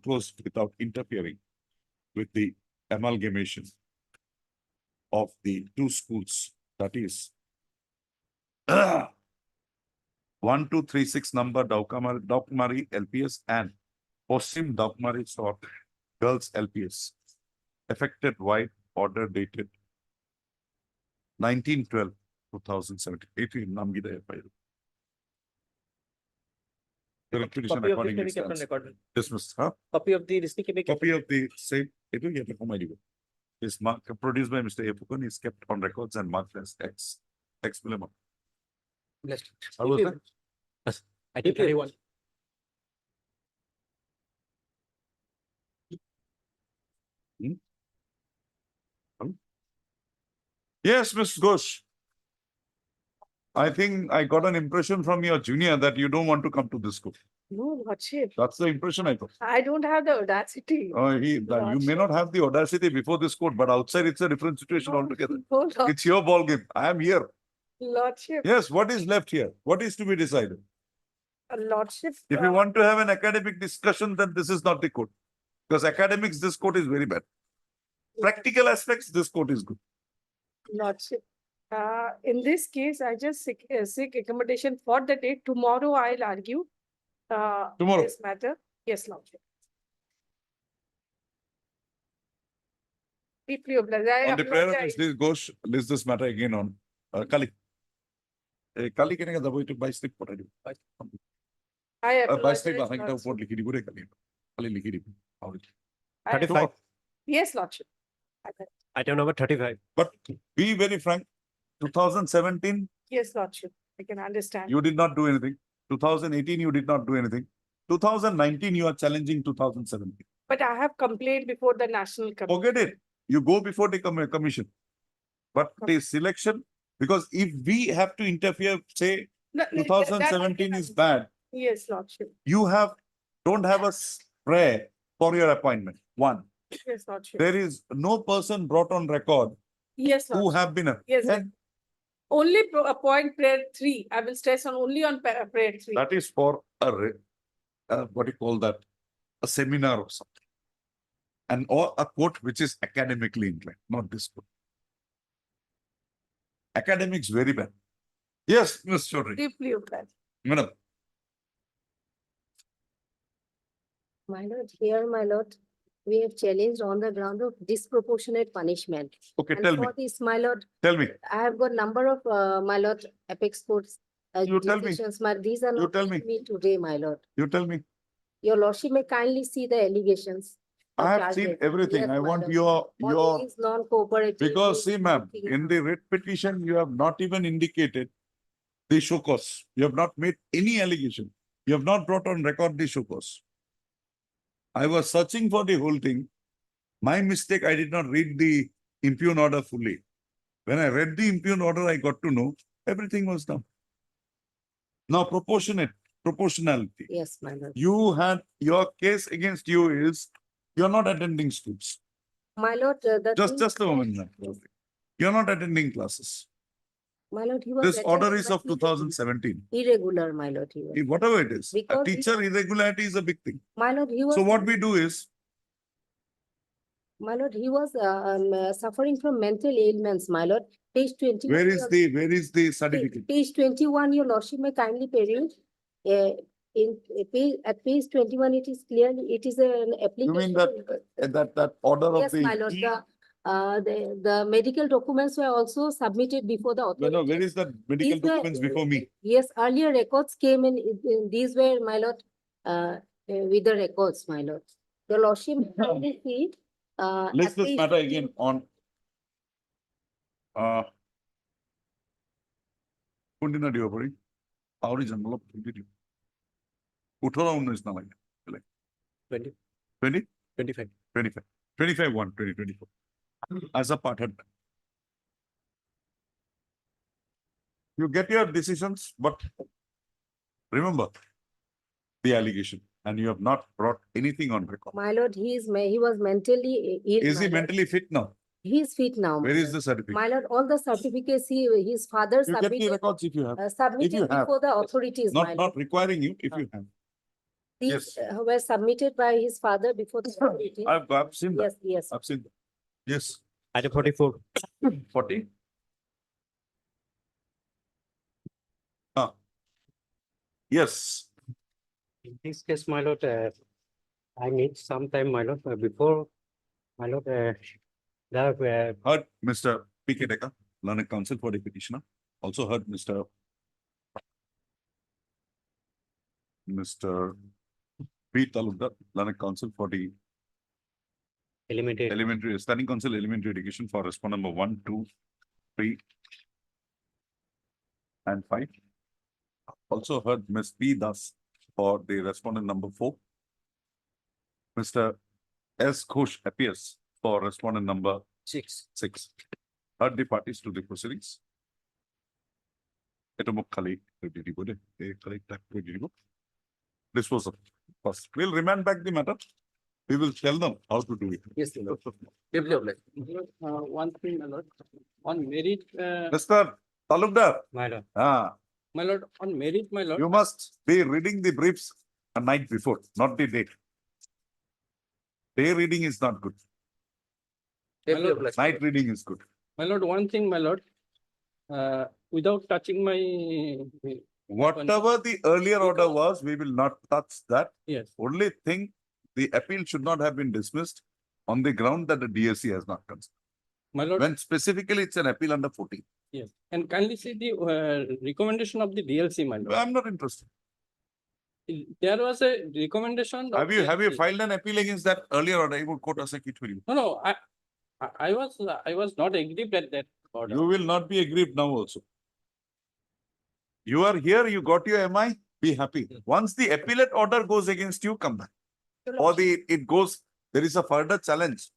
closed without interfering with the amalgamation of the two schools, that is 1236 number Daukmari LPS and Posim Daukmari Sort Girls LPS, effected wide order dated 19/12/2017. Naam gida hai file. The writ petition Copy of this accordingly may be kept on stands record. dismissed. Huh? Copy of the this may be kept. Copy of the same, it will get is produced by Mr. A. Fukan, is kept on records and marked as X minimum. blessed. How was that? I think 31. Yes, Ms. Ghosh. I think I got an impression from your junior that you don't want to come to this school. No, Lordship, That's the impression I got. I don't have the audacity. You may not have the audacity before this court, but outside it's a different situation altogether. No, Lord- It's your ball game. I am here. Lordship, Yes, what is left here? What is to be decided? Lordship. If you want to have an academic discussion, then this is not the court. Because academics, this court is very bad. Practical aspects, this court is good. Lordship, in this case, I just seek accommodation for the date. Tomorrow I'll argue. Tomorrow? This matter. Yes, Lordship. Deeply obliged. I On the prayer of apologize. this Ghosh, list this matter again on Kali. Kali can I to buy slip what I do? I Buy slip, apologize, I can Lordship. afford Likidi Gure Kali. Kali Likidi. I- 35. Yes, Lordship. Item number 35. But be very frank, 2017, Yes, Lordship. I can understand. you did not do anything. 2018, you did not do anything. 2019, you are challenging 2017. But I have complained before the National Committee. Forget it. You go before the commission. But the selection, because if we have to interfere, say That- that- 2017 is bad, Yes, Lordship. you don't have a prayer for your appointment. One, Yes, Lordship. there is no person brought on record Yes, who Lordship. have been a. Yes, and only appoint prayer 3. I will stress on only on prayer 3. that is for what do you call that? A seminar or something. And or a court which is academically inclined, not this court. Academics very bad. Yes, Ms. Chaudhary. Deeply obliged. Madam, My lord, here, my lord, we have challenged on the ground of disproportionate punishment. Okay, And tell me, for this, my lord, tell me, I have got number of, my lord, apex courts. You tell me. decisions, but these are You not tell with me. me today, my lord. you tell me. Your lordship may kindly see the allegations. or I have seen charges. everything. Yes, I my want lord. your, All these non-cooperative. because see, ma'am, things in are- the writ petition, you have not even indicated the show cause. You have not made any allegation. You have not brought on record the show cause. I was searching for the whole thing. My mistake, I did not read the impugn order fully. When I read the impugn order, I got to know everything was done. Now, proportionality. Yes, my lord. You had, your case against you is, you're not attending schools. My lord, the thing Just a is moment, ma'am. You're not attending classes. My lord, he was. This order attending, is but of he- 2017. Irregular, my lord, he was. Whatever it is, a Because he teacher was- irregularity is a big thing. My lord, he was. So what we do is, My lord, he was suffering from mental ailments, my lord. Page 21. where is the certificate? Page 21, your lordship may kindly peruse. At page 21, it is clearly, it is an You application. mean that order of Yes, my lord, the, the medical documents were also submitted before the authority. no, where is that medical These were- documents before me? Yes, earlier records came in these were, my lord, with the records, my lord. Your lordship may kindly see. List at this page matter again on. কোনদিন দিব পাৰি? পাহৰি যাম অলপ দি দিম। 18-19 নালাগে। 20, 20? 25. 25. 25/1/2024. As a part head. You get your decisions, but remember the allegation, and you have not brought anything on record. My lord, he was mentally ill. Is my he lord. mentally fit now? He is fit now. my Where is lord. the certificate? My lord, all the certificates his father You get the submitted, records if you have. submitted have. before the authorities, my lord. Not requiring you if you have. These yes. were submitted by his father before the authorities. I've seen that. Yes, yes. I've seen that. Yes. Item 44. 40. Yes. In this case, my lord, I need some time, my lord, before, my lord, Heard Mr. P.K. Decker, learned counsel for the petitioner. Also heard Mr. P. Talukdar, learned counsel for the elementary, standing counsel, elementary education for respondent number 1, 2, 3, and 5. Also heard Ms. P. Das for the respondent number 4. Mr. S. Ghosh appears for respondent number 6. Heard the parties to the proceedings. Dispose of. First, we'll remand back the matter. We will tell them how to do it. Yes, my lord. One thing, my lord, on merit, Mr. Talukdar. my lord. my lord, on merit, my lord. You must be reading the briefs a night before, not the date. Day reading is not good. My lord, Night reading is good. my lord, one thing, my lord, without touching my. Whatever the earlier order was, we will not touch that. Yes. Only thing, the appeal should not have been dismissed on the ground that the DSC has not considered. My lord. When specifically it's an appeal under 14. Yes, and kindly see the recommendation of the DLC, my lord. I'm not interested. There was a recommendation. of Have you DLC. filed an appeal against that earlier order? I would quote as a kit for you. No, I was not aggrieved at that order. You will not be aggrieved now also. You are here, you got your MI, be happy. Once the appellate order goes against you, come back. Or it goes, there is a further challenge.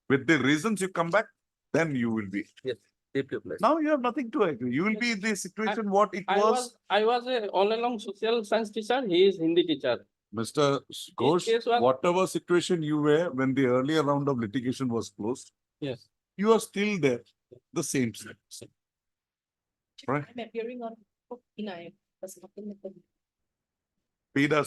With the reasons you come back, then you will be. Yes, deeply obliged. Now you have nothing to agree. You will be in the situation what it was. I was a all along social science teacher. He is Hindi teacher. Mr. Ghosh, case was- whatever situation you were when the earlier round of litigation was closed, Yes. you are still there, the same sentence. Right? I'm appearing on, in I. Paid us